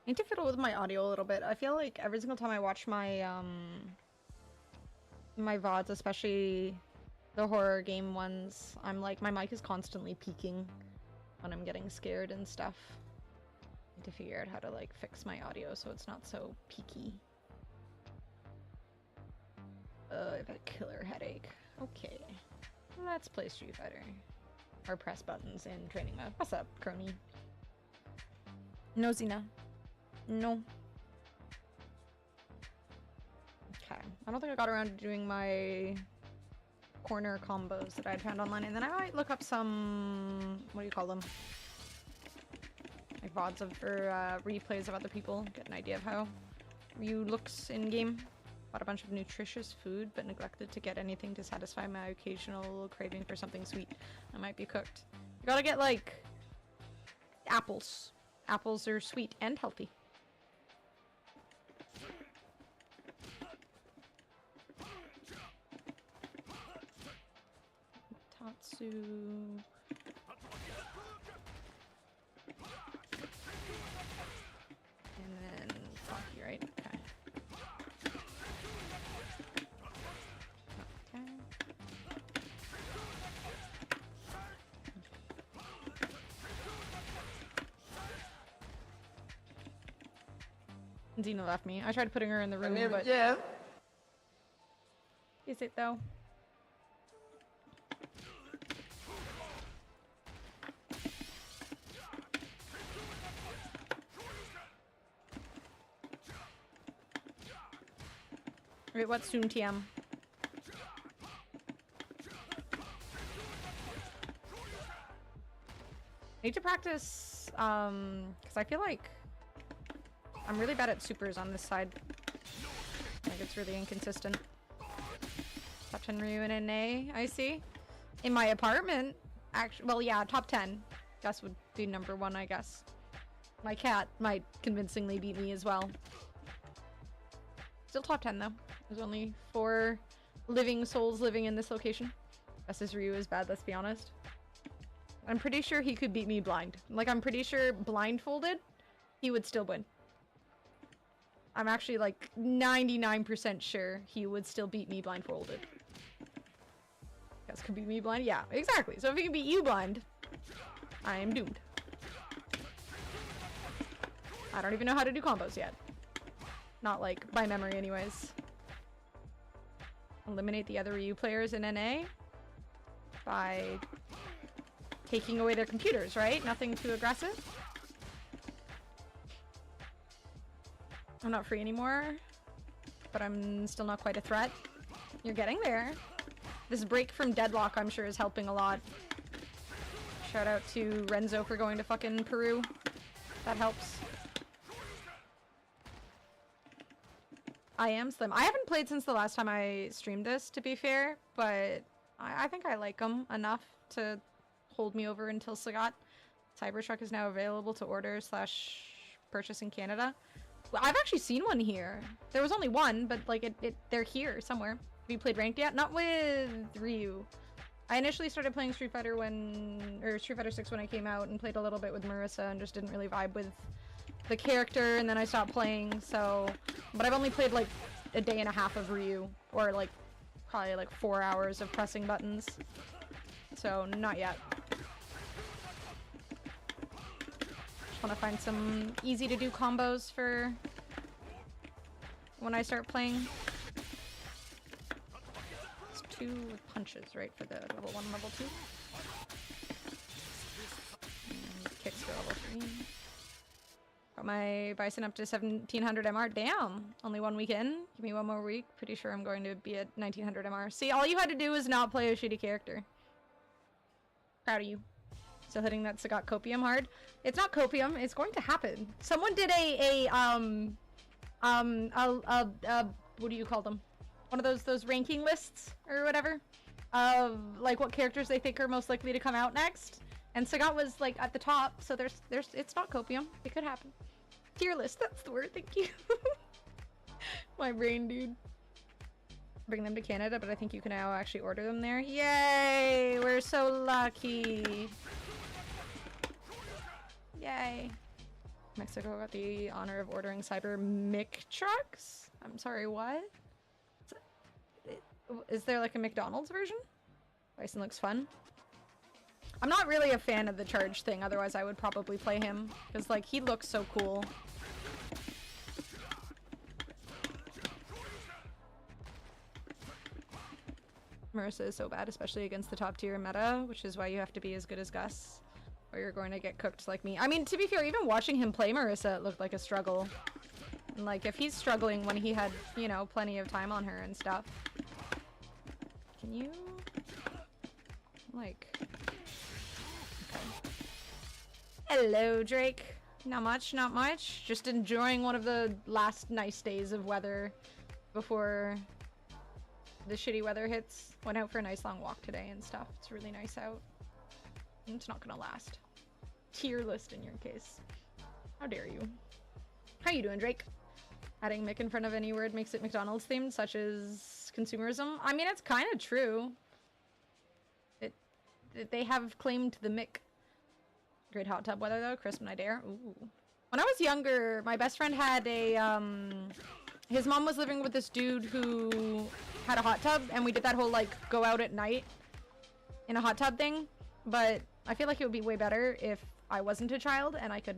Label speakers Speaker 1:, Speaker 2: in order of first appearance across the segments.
Speaker 1: need to fiddle with my audio a little bit. I feel like every single time I watch my my VODs, especially the horror game ones, I'm like, my mic is constantly peaking when I'm getting scared and stuff. I need to figure out how to like fix my audio so it's not so peaky. I've got a killer headache. Okay, let's play Street Fighter. Or press buttons in training mode. What's up, crony? No, Xena. No. Okay. I don't think I got around to doing my corner combos that I'd found online, and then I might look up some, what do you call them? Like VODs of, or replays of other people, get an idea of how Ryu looks in-game. Bought a bunch of nutritious food, but neglected to get anything to satisfy my occasional craving for something sweet that might be cooked. You gotta get, like, apples. Apples are sweet and healthy. Tatsu. And then Taki, right? Okay. Xena left me. I tried putting her in the room, but...
Speaker 2: Yeah.
Speaker 1: Is it, though? Wait, what's soon TM? I need to practice, because I feel like I'm really bad at supers on this side. Like, it's really inconsistent. Top 10 Ryu and NA, I see. In my apartment, actually, well, yeah, top 10. Gus would be number 1, I guess. My cat might convincingly beat me as well. Still top 10, though. There's only 4 living souls living in this location. Gus's Ryu is bad, let's be honest. I'm pretty sure he could beat me blind. Like, I'm pretty sure blindfolded, he would still win. I'm actually like 99% sure he would still beat me blindfolded. Gus could beat me blind? Yeah, exactly. So if he can beat you blind, I am doomed. I don't even know how to do combos yet. Not like by memory anyways. Eliminate the other Ryu players in NA by taking away their computers, right? Nothing too aggressive. I'm not free anymore, but I'm still not quite a threat. You're getting there. This break from deadlock, I'm sure, is helping a lot. Shout out to Renzo for going to fucking Peru. That helps. I am Slim. I haven't played since the last time I streamed this, to be fair, but I think I like them enough to hold me over until Sagat. Cybertruck is now available to order / purchase in Canada. Well, I've actually seen one here. There was only one, but like they're here somewhere. Have you played ranked yet? Not with Ryu. I initially started playing Street Fighter Street Fighter 6 when I came out, and played a little bit with Marissa and just didn't really vibe with the character, and then I stopped playing, so... But I've only played like a day and a half of Ryu, or like probably like 4 hours of pressing buttons. So, not yet. Just want to find some easy to do combos for when I start playing. It's 2 with punches, right, for the level 1 and level 2. And kicks for level 3. Got my Bison up to 1700 MR. Damn! Only 1 week in. Give me 1 more week. Pretty sure I'm going to be at 1900 MR. See, all you had to do was not play a shitty character. Proud of you. Still hitting that Sagat copium hard. It's not copium. It's going to happen. Someone did what do you call them? One of those ranking lists or whatever of like what characters they think are most likely to come out next. And Sagat was like at the top, so there's it's not copium. It could happen. Tier list, that's the word. Thank you. My brain, dude. Bring them to Canada, but I think you can now actually order them there. Yay! We're so lucky. Yay. Mexico got the honor of ordering cyber Mick trucks? I'm sorry, what? Is there like a McDonald's version? Bison looks fun. I'm not really a fan of the charge thing, otherwise I would probably play him. Because, like, he looks so cool. Marissa is so bad, especially against the top tier meta, which is why you have to be as good as Gus, or you're going to get cooked like me. I mean, to be fair, even watching him play Marissa, it looked like a struggle. And, like, if he's struggling when he had, you know, plenty of time on her and stuff. Can you... like... Hello, Drake. Not much, not much. Just enjoying one of the last nice days of weather before the shitty weather hits. Went out for a nice long walk today and stuff. It's really nice out. It's not gonna last. Tier list in your case. How dare you? How you doing, Drake? Adding Mick in front of any word makes it McDonald's themed, such as consumerism. I mean, it's kind of true. They have claimed the Mick. Great hot tub weather though, crisp and I dare. Ooh. When I was younger, my best friend had a, his mom was living with this dude who had a hot tub, and we did that whole, like, go out at night in a hot tub thing. But I feel like it would be way better if I wasn't a child and I could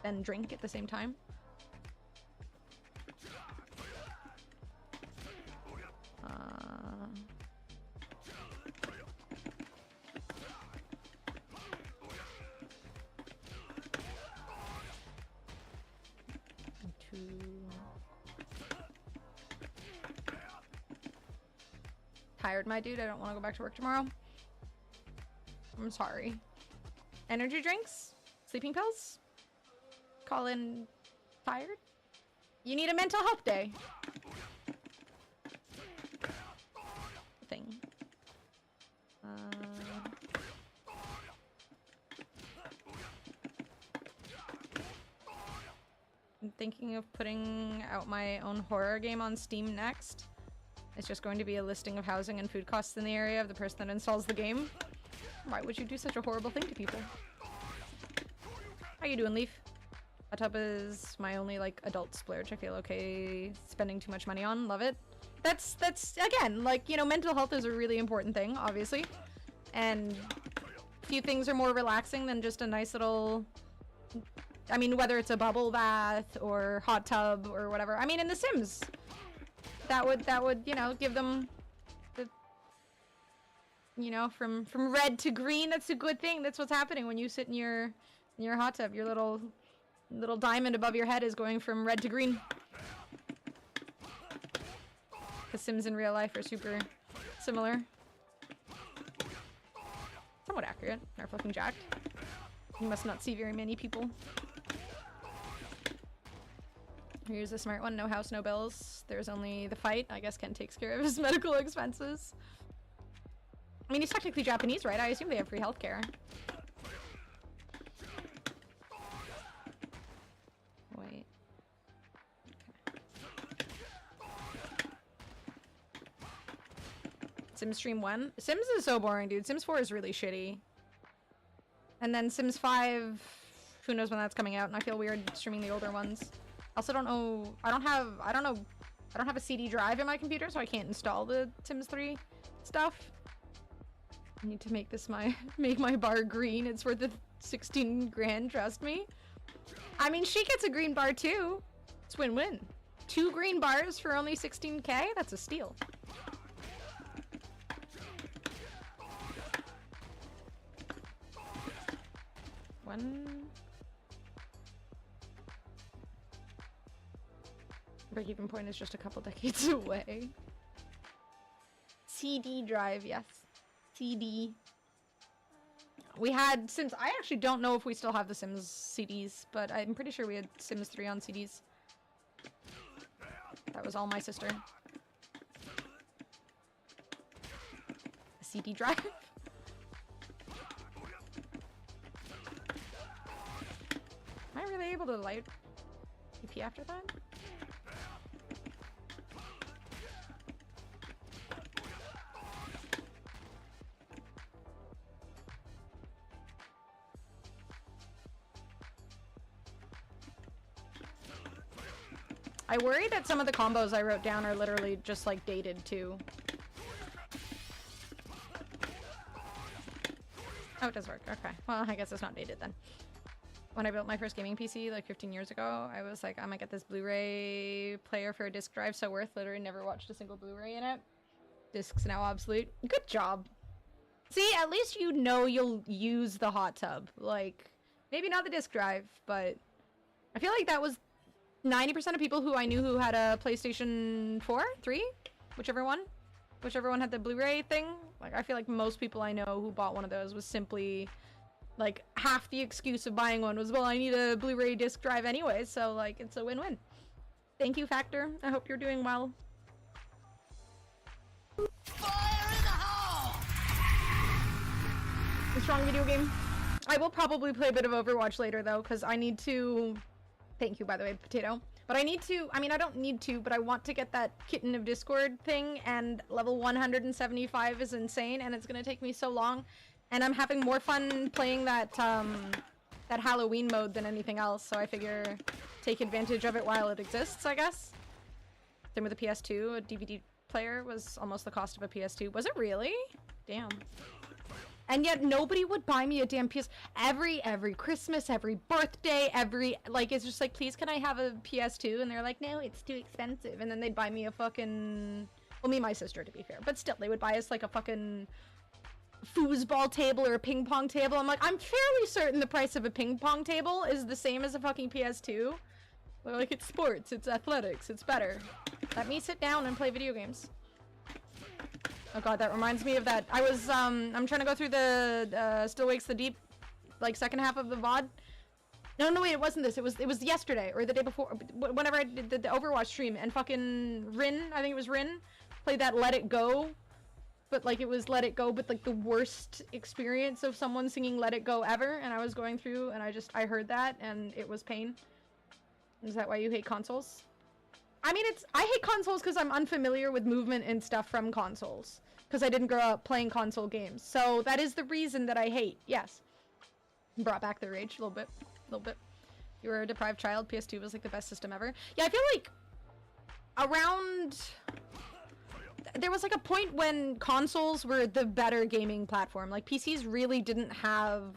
Speaker 1: then drink at the same time. Tired, my dude. I don't want to go back to work tomorrow. I'm sorry. Energy drinks? Sleeping pills? Call in tired? You need a mental health day. Thing. I'm thinking of putting out my own horror game on Steam next. It's just going to be a listing of housing and food costs in the area of the person that installs the game. Why would you do such a horrible thing to people? How you doing, Leaf? Hot tub is my only, like, adult splurge. I feel okay spending too much money on. Love it. That's again, like, you know, mental health is a really important thing, obviously. And few things are more relaxing than just a nice little... I mean, whether it's a bubble bath or hot tub or whatever. I mean, in The Sims... That would, you know, give them the, you know, from red to green. That's a good thing. That's what's happening when you sit in your hot tub. Your little diamond above your head is going from red to green. The Sims in real life are super similar. Somewhat accurate. Are fucking jacked. You must not see very many people. Here's a smart one. No house, no bills. There's only the fight. I guess Ken takes care of his medical expenses. I mean, he's technically Japanese, right? I assume they have free healthcare. Wait. Okay. Sims Stream 1? Sims is so boring, dude. Sims 4 is really shitty. And then Sims 5... Who knows when that's coming out, and I feel weird streaming the older ones. Also don't know, I don't have a CD drive in my computer, so I can't install the Sims 3 stuff. I need to make this make my bar green. It's worth the 16 grand, trust me. I mean, she gets a green bar too. It's win-win. 2 green bars for only 16k? That's a steal. Break-even point is just a couple decades away. CD drive, yes. CD. We had Sims. I actually don't know if we still have the Sims CDs, but I'm pretty sure we had Sims 3 on CDs. That was all my sister. A CD drive? Am I really able to light EP after that? I worry that some of the combos I wrote down are literally just like dated too. Oh, it does work. Okay. Well, I guess it's not dated then. When I built my first gaming PC like 15 years ago, I was like, I'm gonna get this Blu-ray player for a disc drive, so worth. Literally never watched a single Blu-ray in it. Disc's now obsolete. Good job. See, at least you know you'll use the hot tub. Like, maybe not the disc drive, but I feel like that was 90% of people who I knew who had a PlayStation 4, 3, whichever one had the Blu-ray thing. Like, I feel like most people I know who bought one of those was simply, like, half the excuse of buying one was, well, I need a Blu-ray disc drive anyway, so, like, it's a win-win. Thank you, Factor. I hope you're doing well.
Speaker 2: Fire in the hole!
Speaker 1: A strong video game. I will probably play a bit of Overwatch later, though, because I need to... Thank you, by the way, Potato. But I need to... I mean, I don't need to, but I want to get that Kitten of Discord thing, and level 175 is insane, and it's gonna take me so long. And I'm having more fun playing that, that Halloween mode than anything else, so I figure take advantage of it while it exists, I guess. Same with the PS2, a DVD player was almost the cost of a PS2. Was it really? Damn. And yet nobody would buy me a damn PS... Every Christmas, every birthday, like, it's just like, please can I have a PS2? And they're like, no, it's too expensive. And then they'd buy me a fucking... Well, me and my sister, to be fair. But still, they would buy us, like, a fucking foosball table or a ping pong table. I'm like, I'm fairly certain the price of a ping pong table is the same as a fucking PS2. They're like, it's sports, it's athletics, it's better. Let me sit down and play video games. Oh god, that reminds me of that. I was, I'm trying to go through the, Still Wakes the Deep, like, second half of the VOD. No, wait, it wasn't this. It was yesterday, or the day before, whenever I did the Overwatch stream, and fucking Rin, I think it was Rin, played that Let It Go. But, like, it was Let It Go, but, like, the worst experience of someone singing Let It Go ever, and I was going through, and I heard that, and it was pain. Is that why you hate consoles? I mean, I hate consoles because I'm unfamiliar with movement and stuff from consoles. Because I didn't grow up playing console games. So that is the reason that I hate. Yes. Brought back the rage a little bit. You were a deprived child. PS2 was like the best system ever. Yeah, I feel like around... There was like a point when consoles were the better gaming platform. Like PCs really didn't have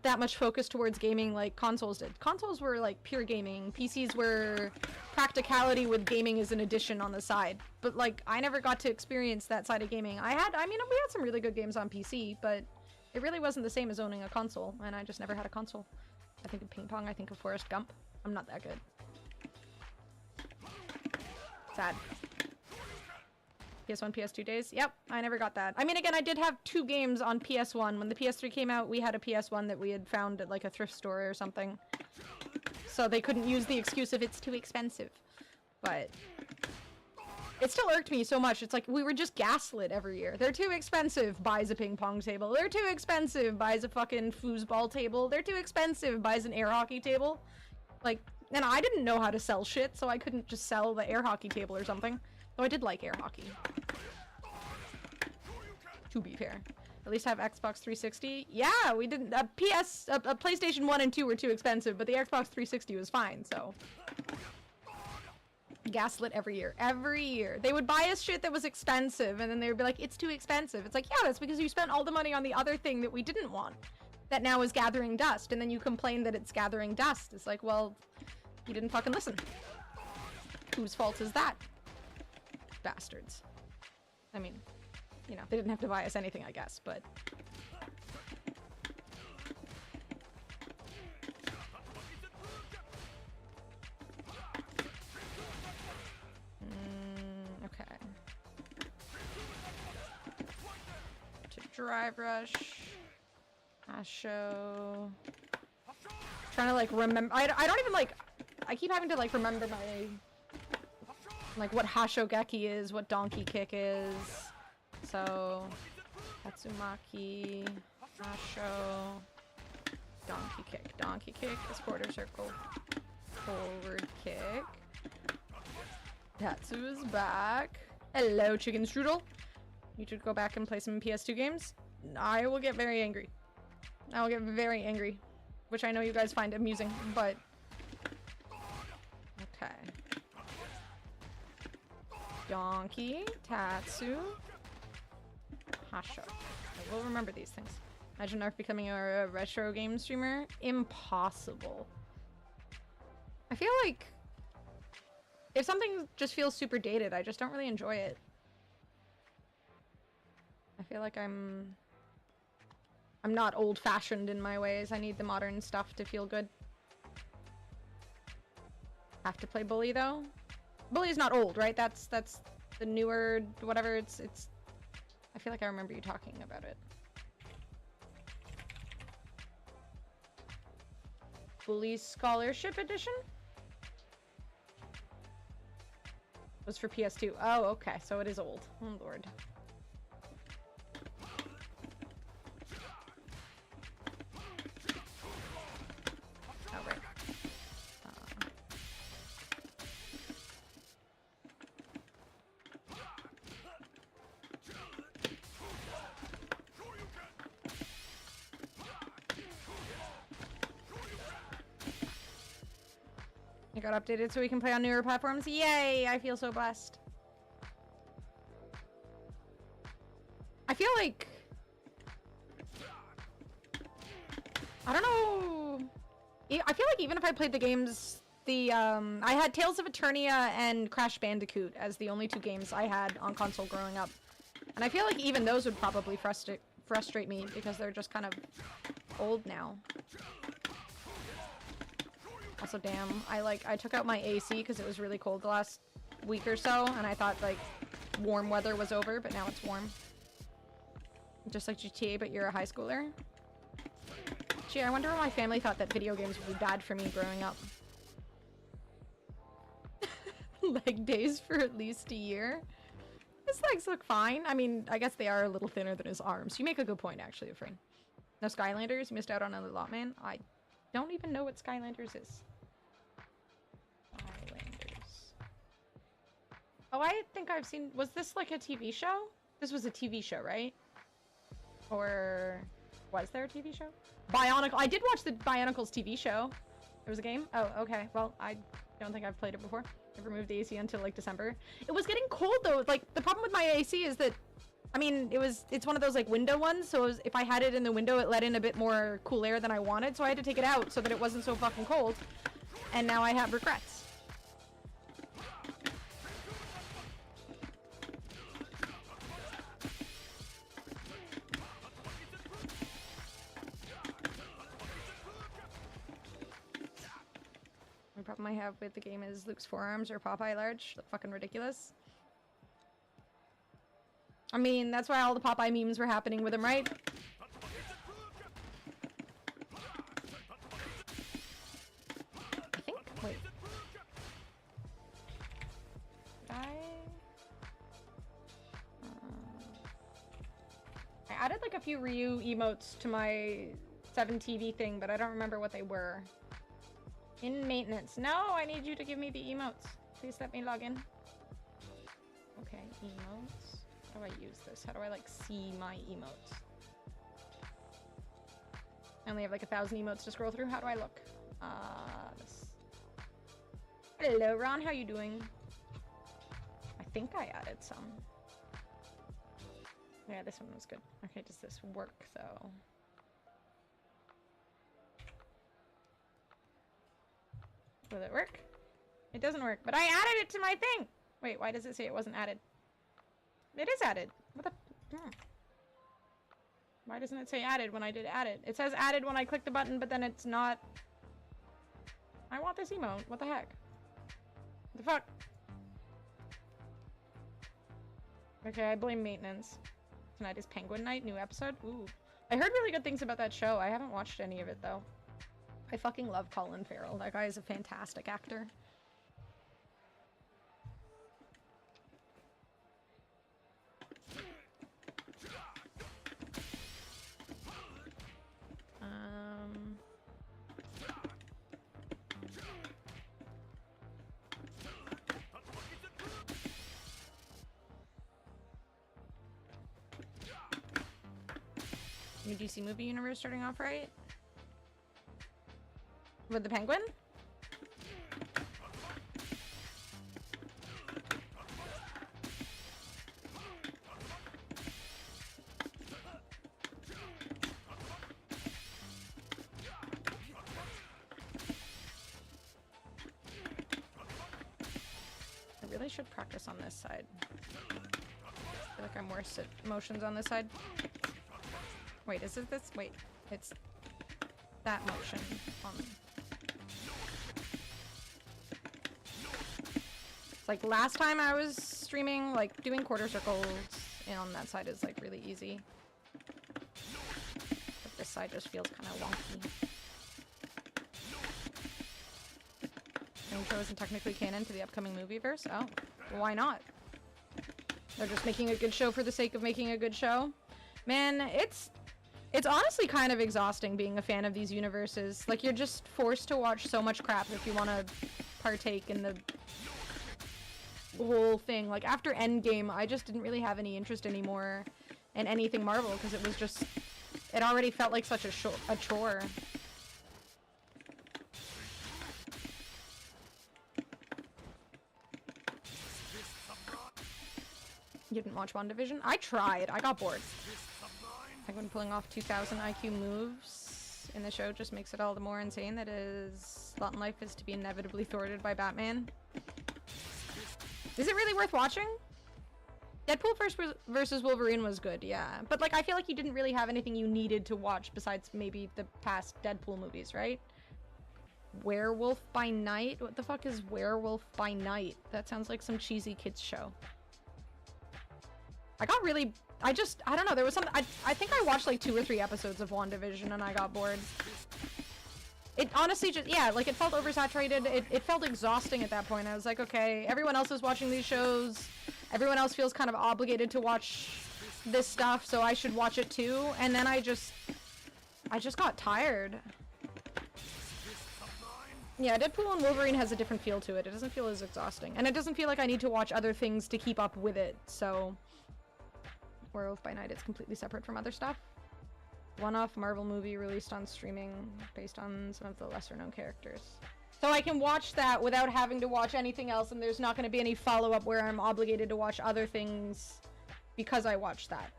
Speaker 1: that much focus towards gaming like consoles did. Consoles were like pure gaming. PCs were practicality with gaming as an addition on the side. But like I never got to experience that side of gaming. I mean, we had some really good games on PC, but it really wasn't the same as owning a console, and I just never had a console. I think of ping pong, I think of Forrest Gump. I'm not that good. Sad. PS1, PS2 days? Yep, I never got that. I mean, again, I did have 2 games on PS1. When the PS3 came out, we had a PS1 that we had found at, like, a thrift store or something. So they couldn't use the excuse of it's too expensive. But it still irked me so much. It's like, we were just gaslit every year. They're too expensive, buys a ping pong table. They're too expensive, buys a fucking foosball table. They're too expensive, buys an air hockey table. Like, and I didn't know how to sell shit, so I couldn't just sell the air hockey table or something. Though I did like air hockey. To be fair. At least have Xbox 360. Yeah, we didn't. A PlayStation 1 and 2 were too expensive, but the Xbox 360 was fine, so. Gaslit every year. Every year. They would buy us shit that was expensive, and then they would be like, it's too expensive. It's like, yeah, that's because you spent all the money on the other thing that we didn't want. That now is gathering dust, and then you complain that it's gathering dust. It's like, well, you didn't fucking listen. Whose fault is that? Bastards. I mean, you know, they didn't have to buy us anything, I guess, but... okay. To Drive Rush. Asho. Trying to, like, remember... I don't even, like... I keep having to, like, remember my... Like, what Hashogeki is, what Donkey Kick is. So, Tatsumaki, Hasho, Donkey Kick. Donkey Kick is quarter circle, forward kick. Tatsu is back. Hello, Chicken Strudel. You should go back and play some PS2 games. I will get very angry. I will get very angry. Which I know you guys find amusing, but... Okay. Donkey, Tatsu, Hasho. I will remember these things. Imagine Narf becoming a retro game streamer. Impossible. I feel like if something just feels super dated, I just don't really enjoy it. I feel like I'm not old-fashioned in my ways. I need the modern stuff to feel good. Have to play Bully though. Bully is not old, right? That's the newer whatever. It's. I feel like I remember you talking about it. Bully Scholarship Edition was for PS2. Oh, okay, so it is old. Oh lord. Oh right. It got updated so we can play on newer platforms. Yay! I feel so blessed. I feel like... I don't know... I feel like even if I played the games... I had Tales of Eternia and Crash Bandicoot as the only two games I had on console growing up. And I feel like even those would probably frustrate me because they're just kind of old now. Also, damn, I took out my AC because it was really cold the last week or so, and I thought, like, warm weather was over, but now it's warm. Just like GTA, but you're a high schooler. Gee, I wonder what my family thought that video games would be bad for me growing up. Leg days for at least a year? His legs look fine. I mean, I guess they are a little thinner than his arms. You make a good point, actually, friend. No Skylanders? You missed out on a lot, man. I don't even know what Skylanders is. Skylanders. Oh, I think I've seen... Was this like a TV show? This was a TV show, right? Or... Was there a TV show? Bionicle. I did watch the Bionicles TV show. There was a game? Oh, okay. Well, I don't think I've played it before. I've removed the AC until, like, December. It was getting cold, though. Like, the problem with my AC is that... I mean, it's one of those, like, window ones, so if I had it in the window, it let in a bit more cool air than I wanted, so I had to take it out so that it wasn't so fucking cold. And now I have regrets. The problem I have with the game is Luke's forearms are Popeye large. They're fucking ridiculous. I mean, that's why all the Popeye memes were happening with him, right? I think. Wait. Did I added like a few Ryu emotes to my 7TV thing, but I don't remember what they were. In maintenance. No, I need you to give me the emotes. Please let me log in. Okay, emotes. How do I use this? How do I, like, see my emotes? I only have, like, 1,000 emotes to scroll through. How do I look? This. Hello, Ron. How you doing? I think I added some. Yeah, this one was good. Okay, does this work, though? Will it work? It doesn't work, but I added it to my thing! Wait, why does it say it wasn't added? It is added. What the... Why doesn't it say added when I did add it? It says added when I click the button, but then it's not... I want this emote. What the heck? What the fuck? Okay, I blame maintenance. Tonight is Penguin Night, new episode. Ooh. I heard really good things about that show. I haven't watched any of it, though. I fucking love Colin Farrell. That guy is a fantastic actor. New DC movie universe starting off right? With the penguin? should practice on this side. I feel like I'm worse at motions on this side. Wait, is it this? Wait, it's that motion on. It's like last time I was streaming, like doing quarter circles and on that side is like really easy. But this side just feels kind of wonky. And show isn't technically canon to the upcoming movieverse? Oh, well, why not? They're just making a good show for the sake of making a good show. Man, it's honestly kind of exhausting being a fan of these universes. Like, you're just forced to watch so much crap if you want to partake in the whole thing. Like, after Endgame, I just didn't really have any interest anymore in anything Marvel, because it was just, it already felt like such a chore. You didn't watch WandaVision? I tried. I got bored. I think when pulling off 2000 IQ moves in the show just makes it all the more insane that his lot in life is to be inevitably thwarted by Batman. Is it really worth watching? Deadpool versus Wolverine was good, yeah. But, like, I feel like you didn't really have anything you needed to watch besides maybe the past Deadpool movies, right? Werewolf by Night? What the fuck is Werewolf by Night? That sounds like some cheesy kids show. I got really... I don't know, there was some... I think I watched, like, 2 or 3 episodes of WandaVision and I got bored. It honestly just... Yeah, like, it felt oversaturated. It felt exhausting at that point. I was like, okay, everyone else is watching these shows. Everyone else feels kind of obligated to watch this stuff, so I should watch it too. And then I just got tired. Yeah, Deadpool and Wolverine has a different feel to it. It doesn't feel as exhausting. And it doesn't feel like I need to watch other things to keep up with it, so... Werewolf by Night is completely separate from other stuff. One-off Marvel movie released on streaming based on some of the lesser-known characters. So I can watch that without having to watch anything else, and there's not going to be any follow-up where I'm obligated to watch other things because I watched that.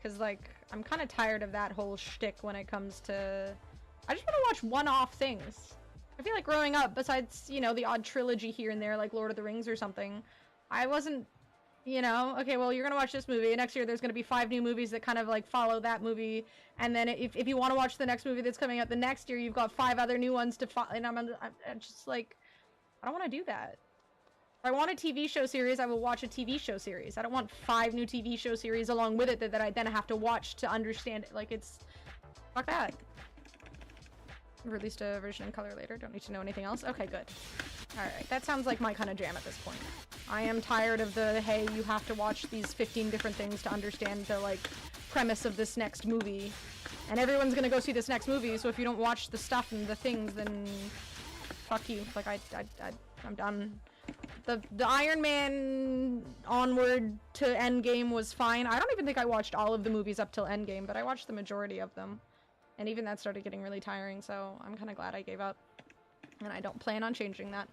Speaker 1: Because, like, I'm kind of tired of that whole shtick when it comes to... I just want to watch one-off things. I feel like growing up, besides, you know, the odd trilogy here and there, like Lord of the Rings or something, I wasn't... You know, okay, well, you're gonna watch this movie, and next year there's gonna be 5 new movies that kind of, like, follow that movie, and then if you want to watch the next movie that's coming out the next year, you've got 5 other new ones to follow, and I'm just, like, I don't want to do that. If I want a TV show series, I will watch a TV show series. I don't want 5 new TV show series along with it that I then have to watch to understand it. Like, it's... Fuck that. Released a version in color later. Don't need to know anything else. Okay, good. Alright, that sounds like my kind of jam at this point. I am tired of the, hey, you have to watch these 15 different things to understand the, like, premise of this next movie. And everyone's gonna go see this next movie, so if you don't watch the stuff and the things, then... Fuck you. Like, I'm done. The Iron Man onward to Endgame was fine. I don't even think I watched all of the movies up till Endgame, but I watched the majority of them. And even that started getting really tiring, so I'm kind of glad I gave up. And I don't plan on changing that.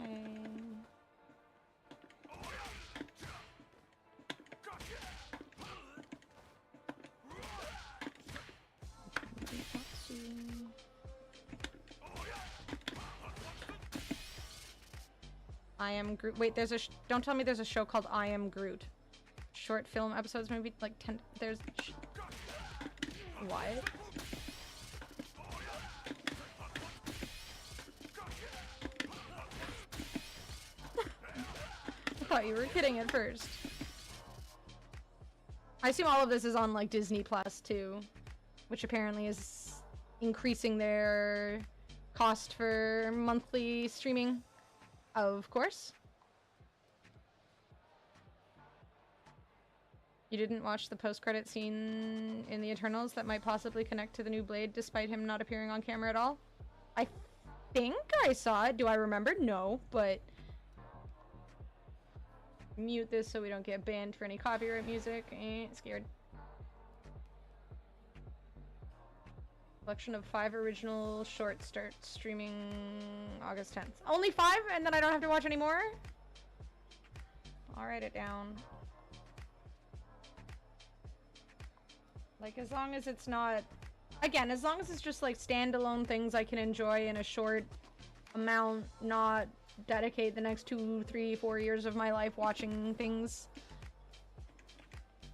Speaker 1: Okay. I Am Groot. Wait, there's a don't tell me there's a show called I Am Groot. Short film episodes, maybe like 10. There's what? I thought you were kidding at first. I assume all of this is on like Disney Plus too, which apparently is increasing their cost for monthly streaming. Of course. You didn't watch the post-credit scene in the Eternals that might possibly connect to the new Blade despite him not appearing on camera at all? I think I saw it. Do I remember? No, but... Mute this so we don't get banned for any copyright music. Scared. Collection of 5 original shorts start streaming August 10th. Only 5? And then I don't have to watch any more? I'll write it down. Like, as long as it's not... Again, as long as it's just, like, standalone things I can enjoy in a short amount, not dedicate the next 2, 3, 4 years of my life watching things.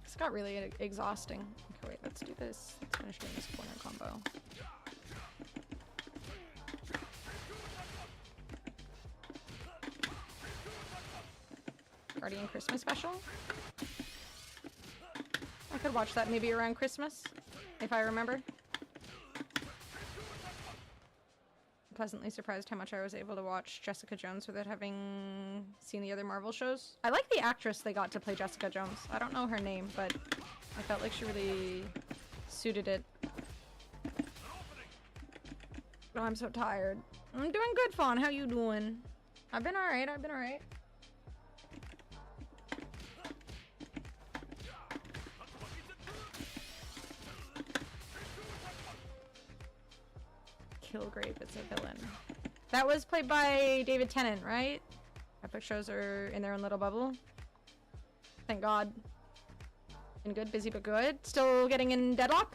Speaker 1: It's got really exhausting. Okay, wait, let's do this. Let's finish doing this corner combo. Guardian Christmas special. I could watch that maybe around Christmas, if I remember. Pleasantly surprised how much I was able to watch Jessica Jones without having seen the other Marvel shows. I like the actress they got to play Jessica Jones. I don't know her name, but I felt like she really suited it. Oh, I'm so tired. I'm doing good, Fawn. How you doing? I've been alright, I've been alright. Kilgrave is a villain. That was played by David Tennant, right? Epic shows are in their own little bubble. Thank God. Been good, busy but good. Still getting in Deadlock.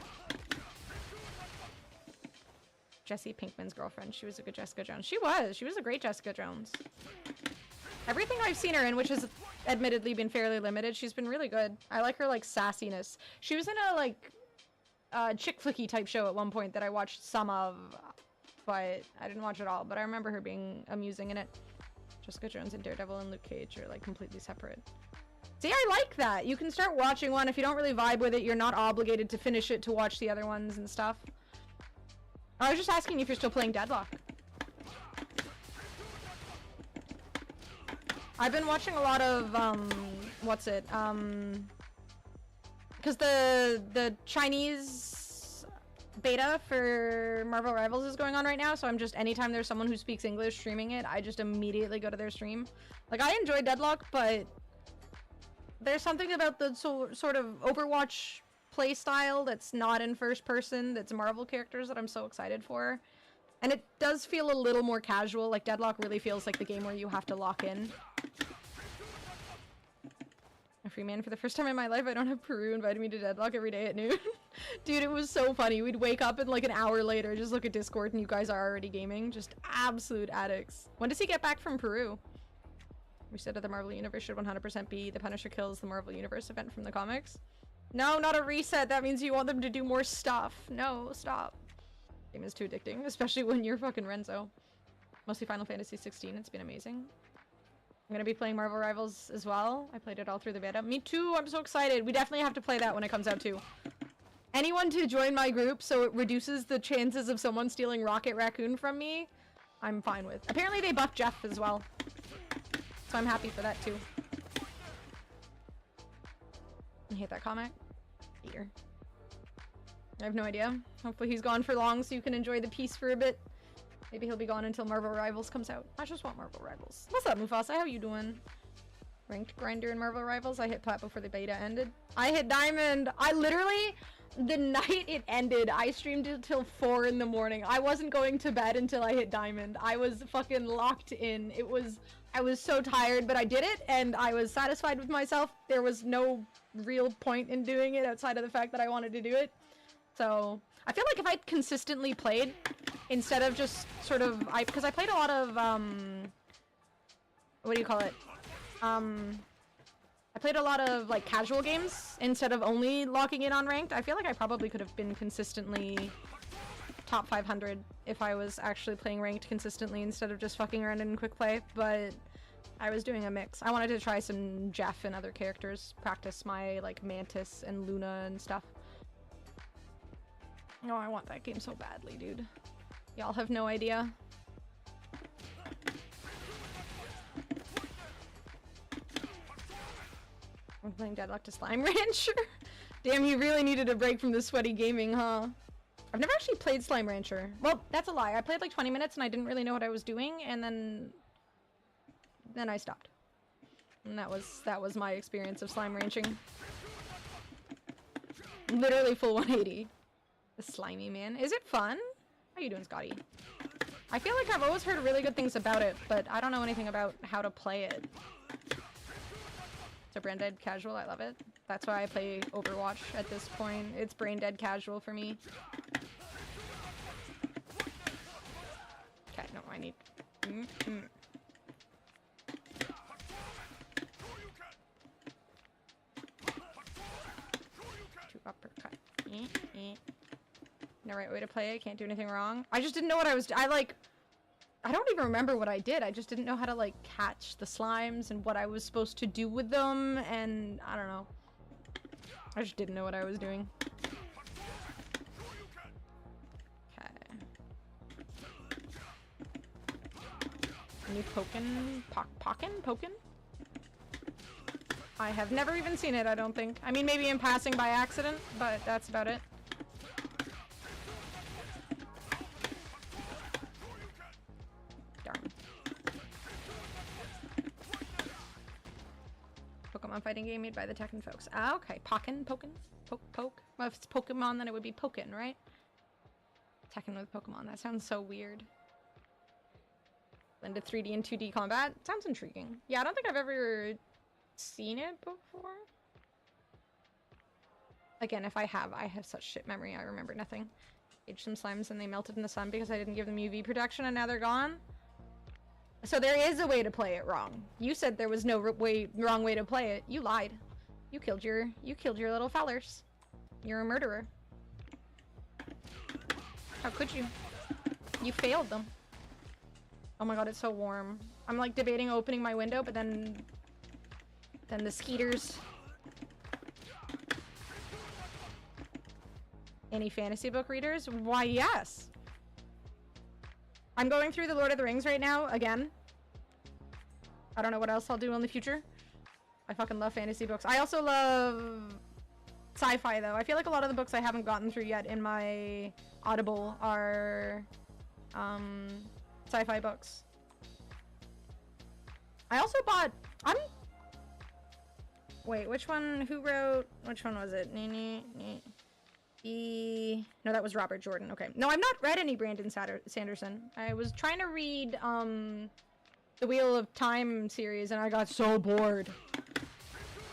Speaker 1: Jesse Pinkman's girlfriend. She was a good Jessica Jones. She was a great Jessica Jones. Everything I've seen her in, which has admittedly been fairly limited, she's been really good. I like her, like, sassiness. She was in a, like, chick flicky type show at one point that I watched some of, but I didn't watch it all, but I remember her being amusing in it. Jessica Jones and Daredevil and Luke Cage are, like, completely separate. See, I like that. You can start watching one. If you don't really vibe with it, you're not obligated to finish it to watch the other ones and stuff. I was just asking if you're still playing Deadlock. I've been watching a lot of, what's it, because the Chinese beta for Marvel Rivals is going on right now, so I'm just, anytime there's someone who speaks English streaming it, I just immediately go to their stream. Like, I enjoy Deadlock, but there's something about the sort of Overwatch playstyle that's not in first person, that's Marvel characters, that I'm so excited for. And it does feel a little more casual. Like, Deadlock really feels like the game where you have to lock in. A free man for the first time in my life. I don't have Peru invited me to Deadlock every day at noon. Dude, it was so funny. We'd wake up and like an hour later, just look at Discord and you guys are already gaming. Just absolute addicts. When does he get back from Peru? Reset of the Marvel Universe should 100% be the Punisher kills the Marvel Universe event from the comics. No, not a reset. That means you want them to do more stuff. No, stop. Game is too addicting, especially when you're fucking Renzo. Mostly Final Fantasy 16. It's been amazing. I'm gonna be playing Marvel Rivals as well. I played it all through the beta. Me too. I'm so excited. We definitely have to play that when it comes out too. Anyone to join my group so it reduces the chances of someone stealing Rocket Raccoon from me, I'm fine with. Apparently they buffed Jeff as well, so I'm happy for that too. I hate that comic. Here. I have no idea. Hopefully he's gone for long so you can enjoy the peace for a bit. Maybe he'll be gone until Marvel Rivals comes out. I just want Marvel Rivals. What's up, Mufasa? How you doing? Ranked grinder in Marvel Rivals. I hit plat before the beta ended. I hit diamond. I literally, the night it ended, I streamed it till 4 in the morning. I wasn't going to bed until I hit diamond. I was fucking locked in. I was so tired, but I did it and I was satisfied with myself. There was no real point in doing it outside of the fact that I wanted to do it. So I feel like if I'd consistently played instead of just sort of, because I played a lot of, what do you call it? I played a lot of like casual games instead of only locking in on ranked. I feel like I probably could have been consistently top 500 if I was actually playing ranked consistently instead of just fucking around in quick play, but I was doing a mix. I wanted to try some Jeff and other characters, practice my like Mantis and Luna and stuff. Oh, I want that game so badly, dude. Y'all have no idea. I'm playing Deadlock to Slime Rancher. Damn, you really needed a break from the sweaty gaming, huh? I've never actually played Slime Rancher. Well, that's a lie. I played like 20 minutes and I didn't really know what I was doing, and then I stopped. And that was my experience of slime ranching. Literally full 180. The slimy man. Is it fun? How you doing, Scotty? I feel like I've always heard really good things about it, but I don't know anything about how to play it. So brain dead casual, I love it. That's why I play Overwatch at this point. It's brain dead casual for me. Okay, no, I need Mm-mm. Two uppercut. No right way to play it. Can't do anything wrong. I just didn't know what I was. I don't even remember what I did. I just didn't know how to like catch the slimes and what I was supposed to do with them, and I don't know. I just didn't know what I was doing. New Pokken? I have never even seen it, I don't think. I mean, maybe in passing by accident, but that's about it. Darn. Pokemon fighting game made by the Tekken folks. Ah, okay. Pokken? Poke? Well, if it's Pokemon, then it would be Pokken, right? Tekken with Pokemon. That sounds so weird. Blended 3D and 2D combat. Sounds intriguing. Yeah, I don't think I've ever seen it before. Again, if I have such shit memory. I remember nothing. Aged some slimes and they melted in the sun because I didn't give them UV protection and now they're gone. So there is a way to play it wrong. You said there was no wrong way to play it. You lied. You killed your little fellers. You're a murderer. How could you? You failed them. Oh my god, it's so warm. I'm like debating opening my window, but then the skeeters. Any fantasy book readers? Why, yes. I'm going through the Lord of the Rings right now, again. I don't know what else I'll do in the future. I fucking love fantasy books. I also love sci-fi, though. I feel like a lot of the books I haven't gotten through yet in my Audible are sci-fi books. I also bought... Wait, which one? Who wrote... Which one was it? No, that was Robert Jordan. Okay. No, I've not read any Brandon Sanderson. I was trying to read the Wheel of Time series, and I got so bored.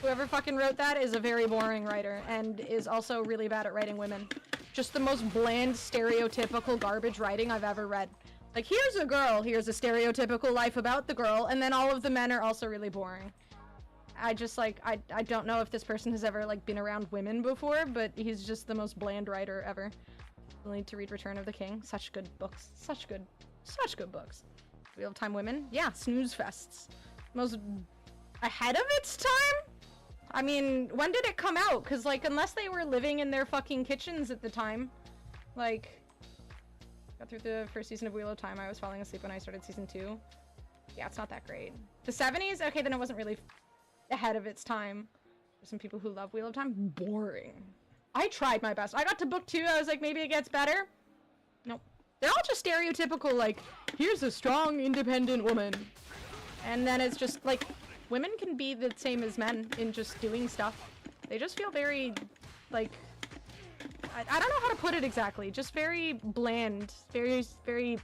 Speaker 1: Whoever fucking wrote that is a very boring writer, and is also really bad at writing women. Just the most bland, stereotypical garbage writing I've ever read. Like, here's a girl, here's a stereotypical life about the girl, and then all of the men are also really boring. I just, like, I don't know if this person has ever, like, been around women before, but he's just the most bland writer ever. You'll need to read Return of the King. Such good books. Such good books. Wheel of Time women? Yeah, snooze fests. Most ahead of its time? I mean, when did it come out? Because, like, unless they were living in their fucking kitchens at the time, like... Got through the first season of Wheel of Time. I was falling asleep when I started season 2. Yeah, it's not that great. The 70s? Okay, then it wasn't really ahead of its time. There's some people who love Wheel of Time. Boring. I tried my best. I got to book 2. I was like, maybe it gets better. Nope. They're all just stereotypical, like, here's a strong, independent woman. And then it's just, like, women can be the same as men in just doing stuff. They just feel very, like... I don't know how to put it exactly. Just very bland. Very, very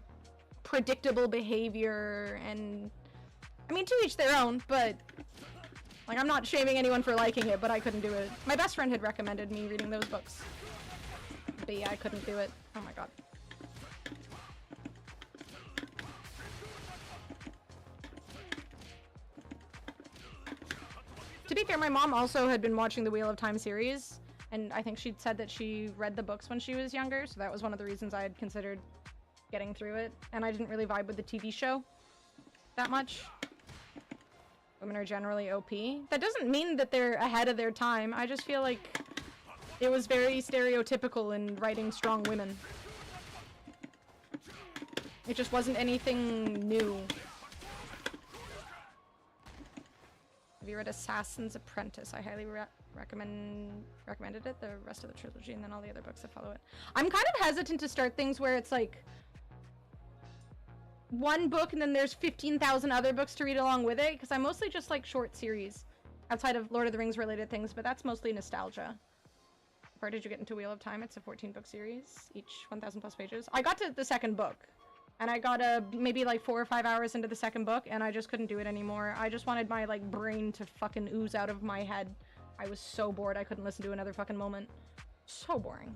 Speaker 1: predictable behavior, and... I mean, to each their own, but... Like, I'm not shaming anyone for liking it, but I couldn't do it. My best friend had recommended me reading those books. But yeah, I couldn't do it. Oh my god. To be fair, my mom also had been watching the Wheel of Time series, and I think she'd said that she read the books when she was younger, so that was one of the reasons I had considered getting through it. And I didn't really vibe with the TV show that much. Women are generally OP. That doesn't mean that they're ahead of their time. I just feel like it was very stereotypical in writing strong women. It just wasn't anything new. Have you read Assassin's Apprentice? I highly recommended it, the rest of the trilogy, and then all the other books that follow it. I'm kind of hesitant to start things where it's like one book and then there's 15,000 other books to read along with it, because I mostly just like short series outside of Lord of the Rings related things, but that's mostly nostalgia. How far did you get into Wheel of Time? It's a 14-book series, each 1,000 plus pages. I got to the second book, and I got maybe like 4 or 5 hours into the second book, and I just couldn't do it anymore. I just wanted my like brain to fucking ooze out of my head. I was so bored I couldn't listen to another fucking moment. So boring.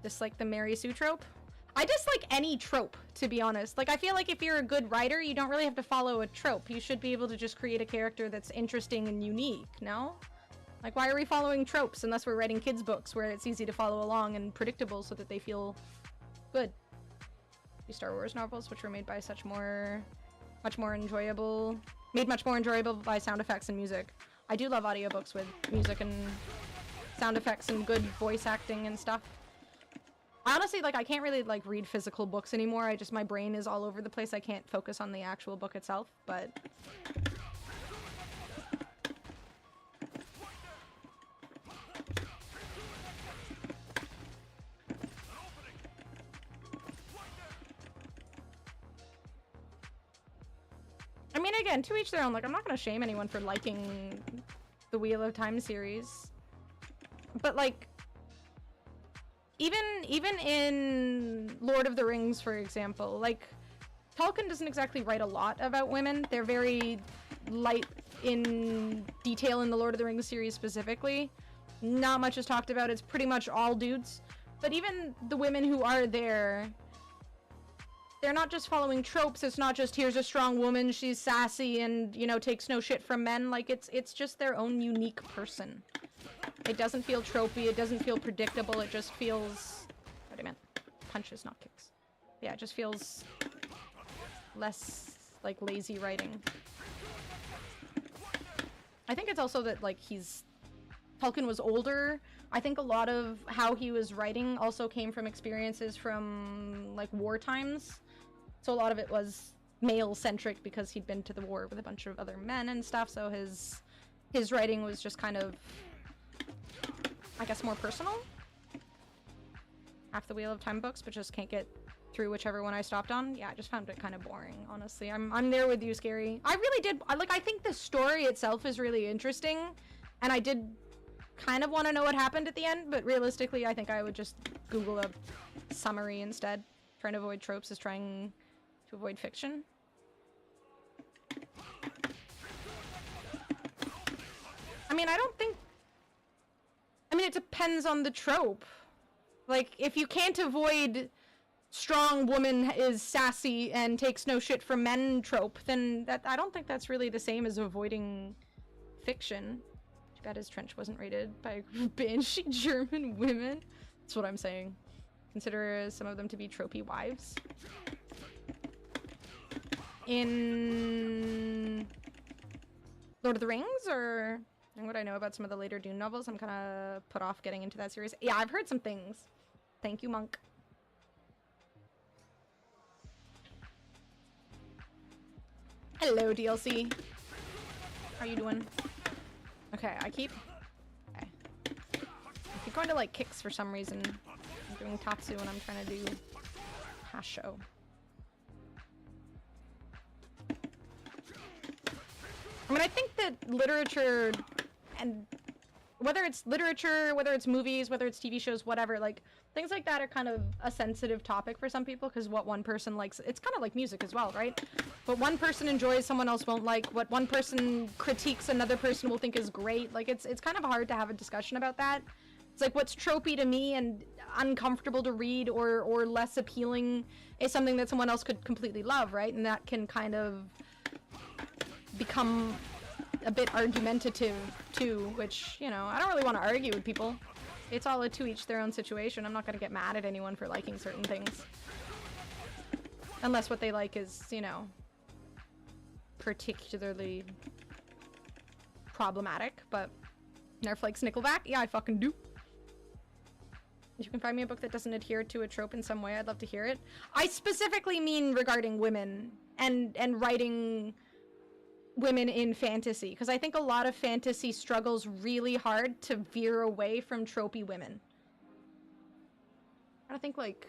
Speaker 1: Dislike the Mary Sue trope? I dislike any trope, to be honest. Like, I feel like if you're a good writer, you don't really have to follow a trope. You should be able to just create a character that's interesting and unique, no? Like, why are we following tropes unless we're writing kids' books where it's easy to follow along and predictable so that they feel good? These Star Wars novels, which were made by much more enjoyable by sound effects and music. I do love audiobooks with music and sound effects and good voice acting and stuff. Honestly, like, I can't really, like, read physical books anymore. My brain is all over the place. I can't focus on the actual book itself, but... I mean, again, to each their own. Like, I'm not gonna shame anyone for liking the Wheel of Time series. But, like, even in Lord of the Rings, for example, like, Tolkien doesn't exactly write a lot about women. They're very light in detail in the Lord of the Rings series specifically. Not much is talked about. It's pretty much all dudes. But even the women who are there, they're not just following tropes. It's not just, here's a strong woman, she's sassy and, you know, takes no shit from men. Like, it's just their own unique person. It doesn't feel tropey, it doesn't feel predictable, it just feels... What I meant. Punches, not kicks. Yeah, it just feels less, like, lazy writing. I think it's also that, like, Tolkien was older. I think a lot of how he was writing also came from experiences from, like, war times. So a lot of it was male-centric because he'd been to the war with a bunch of other men and stuff, so his writing was just kind of, I guess, more personal. Half the Wheel of Time books, but just can't get through whichever one I stopped on. Yeah, I just found it kind of boring, honestly. I'm there with you, Scary. I really did, I think the story itself is really interesting, and I did kind of want to know what happened at the end, but realistically, I think I would just Google a summary instead. Trying to avoid tropes is trying to avoid fiction. I mean, it depends on the trope. Like, if you can't avoid strong woman is sassy and takes no shit from men trope, then I don't think that's really the same as avoiding fiction. Too bad his trench wasn't rated by banshee German women. That's what I'm saying. Consider some of them to be tropey wives. In Lord of the Rings, or what I know about some of the later Dune novels, I'm kind of put off getting into that series. Yeah, I've heard some things. Thank you, Monk. Hello, DLC. How you doing? Okay, I keep going to, like, kicks for some reason. I'm doing Tatsu when I'm trying to do Hasho. I mean, I think that literature, and whether it's literature, whether it's movies, whether it's TV shows, whatever, like, things like that are kind of a sensitive topic for some people, because what one person likes, it's kind of like music as well, right? What one person enjoys, someone else won't like. What one person critiques, another person will think is great. Like, it's kind of hard to have a discussion about that. It's like, what's tropey to me and uncomfortable to read or less appealing is something that someone else could completely love, right? And that can kind of become a bit argumentative too, which, you know, I don't really want to argue with people. It's all to each their own situation. I'm not going to get mad at anyone for liking certain things. Unless what they like is, you know, particularly problematic, but Nerf likes Nickelback? Yeah, I fucking do. If you can find me a book that doesn't adhere to a trope in some way, I'd love to hear it. I specifically mean regarding women and writing women in fantasy, because I think a lot of fantasy struggles really hard to veer away from tropey women. I think, like,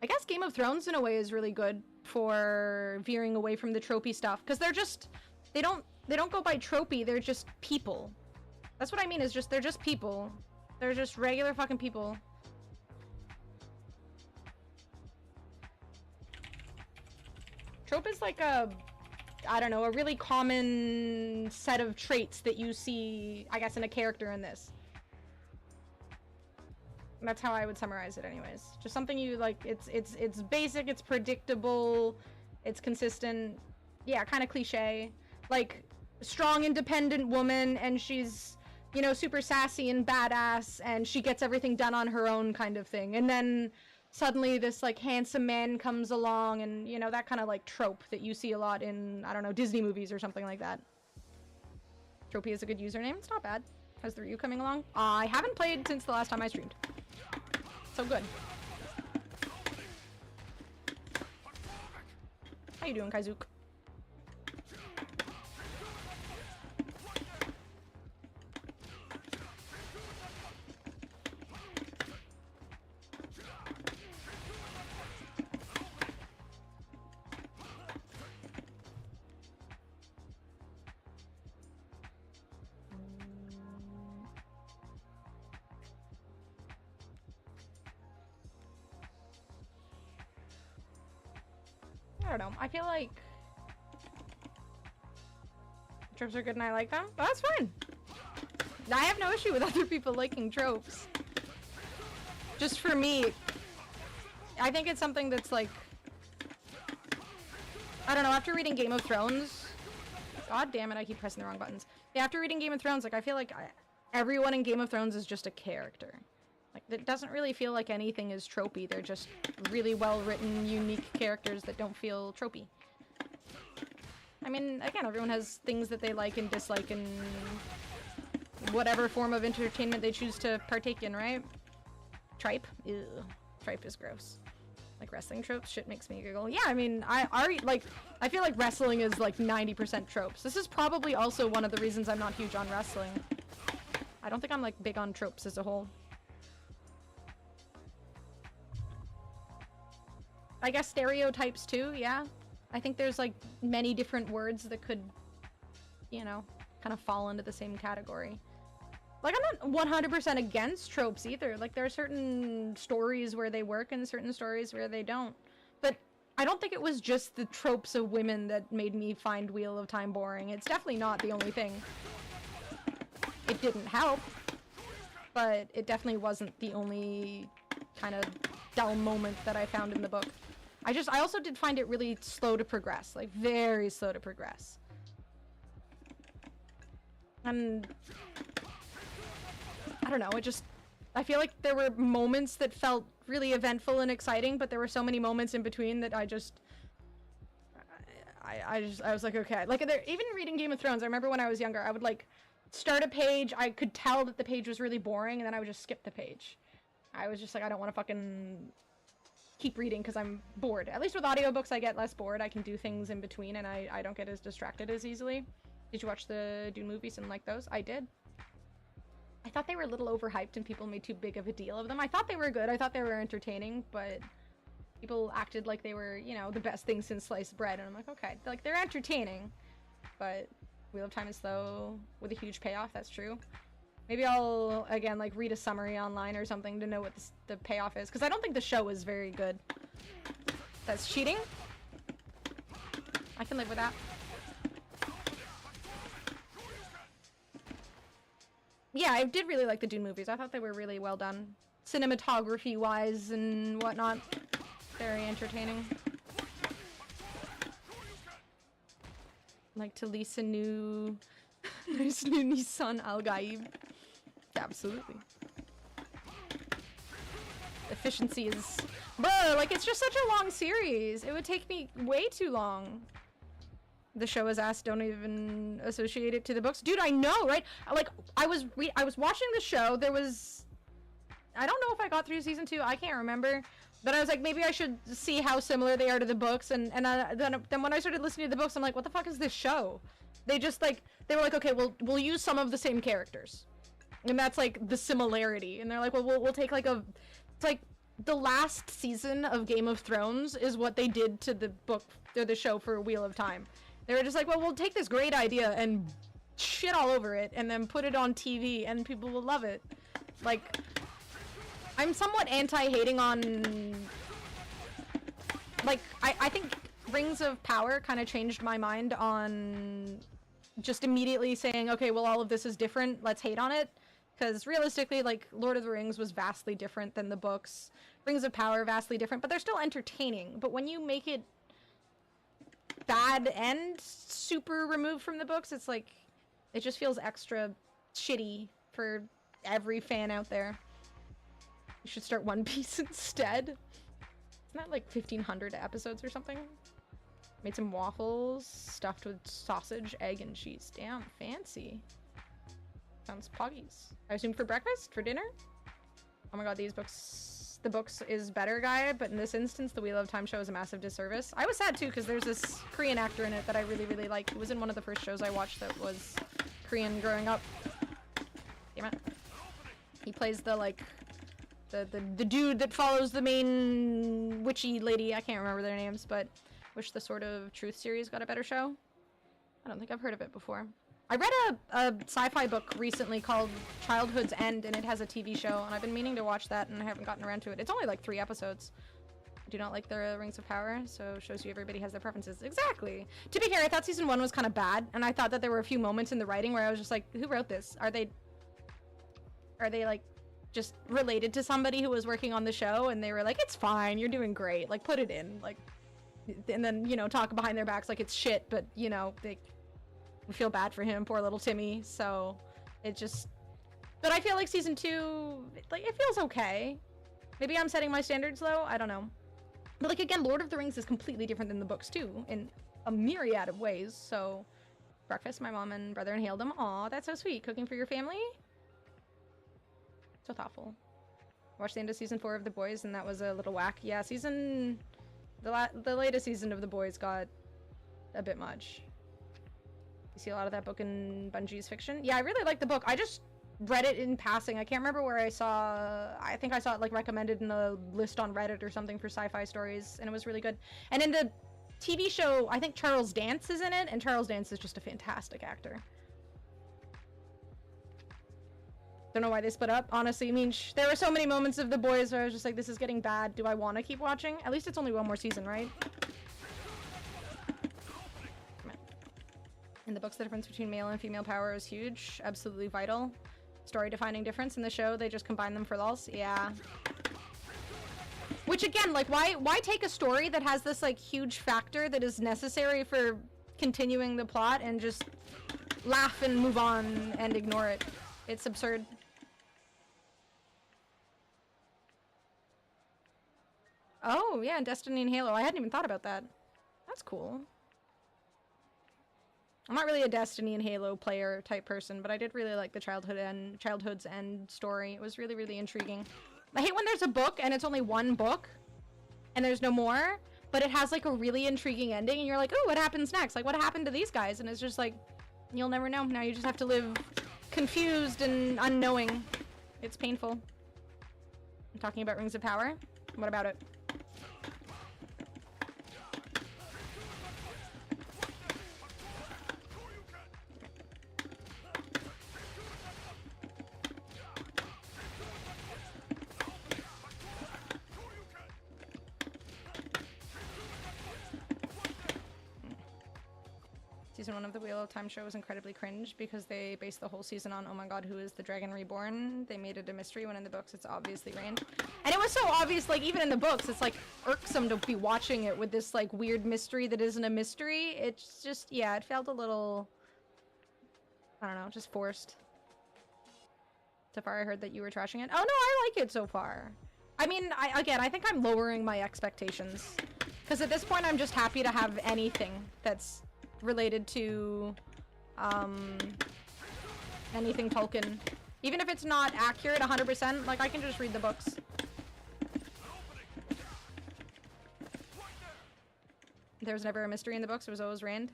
Speaker 1: I guess Game of Thrones in a way is really good for veering away from the tropey stuff, because they're just, they don't go by tropey, they're just people. That's what I mean, is just, they're just people. They're just regular fucking people. Trope is like a, I don't know, a really common set of traits that you see, I guess, in a character in this. That's how I would summarize it anyways. Just something you like, it's basic, it's predictable, it's consistent. Yeah, kind of cliche. Like, strong, independent woman, and she's, you know, super sassy and badass, and she gets everything done on her own kind of thing. And then suddenly this, like, handsome man comes along, and, you know, that kind of, like, trope that you see a lot in, I don't know, Disney movies or something like that. Tropey is a good username. It's not bad. How's the Ryu coming along? I haven't played since the last time I streamed. So good. How you doing, Kaizook? I don't know. I feel like tropes are good and I like them. But that's fine. I have no issue with other people liking tropes. Just for me, I think it's something that's like, I don't know, after reading Game of Thrones, god damn it, I keep pressing the wrong buttons. Yeah, after reading Game of Thrones, like I feel like everyone in Game of Thrones is just a character. Like, it doesn't really feel like anything is tropey. They're just really well-written, unique characters that don't feel tropey. I mean, again, everyone has things that they like and dislike in whatever form of entertainment they choose to partake in, right? Tripe? Ew. Tripe is gross. Like, wrestling tropes? Shit makes me giggle. Yeah, I mean, I feel like wrestling is, like, 90% tropes. This is probably also one of the reasons I'm not huge on wrestling. I don't think I'm, like, big on tropes as a whole. I guess stereotypes too, yeah. I think there's like many different words that could, you know, kind of fall into the same category. Like, I'm not 100% against tropes either. Like, there are certain stories where they work and certain stories where they don't. But I don't think it was just the tropes of women that made me find Wheel of Time boring. It's definitely not the only thing. It didn't help, but it definitely wasn't the only kind of dull moment that I found in the book. I also did find it really slow to progress, like very slow to progress. And I don't know, I feel like there were moments that felt really eventful and exciting, but there were so many moments in between that I was like, okay. Like, even reading Game of Thrones, I remember when I was younger, I would like start a page, I could tell that the page was really boring, and then I would just skip the page. I was just like, I don't want to fucking keep reading because I'm bored. At least with audiobooks, I get less bored. I can do things in between, and I don't get as distracted as easily. Did you watch the Dune movies and like those? I did. I thought they were a little overhyped and people made too big of a deal of them. I thought they were good. I thought they were entertaining, but people acted like they were, you know, the best thing since sliced bread. And I'm like, okay, like, they're entertaining, but Wheel of Time is slow with a huge payoff. That's true. Maybe I'll, again, like, read a summary online or something to know what the payoff is. Because I don't think the show is very good. That's cheating? I can live with that. Yeah, I did really like the Dune movies. I thought they were really well done. Cinematography-wise and whatnot. Very entertaining. Like to lease a new... nice new Nissan Al-Gaib. Absolutely. Efficiency is... Bro, like, it's just such a long series. It would take me way too long. The show is asked, don't even associate it to the books. Dude, I know, right? Like, I was watching the show. There was... I don't know if I got through season 2. I can't remember. But I was like, maybe I should see how similar they are to the books. And then when I started listening to the books, I'm like, what the fuck is this show? They just, like... They were like, okay, we'll use some of the same characters. And that's, like, the similarity. And they're like, well, we'll take, like, a... It's like, the last season of Game of Thrones is what they did to the book, or the show for Wheel of Time. They were just like, well, we'll take this great idea and shit all over it, and then put it on TV, and people will love it. Like, I'm somewhat anti-hating on... Like, I think Rings of Power kind of changed my mind on just immediately saying, okay, well, all of this is different, let's hate on it. Because realistically, like, Lord of the Rings was vastly different than the books. Rings of Power, vastly different, but they're still entertaining. But when you make it bad and super removed from the books, it's like, it just feels extra shitty for every fan out there. You should start One Piece instead. Isn't that like 1,500 episodes or something? Made some waffles stuffed with sausage, egg, and cheese. Damn, fancy. Sounds poggies. I assume for breakfast? For dinner? Oh my god, these books... The books is better, guy, but in this instance, the Wheel of Time show is a massive disservice. I was sad, too, because there's this Korean actor in it that I really, really like. He was in one of the first shows I watched that was Korean growing up. Damn it. He plays the, like... The dude that follows the main witchy lady. I can't remember their names, but... Wish the Sword of Truth series got a better show. I don't think I've heard of it before. I read a sci-fi book recently called Childhood's End, and it has a TV show, and I've been meaning to watch that, and I haven't gotten around to it. It's only like 3 episodes. I do not like the Rings of Power, so shows you everybody has their preferences. Exactly! To be fair, I thought season 1 was kind of bad, and I thought that there were a few moments in the writing where I was just like, who wrote this? Are they like, just related to somebody who was working on the show, and they were like, it's fine, you're doing great, like, put it in, like... And then, you know, talk behind their backs like it's shit, but, you know, we feel bad for him, poor little Timmy, so it just... But I feel like season 2, like, it feels okay. Maybe I'm setting my standards low, I don't know. But, like, again, Lord of the Rings is completely different than the books, too, in a myriad of ways, so... Breakfast, my mom and brother inhaled them. Aw, that's so sweet. Cooking for your family? So thoughtful. Watched the end of season 4 of The Boys, and that was a little whack. Yeah, the latest season of The Boys got a bit much. You see a lot of that book in Bungie's fiction? Yeah, I really like the book. I just read it in passing. I can't remember where I think I saw it like recommended in a list on Reddit or something for sci-fi stories, and it was really good. And in the TV show, I think Charles Dance is in it, and Charles Dance is just a fantastic actor. Don't know why they split up, honestly. I mean, there were so many moments of The Boys where I was just like, this is getting bad. Do I want to keep watching? At least it's only one more season, right? Come on. In the books, the difference between male and female power is huge. Absolutely vital. Story-defining difference. In the show, they just combine them for lulz. Yeah. Which, again, like, why take a story that has this, like, huge factor that is necessary for continuing the plot and just laugh and move on and ignore it? It's absurd. Oh, yeah, Destiny and Halo. I hadn't even thought about that. That's cool. I'm not really a Destiny and Halo player type person, but I did really like the Childhood's End story. It was really, really intriguing. I hate when there's a book and it's only one book and there's no more, but it has like a really intriguing ending and you're like, oh, what happens next? Like, what happened to these guys? And it's just like, you'll never know. Now you just have to live confused and unknowing. It's painful. I'm talking about Rings of Power. What about it? Season 1 of the Wheel of Time show was incredibly cringe because they based the whole season on, oh my god, who is the Dragon Reborn? They made it a mystery when in the books it's obviously Rand. And it was so obvious, like, even in the books, it's like irksome to be watching it with this, like, weird mystery that isn't a mystery. It's just, yeah, it felt a little, I don't know, just forced. So far, I heard that you were trashing it. Oh no, I like it so far. I mean, I think I'm lowering my expectations. Because at this point, I'm just happy to have anything that's related to anything Tolkien. Even if it's not accurate 100%, like, I can just read the books. There was never a mystery in the books, it was always Rand.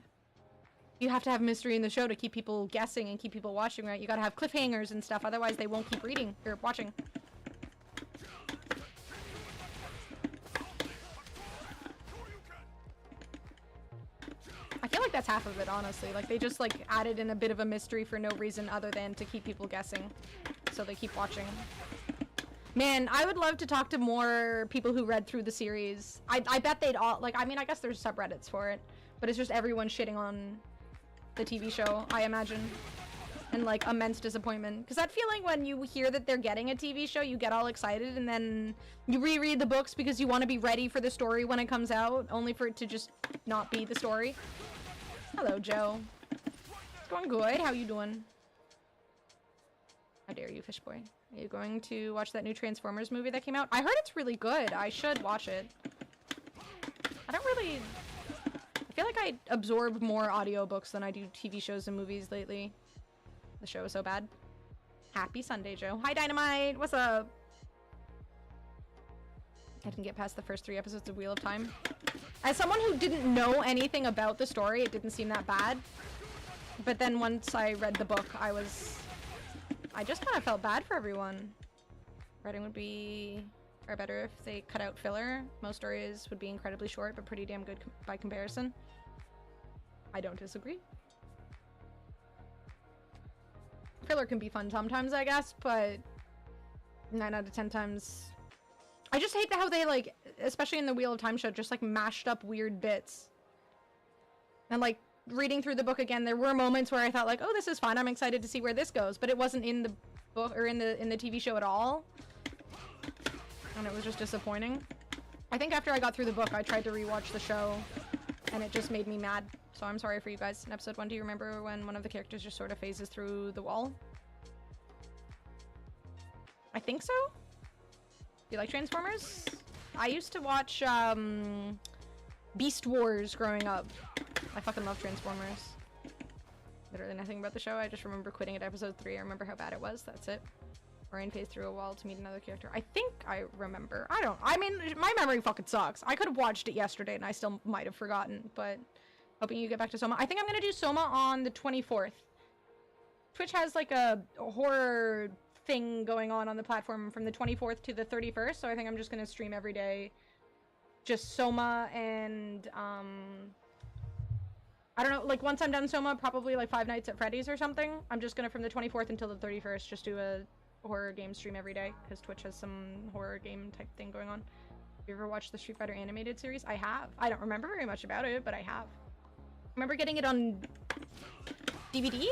Speaker 1: You have to have mystery in the show to keep people guessing and keep people watching, right? You gotta have cliffhangers and stuff, otherwise they won't keep reading or watching. I feel like that's half of it, honestly. Like, they just, like, added in a bit of a mystery for no reason other than to keep people guessing. So they keep watching. Man, I would love to talk to more people who read through the series. I bet they'd all, like, I mean, I guess there's subreddits for it. But it's just everyone shitting on the TV show, I imagine. and like immense disappointment. Because that feeling when you hear that they're getting a TV show, you get all excited, and then you reread the books because you want to be ready for the story when it comes out, only for it to just not be the story. Hello, Joe. It's going good. How you doing? How dare you, fish boy? Are you going to watch that new Transformers movie that came out? I heard it's really good. I should watch it. I don't really... I feel like I absorb more audiobooks than I do TV shows and movies lately. The show is so bad. Happy Sunday, Joe. Hi, Dynamite! What's up? I didn't get past the first 3 episodes of Wheel of Time. As someone who didn't know anything about the story, it didn't seem that bad. But then once I read the book, I just kind of felt bad for everyone. Writing would be better if they cut out filler. Most stories would be incredibly short, but pretty damn good by comparison. I don't disagree. Filler can be fun sometimes, I guess, but 9 out of 10 times... I just hate how they, like, especially in the Wheel of Time show, just, like, mashed up weird bits. And, like, reading through the book again, there were moments where I thought, like, oh, this is fun, I'm excited to see where this goes, but it wasn't in the book, or in the TV show at all. And it was just disappointing. I think after I got through the book, I tried to rewatch the show, and it just made me mad. So I'm sorry for you guys. In episode 1, do you remember when one of the characters just sort of phases through the wall? I think so? Do you like Transformers? I used to watch, Beast Wars growing up. I fucking love Transformers. Literally nothing about the show. I just remember quitting at episode 3. I remember how bad it was. That's it. Orion phased through a wall to meet another character. I think I remember. I mean, my memory fucking sucks. I could have watched it yesterday and I still might have forgotten, but hoping you get back to Soma. I think I'm gonna do Soma on the 24th. Twitch has like a horror thing going on the platform from the 24th to the 31st, so I think I'm just gonna stream every day. Just Soma and, I don't know, like once I'm done Soma, probably like 5 Nights at Freddy's or something. I'm just gonna, from the 24th until the 31st, just do a horror game stream every day, because Twitch has some horror game type thing going on. Have you ever watched the Street Fighter animated series? I have. I don't remember very much about it, but I have. I remember getting it on DVD?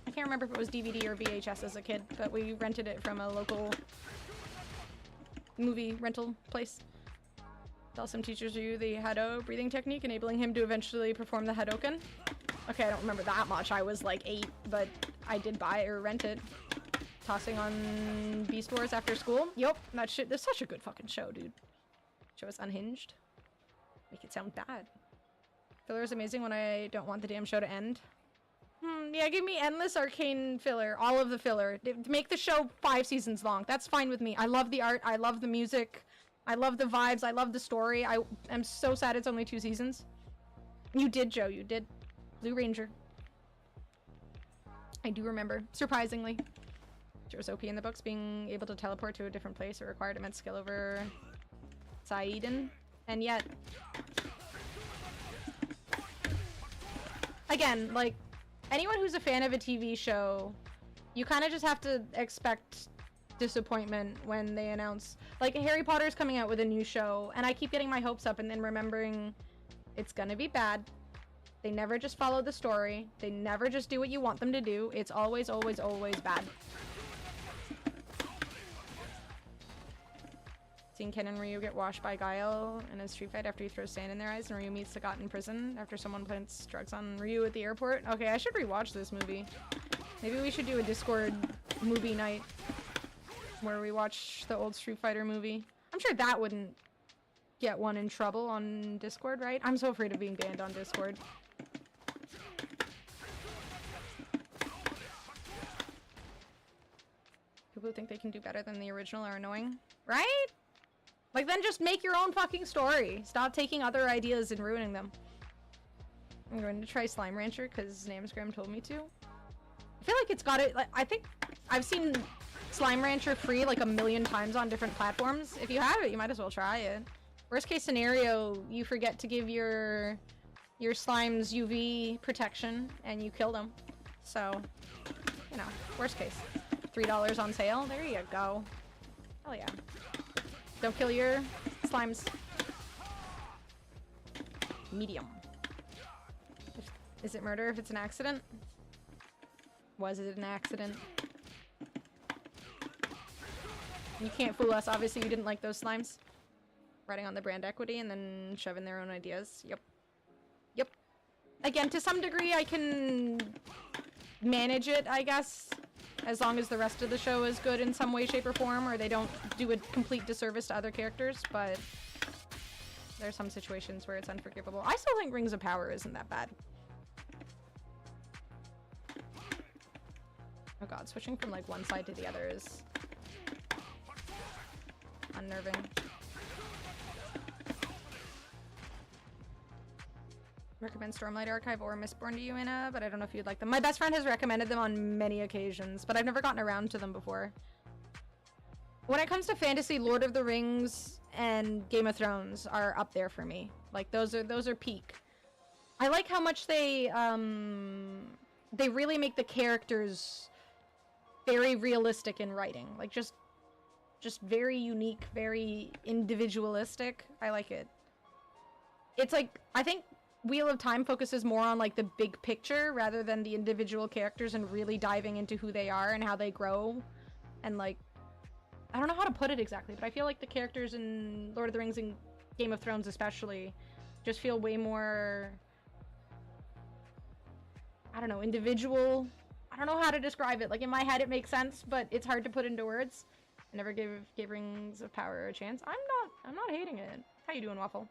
Speaker 1: I can't remember if it was DVD or VHS as a kid, but we rented it from a local movie rental place. Some teachers knew the Hado breathing technique, enabling him to eventually perform the Hadoken. Okay, I don't remember that much. I was like 8, but I did buy or rent it. Tossing on Beast Wars after school. Yup, that shit. That's such a good fucking show, dude. Show is unhinged. Make it sound bad. Filler is amazing when I don't want the damn show to end. Yeah, give me endless arcane filler. All of the filler. Make the show 5 seasons long. That's fine with me. I love the art. I love the music. I love the vibes. I love the story. I am so sad it's only 2 seasons. You did, Joe. You did. Blue Ranger. I do remember. Surprisingly. Joe's OP in the books. Being able to teleport to a different place required immense skill over Saiden. And yet... Again, like... Anyone who's a fan of a TV show, you kind of just have to expect disappointment when they announce, like, Harry Potter's coming out with a new show, and I keep getting my hopes up and then remembering it's gonna be bad. They never just follow the story. They never just do what you want them to do. It's always, always, always bad. Seeing Ken and Ryu get washed by Guile in a street fight after he throws sand in their eyes, and Ryu meets Sagat in prison after someone plants drugs on Ryu at the airport. Okay, I should rewatch this movie. Maybe we should do a Discord movie night where we watch the old Street Fighter movie. I'm sure that wouldn't get one in trouble on Discord, right? I'm so afraid of being banned on Discord. People who think they can do better than the original are annoying, right? Like, then just make your own fucking story. Stop taking other ideas and ruining them. I'm going to try Slime Rancher because Namsgram told me to. I feel like it's got it. Like, I think I've seen Slime Rancher free like 1,000,000 times on different platforms. If you have it, you might as well try it. Worst case scenario, you forget to give your slimes UV protection and you kill them. So, you know, worst case. $3 on sale. There you go. Hell yeah. Don't kill your slimes. Medium. Is it murder if it's an accident? Was it an accident? You can't fool us. Obviously, you didn't like those slimes. Writing on the brand equity and then shoving their own ideas. Yep. Yep. Again, to some degree, I can manage it, I guess. As long as the rest of the show is good in some way, shape, or form, or they don't do a complete disservice to other characters, but there's some situations where it's unforgivable. I still think Rings of Power isn't that bad. Oh god, switching from like one side to the other is unnerving. Recommend Stormlight Archive or Mistborn to you, Anna, but I don't know if you'd like them. My best friend has recommended them on many occasions, but I've never gotten around to them before. When it comes to fantasy, Lord of the Rings and Game of Thrones are up there for me. Like those are peak. I like how much they really make the characters very realistic in writing. Like just very unique, very individualistic. I like it. It's like, I think Wheel of Time focuses more on like the big picture rather than the individual characters and really diving into who they are and how they grow. And like, I don't know how to put it exactly, but I feel like the characters in Lord of the Rings and Game of Thrones especially just feel way more, I don't know, individual. I don't know how to describe it. Like in my head it makes sense, but it's hard to put into words. I never gave Rings of Power a chance. I'm not hating it. How you doing, Waffle?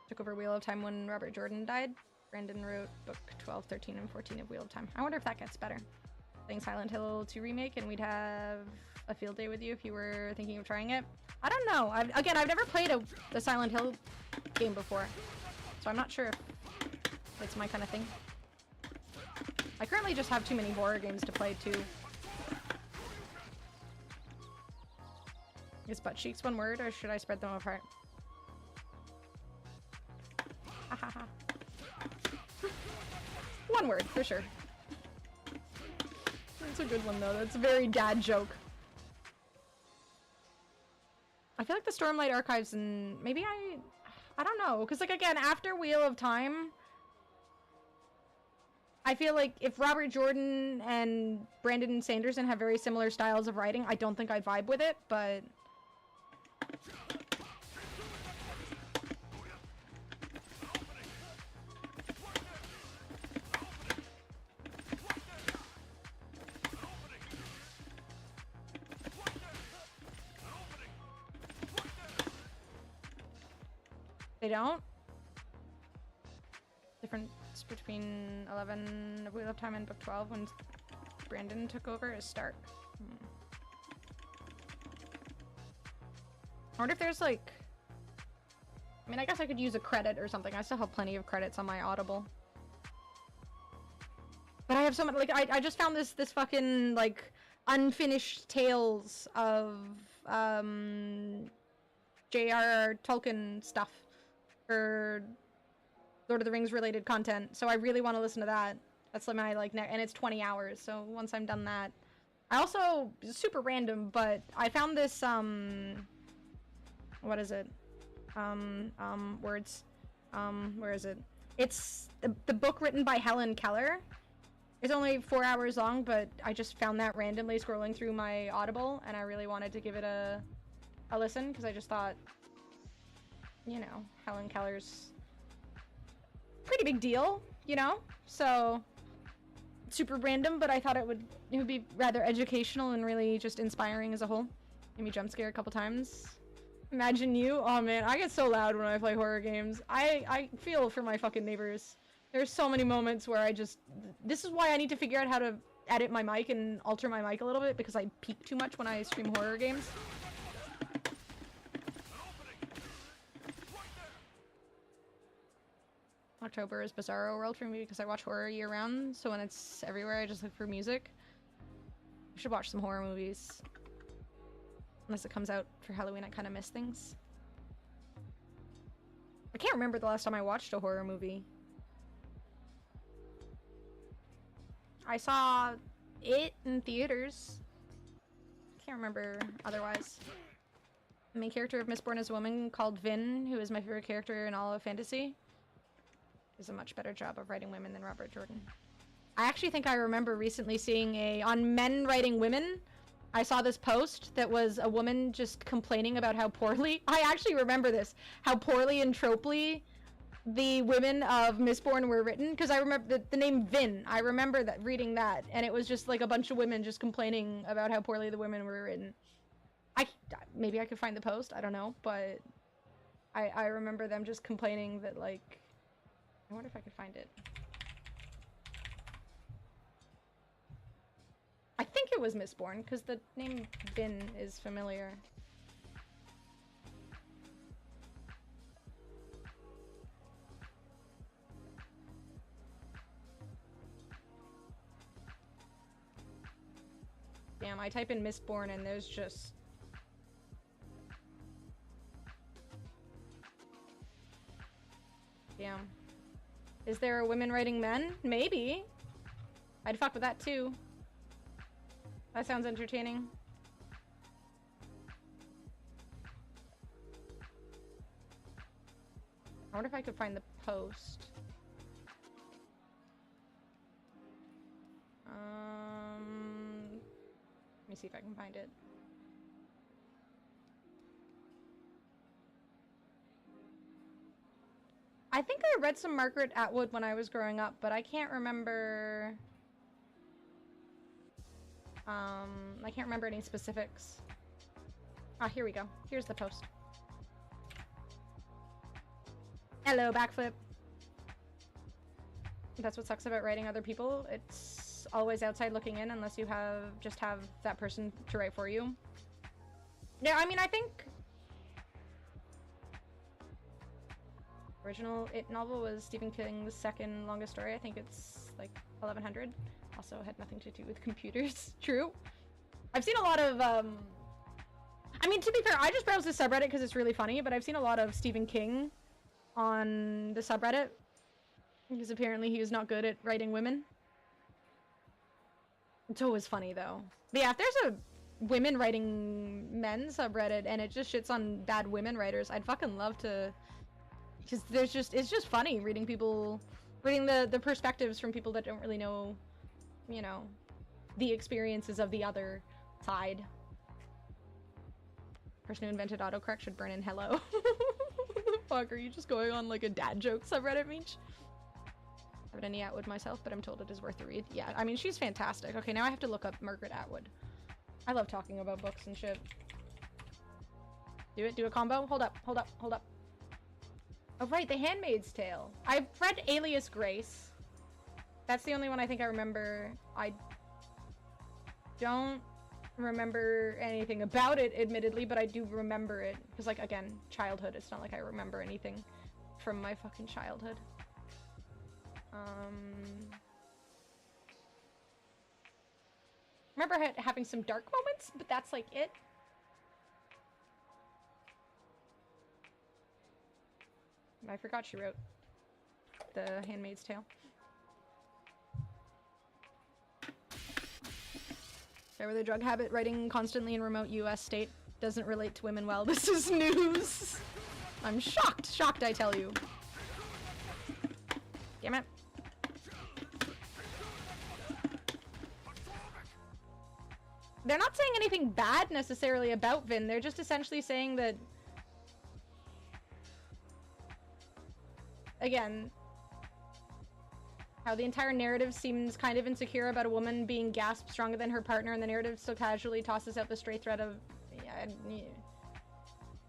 Speaker 1: Took over Wheel of Time when Robert Jordan died. Brandon wrote book 12, 13, and 14 of Wheel of Time. I wonder if that gets better. Playing Silent Hill 2 remake, and we'd have a field day with you if you were thinking of trying it. I don't know. I've never played a Silent Hill game before, so I'm not sure if it's my kind of thing. I currently just have too many horror games to play too. Is butt cheeks one word, or should I spread them apart? One word, for sure. That's a good one, though. That's a very dad joke. I feel like the Stormlight Archives and maybe I don't know. Because, like, again, after Wheel of Time, I feel like if Robert Jordan and Brandon Sanderson have very similar styles of writing, I don't think I'd vibe with it, but... They don't? Difference between 11 of Wheel of Time and book 12 when Brandon took over is stark. I wonder if there's like... I mean, I guess I could use a credit or something. I still have plenty of credits on my Audible. But I have so much... Like, I just found this fucking, like, unfinished tales of, J.R.R. Tolkien stuff for Lord of the Rings related content, so I really want to listen to that. That's like my and it's 20 hours, so once I'm done that. I also, super random, but I found this what is it? Words. Where is it? It's the book written by Helen Keller. It's only 4 hours long, but I just found that randomly scrolling through my Audible, and I really wanted to give it a listen, because I just thought, you know, Helen Keller's pretty big deal, you know? So, super random, but I thought it would be rather educational and really just inspiring as a whole. Made me jump scare a couple times. Imagine you. Oh man, I get so loud when I play horror games. I feel for my fucking neighbors. There's so many moments where this is why I need to figure out how to edit my mic and alter my mic a little bit, because I peak too much when I stream horror games. October is Bizarro World for me because I watch horror year-round, so when it's everywhere, I just look for music. I should watch some horror movies. Unless it comes out for Halloween, I kind of miss things. I can't remember the last time I watched a horror movie. I saw it in theaters. Can't remember otherwise. The main character of Mistborn is a woman called Vin, who is my favorite character in all of fantasy. Does a much better job of writing women than Robert Jordan. I actually think I remember recently seeing on men writing women, I saw this post that was a woman just complaining about how poorly, I actually remember this, how poorly and tropely the women of Mistborn were written, because I remember the name Vin, I remember that reading that, and it was just like a bunch of women just complaining about how poorly the women were written. Maybe I could find the post, I don't know, but I remember them just complaining that, like, I wonder if I could find it. I think it was Mistborn, because the name Vin is familiar. Damn, I type in Mistborn and there's just... Damn. Is there a women writing men? Maybe. I'd fuck with that too. That sounds entertaining. I wonder if I could find the post. Let me see if I can find it. I think I read some Margaret Atwood when I was growing up, but I can't remember... I can't remember any specifics. Ah, here we go. Here's the post. Hello, backflip. That's what sucks about writing other people. It's always outside looking in unless you just have that person to write for you. Yeah, I mean, I think... Original It novel was Stephen King's second longest story. I think it's like 1100. Also had nothing to do with computers. True. I've seen a lot of, I mean, to be fair, I just browse the subreddit because it's really funny, but I've seen a lot of Stephen King on the subreddit. Because apparently he was not good at writing women. It's always funny, though. But yeah, if there's a women writing men subreddit and it just shits on bad women writers, I'd fucking love to... Because it's just funny reading the perspectives from people that don't really know, you know, the experiences of the other side. Person who invented autocorrect should burn in hello. What the fuck, are you just going on like a dad joke subreddit, Meech? I haven't any Atwood myself, but I'm told it is worth a read. Yeah, I mean, she's fantastic. Okay, now I have to look up Margaret Atwood. I love talking about books and shit. Do a combo? Hold up. Oh right, The Handmaid's Tale. I've read Alias Grace. That's the only one I think I remember. I don't remember anything about it, admittedly, but I do remember it. Because, like, again, childhood. It's not like I remember anything from my fucking childhood. Remember having some dark moments, but that's, like, it. I forgot she wrote The Handmaid's Tale. There with a drug habit, writing constantly in remote US state doesn't relate to women well. This is news. I'm shocked, I tell you. Damn it. They're not saying anything bad necessarily about Vin. They're just essentially saying that, again, how the entire narrative seems kind of insecure about a woman being gasped stronger than her partner, and the narrative still casually tosses out the stray thread of...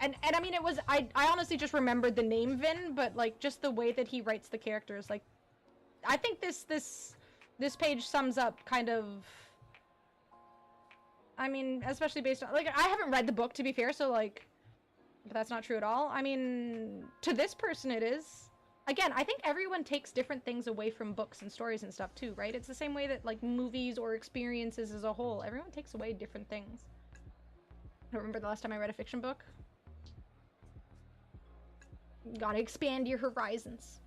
Speaker 1: And I mean, it was... I honestly just remembered the name Vin, but, like, just the way that he writes the characters, like... I think this page sums up kind of... I mean, especially based on... Like, I haven't read the book, to be fair, so, like... But that's not true at all. I mean, to this person it is. Again, I think everyone takes different things away from books and stories and stuff too, right? It's the same way that, like, movies or experiences as a whole. Everyone takes away different things. I don't remember the last time I read a fiction book. You gotta expand your horizons.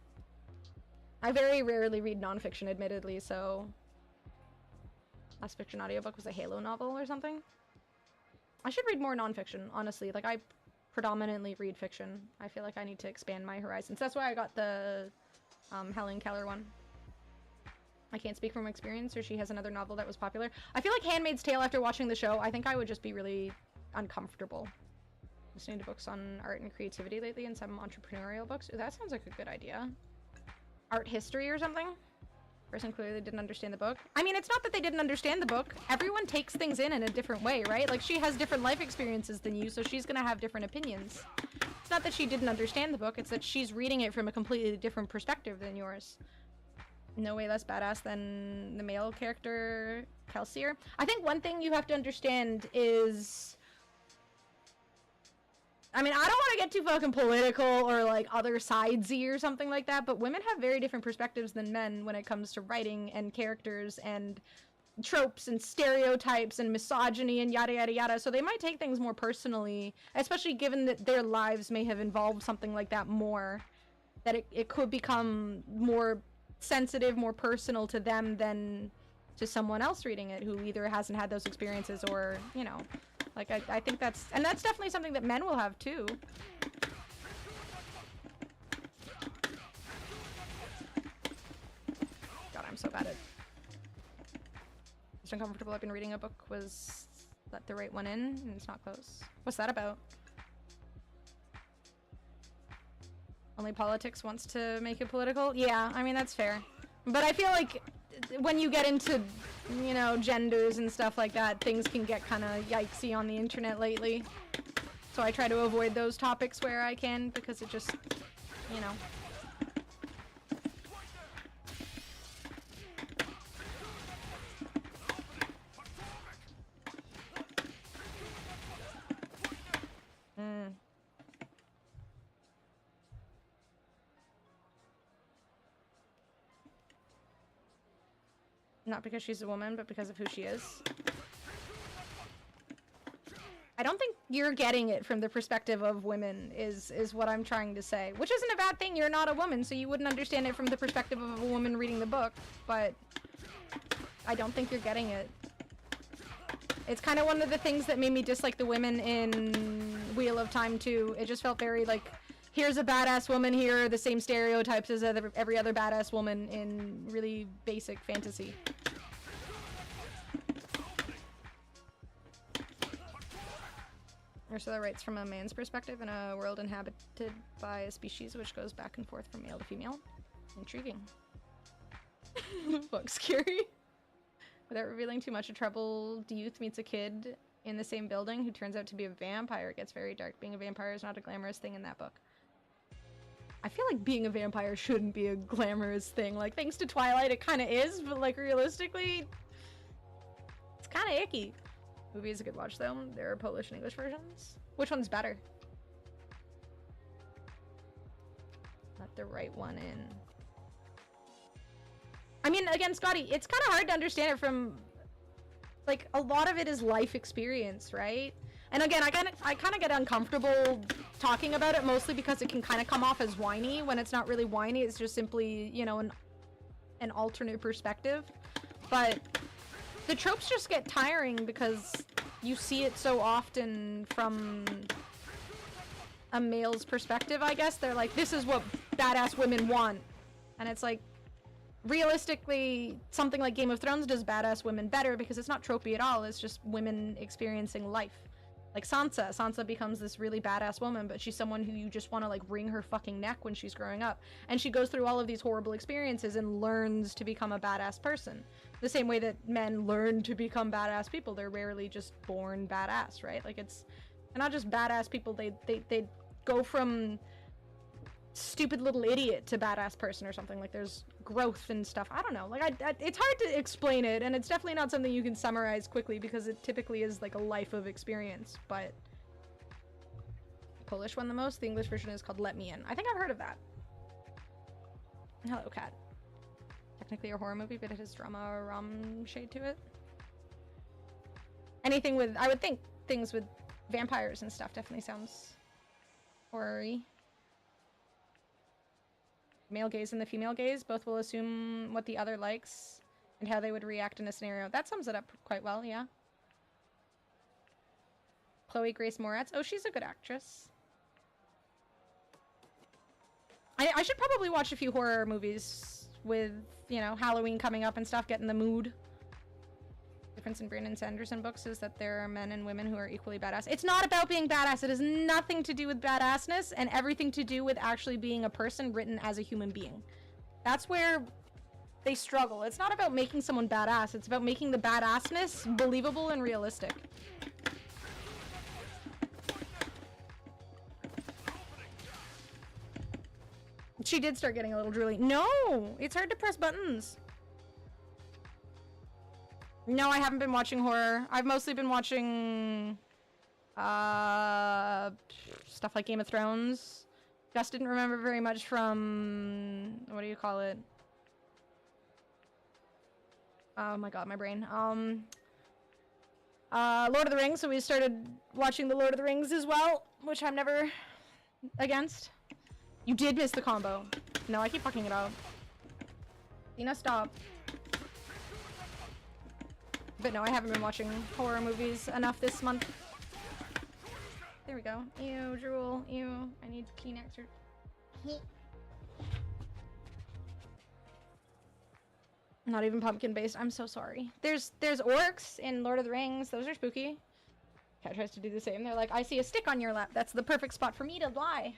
Speaker 1: I very rarely read nonfiction, admittedly, so... Last fiction audiobook was a Halo novel or something. I should read more nonfiction, honestly. Like, I predominantly read fiction. I feel like I need to expand my horizons. That's why I got the Helen Keller one. I can't speak from experience, or she has another novel that was popular. I feel like Handmaid's Tale, after watching the show, I think I would just be really uncomfortable listening to books on art and creativity lately, and some entrepreneurial books. Ooh, that sounds like a good idea. Art history or something? Person clearly didn't understand the book. I mean, it's not that they didn't understand the book. Everyone takes things in a different way, right? Like, she has different life experiences than you, so she's gonna have different opinions. It's not that she didn't understand the book, it's that she's reading it from a completely different perspective than yours. No way less badass than the male character, Kelsier. I think one thing you have to understand is... I mean, I don't want to get too fucking political or, like, other sidesy or something like that, but women have very different perspectives than men when it comes to writing and characters and tropes and stereotypes and misogyny and yada yada yada, so they might take things more personally, especially given that their lives may have involved something like that more, that it could become more sensitive, more personal to them than to someone else reading it who either hasn't had those experiences or, you know, like, I think that's, and that's definitely something that men will have too. God, I'm so bad at... Most uncomfortable I've been reading a book was Let the Right One In, and it's not close. What's that about? Only politics wants to make it political? Yeah, I mean, that's fair. But I feel like when you get into, you know, genders and stuff like that, things can get kind of yikesy on the internet lately. So I try to avoid those topics where I can, because it just, you know. Not because she's a woman, but because of who she is. I don't think you're getting it from the perspective of women, is what I'm trying to say. Which isn't a bad thing, you're not a woman, so you wouldn't understand it from the perspective of a woman reading the book, but I don't think you're getting it. It's kind of one of the things that made me dislike the women in Wheel of Time too. It just felt very like, here's a badass woman, here are the same stereotypes as every other badass woman in really basic fantasy. Ursula writes from a man's perspective in a world inhabited by a species which goes back and forth from male to female. Intriguing. Fuck, scary. Without revealing too much, a troubled youth meets a kid in the same building who turns out to be a vampire. It gets very dark. Being a vampire is not a glamorous thing in that book. I feel like being a vampire shouldn't be a glamorous thing. Like, thanks to Twilight, it kind of is, but, like, realistically, it's kind of icky. Movie is a good watch, though. There are Polish and English versions. Which one's better? Let the Right One In. I mean, again, Scotty, it's kind of hard to understand it from, like, a lot of it is life experience, right? And again, I kind of get uncomfortable talking about it, mostly because it can kind of come off as whiny when it's not really whiny. It's just simply, you know, an alternate perspective. But the tropes just get tiring because you see it so often from a male's perspective, I guess. They're like, this is what badass women want. And it's like, realistically, something like Game of Thrones does badass women better because it's not tropey at all. It's just women experiencing life. Like Sansa. Sansa becomes this really badass woman, but she's someone who you just want to, like, wring her fucking neck when she's growing up. And she goes through all of these horrible experiences and learns to become a badass person. The same way that men learn to become badass people. They're rarely just born badass, right? Like, they're not just badass people. They go from stupid little idiot to badass person or something. Like, there's growth and stuff. I don't know. Like, it's hard to explain it, and it's definitely not something you can summarize quickly because it typically is like a life of experience. But Polish one the most. The English version is called Let Me In. I think I've heard of that. Hello, cat. Technically a horror movie, but it has drama rom shade to it. Anything with, I would think things with vampires and stuff definitely sounds horror-y. Male gaze and the female gaze both will assume what the other likes and how they would react in a scenario. That sums it up quite well, yeah. Chloe Grace Moretz. Oh, she's a good actress. I should probably watch a few horror movies with, you know, Halloween coming up and stuff, get in the mood. The difference in Brandon Sanderson books is that there are men and women who are equally badass. It's not about being badass. It has nothing to do with badassness and everything to do with actually being a person written as a human being. That's where they struggle. It's not about making someone badass. It's about making the badassness believable and realistic. She did start getting a little drooly. No! It's hard to press buttons. No, I haven't been watching horror. I've mostly been watching stuff like Game of Thrones. Just didn't remember very much from, what do you call it? Oh my god, my brain. Lord of the Rings, so we started watching the Lord of the Rings as well, which I'm never against. You did miss the combo. No, I keep fucking it up. Dina, stop. But no, I haven't been watching horror movies enough this month. There we go. Ew, drool. Ew. I need Kleenex or... Not even pumpkin based. I'm so sorry. There's orcs in Lord of the Rings. Those are spooky. Cat tries to do the same. They're like, I see a stick on your lap. That's the perfect spot for me to lie.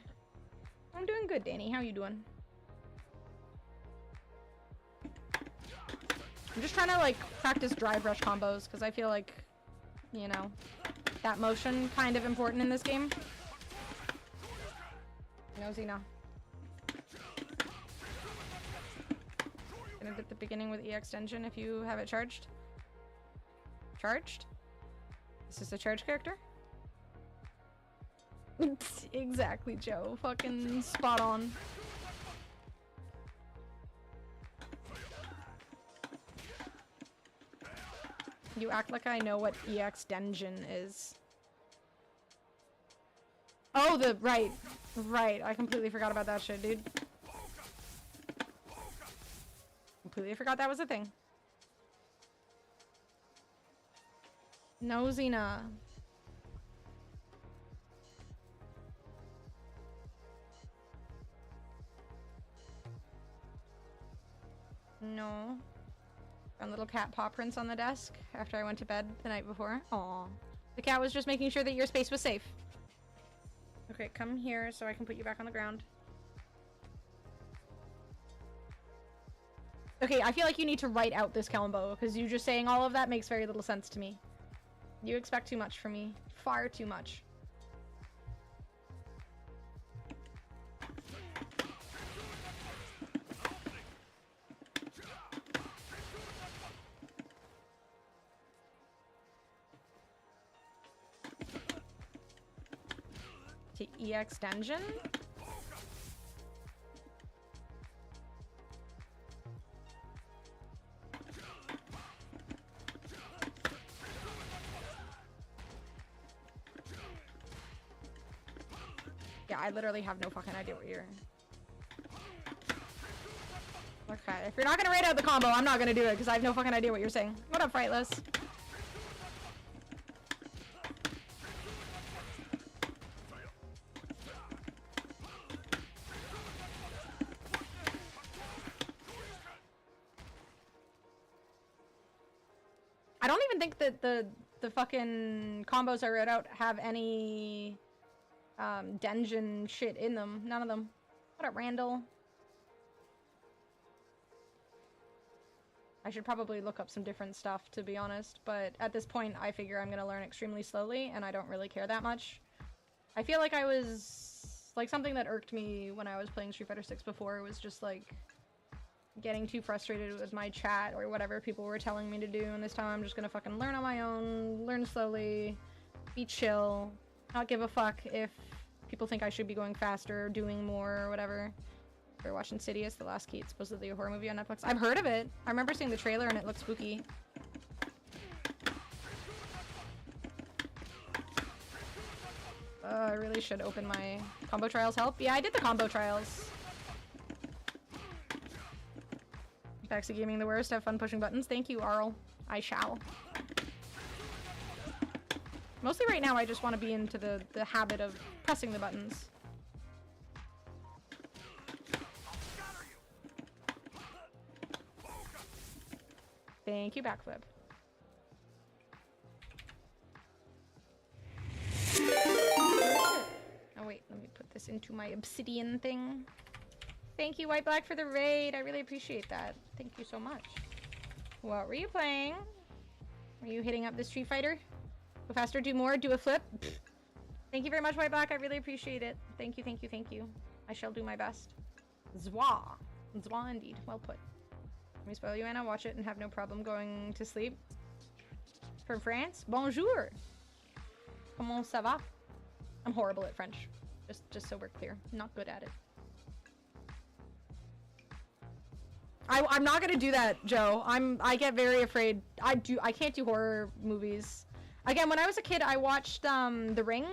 Speaker 1: I'm doing good, Danny. How you doing? I'm just trying to, like, practice drive rush combos, because I feel like, you know, that motion kind of important in this game. No, Xena. Gonna at the beginning with EX Dungeon if you have it charged. Charged? Is this a charge character? Exactly, Joe. Fucking spot on. You act like I know what EX Dungeon is. Oh, right. Right. I completely forgot about that shit, dude. Completely forgot that was a thing. No, Xena. No. Found little cat paw prints on the desk after I went to bed the night before. Aw. The cat was just making sure that your space was safe. Okay, come here so I can put you back on the ground. Okay, I feel like you need to write out this combo, because you just saying all of that makes very little sense to me. You expect too much from me. Far too much. To EX Dungeon? Yeah, I literally have no fucking idea what you're... Okay, if you're not gonna write out the combo, I'm not gonna do it, because I have no fucking idea what you're saying. What up, Frightless? I don't even think that the fucking combos I wrote out have any dungeon shit in them. None of them. What up, Randall? I should probably look up some different stuff, to be honest, but at this point I figure I'm gonna learn extremely slowly and I don't really care that much. I feel like I was... like, something that irked me when I was playing Street Fighter 6 before was just like getting too frustrated with my chat or whatever people were telling me to do, and this time I'm just gonna fucking learn on my own, learn slowly, be chill, not give a fuck if people think I should be going faster or doing more or whatever. We're watching Insidious, The Last Key. It's supposedly a horror movie on Netflix. I've heard of it. I remember seeing the trailer and it looked spooky. I really should open my combo trials help. Yeah, I did the combo trials. Backseat gaming the worst. Have fun pushing buttons. Thank you, Arl. I shall. Mostly right now I just want to be into the habit of pressing the buttons. Thank you, backflip. Oh wait, let me put this into my obsidian thing. Thank you, White Black, for the raid. I really appreciate that. Thank you so much. What were you playing? Were you hitting up the Street Fighter? Go faster, do more, do a flip. Pfft. Thank you very much, White Black. I really appreciate it. Thank you, thank you, thank you. I shall do my best. Zwa. Zwa indeed. Well put. Let me spoil you, Anna. Watch it and have no problem going to sleep. From France? Bonjour. Comment ça va? I'm horrible at French. Just so we're clear. Not good at it. I'm not gonna do that, Joe. I get very afraid. I can't do horror movies. Again, when I was a kid, I watched The Ring,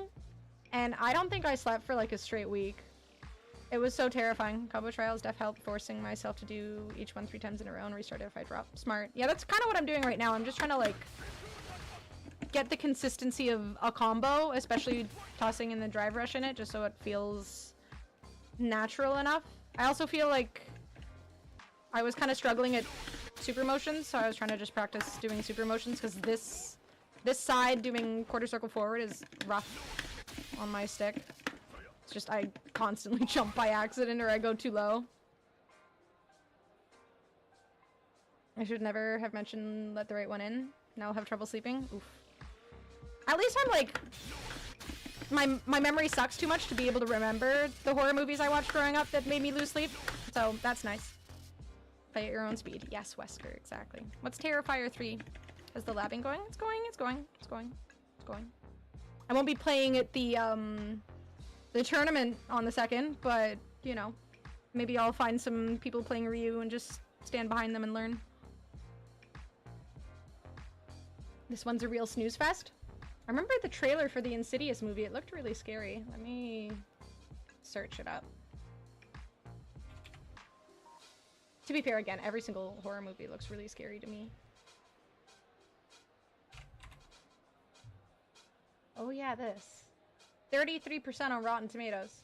Speaker 1: and I don't think I slept for like a straight week. It was so terrifying. Combo trials, def help, forcing myself to do each one 3 times in a row and restart it if I drop. Smart. Yeah, that's kind of what I'm doing right now. I'm just trying to like get the consistency of a combo, especially tossing in the drive rush in it, just so it feels natural enough. I also feel like I was kind of struggling at super motions, so I was trying to just practice doing super motions, because this side doing quarter circle forward is rough on my stick. It's just I constantly jump by accident or I go too low. I should never have mentioned let the right one in. Now I'll have trouble sleeping. Oof. At least I'm like... My memory sucks too much to be able to remember the horror movies I watched growing up that made me lose sleep. So that's nice. Play at your own speed. Yes, Wesker, exactly. What's Terrifier 3? Is the labbing going? It's going, it's going, it's going, it's going. I won't be playing at the tournament on the 2nd, but, you know, maybe I'll find some people playing Ryu and just stand behind them and learn. This one's a real snooze fest. I remember the trailer for the Insidious movie. It looked really scary. Let me search it up. To be fair, again, every single horror movie looks really scary to me. Oh yeah, this. 33% on Rotten Tomatoes.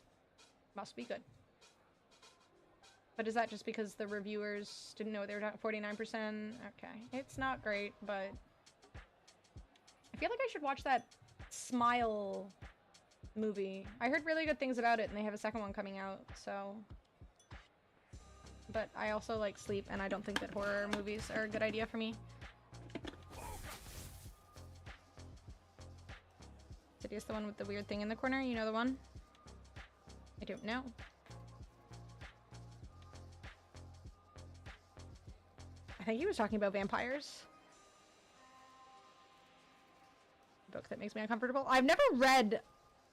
Speaker 1: Must be good. But is that just because the reviewers didn't know they were 49%? Okay. It's not great, but... I feel like I should watch that Smile movie. I heard really good things about it, and they have a 2nd one coming out, so... But I also like sleep, and I don't think that horror movies are a good idea for me. Is the one with the weird thing in the corner? You know the one? I don't know. I think he was talking about vampires. Book that makes me uncomfortable. I've never read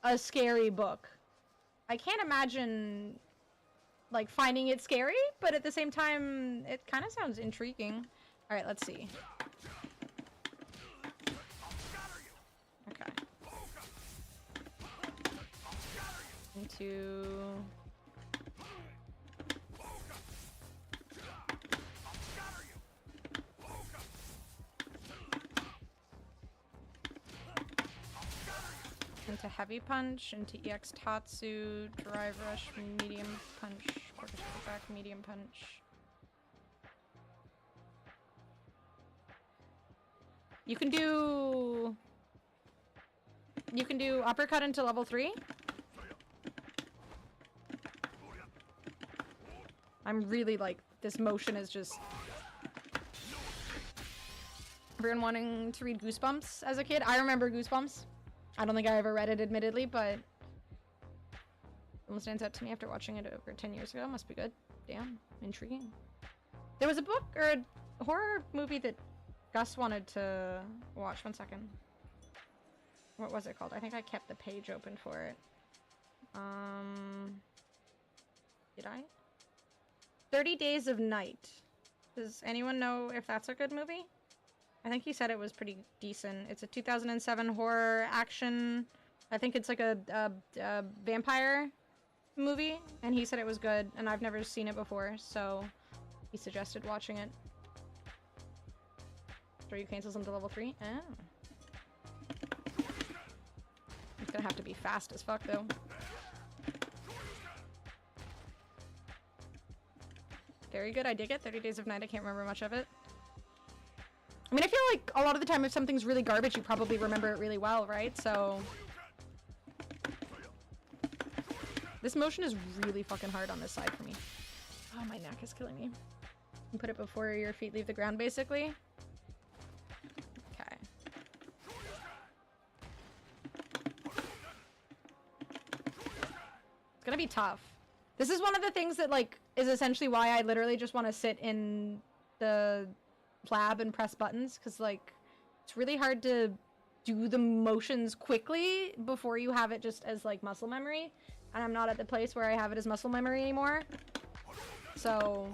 Speaker 1: a scary book. I can't imagine like finding it scary, but at the same time it kind of sounds intriguing. All right, let's see. Okay. Into heavy punch, into EX Tatsu, drive rush, medium punch, quarter circle back, medium punch. You can do uppercut into level 3. I'm really like, this motion is just... Everyone wanting to read Goosebumps as a kid? I remember Goosebumps. I don't think I ever read it, admittedly, but... It stands out to me after watching it over 10 years ago. Must be good. Damn. Intriguing. There was a book, or a horror movie that Gus wanted to watch. 1 second. What was it called? I think I kept the page open for it. Did I? 30 Days of Night. Does anyone know if that's a good movie? I think he said it was pretty decent. It's a 2007 horror action. I think it's like a vampire movie, and he said it was good, and I've never seen it before, so he suggested watching it. Throw you cancels into level 3? Oh. It's gonna have to be fast as fuck, though. Very good, I dig it. 30 Days of Night, I can't remember much of it. I mean, I feel like a lot of the time if something's really garbage, you probably remember it really well, right? So... This motion is really fucking hard on this side for me. Oh, my neck is killing me. You put it before your feet leave the ground, basically. Okay. It's gonna be tough. This is one of the things that, like, is essentially why I literally just want to sit in the lab and press buttons, because, like, it's really hard to do the motions quickly before you have it just as, like, muscle memory. And I'm not at the place where I have it as muscle memory anymore. So...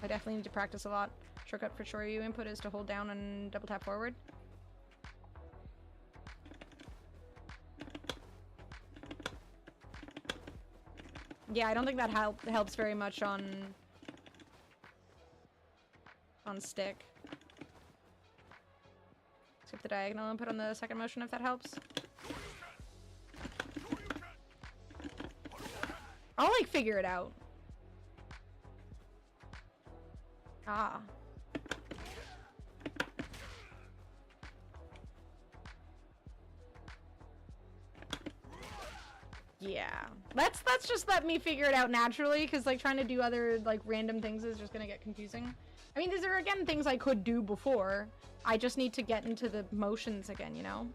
Speaker 1: I definitely need to practice a lot. Shortcut for Shoryu input is to hold down and double tap forward. Yeah, I don't think that helps very much on stick. Skip the diagonal and put on the second motion if that helps. I'll, like, figure it out. Ah. Yeah. Let's just let me figure it out naturally, because, like, trying to do other, like, random things is just gonna get confusing. I mean, these are, again, things I could do before. I just need to get into the motions again, you know?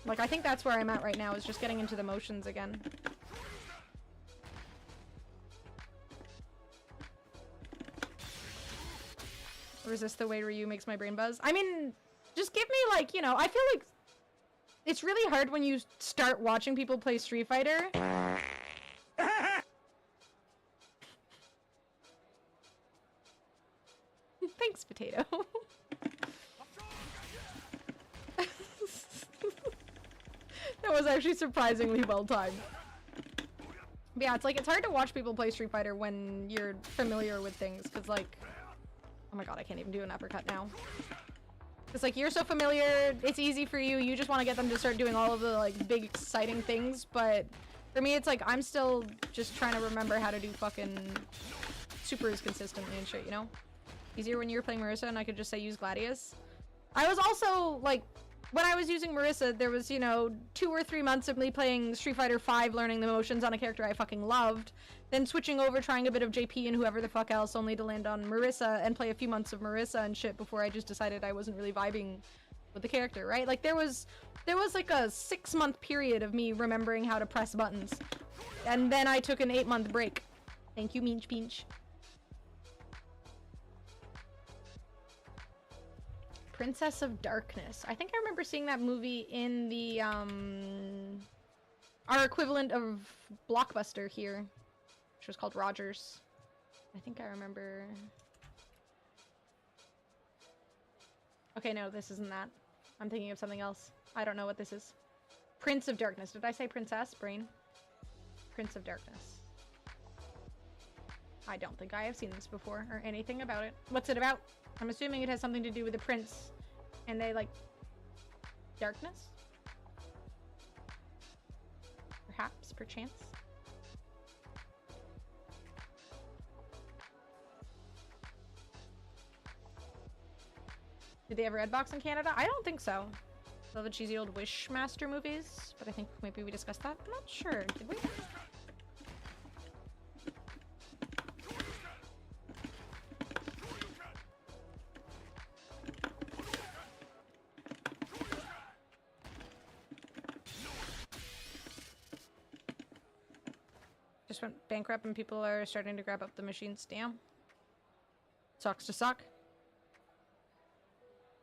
Speaker 1: Like, I think that's where I'm at right now, is just getting into the motions again. Resist the way Ryu makes my brain buzz. I mean, just give me, like, you know, I feel like it's really hard when you start watching people play Street Fighter. Thanks, Potato. That was actually surprisingly well timed. But yeah, it's like, it's hard to watch people play Street Fighter when you're familiar with things, because, like... Oh my god, I can't even do an uppercut now. It's like, you're so familiar, it's easy for you, you just want to get them to start doing all of the, like, big exciting things, but for me it's like, I'm still just trying to remember how to do fucking supers consistently and shit, you know? Easier when you were playing Marissa and I could just say use Gladius. I was also, like, when I was using Marissa, there was, you know, 2 or 3 months of me playing Street Fighter V, learning the motions on a character I fucking loved, then switching over, trying a bit of JP and whoever the fuck else, only to land on Marissa and play a few months of Marissa and shit before I just decided I wasn't really vibing with the character, right? Like, there was like a 6-month period of me remembering how to press buttons. And then I took an 8-month break. Thank you, Minch Pinch. Princess of Darkness. I think I remember seeing that movie in the, our equivalent of Blockbuster here, which was called Rogers. I think I remember... Okay, no, this isn't that. I'm thinking of something else. I don't know what this is. Prince of Darkness. Did I say princess? Brain. Prince of Darkness. I don't think I have seen this before, or anything about it. What's it about? I'm assuming it has something to do with the prince, and they, like, darkness? Perhaps, perchance? Did they ever Redbox in Canada? I don't think so. Love the cheesy old Wishmaster movies, but I think maybe we discussed that. I'm not sure. Did we? Just went bankrupt and people are starting to grab up the machines. Damn. Sucks to suck.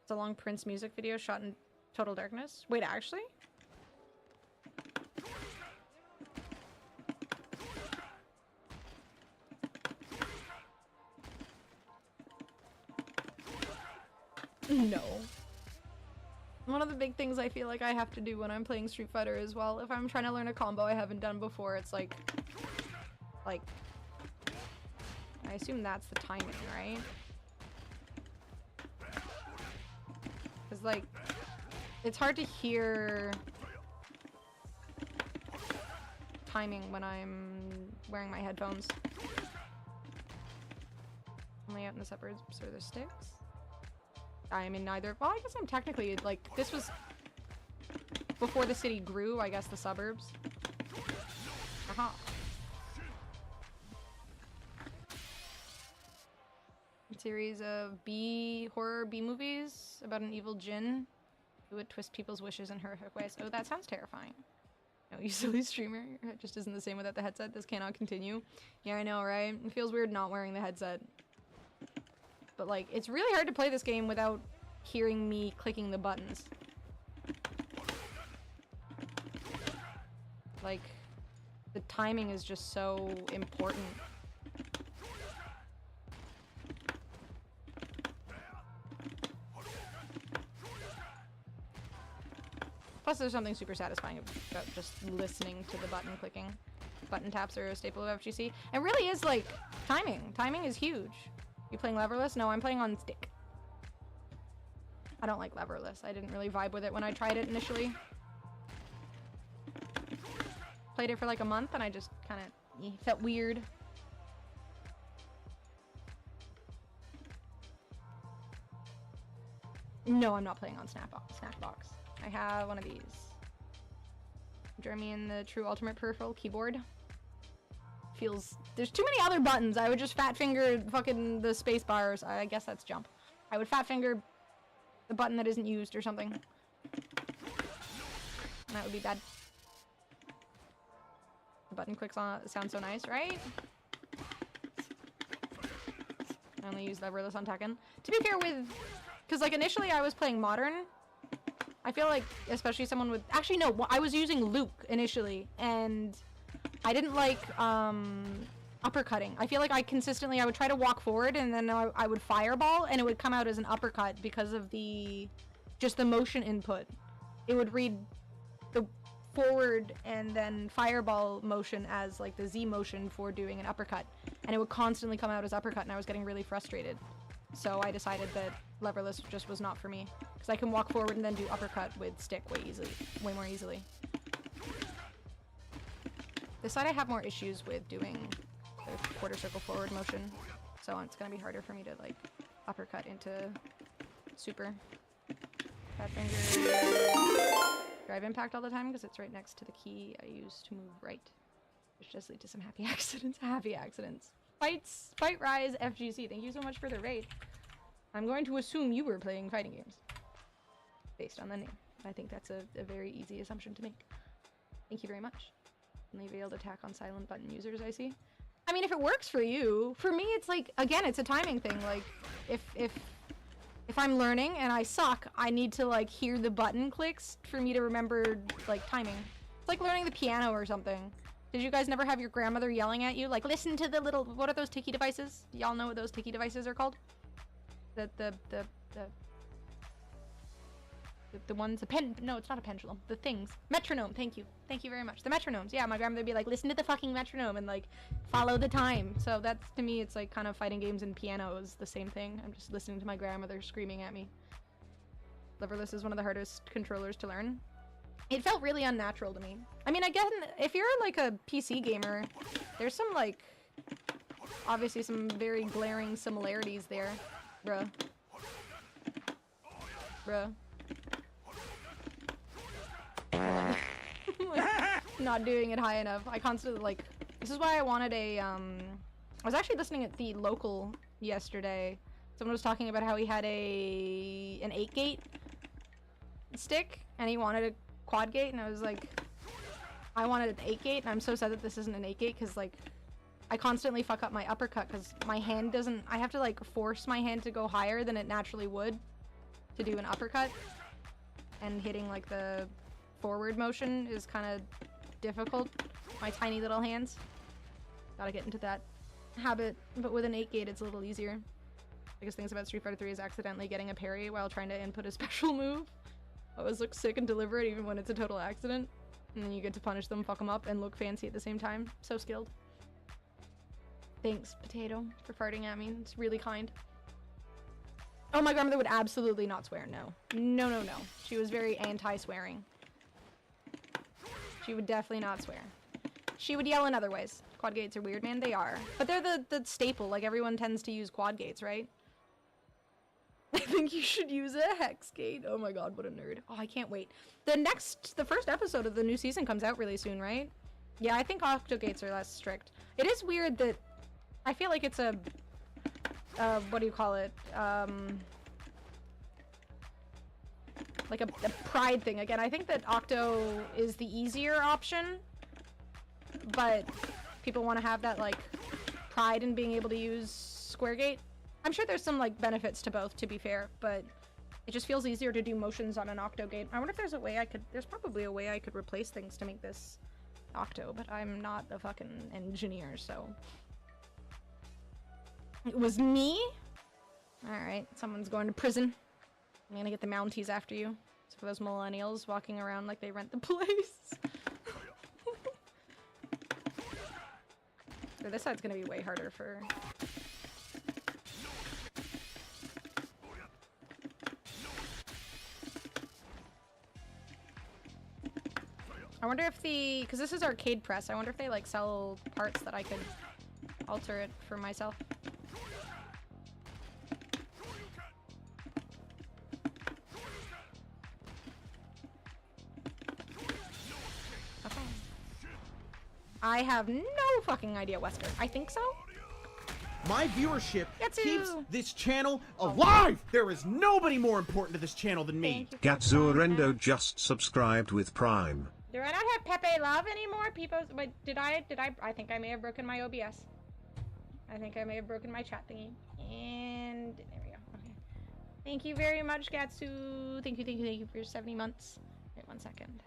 Speaker 1: It's a long Prince music video shot in total darkness. Wait, actually? No. One of the big things I feel like I have to do when I'm playing Street Fighter as well, if I'm trying to learn a combo I haven't done before, it's like, I assume that's the timing, right? Because, like, it's hard to hear timing when I'm wearing my headphones. only out in the suburbs or the sticks? I am in neither. Well, I guess I'm technically, like, this was before the city grew, I guess the suburbs. Aha. A series of horror B movies about an evil djinn who would twist people's wishes in horrific ways. Oh, that sounds terrifying. No, you silly streamer. It just isn't the same without the headset. This cannot continue. Yeah, I know, right? It feels weird not wearing the headset. But, like, it's really hard to play this game without hearing me clicking the buttons. Like, the timing is just so important. Plus, there's something super satisfying about just listening to the button clicking. Button taps are a staple of FGC. It really is, like, timing. Timing is huge. You playing leverless? No, I'm playing on stick. I don't like leverless. I didn't really vibe with it when I tried it initially. Played it for like a month and I just kind of felt weird. No, I'm not playing on Snackbox. I have one of these. Join me in the true ultimate peripheral keyboard. There's too many other buttons. I would just fat finger fucking the space bars. I guess that's jump. I would fat finger the button that isn't used or something. That would be bad. The button clicks on sounds so nice, right? I only use leverless on Tekken. To be fair because like initially I was playing modern. I feel like, especially someone with, actually no, I was using Luke initially, and I didn't like uppercutting. I feel like I would try to walk forward and then I would fireball and it would come out as an uppercut because of just the motion input. It would read the forward and then fireball motion as like the Z motion for doing an uppercut. And it would constantly come out as uppercut and I was getting really frustrated. So I decided that leverless just was not for me. Because I can walk forward and then do uppercut with stick way more easily. This side I have more issues with doing the quarter circle forward motion. So it's going to be harder for me to like uppercut into super. Fat finger. Drive impact all the time because it's right next to the key I use to move right. Which does lead to some happy accidents. Happy accidents. Fight Rise FGC. Thank you so much for the raid. I'm going to assume you were playing fighting games. Based on the name. I think that's a very easy assumption to make. Thank you very much. Only veiled attack on silent button users, I see. I mean, if it works for you, for me it's like, again, it's a timing thing. Like, if I'm learning and I suck, I need to like hear the button clicks for me to remember like timing. It's like learning the piano or something. Did you guys never have your grandmother yelling at you? Like, listen to the little, what are those ticky devices? Y'all know what those ticky devices are called? The ones, no, it's not a pendulum. The things. Metronome, thank you. Thank you very much. The metronomes. Yeah, my grandmother would be like, listen to the fucking metronome and like, follow the time. So that's, to me, it's like kind of fighting games and piano is the same thing. I'm just listening to my grandmother screaming at me. Leverless is one of the hardest controllers to learn. It felt really unnatural to me. I mean, again, if you're like a PC gamer, there's some like, obviously some very glaring similarities there. Bruh. Bruh. Like, not doing it high enough. I constantly like, this is why I wanted a, I was actually listening at the local yesterday. Someone was talking about how he had an 8-gate stick and he wanted a quad gate, and I was like, I wanted an 8-gate, and I'm so sad that this isn't an 8-gate because like I constantly fuck up my uppercut because my hand doesn't, I have to like force my hand to go higher than it naturally would to do an uppercut, and hitting like the forward motion is kind of difficult. My tiny little hands. Gotta get into that habit, but with an 8-gate it's a little easier. Biggest things about Street Fighter 3 is accidentally getting a parry while trying to input a special move. Always look sick and deliberate even when it's a total accident. And then you get to punish them, fuck them up, and look fancy at the same time. So skilled. Thanks, Potato, for farting at me. It's really kind. Oh, my grandmother would absolutely not swear, no. No, no, no. She was very anti-swearing. She would definitely not swear. She would yell in other ways. Quad gates are weird, man. They are. But they're the staple. Like, everyone tends to use quad gates, right? I think you should use a hex gate. Oh my god, what a nerd. Oh, I can't wait. The first episode of the new season comes out really soon, right? Yeah, I think octo gates are less strict. It is weird that I feel like it's a what do you call it? Like a pride thing. Again, I think that octo is the easier option, but people want to have that, like, pride in being able to use square gate. I'm sure there's some, like, benefits to both, to be fair, but it just feels easier to do motions on an octo gate. I wonder if there's a way there's probably a way I could replace things to make this octo, but I'm not a fucking engineer, so. It was me? Alright, someone's going to prison. I'm gonna get the Mounties after you. So for those millennials walking around like they rent the place. So this side's gonna be way harder for... I wonder if because this is arcade press, I wonder if they, like, sell parts that I could alter it for myself. Okay. I have no fucking idea, Wesker. I think so?
Speaker 3: My viewership
Speaker 1: Gatsu!
Speaker 3: keeps this channel alive! There is nobody more important to this channel than me.
Speaker 4: Gatzurendo just subscribed with Prime.
Speaker 1: Do I not have Pepe Love anymore? People, wait, did I think I may have broken my OBS. I think I may have broken my chat thingy. And there we go. Okay. Thank you very much, Gatsu. Thank you for your 70 months. Wait 1 second.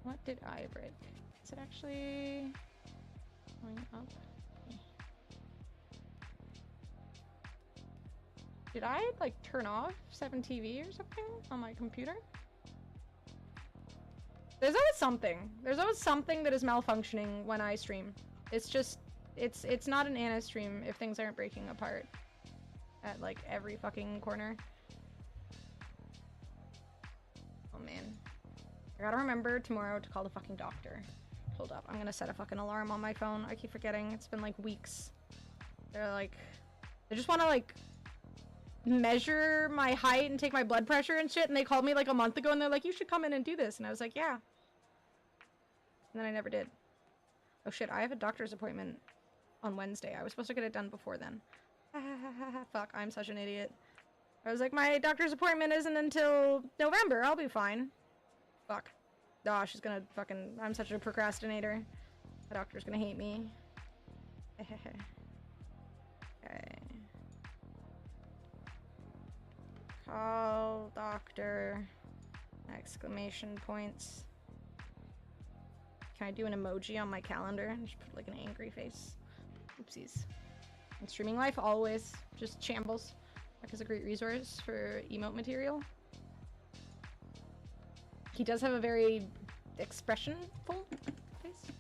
Speaker 1: What did I break? Is it actually going up? Okay. Did I, like, turn off 7TV or something on my computer? There's always something. There's always something that is malfunctioning when I stream. It's just, it's not an Anna stream if things aren't breaking apart at, like, every fucking corner. Oh man. I gotta remember tomorrow to call the fucking doctor. Hold up, I'm gonna set a fucking alarm on my phone. I keep forgetting. It's been, like, weeks. They're like, they just wanna, like, measure my height and take my blood pressure and shit, and they called me like a month ago and they're like, you should come in and do this, and I was like, yeah. And then I never did. Oh shit, I have a doctor's appointment on Wednesday. I was supposed to get it done before then. Fuck, I'm such an idiot. I was like, my doctor's appointment isn't until November, I'll be fine. Fuck. Oh, she's gonna fucking, I'm such a procrastinator. The doctor's gonna hate me. Okay. Call doctor, exclamation points. Can I do an emoji on my calendar and just put, like, an angry face? Oopsies. In streaming life, always just shambles. That is a great resource for emote material. He does have a very expressionful face.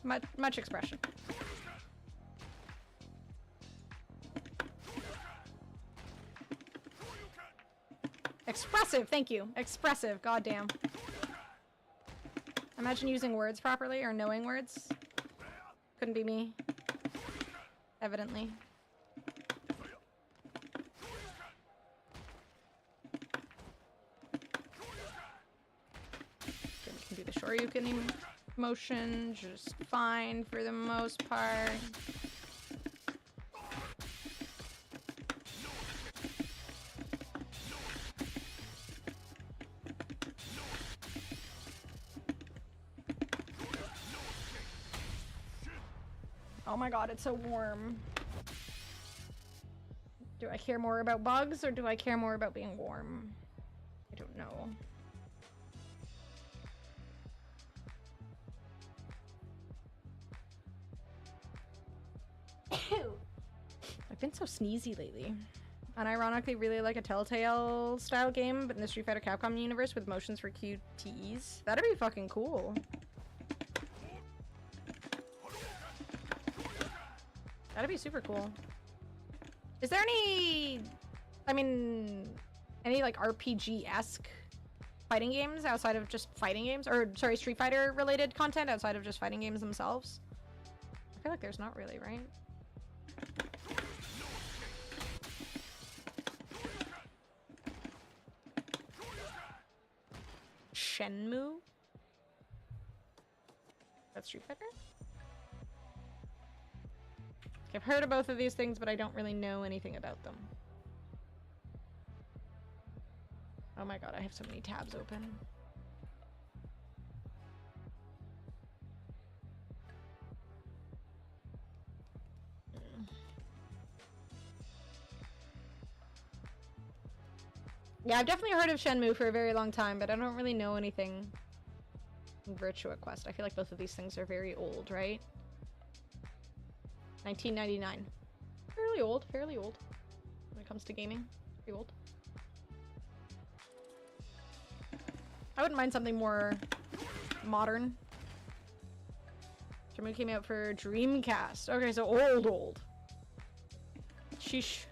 Speaker 1: Much expression. Expressive, thank you. Expressive, goddamn. Imagine using words properly or knowing words. Couldn't be me. Evidently. Can do the Shoryuken motion just fine for the most part. Oh my god, it's so warm. Do I care more about bugs or do I care more about being warm? I don't know. I've been so sneezy lately. Unironically really like a Telltale style game, but in the Street Fighter Capcom universe with motions for QTEs. That'd be fucking cool. That'd be super cool. Is there any, I mean, any like RPG-esque fighting games outside of just fighting games? Or, sorry, Street Fighter related content outside of just fighting games themselves? feel like there's not really, right? Shenmue? That's Street Fighter? I've heard of both of these things, but I don't really know anything about them. Oh my god, I have so many tabs open. Yeah, I've definitely heard of Shenmue for a very long time, but I don't really know anything in Virtua Quest. I feel like both of these things are very old, right? 1999. Fairly old, when it comes to gaming. Pretty old. I wouldn't mind something more modern. Shenmue came out for Dreamcast. Okay, so old. Sheesh.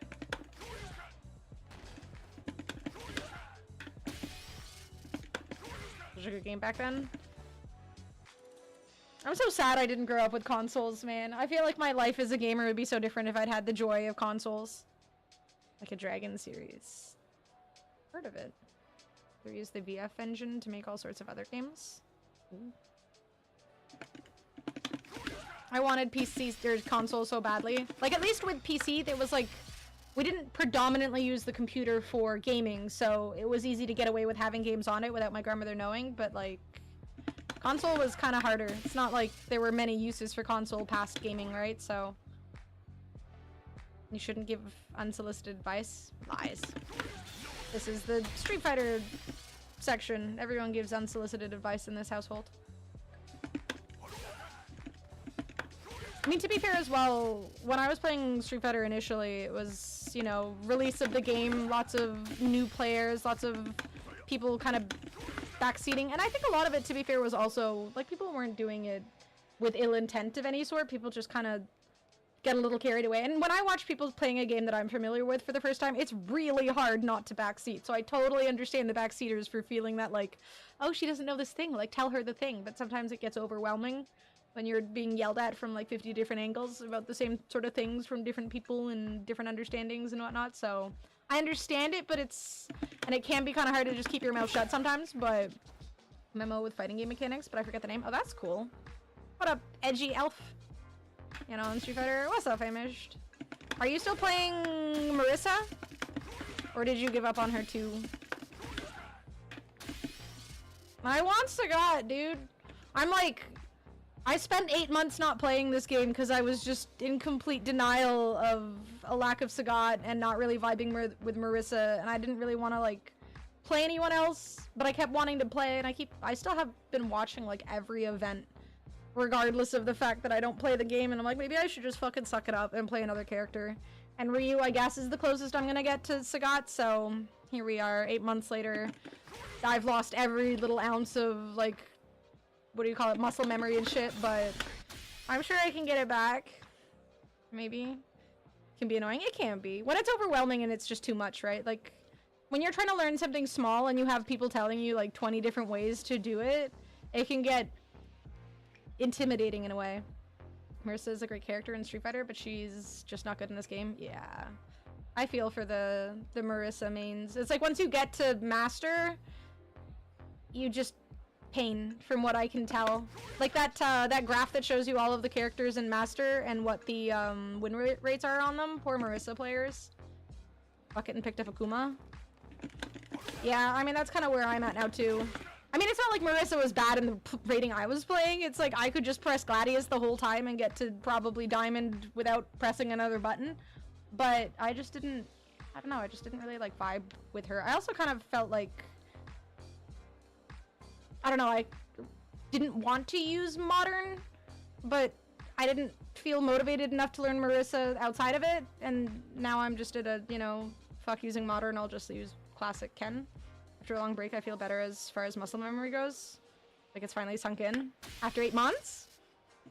Speaker 1: Was it a good game back then? I'm so sad I didn't grow up with consoles, man. I feel like my life as a gamer would be so different if I'd had the joy of consoles. Like a Dragon series. Heard of it. They use the VF engine to make all sorts of other games. Ooh. I wanted PCs or consoles so badly. Like, at least with PC, there was like... We didn't predominantly use the computer for gaming, so it was easy to get away with having games on it without my grandmother knowing, but like... Console was kind of harder. It's not like there were many uses for console past gaming, right? So... You shouldn't give unsolicited advice. Lies. This is the Street Fighter section. Everyone gives unsolicited advice in this household. I mean, to be fair as well, when I was playing Street Fighter initially, it was, you know, release of the game, lots of new players, lots of people kind of backseating. And I think a lot of it, to be fair, was also, like, people weren't doing it with ill intent of any sort. People just kind of get a little carried away. And when I watch people playing a game that I'm familiar with for the first time, it's really hard not to backseat. So I totally understand the backseaters for feeling that, like, oh, she doesn't know this thing, like, tell her the thing. But sometimes it gets overwhelming when you're being yelled at from, like, 50 different angles about the same sort of things from different people and different understandings and whatnot. So I understand it, but it's... And it can be kind of hard to just keep your mouth shut sometimes, but... Memo with fighting game mechanics, but I forget the name. Oh, that's cool. What up, edgy elf? You know, in Street Fighter. What's up, Famished? Are you still playing Marissa? Or did you give up on her too? I want Sagat, dude. I'm like... I spent 8 months not playing this game because I was just in complete denial of a lack of Sagat and not really vibing with Marissa, and I didn't really want to, like, play anyone else, but I kept wanting to play, and I still have been watching, like, every event, regardless of the fact that I don't play the game, and I'm like, maybe I should just fucking suck it up and play another character. And Ryu, I guess, is the closest I'm gonna get to Sagat, so here we are, 8 months later. I've lost every little ounce of, like, what do you call it, muscle memory and shit, but I'm sure I can get it back. Maybe. It can be annoying. It can be. When it's overwhelming and it's just too much, right? Like, when you're trying to learn something small and you have people telling you, like, 20 different ways to do it, it can get intimidating in a way. Marissa is a great character in Street Fighter, but she's just not good in this game. Yeah. I feel for the Marissa mains. It's like once you get to Master, you just... pain, from what I can tell. Like that graph that shows you all of the characters in Master and what the win rates are on them. Poor Marissa players. Bucket and picked up Akuma. Yeah, I mean, that's kind of where I'm at now, too. I mean, it's not like Marissa was bad in the rating I was playing. It's like I could just press Gladius the whole time and get to probably Diamond without pressing another button. But I just didn't... I don't know, I just didn't really, like, vibe with her. I also kind of felt like... I don't know, I didn't want to use Modern, but I didn't feel motivated enough to learn Marissa outside of it, and now I'm just at a, you know, fuck using Modern, I'll just use Classic Ken. After a long break, I feel better as far as muscle memory goes. Like, it's finally sunk in. After 8 months,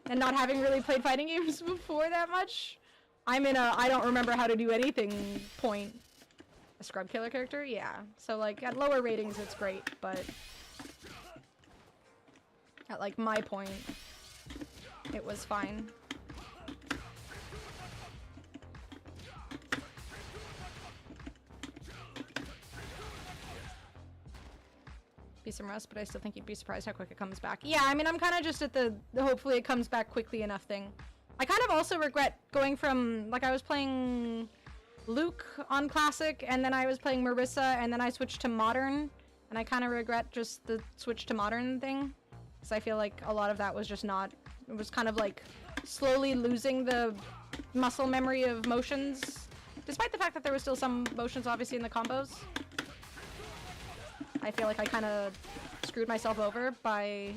Speaker 1: and not having really played fighting games before that much, I'm in a I don't remember how to do anything point. A scrub killer character? Yeah. So, like, at lower ratings, it's great, but... At, like, my point, it was fine. Be some rust, but I still think you'd be surprised how quick it comes back. Yeah, I mean, I'm kind of just at the hopefully it comes back quickly enough thing. I kind of also regret going from, like, I was playing Luke on Classic, and then I was playing Marissa, and then I switched to Modern, and I kind of regret just the switch to Modern thing, because I feel like a lot of that was just not, it was kind of like slowly losing the muscle memory of motions, despite the fact that there was still some motions obviously in the combos. I feel like I kind of screwed myself over by...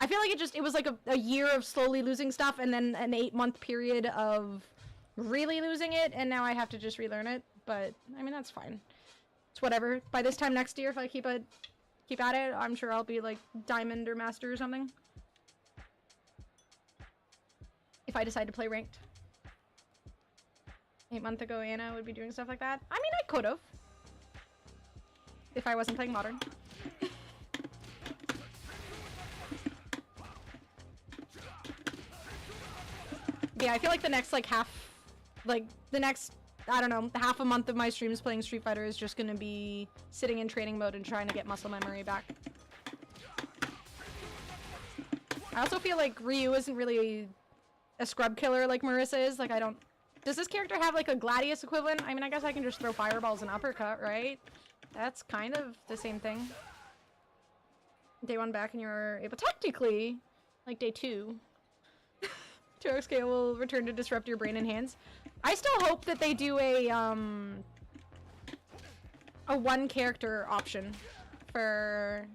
Speaker 1: I feel like it was like a year of slowly losing stuff and then an 8-month period of really losing it, and now I have to just relearn it. But, I mean, that's fine. It's whatever. By this time next year, if I keep at it, I'm sure I'll be like Diamond or Master or something. If I decide to play Ranked. 8 months ago, Anna would be doing stuff like that. I mean, I could've. If I wasn't playing Modern. Yeah, I feel like the next, like, I don't know, half a month of my streams playing Street Fighter is just gonna be sitting in training mode and trying to get muscle memory back. I also feel like Ryu isn't really a scrub killer like Marissa is. Like, I don't... Does this character have, like, a Gladius equivalent? I mean, I guess I can just throw fireballs and uppercut, right? That's kind of the same thing. Day 1 back and you're able... Technically, like, day 2. 2XK will return to disrupt your brain and hands. I still hope that they do a one character option for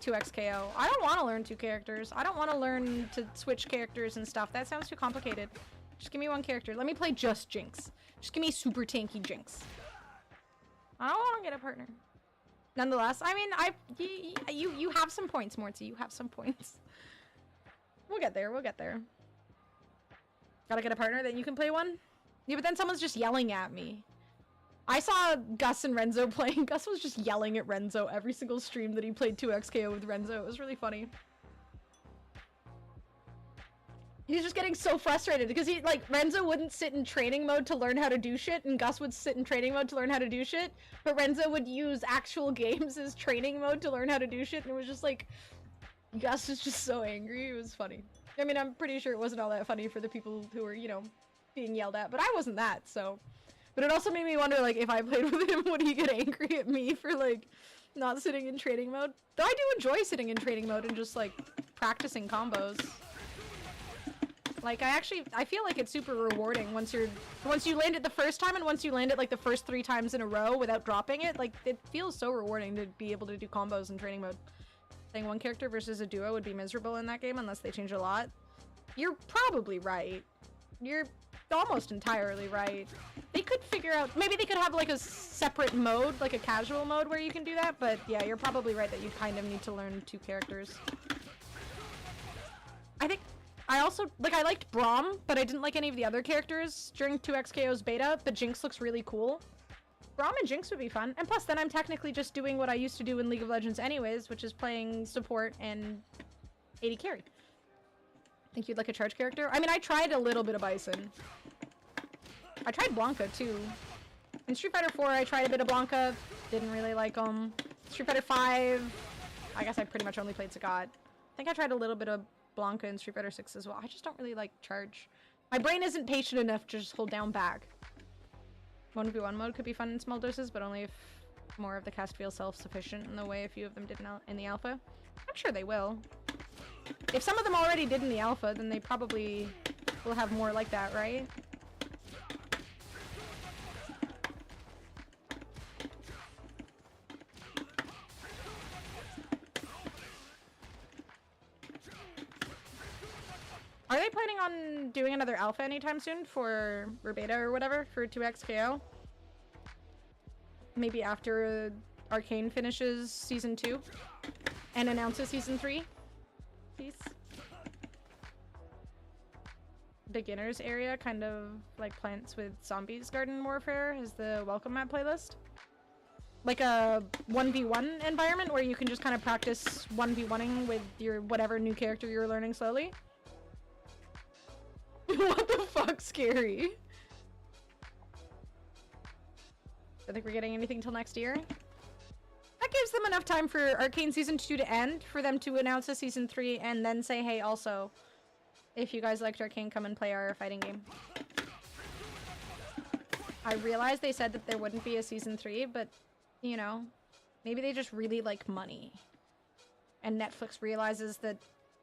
Speaker 1: 2XKO. I don't want to learn 2 characters. I don't want to learn to switch characters and stuff. That sounds too complicated. Just give me 1 character. Let me play just Jinx. Just give me super tanky Jinx. I don't want to get a partner. Nonetheless, I mean, you have some points, Morty. You have some points. We'll get there. We'll get there. Gotta get a partner, then you can play one? Yeah, but then someone's just yelling at me. I saw Gus and Renzo playing. Gus was just yelling at Renzo every single stream that he played 2XKO with Renzo. It was really funny. He's just getting so frustrated because Renzo wouldn't sit in training mode to learn how to do shit, and Gus would sit in training mode to learn how to do shit, but Renzo would use actual games as training mode to learn how to do shit, and it was just like, Gus was just so angry. It was funny. I mean, I'm pretty sure it wasn't all that funny for the people who were, you know, being yelled at, but I wasn't that, so. But it also made me wonder, like, if I played with him, would he get angry at me for, like, not sitting in training mode? Though I do enjoy sitting in training mode and just, like, practicing combos. Like, I feel like it's super rewarding once you land it the first time, and once you land it, like, the first 3 times in a row without dropping it, like, it feels so rewarding to be able to do combos in training mode. Playing 1 character versus a duo would be miserable in that game unless they change a lot. You're probably right. You're almost entirely right. They could figure out, maybe they could have like a separate mode, like a casual mode where you can do that, but yeah, you're probably right that you kind of need to learn 2 characters. I think I also, like, I liked Braum, but I didn't like any of the other characters during 2XKO's beta, but Jinx looks really cool. Braum and Jinx would be fun, and plus then I'm technically just doing what I used to do in League of Legends anyways, which is playing support and AD carry. Think you'd like a charge character? I mean, I tried a little bit of Bison. I tried Blanca too. In Street Fighter 4 I tried a bit of Blanca, didn't really like them. Street Fighter 5, I guess I pretty much only played Sagat. I think I tried a little bit of Blanca in Street Fighter 6 as well. I just don't really like charge. My brain isn't patient enough to just hold down back. 1v1 mode could be fun in small doses, but only if more of the cast feels self-sufficient in the way a few of them did in the alpha. I'm sure they will. If some of them already did in the alpha, then they probably will have more like that, right? Are they planning on doing another alpha anytime soon for beta or whatever for 2XKO? Maybe after Arcane finishes season 2 and announces season 3? Please. Beginners area, kind of like Plants with Zombies Garden Warfare, is the welcome map playlist. Like a 1v1 environment where you can just kind of practice 1v1ing with your whatever new character you're learning slowly. What the fuck, scary? I think we're getting anything till next year. That gives them enough time for Arcane Season 2 to end, for them to announce a Season 3, and then say, hey, also, if you guys liked Arcane, come and play our fighting game. I realized they said that there wouldn't be a Season 3, but, you know, maybe they just really like money. And Netflix realizes that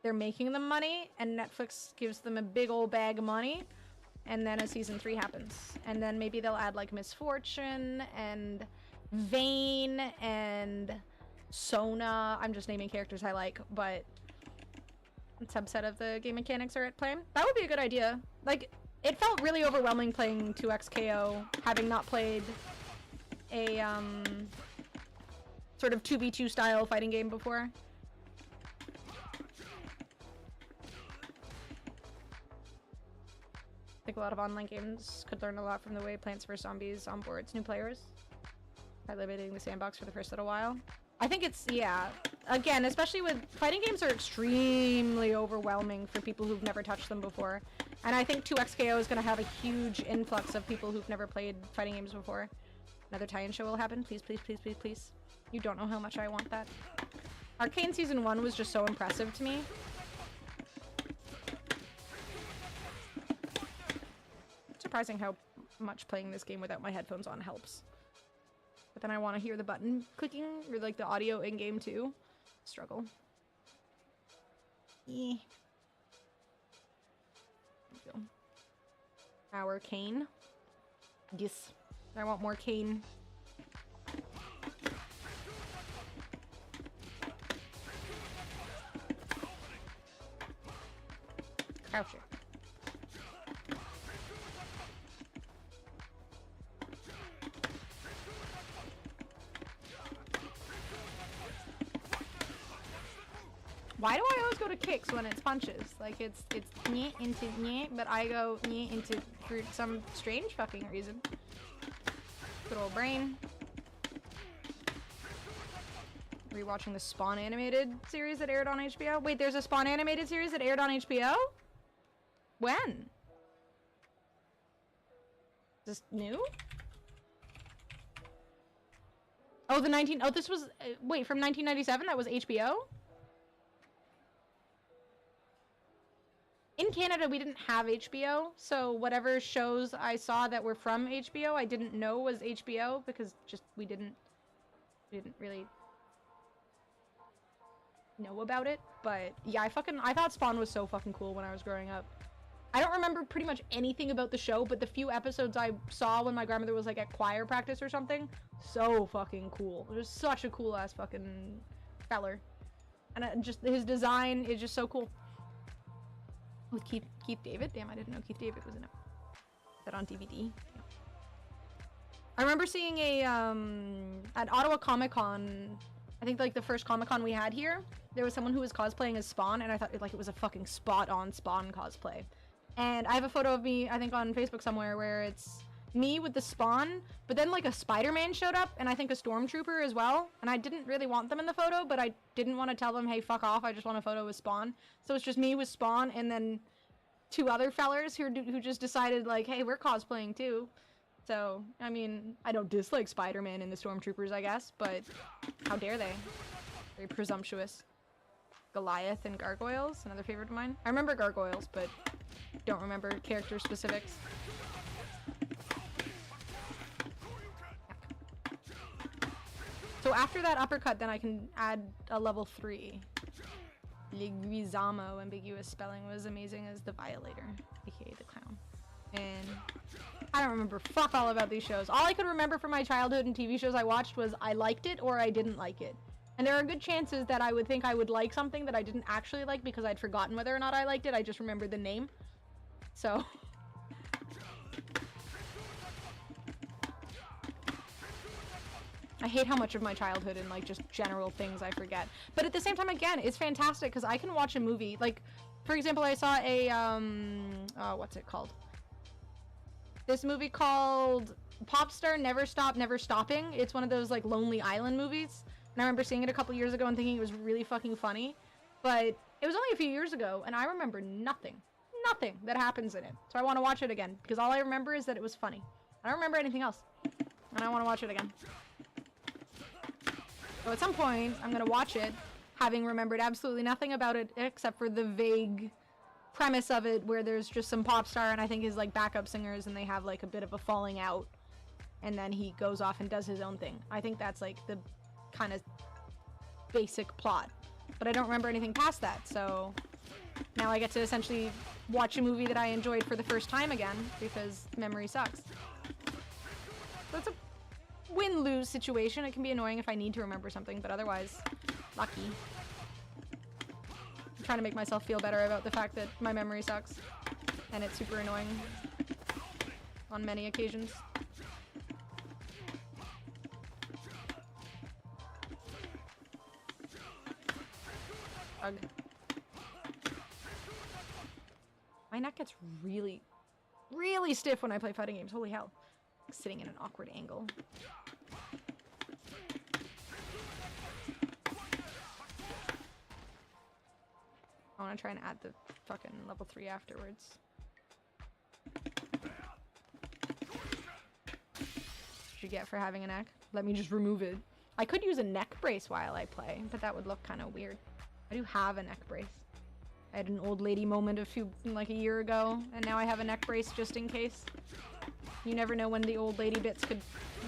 Speaker 1: they're making them money, and Netflix gives them a big old bag of money, and then a Season 3 happens. And then maybe they'll add, like, Misfortune, and Vayne, and Sona. I'm just naming characters I like, but a subset of the game mechanics are at play. That would be a good idea. Like, it felt really overwhelming playing 2XKO, having not played a, sort of 2v2 style fighting game before. I think a lot of online games could learn a lot from the way Plants vs. Zombies onboards new players by limiting the sandbox for the first little while. I think it's, yeah. Again, especially with fighting games are extremely overwhelming for people who've never touched them before. And I think 2XKO is going to have a huge influx of people who've never played fighting games before. Another tie-in show will happen. Please, please, please, please, please. You don't know how much I want that. Arcane Season 1 was just so impressive to me. Surprising how much playing this game without my headphones on helps. But then I want to hear the button clicking, or like the audio in-game too. Struggle. Yeah. There we go. Our Kane. Yes. I want more Kane. Croucher. Why do I always go to kicks when it's punches? Like, it's nyeh into nyeh, but I go nyeh into for some strange fucking reason. Good old brain. Rewatching the Spawn animated series that aired on HBO. Wait, there's a Spawn animated series that aired on HBO? When? Is this new? Oh, this was, wait, from 1997? That was HBO? In Canada, we didn't have HBO, so whatever shows I saw that were from HBO, I didn't know was HBO because just we didn't really know about it. But yeah, I thought Spawn was so fucking cool when I was growing up. I don't remember pretty much anything about the show, but the few episodes I saw when my grandmother was like at choir practice or something, so fucking cool. It was such a cool ass fucking feller, and just his design is just so cool. With Keith David? Damn, I didn't know Keith David was in it. Is that on DVD? Yeah. I remember seeing a, at Ottawa Comic Con, I think like the first Comic Con we had here, there was someone who was cosplaying as Spawn, and I thought like it was a fucking spot-on Spawn cosplay. And I have a photo of me, I think on Facebook somewhere, where it's me with the Spawn, but then like a Spider-Man showed up, and I think a Stormtrooper as well, and I didn't really want them in the photo, but I didn't want to tell them, hey, fuck off, I just want a photo with Spawn. So it's just me with Spawn, and then two other fellers who just decided, like, hey, we're cosplaying too. So, I mean, I don't dislike Spider-Man and the Stormtroopers, I guess, but how dare they? Very presumptuous. Goliath and Gargoyles, another favorite of mine. I remember Gargoyles, but don't remember character specifics. So after that uppercut, then I can add a level 3. Liguizamo, ambiguous spelling, was amazing as the Violator, aka the Clown. And I don't remember fuck all about these shows. All I could remember from my childhood and TV shows I watched was I liked it or I didn't like it. And there are good chances that I would think I would like something that I didn't actually like because I'd forgotten whether or not I liked it. I just remembered the name. So... I hate how much of my childhood and like just general things I forget. But at the same time, again, it's fantastic because I can watch a movie. Like, for example, I saw a, what's it called? This movie called Popstar Never Stop, Never Stopping. It's one of those like Lonely Island movies. And I remember seeing it a couple years ago and thinking it was really fucking funny. But it was only a few years ago and I remember nothing that happens in it. So I want to watch it again because all I remember is that it was funny. I don't remember anything else. And I want to watch it again. So at some point, I'm gonna watch it, having remembered absolutely nothing about it except for the vague premise of it, where there's just some pop star and I think his like backup singers, and they have like a bit of a falling out, and then he goes off and does his own thing. I think that's like the kind of basic plot, but I don't remember anything past that, so now I get to essentially watch a movie that I enjoyed for the first time again because memory sucks. That's a win-lose situation. It can be annoying if I need to remember something, but otherwise, lucky. I'm trying to make myself feel better about the fact that my memory sucks, and it's super annoying on many occasions. Ugh. My neck gets really, really stiff when I play fighting games. Holy hell. Sitting in an awkward angle. I want to try and add the fucking level 3 afterwards. What you get for having a neck? Let me just remove it. I could use a neck brace while I play, but that would look kind of weird. I do have a neck brace. I had an old lady moment like a year ago, and now I have a neck brace just in case. You never know when the old lady bits could,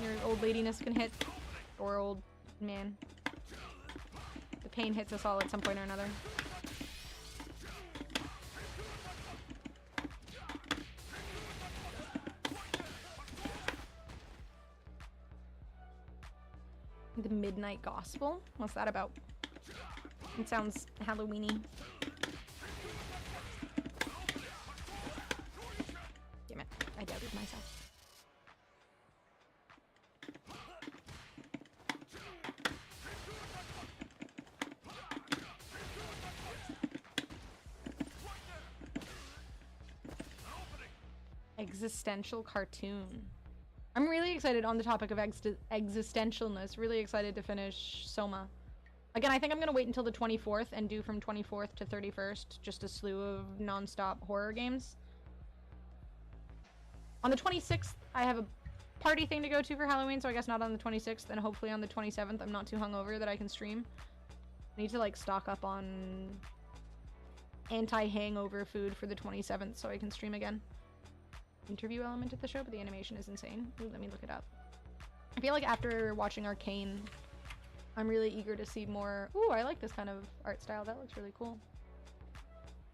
Speaker 1: your old ladiness can hit, or old man. The pain hits us all at some point or another. The Midnight Gospel? What's that about? It sounds Halloween-y. Damn it, I doubted myself. Existential cartoon. I'm really excited on the topic of existentialness. Really excited to finish Soma. Again, I think I'm going to wait until the 24th and do from 24th to 31st just a slew of non-stop horror games. On the 26th, I have a party thing to go to for Halloween, so I guess not on the 26th, and hopefully on the 27th I'm not too hungover that I can stream. I need to like stock up on anti-hangover food for the 27th so I can stream again. Interview element of the show, but the animation is insane. Ooh, let me look it up. I feel like after watching Arcane, I'm really eager to see more. Ooh, I like this kind of art style. That looks really cool.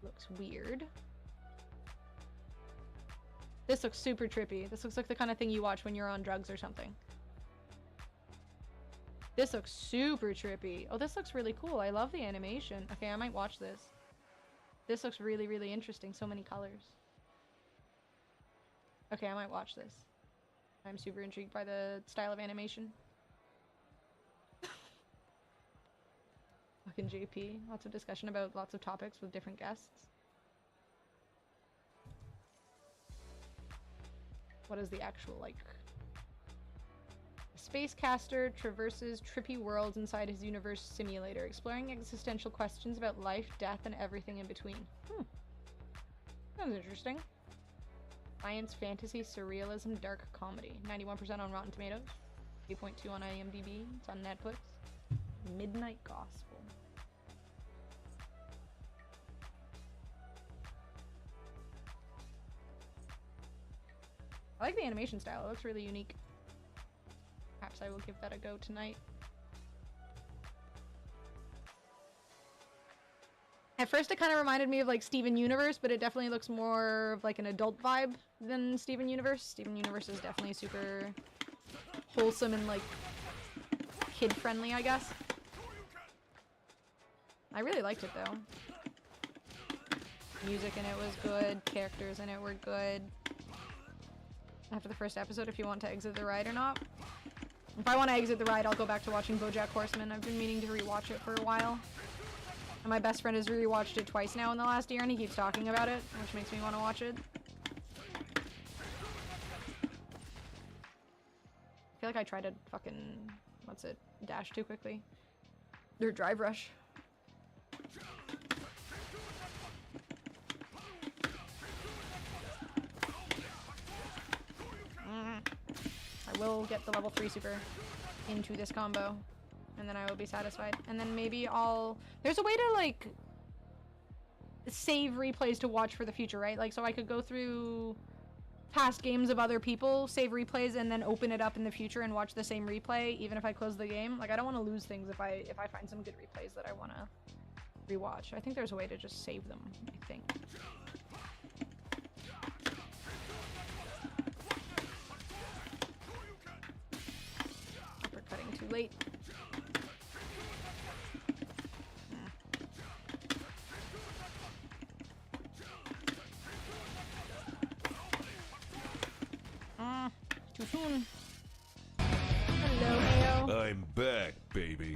Speaker 1: Looks weird. This looks super trippy. This looks like the kind of thing you watch when you're on drugs or something. This looks super trippy. Oh, this looks really cool. I love the animation. Okay, I might watch this. This looks really, really interesting. So many colors. Okay, I might watch this. I'm super intrigued by the style of animation. Fucking JP. Lots of discussion about lots of topics with different guests. What is the actual, like... A space caster traverses trippy worlds inside his universe simulator, exploring existential questions about life, death, and everything in between. Sounds interesting. Science, fantasy, surrealism, dark comedy. 91% on Rotten Tomatoes. 8.2 on IMDb. It's on Netflix. Midnight Gospel. I like the animation style. It looks really unique. Perhaps I will give that a go tonight. At first it kind of reminded me of like Steven Universe, but it definitely looks more of like an adult vibe than Steven Universe. Steven Universe is definitely super wholesome and like kid-friendly, I guess. I really liked it though. Music in it was good, characters in it were good. After the first episode, if you want to exit the ride or not. If I want to exit the ride, I'll go back to watching BoJack Horseman. I've been meaning to rewatch it for a while. And my best friend has rewatched it twice now in the last year, and he keeps talking about it, which makes me want to watch it. I feel like I tried to fucking... what's it? Dash too quickly. Or drive rush. I will get the level 3 super into this combo. and then I will be satisfied. And then maybe I'll... There's a way to, like, save replays to watch for the future, right? Like, so I could go through past games of other people, save replays, and then open it up in the future and watch the same replay, even if I close the game. Like, I don't want to lose things if I find some good replays that I want to rewatch. I think there's a way to just save them, I think. Uppercutting too late. Too soon. Hello, Mayo.
Speaker 5: I'm back, baby.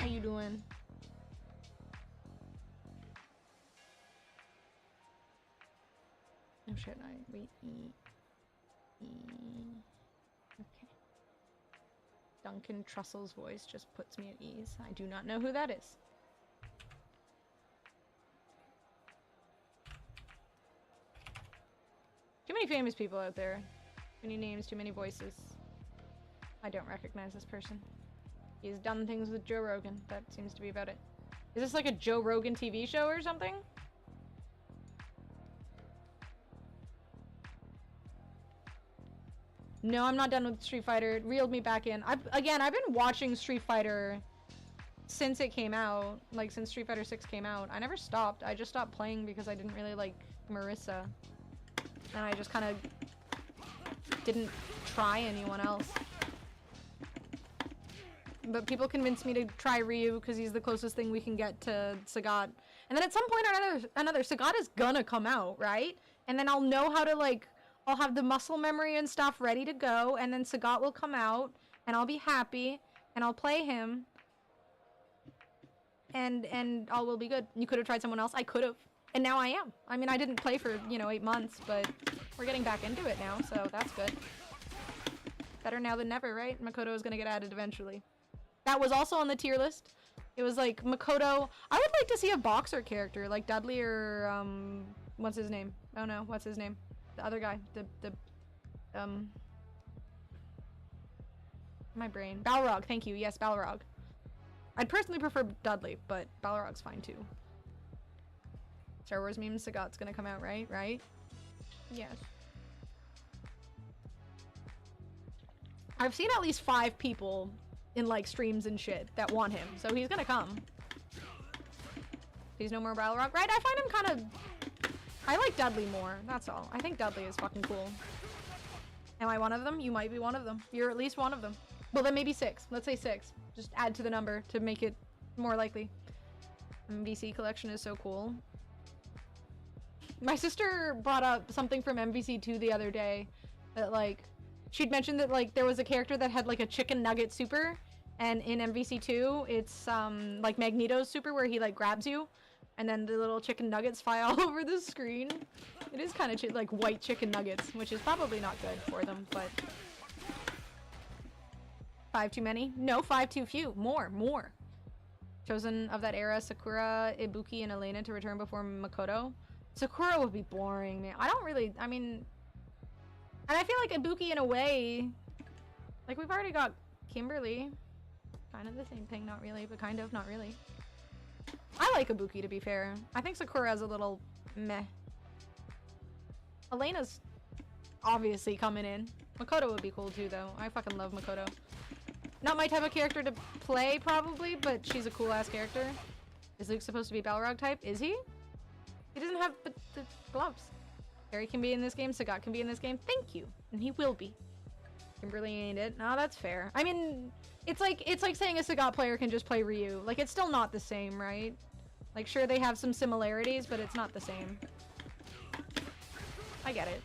Speaker 1: How you doing? Oh shit, wait, okay. Duncan Trussell's voice just puts me at ease. I do not know who that is. Too many famous people out there. Too many names, too many voices. I don't recognize this person. He's done things with Joe Rogan. That seems to be about it. Is this like a Joe Rogan TV show or something? No, I'm not done with Street Fighter. It reeled me back in. I've been watching Street Fighter since it came out. Like, since Street Fighter 6 came out. I never stopped. I just stopped playing because I didn't really like Marissa. And I just kind of didn't try anyone else. But people convinced me to try Ryu because he's the closest thing we can get to Sagat. And then at some point or another, Sagat is gonna come out, right? And then I'll know how to, like, I'll have the muscle memory and stuff ready to go, and then Sagat will come out, and I'll be happy, and I'll play him. And all will be good. You could have tried someone else. I could have. And now I am. I mean, I didn't play for, 8 months, but we're getting back into it now, so that's good. Better now than never, right? Makoto is gonna get added eventually. That was also on the tier list. It was like, Makoto... I would like to see a boxer character, like Dudley or, what's his name? Oh no, what's his name? The other guy. My brain. Balrog, thank you. Yes, Balrog. I'd personally prefer Dudley, but Balrog's fine too. Star Wars meme, Sagat's gonna come out, right? Right? Yes. I've seen at least 5 people in, like, streams and shit that want him, so he's gonna come. He's no more Balrog, right? I find him kind of... I like Dudley more, that's all. I think Dudley is fucking cool. Am I one of them? You might be one of them. You're at least one of them. Well, then maybe 6. Let's say 6. Just add to the number to make it more likely. MVC collection is so cool. My sister brought up something from MVC2 the other day that, like, she'd mentioned that, like, there was a character that had, like, a chicken nugget super, and in MVC2 it's like Magneto's super where he, like, grabs you and then the little chicken nuggets fly all over the screen. It is kind of like white chicken nuggets, which is probably not good for them, but 5 too many? No, 5 too few. More. Chosen of that era, Sakura, Ibuki, and Elena to return before Makoto. Sakura would be boring, man. I mean, and I feel like Ibuki in a way, like, we've already got Kimberly. Kind of the same thing, not really, but kind of, not really. I like Ibuki, to be fair. I think Sakura's a little meh. Elena's obviously coming in. Makoto would be cool too, though. I fucking love Makoto. Not my type of character to play, probably, but she's a cool-ass character. Is Luke supposed to be Balrog type? Is he? He doesn't have the gloves. Harry can be in this game, Sagat can be in this game. Thank you. And he will be. Kimberly ain't it. No, that's fair. I mean, it's like saying a Sagat player can just play Ryu. Like, it's still not the same, right? Like, sure, they have some similarities, but it's not the same. I get it.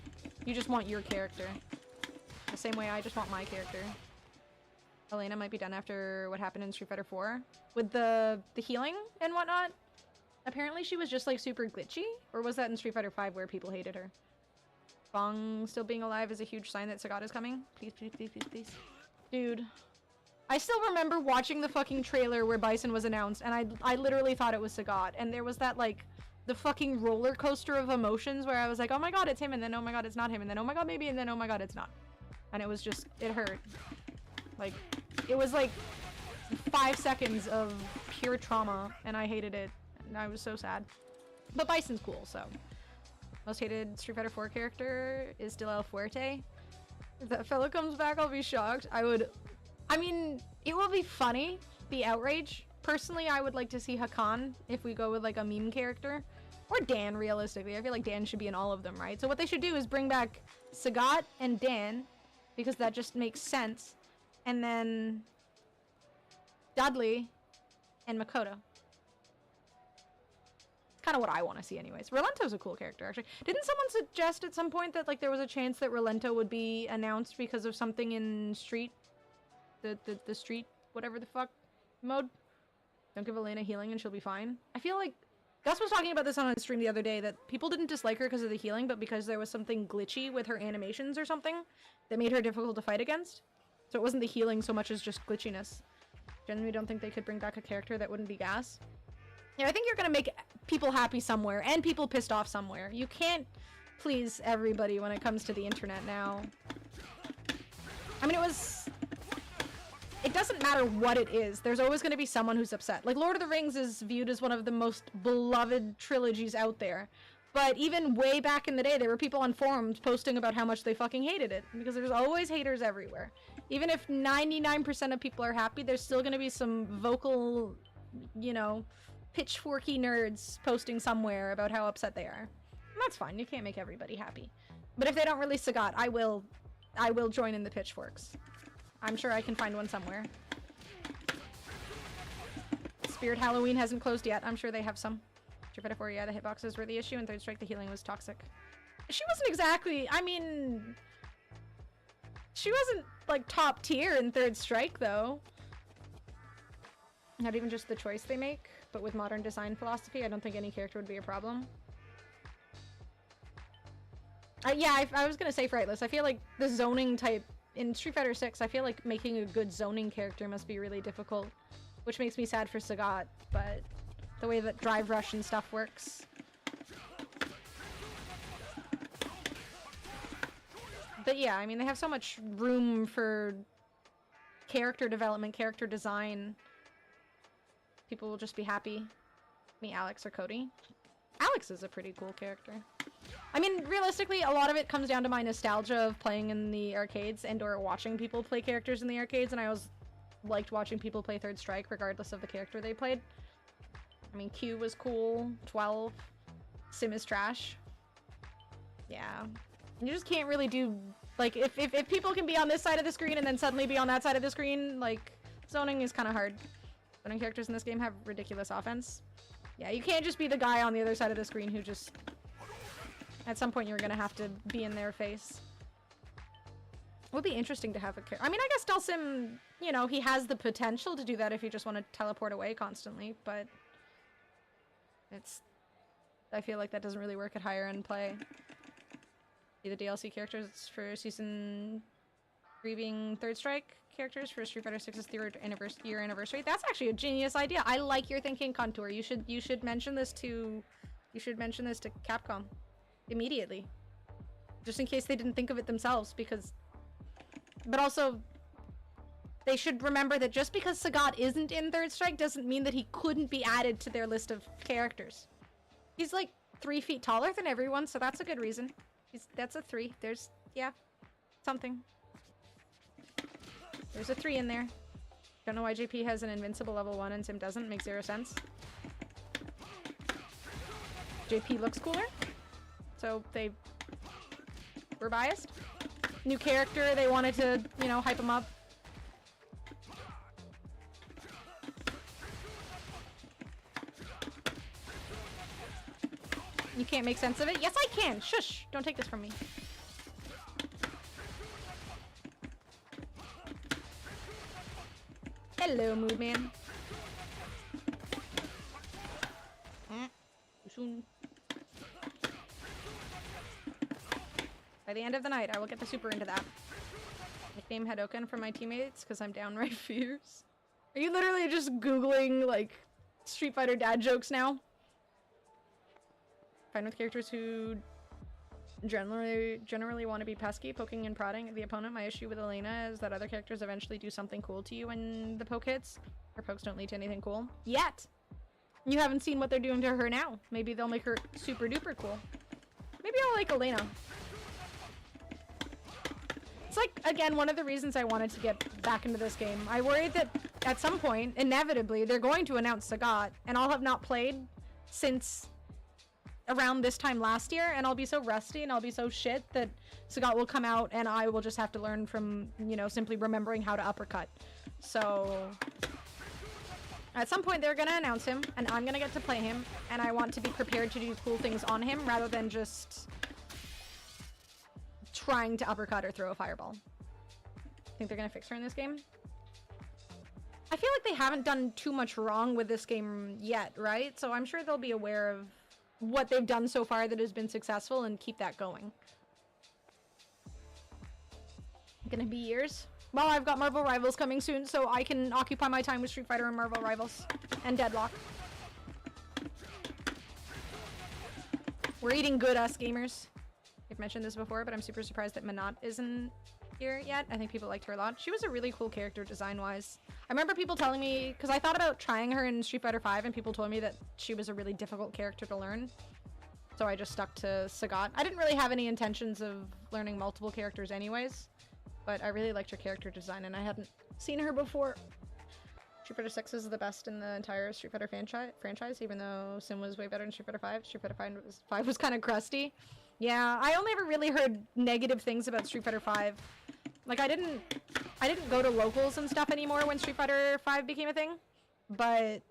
Speaker 1: You just want your character. The same way I just want my character. Elena might be done after what happened in Street Fighter 4. With the healing and whatnot. Apparently she was just, like, super glitchy? Or was that in Street Fighter 5 where people hated her? Bong still being alive is a huge sign that Sagat is coming. Please, please, please, please, please. Dude. I still remember watching the fucking trailer where Bison was announced, and I literally thought it was Sagat. And there was that, like, the fucking roller coaster of emotions where I was like, oh my god, it's him, and then oh my god, it's not him, and then oh my god, maybe, and then oh my god, it's not. And it was just, it hurt. Like, it was like 5 seconds of pure trauma, and I hated it, and I was so sad. But Bison's cool, so. Most hated Street Fighter 4 character is still El Fuerte. If that fella comes back, I'll be shocked. I mean, it will be funny, the outrage. Personally, I would like to see Hakan if we go with like a meme character. Or Dan, realistically. I feel like Dan should be in all of them, right? So what they should do is bring back Sagat and Dan, because that just makes sense. And then Dudley and Makoto. Kind of what I want to see anyways. Relento's a cool character, actually. Didn't someone suggest at some point that like there was a chance that Relento would be announced because of something in Street? The Street, whatever the fuck, mode? Don't give Elena healing and she'll be fine. I feel like Gus was talking about this on a stream the other day, that people didn't dislike her because of the healing, but because there was something glitchy with her animations or something that made her difficult to fight against. So it wasn't the healing so much as just glitchiness. Genuinely don't think they could bring back a character that wouldn't be gas. Yeah, I think you're gonna make people happy somewhere, and people pissed off somewhere. You can't please everybody when it comes to the internet now. I mean, it doesn't matter what it is. There's always going to be someone who's upset. Like, Lord of the Rings is viewed as one of the most beloved trilogies out there. But even way back in the day, there were people on forums posting about how much they fucking hated it. Because there's always haters everywhere. Even if 99% of people are happy, there's still going to be some vocal, you know, pitchforky nerds posting somewhere about how upset they are. And that's fine. You can't make everybody happy. But if they don't release Sagat, I will join in the pitchforks. I'm sure I can find one somewhere. Spirit Halloween hasn't closed yet. I'm sure they have some. Street Fighter 4, yeah, the hitboxes were the issue, and Third Strike, the healing was toxic. She wasn't exactly, I mean... She wasn't, like, top tier in Third Strike, though. Not even just the choice they make, but with modern design philosophy, I don't think any character would be a problem. Yeah, I was gonna say Frightless. I feel like the zoning type in Street Fighter 6, I feel like making a good zoning character must be really difficult, which makes me sad for Sagat, but the way that Drive Rush and stuff works. But yeah, I mean, they have so much room for character development, character design. People will just be happy. Me, Alex, or Cody. Alex is a pretty cool character. I mean, realistically, a lot of it comes down to my nostalgia of playing in the arcades and or watching people play characters in the arcades, and I always liked watching people play Third Strike regardless of the character they played. I mean, Q was cool, 12, Sim is trash. Yeah. You just can't really do, like, if people can be on this side of the screen and then suddenly be on that side of the screen, like, zoning is kind of hard. Zoning characters in this game have ridiculous offense. Yeah, you can't just be the guy on the other side of the screen who just... At some point, you're gonna have to be in their face. It would be interesting to have a character. I mean, I guess Dhalsim, you know, he has the potential to do that if you just want to teleport away constantly, but... I feel like that doesn't really work at higher end play. See the DLC characters for Season 3 being Third Strike characters for Street Fighter 6's year anniversary. That's actually a genius idea. I like your thinking, Contour. You should mention this to Capcom immediately, just in case they didn't think of it themselves. But also, they should remember that just because Sagat isn't in Third Strike doesn't mean that he couldn't be added to their list of characters. He's like 3 feet taller than everyone, so that's a good reason. That's a 3. There's, yeah, something. There's a 3 in there. Don't know why JP has an invincible level 1 and Sim doesn't. Makes 0 sense. JP looks cooler, so they were biased. New character, they wanted to, you know, hype him up. You can't make sense of it? Yes, I can! Shush! Don't take this from me. Hello, Mood Man. Soon. By the end of the night, I will get the super into that. Nickname Hadoken for my teammates, because I'm downright fierce. Are you literally just Googling, like, Street Fighter dad jokes now? Fine with characters who generally want to be pesky, poking and prodding at the opponent. My issue with Elena is that other characters eventually do something cool to you when the poke hits. Her pokes don't lead to anything cool. Yet! You haven't seen what they're doing to her now. Maybe they'll make her super duper cool. Maybe I'll like Elena. It's like, again, one of the reasons I wanted to get back into this game. I worried that at some point, inevitably, they're going to announce Sagat, and I'll have not played since around this time last year, and I'll be so rusty and I'll be so shit that Sagat will come out and I will just have to learn from, you know, simply remembering how to uppercut. So at some point they're gonna announce him and I'm gonna get to play him, and I want to be prepared to do cool things on him rather than just trying to uppercut or throw a fireball. Think they're gonna fix her in this game? I feel like they haven't done too much wrong with this game yet, right? So I'm sure they'll be aware of what they've done so far that has been successful and keep that going. Gonna be years. Well, I've got Marvel Rivals coming soon, so I can occupy my time with Street Fighter and Marvel Rivals. And Deadlock. We're eating good, us gamers. I've mentioned this before, but I'm super surprised that Manat isn't here yet. I think people liked her a lot. She was a really cool character design-wise. I remember people telling me, because I thought about trying her in Street Fighter V, and people told me that she was a really difficult character to learn. So I just stuck to Sagat. I didn't really have any intentions of learning multiple characters anyways, but I really liked her character design, and I hadn't seen her before. Street Fighter 6 is the best in the entire Street Fighter franchise, even though Sim was way better than Street Fighter 5. Street Fighter 5 was kind of crusty. Yeah, I only ever really heard negative things about Street Fighter 5. Like, I didn't go to locals and stuff anymore when Street Fighter 5 became a thing, but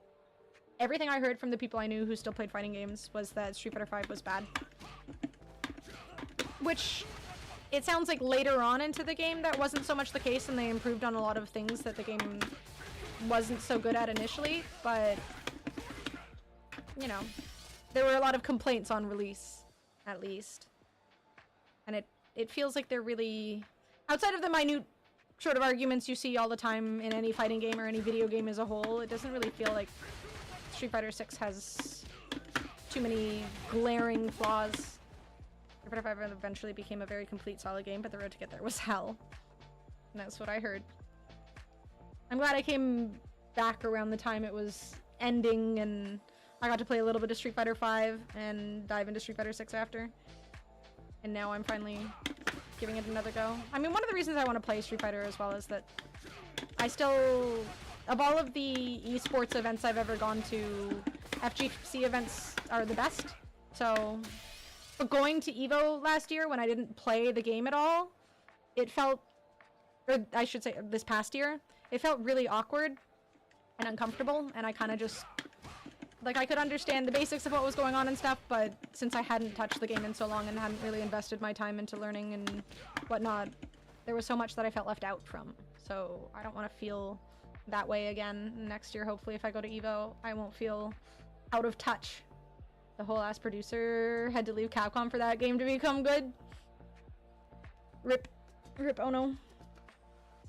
Speaker 1: everything I heard from the people I knew who still played fighting games was that Street Fighter 5 was bad. Which, it sounds like later on into the game that wasn't so much the case, and they improved on a lot of things that the game wasn't so good at initially, but, you know, there were a lot of complaints on release, at least. And it feels like they're really, outside of the minute sort of arguments you see all the time in any fighting game or any video game as a whole, it doesn't really feel like Street Fighter 6 has too many glaring flaws. Street Fighter 5 eventually became a very complete, solid game, but the road to get there was hell. And that's what I heard. I'm glad I came back around the time it was ending, and I got to play a little bit of Street Fighter 5 and dive into Street Fighter 6 after. And now I'm finally giving it another go. I mean, one of the reasons I want to play Street Fighter as well is that I still, of all of the esports events I've ever gone to, FGC events are the best. So, but going to EVO last year when I didn't play the game at all, it felt, or I should say this past year, it felt really awkward and uncomfortable, and I kind of just, like, I could understand the basics of what was going on and stuff, but since I hadn't touched the game in so long and hadn't really invested my time into learning and whatnot, there was so much that I felt left out from. So I don't want to feel that way again next year. Hopefully if I go to EVO, I won't feel out of touch. The whole ass producer had to leave Capcom for that game to become good. Rip. Rip, oh no.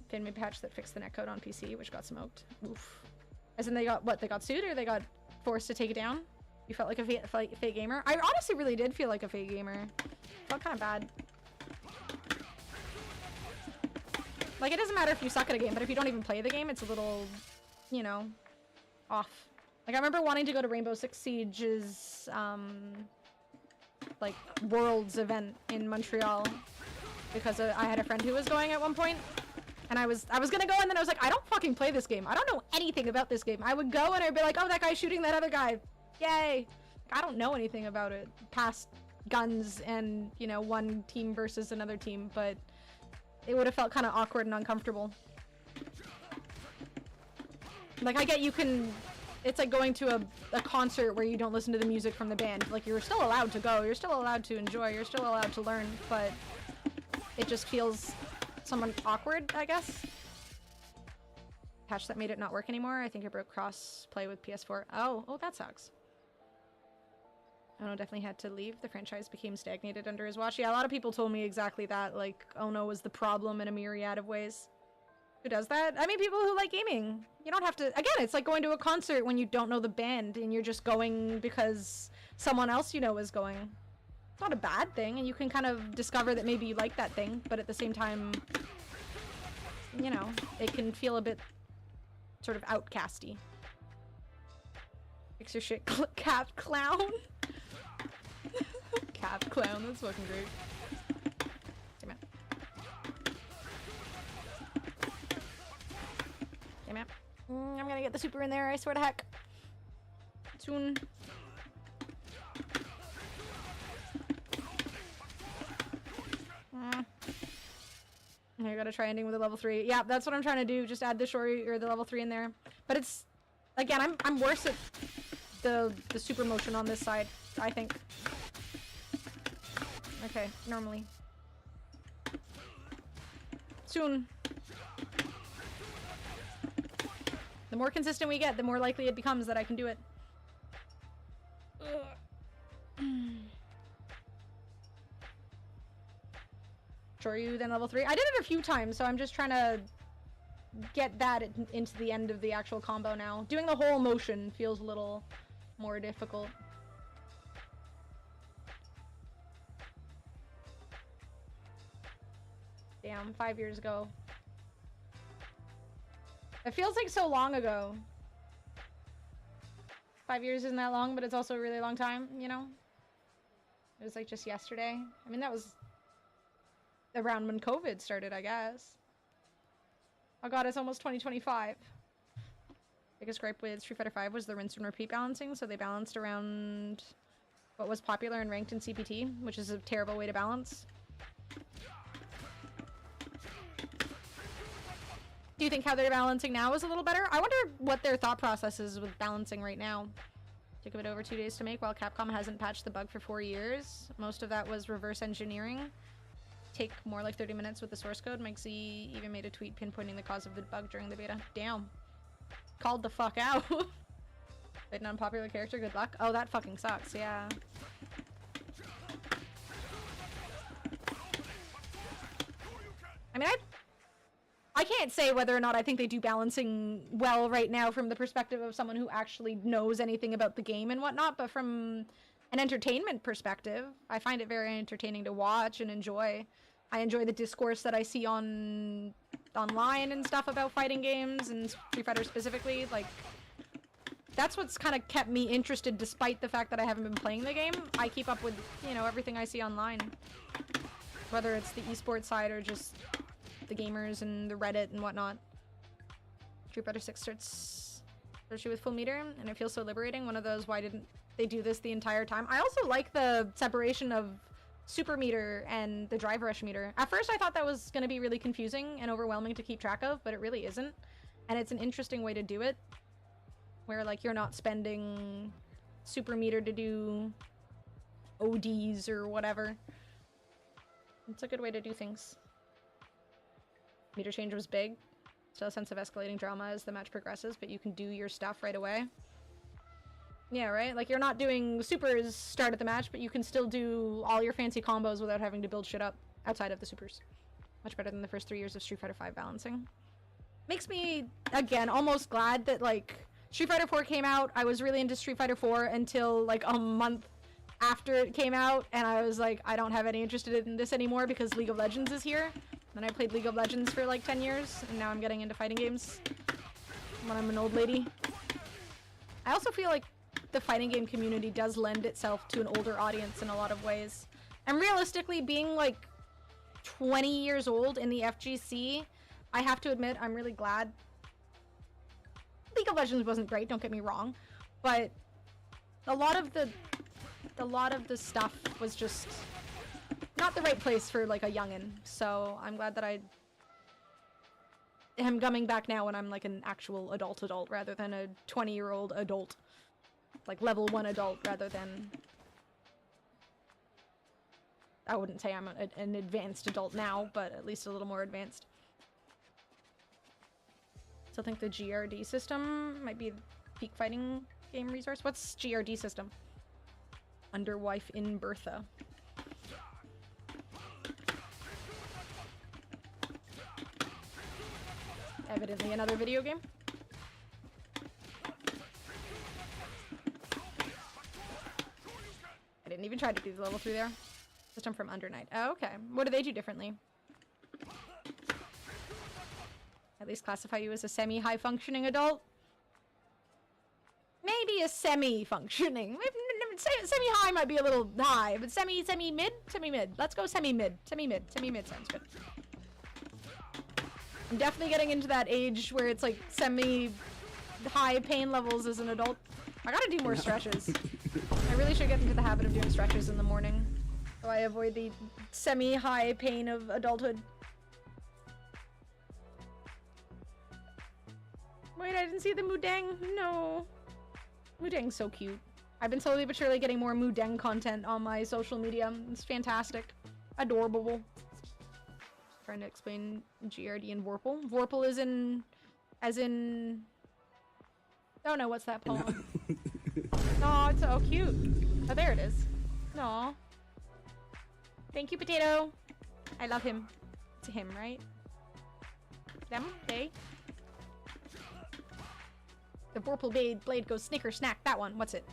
Speaker 1: Fin made patch that fixed the netcode on PC, which got smoked. Oof. As in they got, what, they got sued or they got forced to take it down? You felt like a fake gamer? I honestly really did feel like a fake gamer. Felt kind of bad. Like, it doesn't matter if you suck at a game, but if you don't even play the game, it's a little, you know, off. Like, I remember wanting to go to Rainbow Six Siege's, like, Worlds event in Montreal because I had a friend who was going at one point. And I was gonna go, and then I was like, I don't fucking play this game. I don't know anything about this game. I would go, and I'd be like, oh, that guy's shooting that other guy. Yay. I don't know anything about it past guns and, you know, one team versus another team, but it would have felt kind of awkward and uncomfortable. Like, I get you can, it's like going to a concert where you don't listen to the music from the band. Like, you're still allowed to go, you're still allowed to enjoy, you're still allowed to learn, but it just feels somewhat awkward, I guess. Patch that made it not work anymore. I think it broke cross-play with PS4. Oh, that sucks. Ono definitely had to leave. The franchise became stagnated under his watch. Yeah, a lot of people told me exactly that. Like, Ono was the problem in a myriad of ways. Who does that? I mean, people who like gaming. You don't have to... Again, it's like going to a concert when you don't know the band and you're just going because someone else you know is going. It's not a bad thing, and you can kind of discover that maybe you like that thing, but at the same time, you know, it can feel a bit sort of outcasty. Fix your shit, cat clown. Cat clown, that's fucking great. Damn it. Damn it. I'm gonna get the super in there, I swear to heck. Soon. I gotta try ending with a level 3. Yeah, that's what I'm trying to do. Just add the shorty or the level 3 in there. But it's, again, I'm worse at the super motion on this side, I think. Okay, normally. Soon. The more consistent we get, the more likely it becomes that I can do it. Shoryu, then level 3. I did it a few times, so I'm just trying to get that into the end of the actual combo now. Doing the whole motion feels a little more difficult. Damn, 5 years ago. It feels like so long ago. 5 years isn't that long, but it's also a really long time, you know? It was like just yesterday. I mean, that was around when COVID started, I guess. Oh god, it's almost 2025. Biggest gripe with Street Fighter V was the rinse and repeat balancing, so they balanced around what was popular and ranked in CPT, which is a terrible way to balance. Do you think how they're balancing now is a little better? I wonder what their thought process is with balancing right now. Took a bit over 2 days to make, while Capcom hasn't patched the bug for 4 years. Most of that was reverse engineering. Take more like 30 minutes with the source code. Mike Z even made a tweet pinpointing the cause of the bug during the beta. Damn. Called the fuck out. An unpopular character, good luck. Oh, that fucking sucks, yeah. I mean, I can't say whether or not I think they do balancing well right now from the perspective of someone who actually knows anything about the game and whatnot, but from an entertainment perspective, I find it very entertaining to watch and enjoy. I enjoy the discourse that I see online and stuff about fighting games and Street Fighter specifically. Like, that's what's kind of kept me interested despite the fact that I haven't been playing the game. I keep up with, you know, everything I see online. Whether it's the esports side or just the gamers and the Reddit and whatnot. Street Fighter 6 starts especially with full meter, and it feels so liberating. One of those, why didn't they do this the entire time? I also like the separation of super meter and the drive rush meter. At first I thought that was going to be really confusing and overwhelming to keep track of, but it really isn't. And it's an interesting way to do it, where like you're not spending super meter to do ODs or whatever. It's a good way to do things. Meter change was big. Still a sense of escalating drama as the match progresses, but you can do your stuff right away. Yeah, right? Like, you're not doing supers start at the match, but you can still do all your fancy combos without having to build shit up outside of the supers. Much better than the first 3 years of Street Fighter V balancing. Makes me, again, almost glad that, like, Street Fighter 4 came out. I was really into Street Fighter 4 until, like, a month after it came out, and I was like, I don't have any interest in this anymore because League of Legends is here. And I played League of Legends for, like, 10 years, and now I'm getting into fighting games when I'm an old lady. I also feel like the fighting game community does lend itself to an older audience in a lot of ways. And realistically, being like 20 years old in the FGC, I have to admit I'm really glad. League of Legends wasn't great, don't get me wrong, but a lot of the stuff was just not the right place for like a youngin'. So I'm glad that I am coming back now when I'm like an actual adult rather than a 20-year-old adult. Like level 1 adult rather than... I wouldn't say I'm an advanced adult now, but at least a little more advanced. So I think the GRD system might be the peak fighting game resource. What's GRD system? Underwife in Bertha. Evidently another video game. I didn't even tried to do the level 3 there. System from Undernight. Oh, okay. What do they do differently? At least classify you as a semi-high functioning adult? Maybe a semi-functioning. Semi-high might be a little high, but semi-mid? Semi-mid. Let's go semi-mid. Semi-mid. Semi-mid sounds good. I'm definitely getting into that age where it's like semi-high pain levels as an adult. I gotta do more stretches. I really should get into the habit of doing stretches in the morning, so I avoid the semi-high pain of adulthood. Wait, I didn't see the Mudang. No. Mudang's so cute. I've been slowly but surely getting more Mudang content on my social media. It's fantastic. Adorable. Trying to explain GRD and Vorpal. Vorpal is in... as in... Oh no, what's that poem? Oh, it's so cute. Oh, there it is. Aw. Thank you, Potato. I love him. It's him, right? Them? They? The Vorpal blade goes snicker snack. That one. What's it?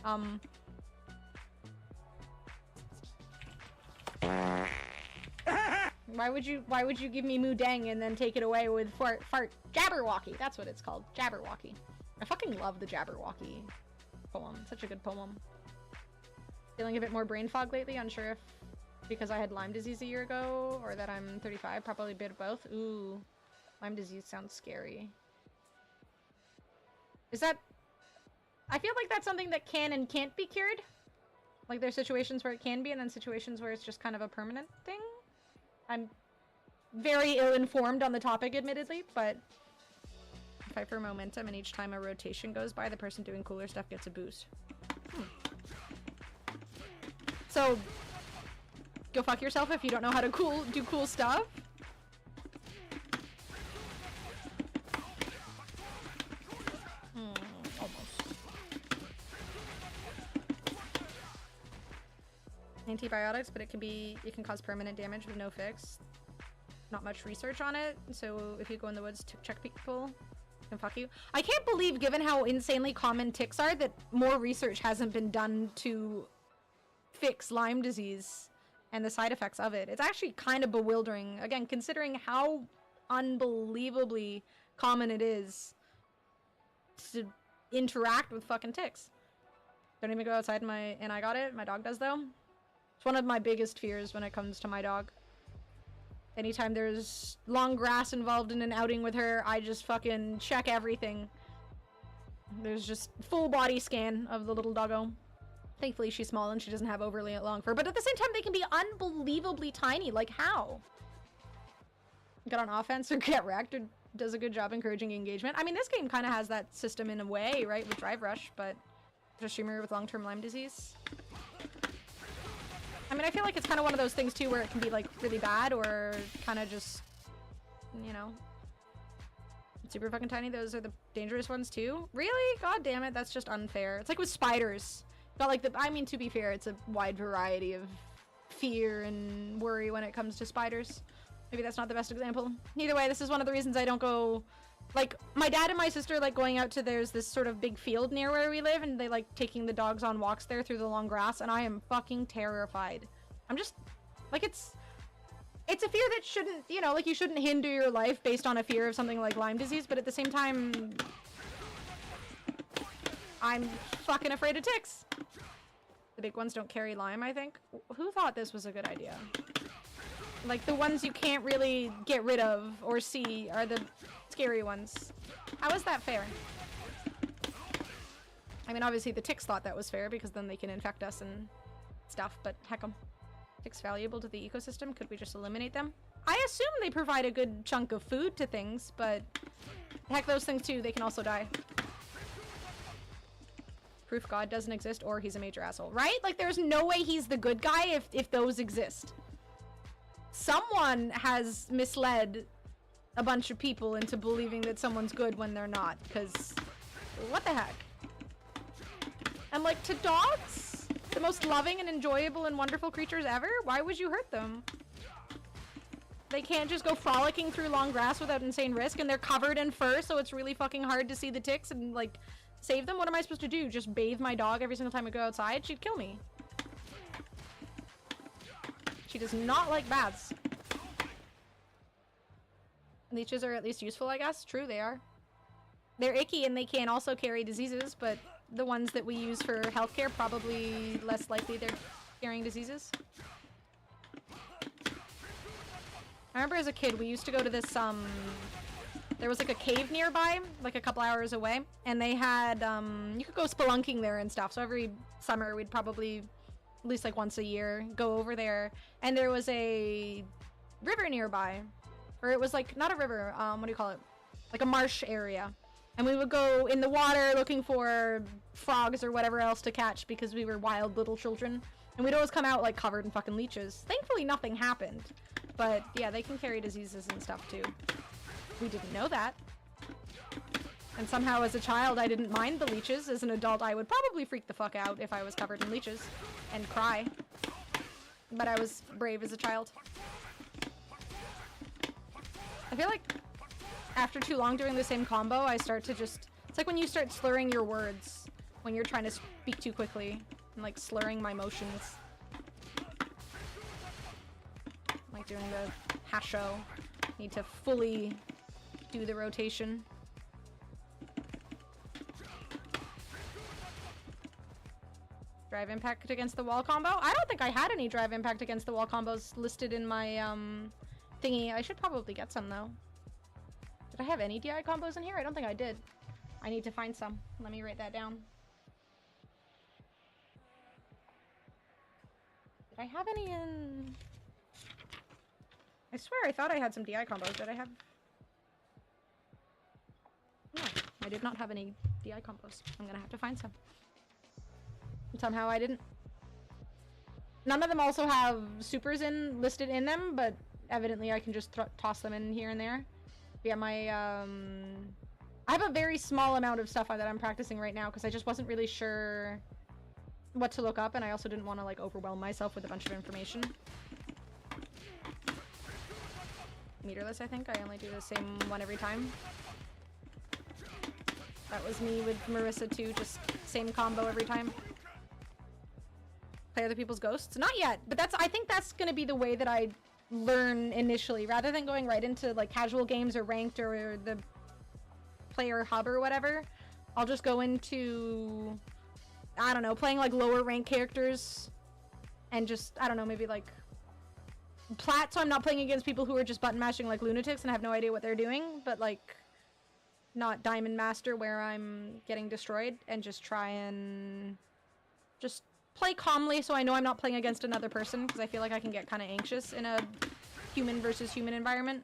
Speaker 1: Why would you give me Mudang and then take it away with fart Jabberwocky? That's what it's called. Jabberwocky. I fucking love the Jabberwocky poem. Such a good poem. Feeling a bit more brain fog lately. Unsure if because I had Lyme disease a year ago or that I'm 35. Probably a bit of both. Ooh. Lyme disease sounds scary. Is that... I feel like that's something that can and can't be cured. Like there's situations where it can be and then situations where it's just kind of a permanent thing. I'm very ill-informed on the topic, admittedly, but fight for momentum, and each time a rotation goes by, the person doing cooler stuff gets a boost. So, go fuck yourself if you don't know how to do cool stuff. Almost. Antibiotics, but it can cause permanent damage with no fix. Not much research on it, so if you go in the woods to check people, can fuck you. I can't believe, given how insanely common ticks are, that more research hasn't been done to fix Lyme disease and the side effects of it. It's actually kind of bewildering, again, considering how unbelievably common it is to interact with fucking ticks. Don't even go outside and I got it. My dog does, though. It's one of my biggest fears when it comes to my dog. Anytime there's long grass involved in an outing with her, I just fucking check everything. There's just full body scan of the little doggo. Thankfully, she's small and she doesn't have overly long fur, but at the same time, they can be unbelievably tiny. Like, how? Get on offense or get wrecked, or does a good job encouraging engagement. I mean, this game kind of has that system in a way, right, with Drive Rush, but a streamer with long-term Lyme disease. I mean, I feel like it's kind of one of those things, too, where it can be, like, really bad or kind of just, you know, super fucking tiny. Those are the dangerous ones, too. Really? God damn it. That's just unfair. It's like with spiders. But, like, I mean, to be fair, it's a wide variety of fear and worry when it comes to spiders. Maybe that's not the best example. Either way, this is one of the reasons I don't go... Like, my dad and my sister like going out to, there's this sort of big field near where we live, and they like taking the dogs on walks there through the long grass, and I am fucking terrified. I'm just, like, it's a fear that shouldn't, you know, like, you shouldn't hinder your life based on a fear of something like Lyme disease, but at the same time, I'm fucking afraid of ticks. The big ones don't carry Lyme, I think. Who thought this was a good idea? Like, the ones you can't really get rid of or see are the scary ones. How is that fair? I mean, obviously the ticks thought that was fair because then they can infect us and stuff, but heck 'em. Ticks valuable to the ecosystem? Could we just eliminate them? I assume they provide a good chunk of food to things, but heck, those things too, they can also die. Proof God doesn't exist, or he's a major asshole, right? Like, there's no way he's the good guy if those exist. Someone has misled a bunch of people into believing that someone's good when they're not, because what the heck? And like, to dogs, the most loving and enjoyable and wonderful creatures ever, why would you hurt them? They can't just go frolicking through long grass without insane risk, and they're covered in fur, so it's really fucking hard to see the ticks and like save them. What am I supposed to do? Just bathe my dog every single time I go outside? She'd kill me. She does not like baths. Leeches are at least useful, I guess. True, they are. They're icky and they can also carry diseases, but the ones that we use for healthcare probably less likely they're carrying diseases. I remember as a kid, we used to go to this, there was like a cave nearby, like a couple hours away, and they had, you could go spelunking there and stuff, so every summer we'd probably, at least like once a year, go over there, and there was a river nearby, or it was like, not a river, what do you call it? Like a marsh area. And we would go in the water looking for frogs or whatever else to catch because we were wild little children. And we'd always come out like covered in fucking leeches. Thankfully nothing happened. But yeah, they can carry diseases and stuff too. We didn't know that. And somehow as a child I didn't mind the leeches. As an adult I would probably freak the fuck out if I was covered in leeches. And cry. But I was brave as a child. I feel like after too long doing the same combo, I start to just... It's like when you start slurring your words when you're trying to speak too quickly. And like slurring my motions. Like doing the hasho. Need to fully do the rotation. Drive impact against the wall combo? I don't think I had any drive impact against the wall combos listed in my thingy. I should probably get some though. Did I have any DI combos in here? I don't think I did. I need to find some. Let me write that down. Did I have any in... I swear I thought I had some DI combos. Did I have... No, I did not have any DI combos. I'm gonna have to find some. Somehow I didn't. None of them also have supers listed in them, but evidently I can just toss them in here and there. Yeah, my, I have a very small amount of stuff that I'm practicing right now because I just wasn't really sure what to look up, and I also didn't want to, like, overwhelm myself with a bunch of information. Meterless, I think. I only do the same one every time. That was me with Marissa, too. Just same combo every time. Play other people's ghosts? Not yet, but I think that's gonna be the way that I learn initially, rather than going right into like casual games or ranked or the player hub or whatever. I'll just go into, I don't know, playing like lower rank characters and just, I don't know, maybe like plat, so I'm not playing against people who are just button mashing like lunatics and have no idea what they're doing, but like not Diamond Master where I'm getting destroyed, and just try and just play calmly so I know I'm not playing against another person, because I feel like I can get kind of anxious in a human versus human environment.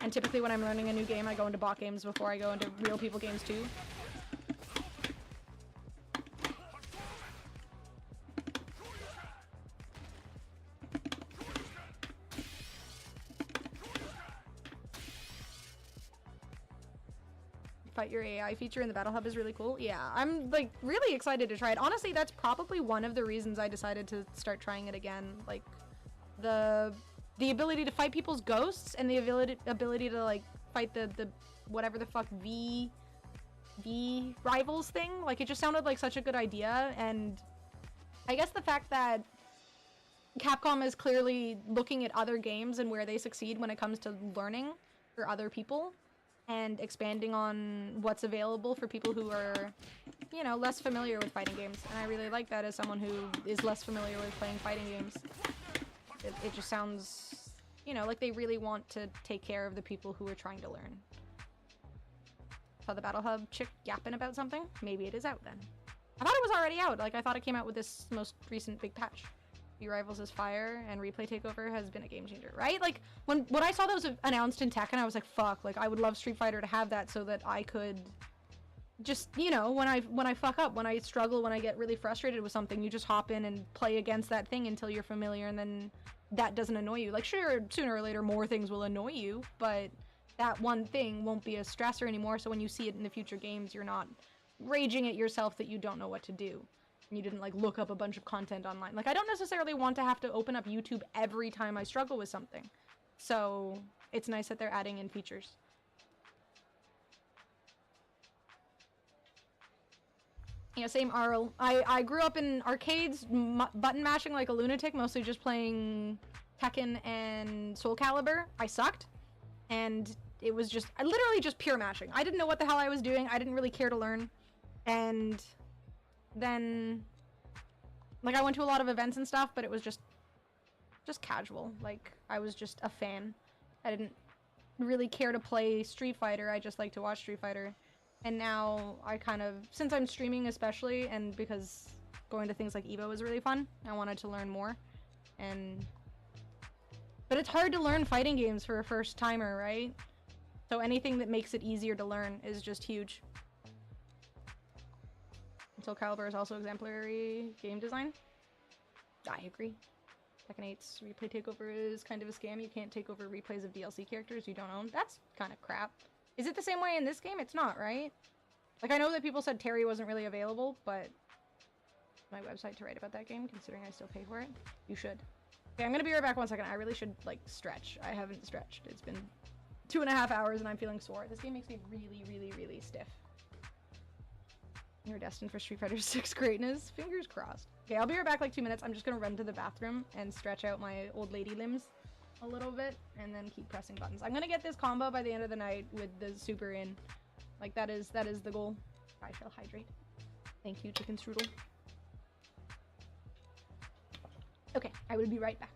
Speaker 1: And typically when I'm learning a new game, I go into bot games before I go into real people games too. Fight your AI feature in the Battle Hub is really cool. Yeah, I'm like really excited to try it. Honestly, that's probably one of the reasons I decided to start trying it again. Like the ability to fight people's ghosts and the ability to like fight the whatever the fuck V rivals thing. Like it just sounded like such a good idea, and I guess the fact that Capcom is clearly looking at other games and where they succeed when it comes to learning for other people and expanding on what's available for people who are, you know, less familiar with fighting games. And I really like that as someone who is less familiar with playing fighting games. It just sounds, you know, like they really want to take care of the people who are trying to learn. Saw the Battle Hub chick yapping about something? Maybe it is out then. I thought it was already out. Like, I thought it came out with this most recent big patch. V-Rivals is fire, and Replay Takeover has been a game changer, right? Like, when I saw those announced in Tekken, I was like, fuck, like, I would love Street Fighter to have that so that I could just, you know, when I fuck up, when I struggle, when I get really frustrated with something, you just hop in and play against that thing until you're familiar, and then that doesn't annoy you. Like, sure, sooner or later, more things will annoy you, but that one thing won't be a stressor anymore, so when you see it in the future games, you're not raging at yourself that you don't know what to do. You didn't like look up a bunch of content online. Like, I don't necessarily want to have to open up YouTube every time I struggle with something. So it's nice that they're adding in features. Yeah, same Arl. I grew up in arcades, button mashing like a lunatic, mostly just playing Tekken and Soul Calibur, I sucked. And it was just, I literally just pure mashing. I didn't know what the hell I was doing. I didn't really care to learn. And then, like, I went to a lot of events and stuff, but it was just casual. Like, I was just a fan. I didn't really care to play Street Fighter. I just like to watch Street Fighter. And now I kind of, since I'm streaming especially, and because going to things like EVO is really fun, I wanted to learn more. But it's hard to learn fighting games for a first timer, right? So anything that makes it easier to learn is just huge. Soul Calibur is also exemplary game design. I agree. Tekken 8's replay takeover is kind of a scam. You can't take over replays of DLC characters you don't own. That's kind of crap. Is it the same way in this game? It's not, right? Like, I know that people said Terry wasn't really available, but my website to write about that game, considering I still pay for it. You should. Okay, I'm gonna be right back 1 second. I really should, like, stretch. I haven't stretched. It's been 2.5 hours and I'm feeling sore. This game makes me really, really, really stiff. You're destined for Street Fighter 6 greatness. Fingers crossed. Okay, I'll be right back like 2 minutes. I'm just gonna run to the bathroom and stretch out my old lady limbs a little bit and then keep pressing buttons. I'm gonna get this combo by the end of the night with the super in. Like, that is the goal. I shall hydrate. Thank you, chicken strudel. Okay, I will be right back.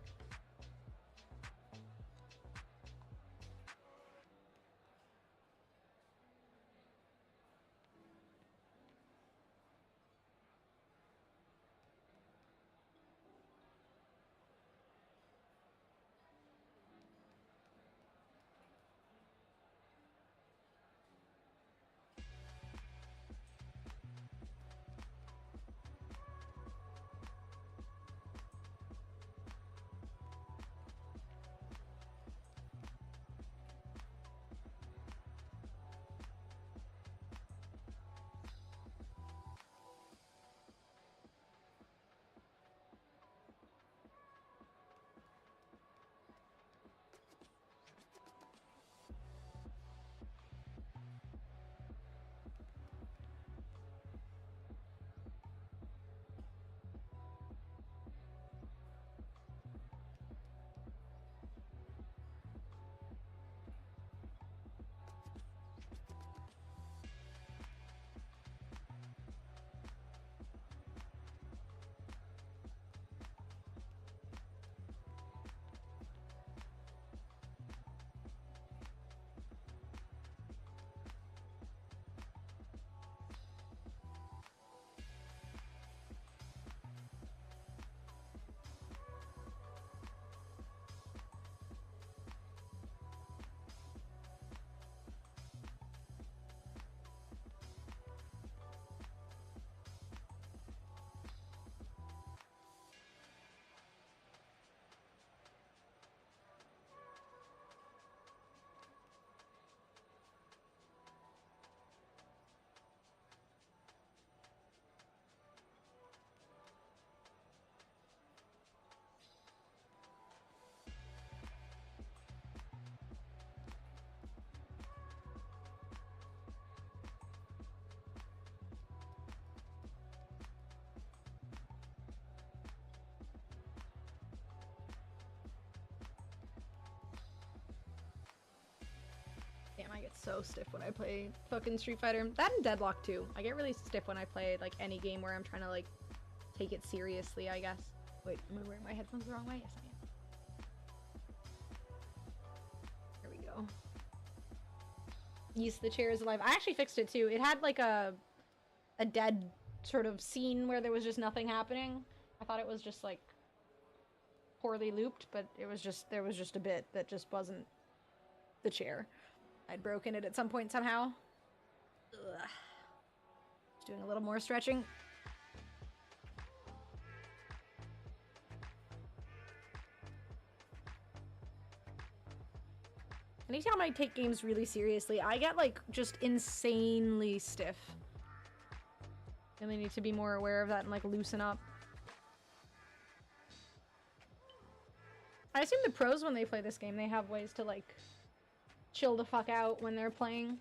Speaker 1: Damn, I get so stiff when I play fucking Street Fighter. That and Deadlock too. I get really stiff when I play like any game where I'm trying to like take it seriously, I guess. Wait, am I wearing my headphones the wrong way? Yes, I am. There we go. Yes, the chair is alive. I actually fixed it too. It had like a dead sort of scene where there was just nothing happening. I thought it was just like poorly looped, but there was just a bit that just wasn't the chair. I'd broken it at some point somehow. Ugh. Just doing a little more stretching. Anytime I take games really seriously, I get like just insanely stiff. Really need to be more aware of that and like loosen up. I assume the pros, when they play this game, they have ways to like chill the fuck out when they're playing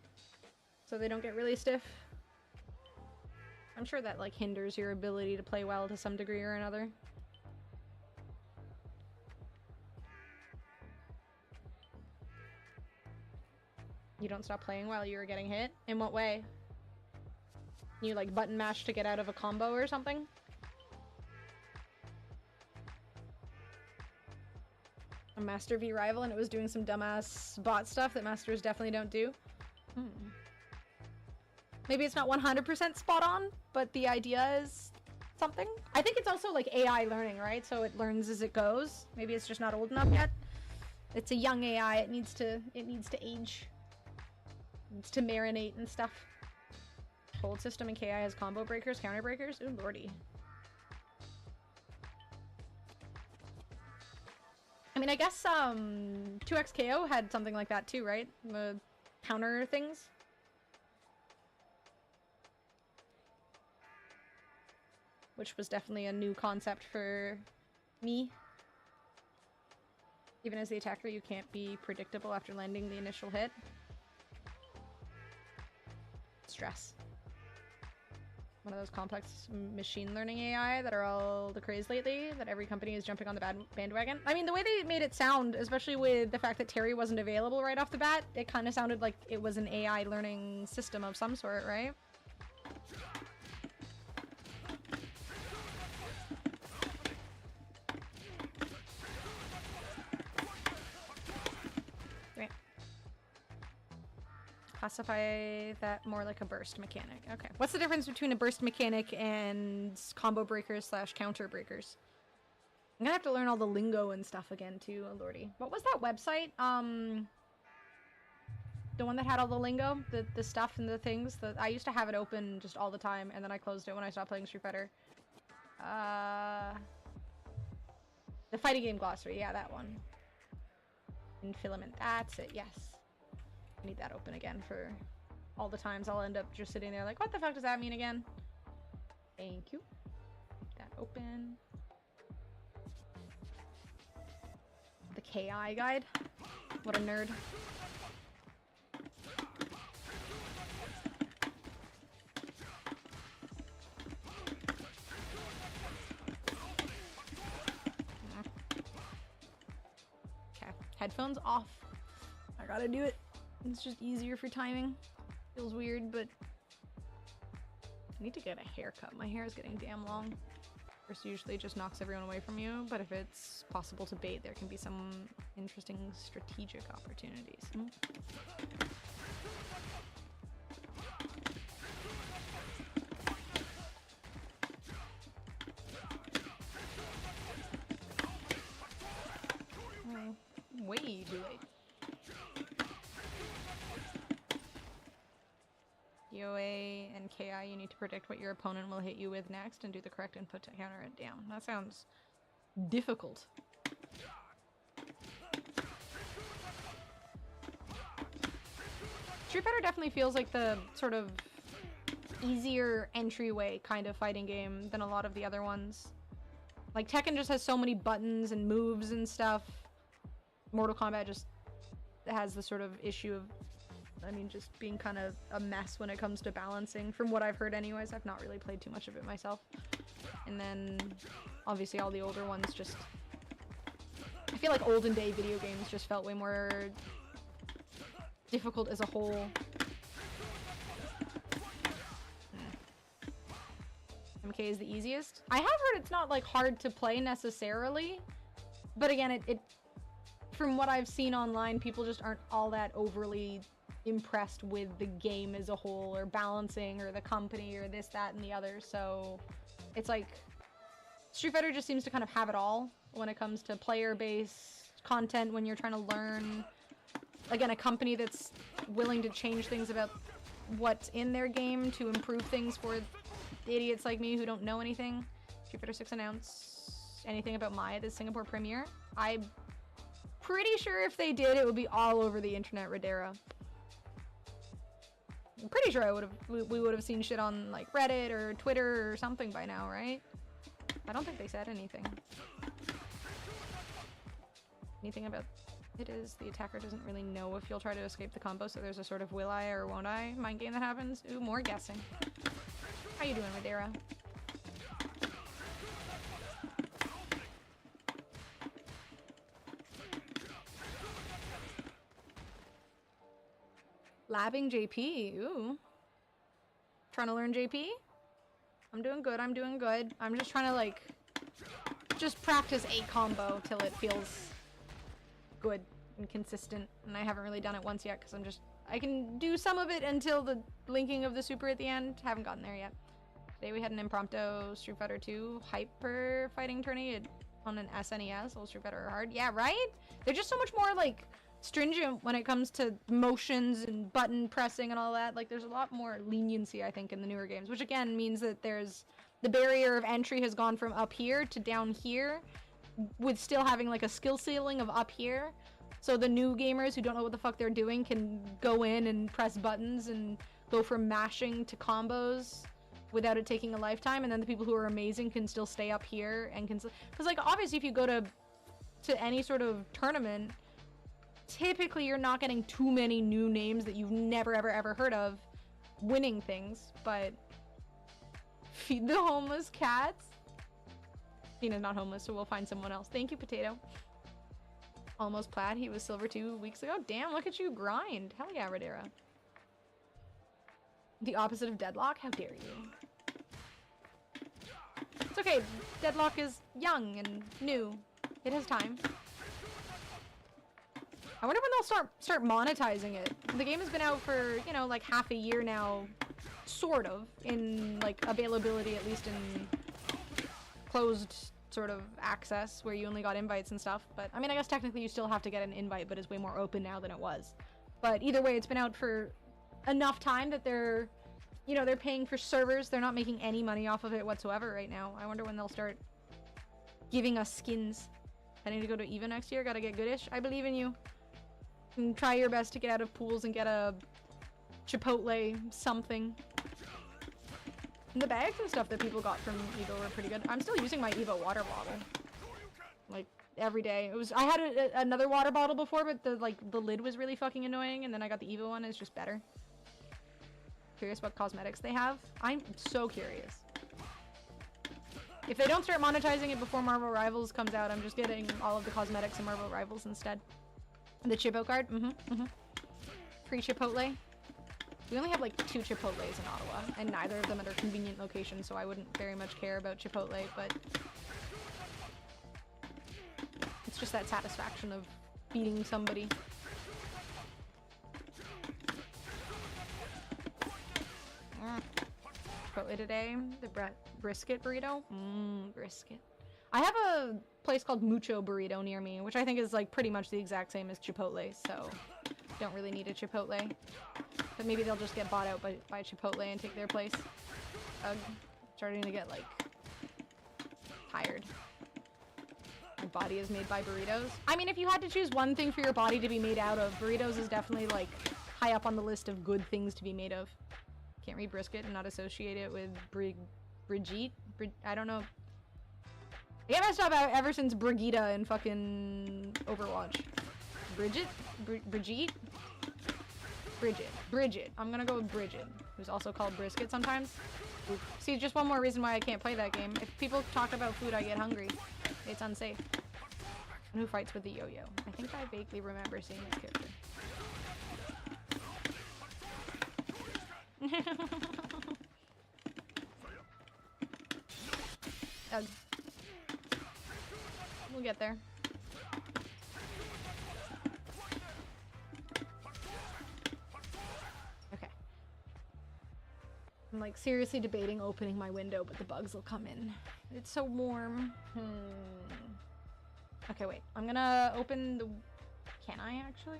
Speaker 1: so they don't get really stiff. I'm sure that like hinders your ability to play well to some degree or another. You don't stop playing while you were getting hit? In what way? You like button mash to get out of a combo or something? A Master v rival and it was doing some dumbass bot stuff that Masters definitely don't do? Maybe it's not 100% spot on, but the idea is something. I think it's also like AI learning, right? So it learns as it goes. Maybe it's just not old enough yet. It's a young AI. It needs to age. It needs to marinate and stuff. Hold system and KI has combo breakers, counter breakers. Ooh, lordy. I mean, I guess 2xKO had something like that too, right? The counter things. Which was definitely a new concept for me. Even as the attacker, you can't be predictable after landing the initial hit. Stress. One of those complex machine learning AI that are all the craze lately, that every company is jumping on the bandwagon. I mean, the way they made it sound, especially with the fact that Terry wasn't available right off the bat, it kind of sounded like it was an AI learning system of some sort, right? Classify that more like a burst mechanic. Okay. What's the difference between a burst mechanic and combo breakers slash counter breakers? I'm gonna have to learn all the lingo and stuff again too, oh lordy. What was that website? The one that had all the lingo? The stuff and the things? I used to have it open just all the time, and then I closed it when I stopped playing Street Fighter. The fighting game glossary, yeah, that one. Infilament, that's it, yes. I need that open again for all the times I'll end up just sitting there like, what the fuck does that mean again? Thank you. Keep that open. The KI guide. What a nerd. Okay, headphones off. I gotta do it. It's just easier for timing. Feels weird, but I need to get a haircut. My hair is getting damn long. First usually just knocks everyone away from you, but if it's possible to bait, there can be some interesting strategic opportunities. Way too late. DOA and KI, you need to predict what your opponent will hit you with next and do the correct input to counter it. Damn, that sounds difficult. Street Fighter definitely feels like the sort of easier entryway kind of fighting game than a lot of the other ones. Like Tekken just has so many buttons and moves and stuff. Mortal Kombat just has the sort of issue of, I mean, just being kind of a mess when it comes to balancing, from what I've heard anyways. I've not really played too much of it myself. And then, obviously, all the older ones just... I feel like olden day video games just felt way more difficult as a whole. MK is the easiest. I have heard it's not, like, hard to play necessarily. But again, it from what I've seen online, people just aren't all that overly impressed with the game as a whole, or balancing, or the company, or this, that, and the other. So it's like Street Fighter just seems to kind of have it all when it comes to player-based content, when you're trying to learn. Again, a company that's willing to change things about what's in their game to improve things for idiots like me who don't know anything. Street Fighter 6 announced anything about Maya, the Singapore premiere? I'm pretty sure if they did, it would be all over the internet, Radera. I'm pretty sure we would have seen shit on like Reddit or Twitter or something by now, right? I don't think they said anything. Anything about it is the attacker doesn't really know if you'll try to escape the combo, so there's a sort of will I or won't I mind game that happens. Ooh, more guessing. How you doing, Radera? Labbing JP. Ooh. Trying to learn JP? I'm doing good, I'm doing good. I'm just trying to, like, just practice a combo till it feels good and consistent. And I haven't really done it once yet because I can do some of it until the blinking of the super at the end. Haven't gotten there yet. Today we had an impromptu Street Fighter 2 hyper fighting tourney on an SNES. Old Street Fighter hard. Yeah, right? They're just so much more, like, stringent when it comes to motions and button pressing and all that. Like, there's a lot more leniency, I think, in the newer games, which again means that there's the barrier of entry has gone from up here to down here, with still having like a skill ceiling of up here. So the new gamers who don't know what the fuck they're doing can go in and press buttons and go from mashing to combos without it taking a lifetime, and then the people who are amazing can still stay up here and can, because like obviously if you go to any sort of tournament, typically you're not getting too many new names that you've never ever heard of winning things. But feed the homeless cats. Tina's not homeless, so we'll find someone else. Thank you, Potato. Almost plaid. He was silver 2 weeks ago. Damn, look at you grind. Hell yeah, Radera. The opposite of deadlock? How dare you? It's okay. Deadlock is young and new. It has time. I wonder when they'll start monetizing it. The game has been out for, you know, like half a year now, sort of, in like availability, at least in closed sort of access where you only got invites and stuff. But I mean, I guess technically you still have to get an invite, but it's way more open now than it was. But either way, it's been out for enough time that they're, you know, they're paying for servers. They're not making any money off of it whatsoever right now. I wonder when they'll start giving us skins. I need to go to EVA next year. Gotta get goodish. I believe in you. And try your best to get out of pools and get a Chipotle something. And the bags and stuff that people got from EVA were pretty good. I'm still using my EVA water bottle, like every day. I had another water bottle before, but the lid was really fucking annoying, and then I got the EVA one. It's just better. Curious what cosmetics they have. I'm so curious. If they don't start monetizing it before Marvel Rivals comes out, I'm just getting all of the cosmetics in Marvel Rivals instead. The Chipo card? Free Chipotle. We only have like 2 Chipotles in Ottawa, and neither of them at our convenient locations, so I wouldn't very much care about Chipotle, but it's just that satisfaction of feeding somebody. Chipotle today. The brisket burrito. Brisket. I have a place called Mucho Burrito near me, which I think is like pretty much the exact same as Chipotle, so don't really need a Chipotle. But maybe they'll just get bought out by Chipotle and take their place. Starting to get like tired. My body is made by burritos. I mean, if you had to choose one thing for your body to be made out of, burritos is definitely like high up on the list of good things to be made of. Can't read brisket and not associate it with Brigitte. I don't know. I get messed up ever since Brigitte in fucking Overwatch. Brigitte? Brigitte? Bridget. I'm gonna go with Bridget, who's also called Brisket sometimes. Oof. See, just one more reason why I can't play that game. If people talk about food, I get hungry. It's unsafe. And who fights with the yo-yo? I think I vaguely remember seeing this character. We'll get there. Okay. I'm like seriously debating opening my window, but the bugs will come in. It's so warm. Okay, wait. I'm gonna open the... Can I actually?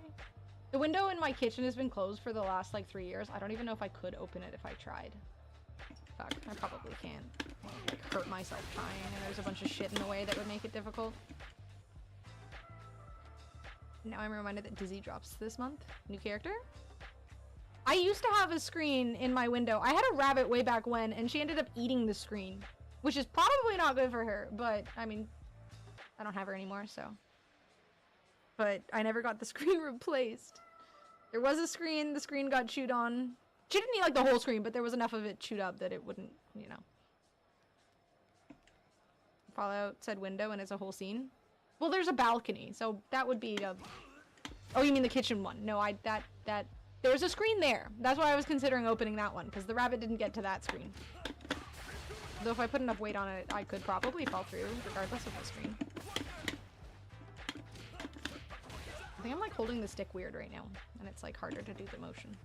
Speaker 1: The window in my kitchen has been closed for the last like 3 years. I don't even know if I could open it if I tried. Fuck, I probably can't. I'll, like, hurt myself trying, and there's a bunch of shit in the way that would make it difficult. Now I'm reminded that Dizzy drops this month. New character? I used to have a screen in my window. I had a rabbit way back when, and she ended up eating the screen. Which is probably not good for her, but, I mean, I don't have her anymore, so. But I never got the screen replaced. There was a screen, the screen got chewed on. She didn't eat like the whole screen, but there was enough of it chewed up that it wouldn't, you know. Fallout said window and it's a whole scene. Well, there's a balcony, so that would be a... Oh, you mean the kitchen one? No, that There's a screen there. That's why I was considering opening that one, because the rabbit didn't get to that screen. Though if I put enough weight on it, I could probably fall through, regardless of the screen. I think I'm like holding the stick weird right now, and it's like harder to do the motion.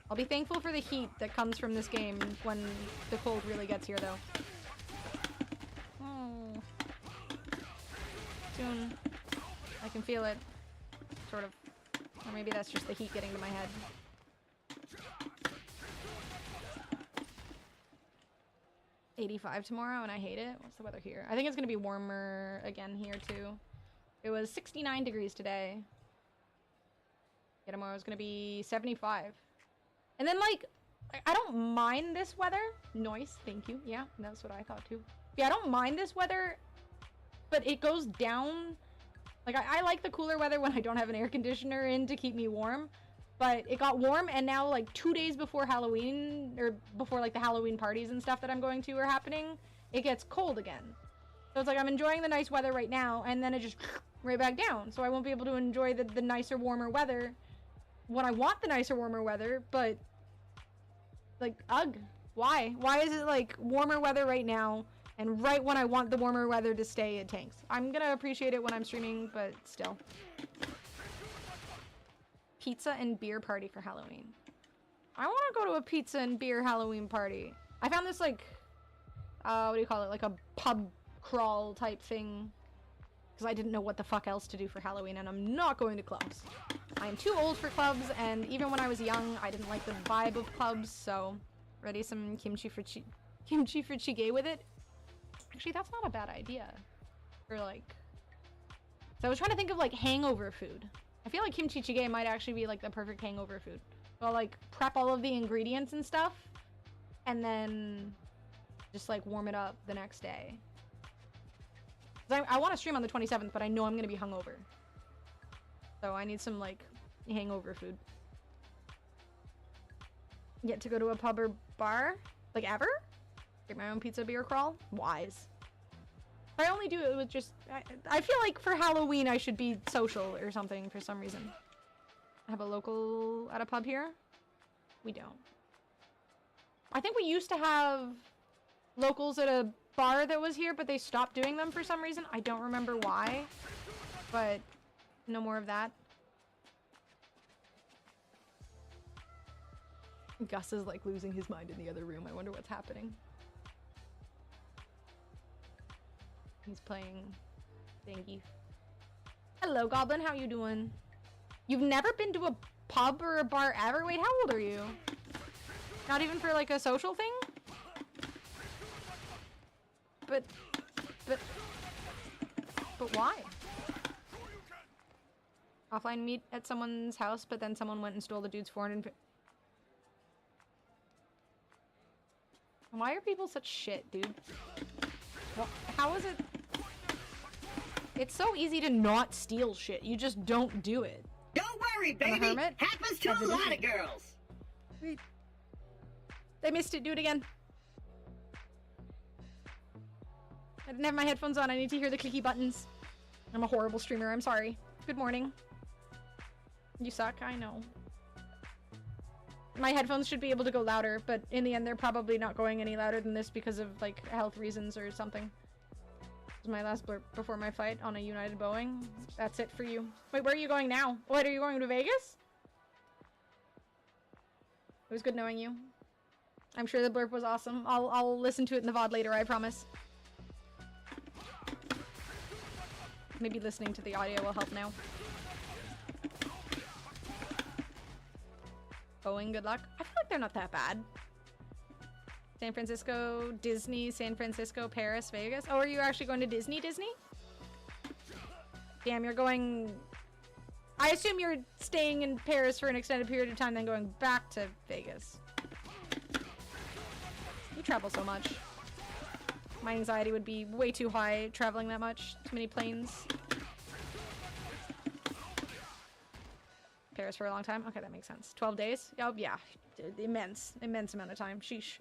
Speaker 1: I'll be thankful for the heat that comes from this game when the cold really gets here, though. Oh. Soon. I can feel it. Sort of. Or maybe that's just the heat getting to my head. $85 tomorrow, and I hate it. What's the weather here? I think it's gonna be warmer again here, too. It was 69 degrees today. Yeah, tomorrow is gonna be 75. And then, like, I don't mind this weather. Noise, thank you. Yeah, that's what I thought, too. Yeah, I don't mind this weather, but it goes down. Like, I like the cooler weather when I don't have an air conditioner in to keep me warm. But it got warm, and now, like, 2 days before Halloween, or before, like, the Halloween parties and stuff that I'm going to are happening, it gets cold again. So it's like I'm enjoying the nice weather right now, and then it just right back down. So I won't be able to enjoy the nicer, warmer weather when I want the nicer, warmer weather, but, like, ugh. Why? Why is it, like, warmer weather right now, and right when I want the warmer weather to stay, it tanks? I'm gonna appreciate it when I'm streaming, but still. Pizza and beer party for Halloween. I want to go to a pizza and beer Halloween party. I found this, like, what do you call it? Like a pub crawl type thing. Because I didn't know what the fuck else to do for Halloween, and I'm not going to clubs. I am too old for clubs, and even when I was young, I didn't like the vibe of clubs, so ready some kimchi for jjigae with it. Actually, that's not a bad idea. Or, like... So I was trying to think of, like, hangover food. I feel like kimchi jjigae might actually be, like, the perfect hangover food. So I'll, like, prep all of the ingredients and stuff, and then just, like, warm it up the next day. I want to stream on the 27th, but I know I'm going to be hungover. So I need some, like, hangover food. Get to go to a pub or bar? Like, ever? Get my own pizza beer crawl? Wise. I only do it with just... I feel like for Halloween I should be social or something for some reason. I have a local at a pub here? We don't. I think we used to have locals at a bar that was here, but they stopped doing them for some reason. I don't remember why, but no more of that. Gus is, like, losing his mind in the other room. I wonder what's happening. He's playing thingy. Hello, Goblin. How you doing? You've never been to a pub or a bar ever? Wait, how old are you? Not even for, like, a social thing? But why? Offline meet at someone's house, but then someone went and stole the dude's 400. Why are people such shit, dude? Well, how is it? It's so easy to not steal shit. You just don't do it.
Speaker 2: Don't worry, baby. Happens to a lot of girls.
Speaker 1: Wait. I missed it. Do it again. I didn't have my headphones on. I need to hear the clicky buttons. I'm a horrible streamer. I'm sorry. Good morning. You suck. I know. My headphones should be able to go louder, but in the end, they're probably not going any louder than this because of, like, health reasons or something. This was my last blurb before my fight on a United Boeing. That's it for you. Wait, where are you going now? What, are you going to Vegas? It was good knowing you. I'm sure the blurb was awesome. I'll listen to it in the VOD later, I promise. Maybe listening to the audio will help now. Boeing, good luck. I feel like they're not that bad. San Francisco, Disney, San Francisco, Paris, Vegas. Oh, are you actually going to Disney? Damn, you're going... I assume you're staying in Paris for an extended period of time, then going back to Vegas. You travel so much. My anxiety would be way too high traveling that much. Too many planes. Paris for a long time? Okay, that makes sense. 12 days? Oh, yeah. Immense amount of time. Sheesh.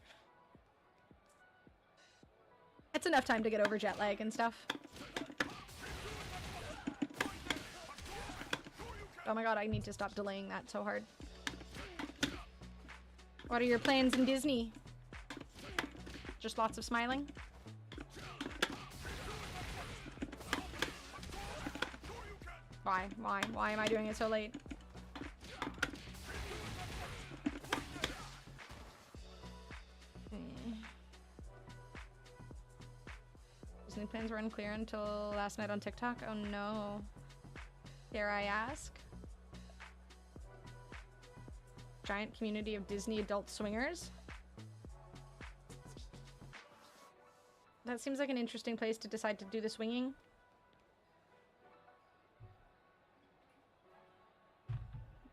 Speaker 1: It's enough time to get over jet lag and stuff. Oh my god, I need to stop delaying that so hard. What are your plans in Disney? Just lots of smiling? Why? Why? Why am I doing it so late? Disney plans were unclear until last night on TikTok. Oh no. Dare I ask? Giant community of Disney adult swingers? That seems like an interesting place to decide to do the swinging.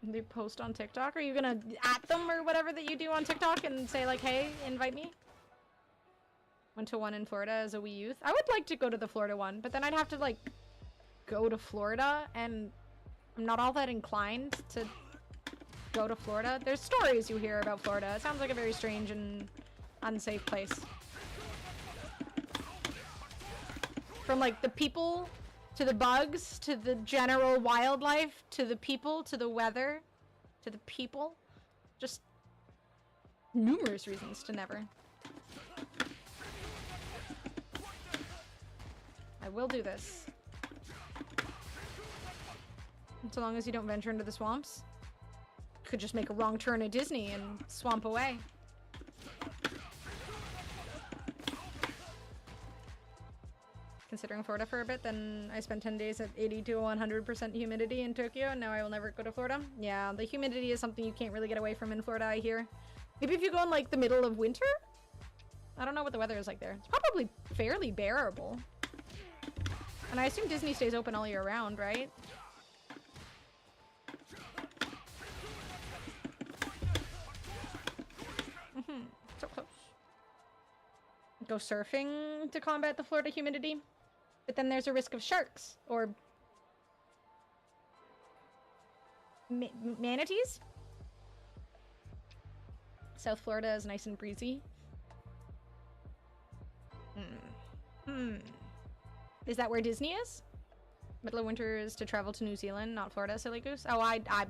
Speaker 1: They post on TikTok? Are you gonna at them or whatever that you do on TikTok and say like, hey, invite me? Went to one in Florida as a wee youth. I would like to go to the Florida one, but then I'd have to like go to Florida and I'm not all that inclined to go to Florida. There's stories you hear about Florida. It sounds like a very strange and unsafe place. From like the people, to the bugs, to the general wildlife, to the people, to the weather, to the people. Just numerous reasons to never. I will do this. So long as you don't venture into the swamps. Could just make a wrong turn at Disney and swamp away. Considering Florida for a bit, then I spent 10 days at 80 to 100% humidity in Tokyo, and now I will never go to Florida. Yeah, the humidity is something you can't really get away from in Florida, I hear. Maybe if you go in like the middle of winter? I don't know what the weather is like there. It's probably fairly bearable. And I assume Disney stays open all year round, right? So close. Go surfing to combat the Florida humidity. But then there's a risk of sharks or manatees. South Florida is nice and breezy. Is that where Disney is? Middle of winter is to travel to New Zealand, not Florida, silly goose. Oh,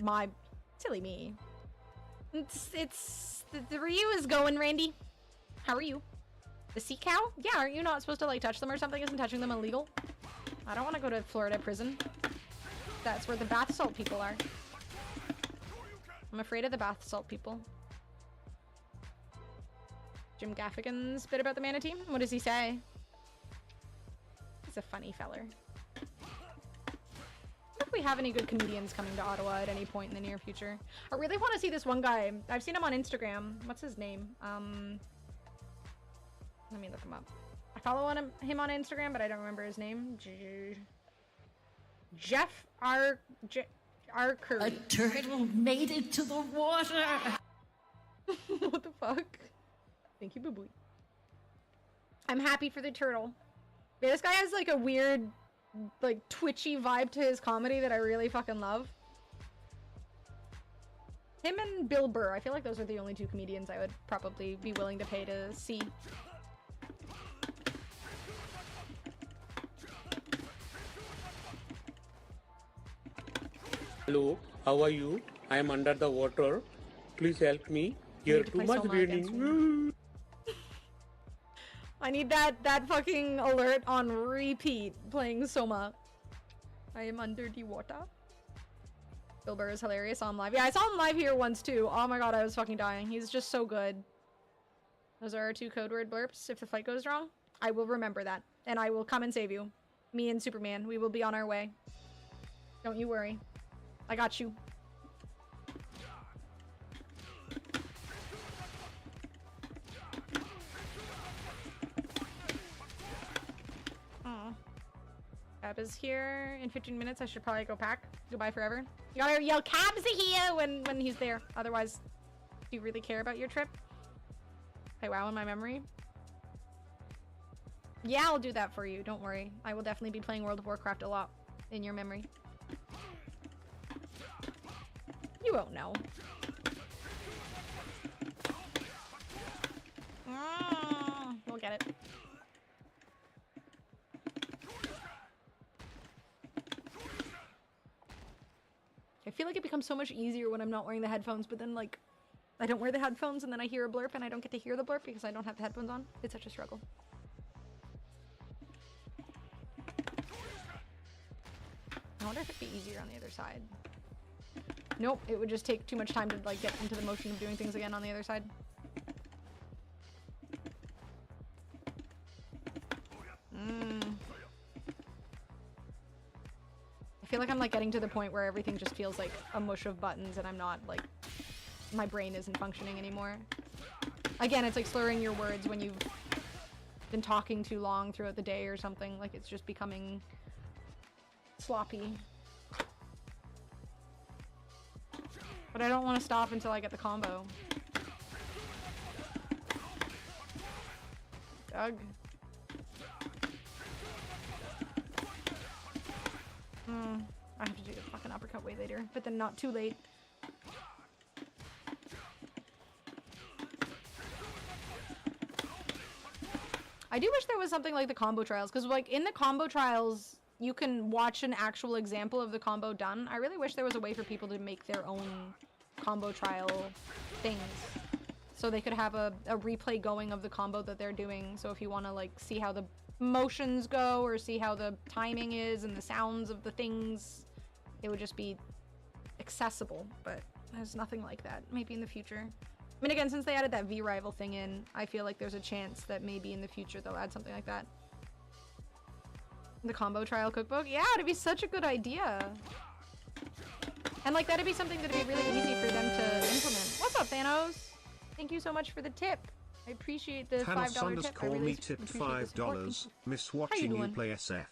Speaker 1: my silly me. It's the Ryu is going, Randy. How are you? The sea cow? Yeah, aren't you not supposed to like touch them or something? Isn't touching them illegal? I don't want to go to Florida prison. That's where the bath salt people are. I'm afraid of the bath salt people. Jim Gaffigan's bit about the manatee? What does he say? He's a funny feller. I wonder if we have any good comedians coming to Ottawa at any point in the near future. I really want to see this one guy. I've seen him on Instagram. What's his name? Let me look him up. I follow him on Instagram, but I don't remember his name. Jeff R. Curry.
Speaker 2: A turtle made it to the water.
Speaker 1: What the fuck? Thank you, boo-boo. I'm happy for the turtle. Yeah, this guy has like a weird, like twitchy vibe to his comedy that I really fucking love. Him and Bill Burr. I feel like those are the only two comedians I would probably be willing to pay to see.
Speaker 5: Hello, how are you? I am under the water. Please help me. Here too much raining.
Speaker 1: I need that fucking alert on repeat playing Soma. I am under the water. Bill Burr is hilarious on live. Yeah, I saw him live here once too. Oh my god, I was fucking dying. He's just so good. Those are our 2 code word blurps. If the flight goes wrong, I will remember that. And I will come and save you. Me and Superman, we will be on our way. Don't you worry. I got you. Aw. Cab is here in 15 minutes. I should probably go pack. Goodbye forever. You gotta yell Cab's here when he's there. Otherwise, do you really care about your trip? Hey, wow, in my memory. Yeah, I'll do that for you. Don't worry. I will definitely be playing World of Warcraft a lot in your memory. You won't know. We'll get it. Okay, feel like it becomes so much easier when I'm not wearing the headphones, but then like I don't wear the headphones and then I hear a blurp and I don't get to hear the blurp because I don't have the headphones on. It's such a struggle. I wonder if it'd be easier on the other side. Nope, it would just take too much time to like get into the motion of doing things again on the other side. I feel like I'm like getting to the point where everything just feels like a mush of buttons and I'm not like, my brain isn't functioning anymore. Again, it's like slurring your words when you've been talking too long throughout the day or something. Like it's just becoming sloppy. But I don't want to stop until I get the combo. Doug. I have to do the fucking uppercut way later, but then not too late. I do wish there was something like the combo trials, because like in the combo trials, you can watch an actual example of the combo done. I really wish there was a way for people to make their own combo trial things. So they could have a replay going of the combo that they're doing. So if you want to like see how the motions go or see how the timing is and the sounds of the things, it would just be accessible. But there's nothing like that. Maybe in the future. I mean, again, since they added that V-Rival thing in, I feel like there's a chance that maybe in the future they'll add something like that. The combo trial cookbook? Yeah, it'd be such a good idea. And like, that'd be something that'd be really easy for them to implement. What's up, Thanos? Thank you so much for the tip. I appreciate the $5 tip. I really
Speaker 4: tipped
Speaker 1: appreciate the
Speaker 4: $5. Miss watching you play SF.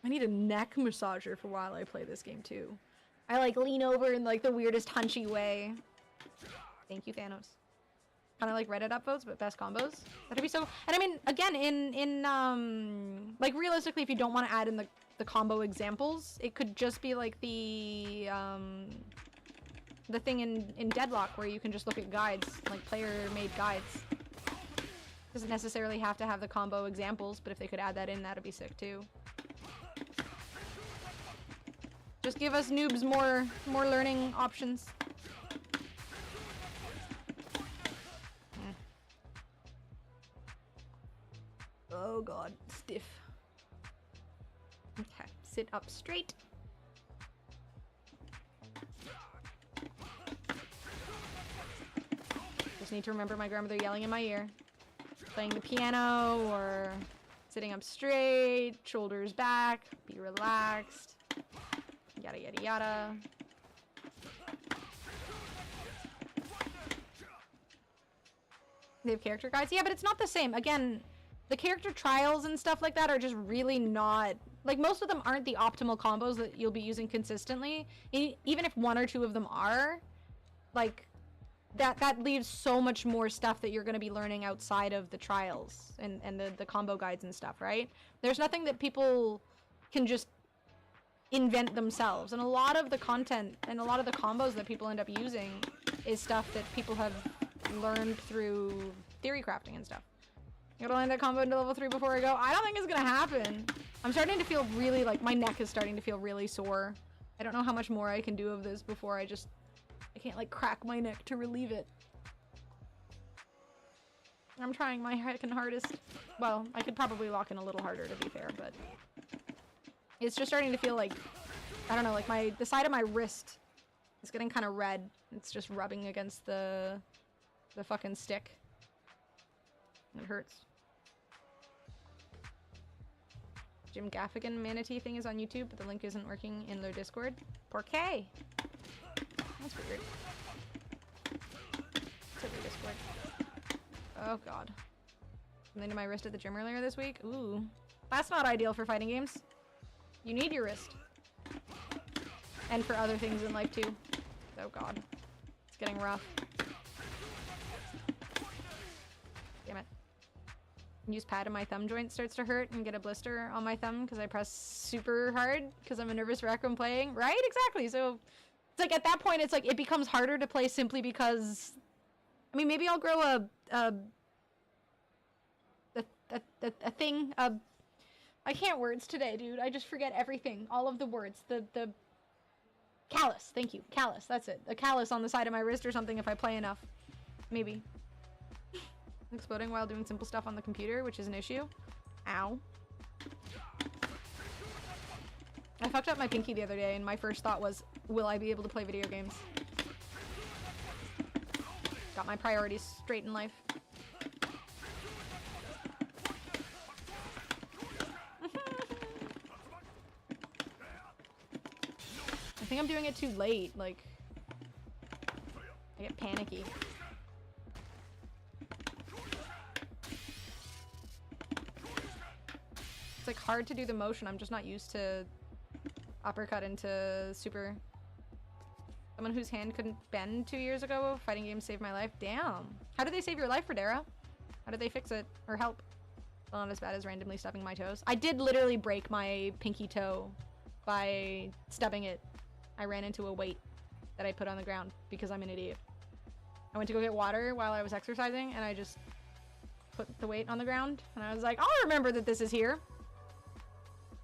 Speaker 1: I need a neck massager for while I play this game too. I like lean over in like the weirdest hunchy way. Thank you, Thanos. Kind of like Reddit upvotes, but best combos. That'd be so. And I mean, again, in like realistically, if you don't want to add in the combo examples, it could just be like the thing in Deadlock where you can just look at guides, like player-made guides. Doesn't necessarily have to have the combo examples, but if they could add that in, that'd be sick too. Just give us noobs more learning options. Oh god, stiff. Okay, sit up straight. Just need to remember my grandmother yelling in my ear. Playing the piano or sitting up straight, shoulders back, be relaxed. Yada yada yada. They have character guides? Yeah, but it's not the same. Again, the character trials and stuff like that are just really not... Like, most of them aren't the optimal combos that you'll be using consistently. Even if one or two of them are, like, that leaves so much more stuff that you're going to be learning outside of the trials and the combo guides and stuff, right? There's nothing that people can just invent themselves. And a lot of the content and a lot of the combos that people end up using is stuff that people have learned through theory crafting and stuff. You gotta land that combo into level 3 before I go? I don't think it's gonna happen. I'm starting to feel really, like, my neck is starting to feel really sore. I don't know how much more I can do of this before I can't, like, crack my neck to relieve it. I'm trying my heckin' hardest. Well, I could probably lock in a little harder, to be fair, but... It's just starting to feel like, I don't know, like the side of my wrist is getting kind of red. It's just rubbing against the fucking stick. It hurts. Jim Gaffigan manatee thing is on YouTube, but the link isn't working in their Discord. Poor K. That's weird. It's over Discord. Oh god. Something to my wrist at the gym earlier this week? Ooh. That's not ideal for fighting games. You need your wrist. And for other things in life too. Oh god. It's getting rough. Damn it. Use pad and my thumb joint starts to hurt and get a blister on my thumb because I press super hard because I'm a nervous wreck when playing. Right? Exactly. So it's like at that point it's like it becomes harder to play simply because I mean maybe I'll grow a thing, I can't words today, dude. I just forget everything. All of the words. The Callus, thank you. Callus, that's it. A callus on the side of my wrist or something if I play enough. Maybe. Exploding while doing simple stuff on the computer, which is an issue. Ow. I fucked up my pinky the other day, and my first thought was, will I be able to play video games? Got my priorities straight in life. I think I'm doing it too late, like... I get panicky. It's like hard to do the motion, I'm just not used to uppercut into super. Someone whose hand couldn't bend 2 years ago, fighting games saved my life. Damn. How did they save your life, Rodera? How did they fix it? Or help? Well, not as bad as randomly stubbing my toes. I did literally break my pinky toe by stubbing it. I ran into a weight that I put on the ground because I'm an idiot. I went to go get water while I was exercising and I just put the weight on the ground and I was like, I'll remember that this is here.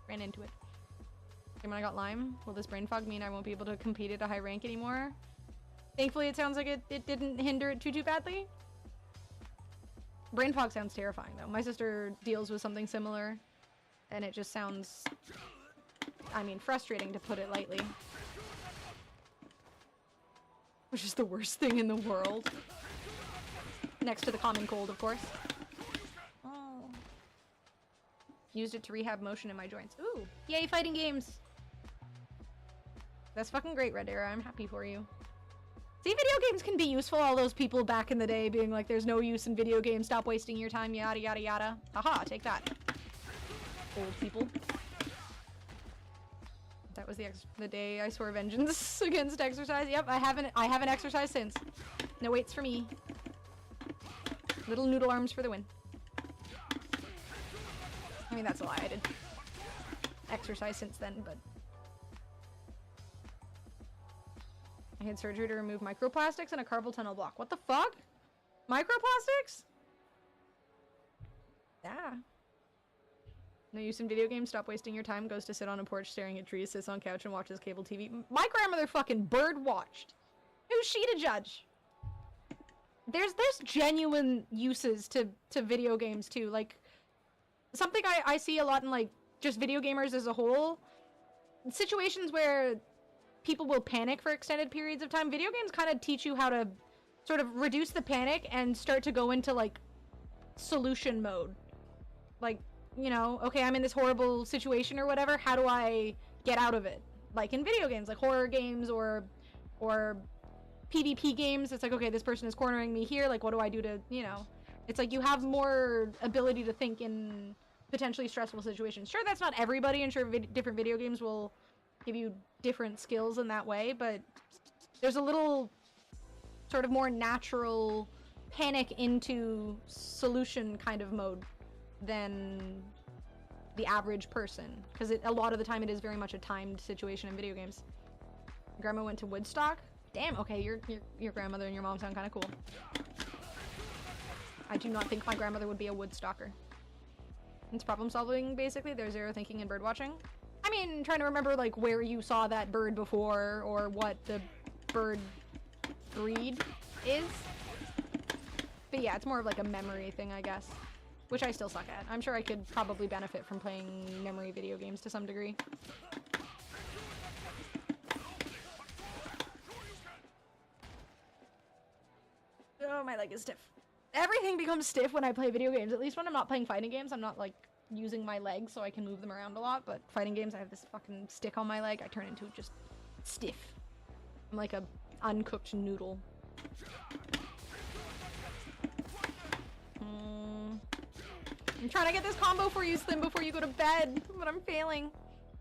Speaker 1: Ran into it. And when I got Lyme, will this brain fog mean I won't be able to compete at a high rank anymore? Thankfully, it sounds like it didn't hinder it too badly. Brain fog sounds terrifying, though. My sister deals with something similar, and it just sounds, I mean, frustrating to put it lightly. Which is the worst thing in the world. Next to the common cold, of course. Oh. Used it to rehab motion in my joints. Ooh, yay, fighting games! That's fucking great, Red Era. I'm happy for you. See, video games can be useful. All those people back in the day being like, there's no use in video games, stop wasting your time, yada yada yada. Haha, take that. Old people. That was the day I swore vengeance against exercise. Yep, I haven't exercised since. No weights for me. Little noodle arms for the win. I mean, that's a lie. I did exercise since then, but... I had surgery to remove microplastics and a carpal tunnel block. What the fuck? Microplastics? Yeah. No use in video games. Stop wasting your time. Goes to sit on a porch staring at trees, sits on couch and watches cable TV. My grandmother fucking bird watched. Who's she to judge? There's genuine uses to video games too. Like, something I see a lot in like just video gamers as a whole. Situations where people will panic for extended periods of time. Video games kind of teach you how to sort of reduce the panic and start to go into like solution mode. Like, you know, okay, I'm in this horrible situation or whatever. How do I get out of it? Like in video games, like horror games or PvP games. It's like, okay, this person is cornering me here. Like, what do I do to, you know? It's like you have more ability to think in potentially stressful situations. Sure, that's not everybody, and sure, different video games will give you different skills in that way, but there's a little sort of more natural panic into solution kind of mode than the average person, because a lot of the time it is very much a timed situation in video games. Grandma went to Woodstock. Damn, okay, your grandmother and your mom sound kind of cool. I do not think my grandmother would be a woodstocker. It's problem solving, basically. There's zero thinking and bird watching. I mean, trying to remember, like, where you saw that bird before, or what the bird breed is. But yeah, it's more of like a memory thing, I guess. Which I still suck at. I'm sure I could probably benefit from playing memory video games to some degree. Oh, my leg is stiff. Everything becomes stiff when I play video games. At least when I'm not playing fighting games, I'm not, like, using my legs so I can move them around a lot. But fighting games, I have this fucking stick on my leg. I turn into just stiff. I'm like a uncooked noodle. I'm trying to get this combo for you, Slim, before you go to bed, but I'm failing.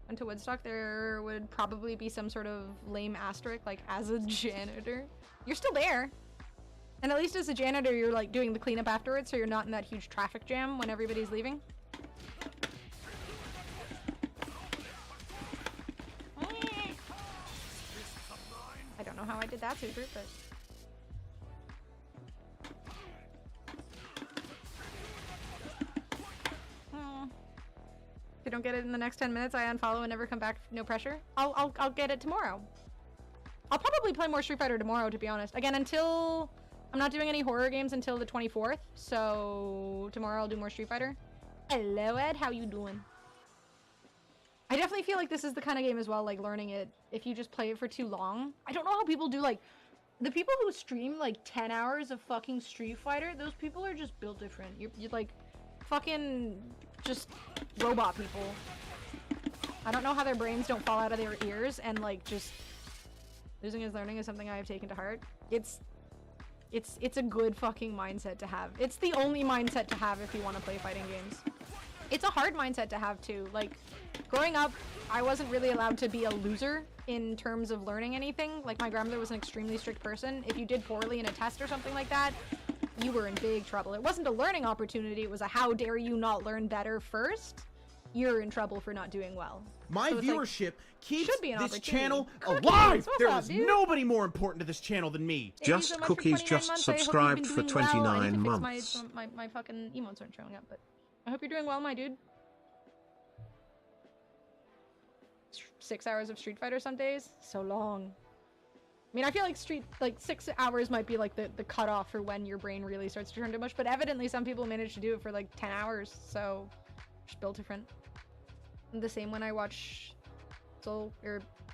Speaker 1: Went to Woodstock, there would probably be some sort of lame asterisk, like, as a janitor. You're still there. And at least as a janitor, you're, like, doing the cleanup afterwards, so you're not in that huge traffic jam when everybody's leaving. I don't know how I did that super, but... If you don't get it in the next 10 minutes, I unfollow and never come back. No pressure. I'll get it tomorrow. I'll probably play more Street Fighter tomorrow, to be honest. Again, until... I'm not doing any horror games until the 24th, so tomorrow I'll do more Street Fighter. Hello, Ed. How you doing? I definitely feel like this is the kind of game as well, like, learning it, if you just play it for too long. I don't know how people do, like... The people who stream, like, 10 hours of fucking Street Fighter, those people are just built different. You're like, fucking... just robot people. I don't know how their brains don't fall out of their ears, and, like, just... Losing is learning is something I have taken to heart. It's a good fucking mindset to have. It's the only mindset to have if you want to play fighting games. It's a hard mindset to have too. Like, growing up, I wasn't really allowed to be a loser in terms of learning anything. Like, my grandmother was an extremely strict person. If you did poorly in a test or something like that, you were in big trouble. It wasn't a learning opportunity, it was a how dare you not learn better first. You're in trouble for not doing well.
Speaker 3: My
Speaker 1: so
Speaker 3: viewership keeps this channel
Speaker 1: Cookies,
Speaker 3: alive!
Speaker 1: what's
Speaker 3: There
Speaker 1: up,
Speaker 3: is
Speaker 1: dude?
Speaker 3: nobody more important to this channel than me.
Speaker 1: Thank you
Speaker 4: Just
Speaker 1: so much
Speaker 4: Cookies
Speaker 1: for 29
Speaker 4: just
Speaker 1: months. I hope you've
Speaker 4: subscribed
Speaker 1: been
Speaker 4: for
Speaker 1: doing well. I need
Speaker 4: 29
Speaker 1: to fix
Speaker 4: months.
Speaker 1: my fucking emotes aren't showing up, but I hope you're doing well, my dude. 6 hours of Street Fighter some days? So long. I mean, I feel like 6 hours might be like the cutoff for when your brain really starts to turn too much, but evidently some people manage to do it for like 10 hours, so just built different. The same when I watch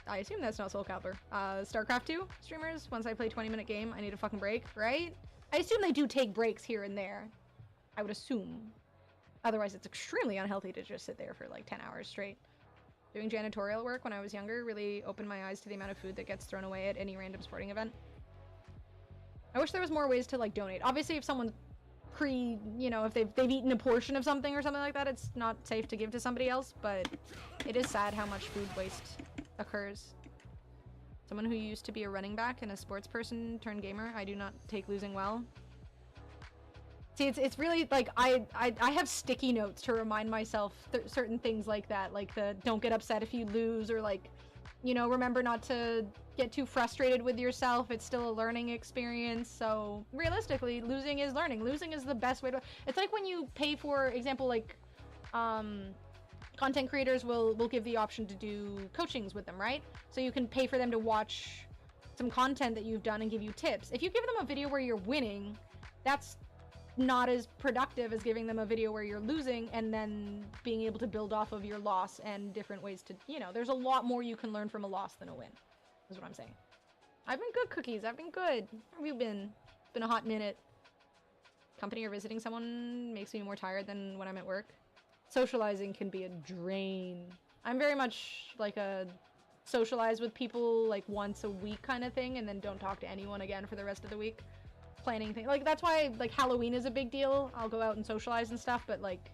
Speaker 1: I assume that's not Soul Calibur. StarCraft 2 streamers, once I play 20-minute game, I need a fucking break, right? I assume they do take breaks here and there. I would assume. Otherwise, it's extremely unhealthy to just sit there for like 10 hours straight. Doing janitorial work when I was younger really opened my eyes to the amount of food that gets thrown away at any random sporting event. I wish there was more ways to like donate. Obviously, if someone's if they've eaten a portion of something or something like that, it's not safe to give to somebody else, but it is sad how much food waste occurs. Someone who used to be a running back and a sports person turned gamer, I do not take losing well. See, it's really like I have sticky notes to remind myself certain things like that, like the don't get upset if you lose, or like, remember not to get too frustrated with yourself. It's still a learning experience. So realistically, losing is learning. Losing is the best way to. It's like when you pay, for example, like content creators will give the option to do coachings with them, right? So you can pay for them to watch some content that you've done and give you tips. If you give them a video where you're winning, that's not as productive as giving them a video where you're losing and then being able to build off of your loss and different ways to, there's a lot more you can learn from a loss than a win, is what I'm saying. I've been good, Cookies. I've been good. How have you been? It's been a hot minute. Company or visiting someone makes me more tired than when I'm at work. Socializing can be a drain. I'm very much like a socialize with people like once a week kind of thing and then don't talk to anyone again for the rest of the week. Planning thing, like that's why like Halloween is a big deal. I'll go out and socialize and stuff, but like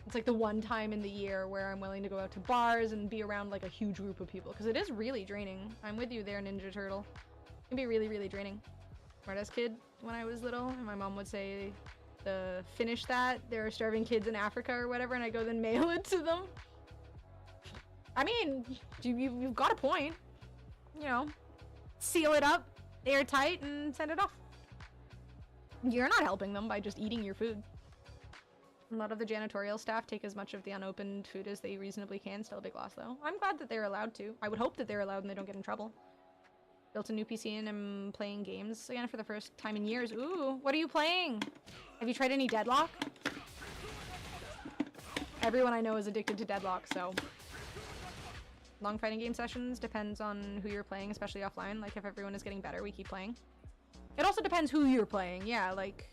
Speaker 1: it's like the one time in the year where I'm willing to go out to bars and be around like a huge group of people, because it is really draining. I'm with you there, Ninja Turtle. It can be really, really draining. Smartass kid when I was little, and my mom would say, finish that, there are starving kids in Africa or whatever, and I go then mail it to them. I mean, you've got a point. Seal it up airtight and send it off. You're not helping them by just eating your food. A lot of the janitorial staff take as much of the unopened food as they reasonably can. Still a big loss, though. I'm glad that they're allowed to. I would hope that they're allowed and they don't get in trouble. Built a new PC and I'm playing games again for the first time in years. Ooh, what are you playing? Have you tried any Deadlock? Everyone I know is addicted to Deadlock, so... Long fighting game sessions depends on who you're playing, especially offline. Like, if everyone is getting better, we keep playing. It also depends who you're playing, yeah, like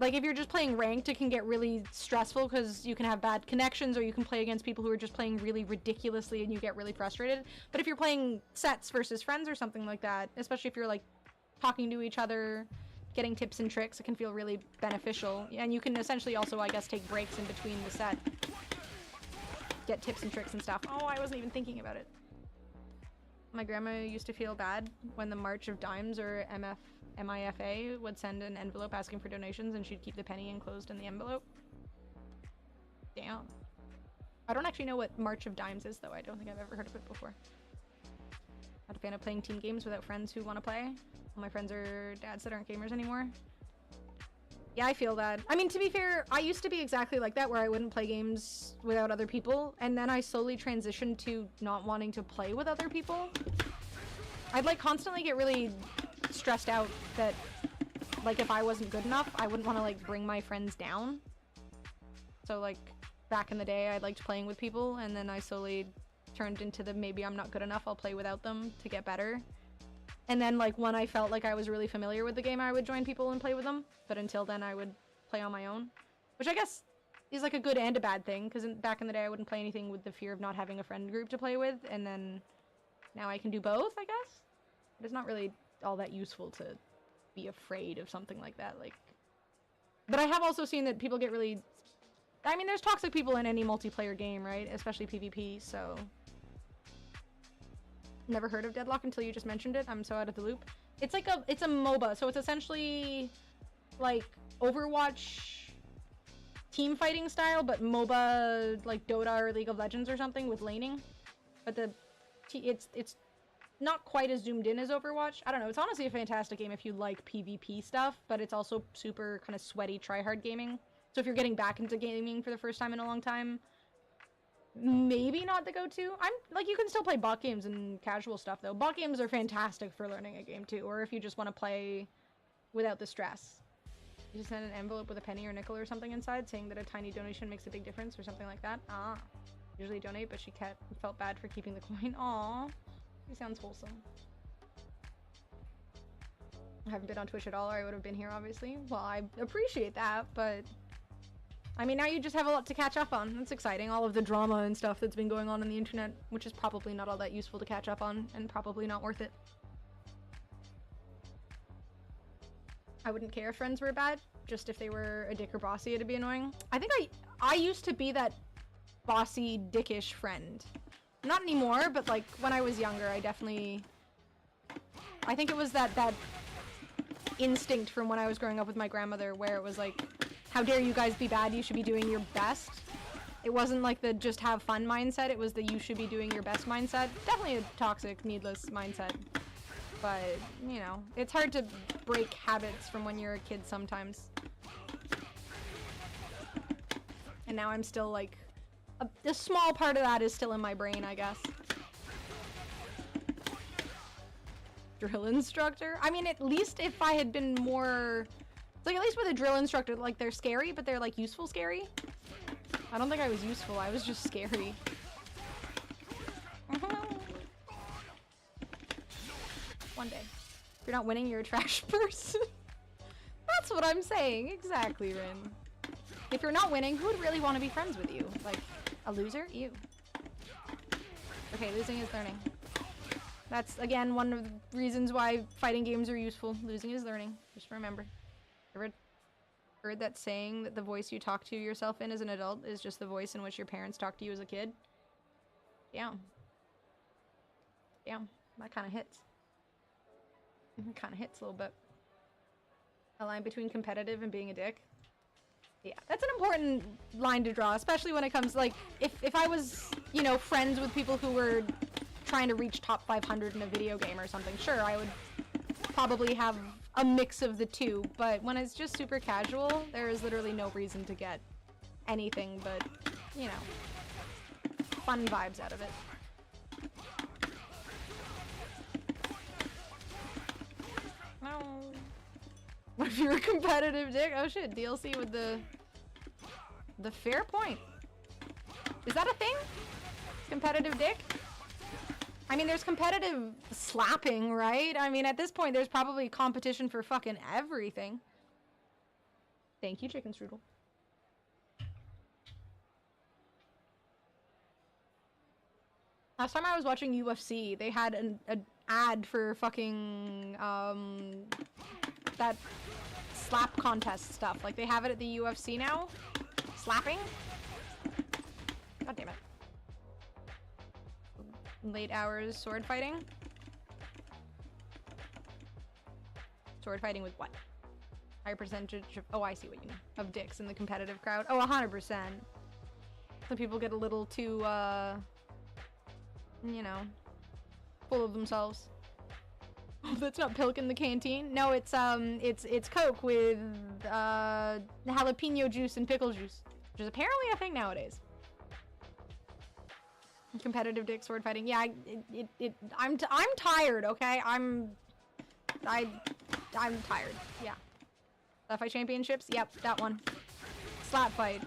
Speaker 1: if you're just playing ranked, it can get really stressful because you can have bad connections, or you can play against people who are just playing really ridiculously and you get really frustrated. But if you're playing sets versus friends or something like that, especially if you're like talking to each other, getting tips and tricks, it can feel really beneficial. And you can essentially also, I guess, take breaks in between the set. Get tips and tricks and stuff. Oh, I wasn't even thinking about it. My grandma used to feel bad when the March of Dimes or MIFA would send an envelope asking for donations, and she'd keep the penny enclosed in the envelope. Damn. I don't actually know what March of Dimes is, though. I don't think I've ever heard of it before. Not a fan of playing team games without friends who want to play. All my friends are dads that aren't gamers anymore. Yeah, I feel that. I mean, to be fair, I used to be exactly like that, where I wouldn't play games without other people, and then I slowly transitioned to not wanting to play with other people. I'd like constantly get really stressed out that, like, if I wasn't good enough, I wouldn't want to like bring my friends down. So like, back in the day, I liked playing with people, and then I slowly turned into the maybe I'm not good enough, I'll play without them to get better. And then, like, when I felt like I was really familiar with the game, I would join people and play with them. But until then, I would play on my own. Which I guess is, like, a good and a bad thing. Because back in the day, I wouldn't play anything with the fear of not having a friend group to play with. And then now I can do both, I guess? But it's not really all that useful to be afraid of something like that. Like, but I have also seen that people get really... I mean, there's toxic people in any multiplayer game, right? Especially PvP, so... Never heard of Deadlock until you just mentioned it. I'm so out of the loop. It's like it's a MOBA, so it's essentially like Overwatch team fighting style, but MOBA like Dota or League of Legends or something with laning. But it's not quite as zoomed in as Overwatch. I don't know. It's honestly a fantastic game if you like PvP stuff, but it's also super kind of sweaty tryhard gaming. So if you're getting back into gaming for the first time in a long time, maybe not the go-to. I'm like, you can still play bot games and casual stuff though. Bot games are fantastic for learning a game too, or if you just want to play without the stress. You just send an envelope with a penny or nickel or something inside saying that a tiny donation makes a big difference or something like that. Ah, usually donate, but she felt bad for keeping the coin. Aw, he sounds wholesome. I haven't been on Twitch at all, or I would have been here obviously. Well, I appreciate that, but I mean, now you just have a lot to catch up on. That's exciting. All of the drama and stuff that's been going on the internet, which is probably not all that useful to catch up on, and probably not worth it. I wouldn't care if friends were bad, just if they were a dick or bossy, it'd be annoying. I think I used to be that bossy, dickish friend. Not anymore, but like, when I was younger, I think it was that instinct from when I was growing up with my grandmother, where it was like, how dare you guys be bad, you should be doing your best. It wasn't like the just have fun mindset, it was the you should be doing your best mindset. Definitely a toxic, needless mindset. But, you know, it's hard to break habits from when you're a kid sometimes. And now I'm still like, a small part of that is still in my brain, I guess. Drill instructor? I mean, at least if I had been more... Like, at least with a drill instructor, like, they're scary, but they're, like, useful scary. I don't think I was useful, I was just scary. One day. If you're not winning, you're a trash person. That's what I'm saying, exactly, Rin. If you're not winning, who would really want to be friends with you? Like, a loser? You. Okay, losing is learning. That's, again, one of the reasons why fighting games are useful. Losing is learning. Just remember. Ever heard that saying that the voice you talk to yourself in as an adult is just the voice in which your parents talk to you as a kid? Damn. Damn. That kind of hits. It kind of hits a little bit. A line between competitive and being a dick. Yeah, that's an important line to draw, especially when it comes, like, if I was, you know, friends with people who were trying to reach top 500 in a video game or something, sure, I would probably have a mix of the two, but when it's just super casual, there is literally no reason to get anything but, you know, fun vibes out of it. No. What if you're a competitive dick? Oh shit, DLC with the fair point. Is that a thing? Competitive dick? I mean, there's competitive slapping, right? I mean, at this point, there's probably competition for fucking everything. Thank you, Chicken Strudel. Last time I was watching UFC, they had an ad for fucking, that slap contest stuff. Like, they have it at the UFC now. Slapping? God damn it. Late hours sword fighting? Sword fighting with what? Higher percentage of... Oh, I see what you mean. Of dicks in the competitive crowd. Oh, 100%. Some people get a little too, you know, full of themselves. That's not Pilk in the canteen. No, it's Coke with jalapeno juice and pickle juice, which is apparently a thing nowadays. Competitive dick sword fighting. Yeah, I'm tired. Okay, I'm tired. Yeah. Slap fight championships. Yep, that one. Slap fight.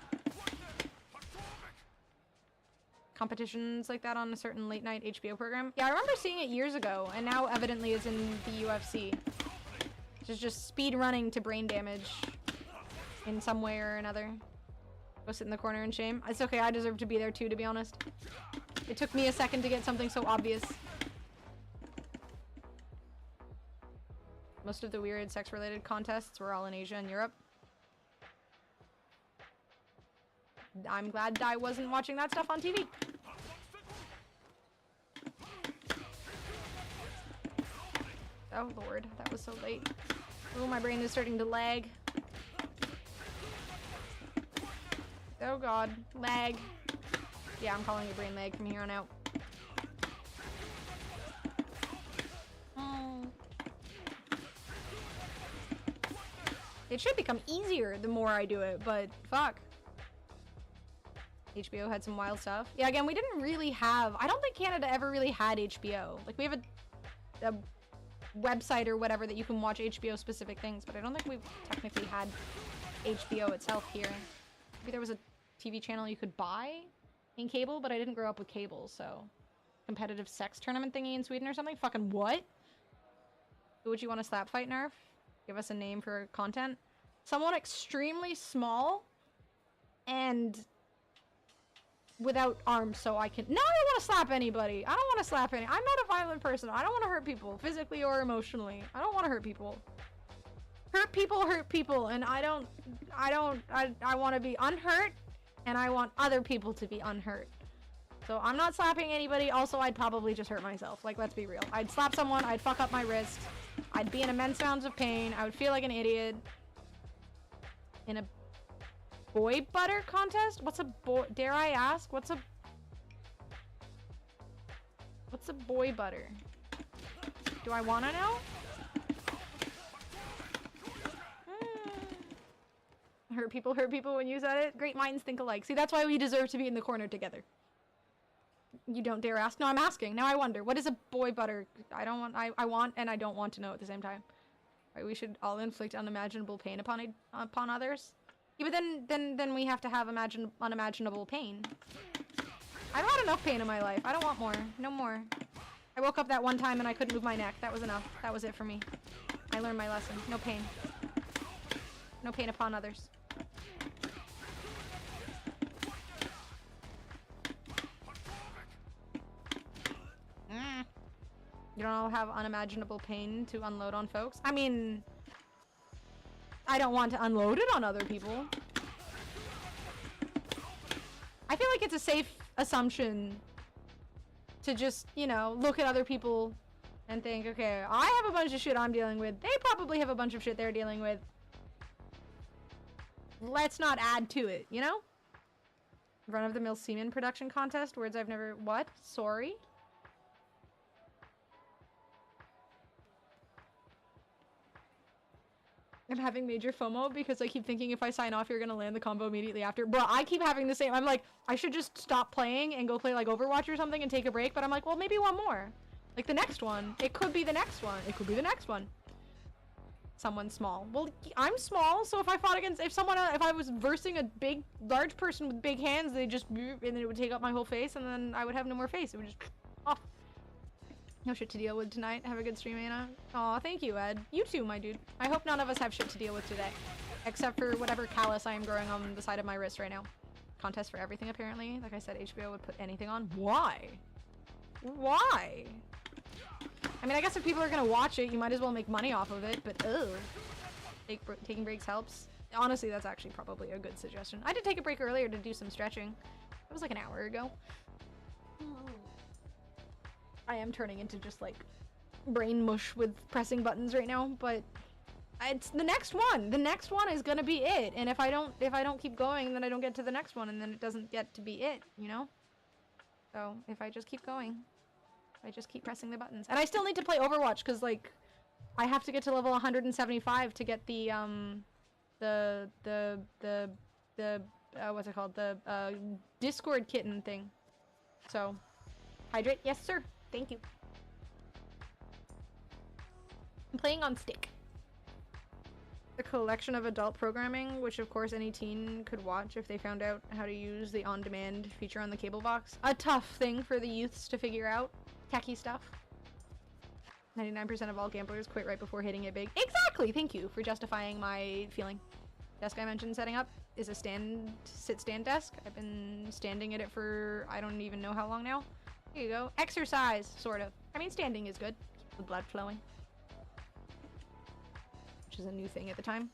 Speaker 1: Competitions like that on a certain late night HBO program. Yeah, I remember seeing it years ago, and now evidently is in the UFC. Which is just speed running to brain damage in some way or another. Go sit in the corner in shame. It's okay, I deserve to be there too, to be honest. It took me a second to get something so obvious. Most of the weird sex-related contests were all in Asia and Europe. I'm glad I wasn't watching that stuff on TV. Oh lord, that was so late. Oh, my brain is starting to lag. Oh god, lag. Yeah, I'm calling it brain lag from here on out. Oh. It should become easier the more I do it, but fuck. HBO had some wild stuff. Yeah, again, we didn't really have... I don't think Canada ever really had HBO. Like, we have a website or whatever that you can watch HBO-specific things, but I don't think we've technically had HBO itself here. Maybe there was a TV channel you could buy in cable, but I didn't grow up with cable, so... Competitive sex tournament thingy in Sweden or something? Fucking what? Who would you want to slap fight, Nerf? Give us a name for content. Someone extremely small and... without arms, so I can... No, I don't want to slap anybody. I don't want to slap any... I'm not a violent person. I don't want to hurt people, physically or emotionally. I don't want to hurt people. Hurt people, and I want to be unhurt, and I want other people to be unhurt. So I'm not slapping anybody. Also, I'd probably just hurt myself. Like, let's be real. I'd slap someone, I'd fuck up my wrist, I'd be in immense amounts of pain, I would feel like an idiot. In a boy butter contest? What's a boy... Dare I ask? What's a boy butter? Do I want to know? Hurt people when you said it? Great minds think alike. See, that's why we deserve to be in the corner together. You don't dare ask? No, I'm asking. Now I wonder. What is a boy butter? I want and I don't want to know at the same time. Right, we should all inflict unimaginable pain upon others. Yeah, but then we have to have unimaginable pain. I've had enough pain in my life. I don't want more. No more. I woke up that one time and I couldn't move my neck. That was enough. That was it for me. I learned my lesson. No pain. No pain upon others. You don't all have unimaginable pain to unload on folks? I mean... I don't want to unload it on other people. I feel like it's a safe assumption to just, you know, look at other people and think, okay, I have a bunch of shit I'm dealing with. They probably have a bunch of shit they're dealing with. Let's not add to it, you know? Run-of-the-mill semen production contest? Words I've never... What? Sorry? I'm having major FOMO because I keep thinking if I sign off, you're gonna land the combo immediately after. But I keep having the same. I'm like, I should just stop playing and go play like Overwatch or something and take a break. But I'm like, well, maybe one more. Like the next one. It could be the next one. It could be the next one. Someone small. Well, I'm small, so if I fought against, if I was versing a large person with big hands, they just, and then it would take up my whole face, and then I would have no more face. It would just off. No shit to deal with tonight. Have a good stream, Anna. Aw, thank you, Ed. You too, my dude. I hope none of us have shit to deal with today. Except for whatever callus I am growing on the side of my wrist right now. Contest for everything, apparently. Like I said, HBO would put anything on. Why? Why? I mean, I guess if people are gonna watch it, you might as well make money off of it, but ugh. Taking breaks helps. Honestly, that's actually probably a good suggestion. I did take a break earlier to do some stretching. It was like an hour ago. I am turning into just like brain mush with pressing buttons right now, but it's the next one. The next one is gonna be it. And if I don't keep going, then I don't get to the next one, and then it doesn't get to be it, you know? So if I just keep going, I just keep pressing the buttons. And I still need to play Overwatch because like I have to get to level 175 to get the what's it called? The Discord kitten thing. So, hydrate? Yes, sir. Thank you. I'm playing on stick. The collection of adult programming, which of course any teen could watch if they found out how to use the on-demand feature on the cable box. A tough thing for the youths to figure out. Techie stuff. 99% of all gamblers quit right before hitting it big. Exactly! Thank you for justifying my feeling. Desk I mentioned setting up is a sit-stand desk. I've been standing at it for I don't even know how long now. Here you go. Exercise, sort of. I mean, standing is good. Keep the blood flowing. Which is a new thing at the time.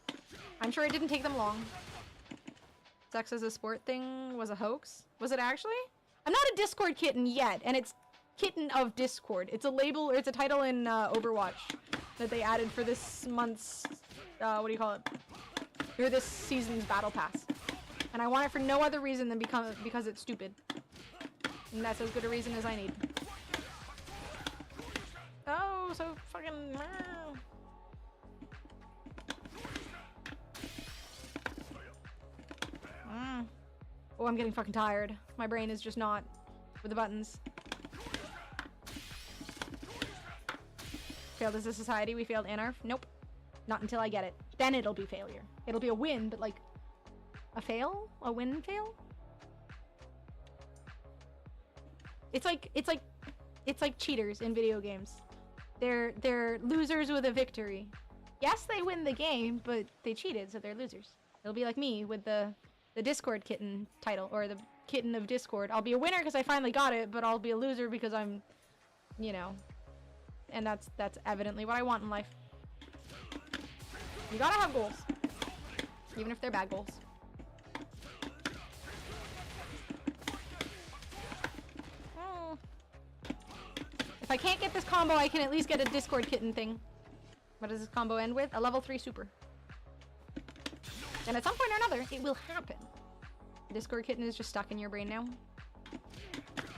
Speaker 1: I'm sure it didn't take them long. Sex as a sport thing was a hoax. Was it actually? I'm not a Discord kitten yet, and it's Kitten of Discord. It's a label, or it's a title in Overwatch that they added for this month's, what do you call it? Or this season's battle pass. And I want it for no other reason than because it's stupid. And that's as good a reason as I need. Oh, so fucking... Oh, I'm getting fucking tired. My brain is just not with the buttons. Failed as a society, we failed Anarf. Nope. Not until I get it. Then it'll be failure. It'll be a win, but like... A fail? A win fail? It's like cheaters in video games. They're losers with a victory. Yes, they win the game, but they cheated, so they're losers. It'll be like me with the Discord kitten title, or the Kitten of Discord. I'll be a winner because I finally got it, but I'll be a loser because I'm, you know... And that's evidently what I want in life. You gotta have goals. Even if they're bad goals. Oh. If I can't get this combo, I can at least get a Discord kitten thing. What does this combo end with? A level 3 super. And at some point or another, it will happen. Discord kitten is just stuck in your brain now.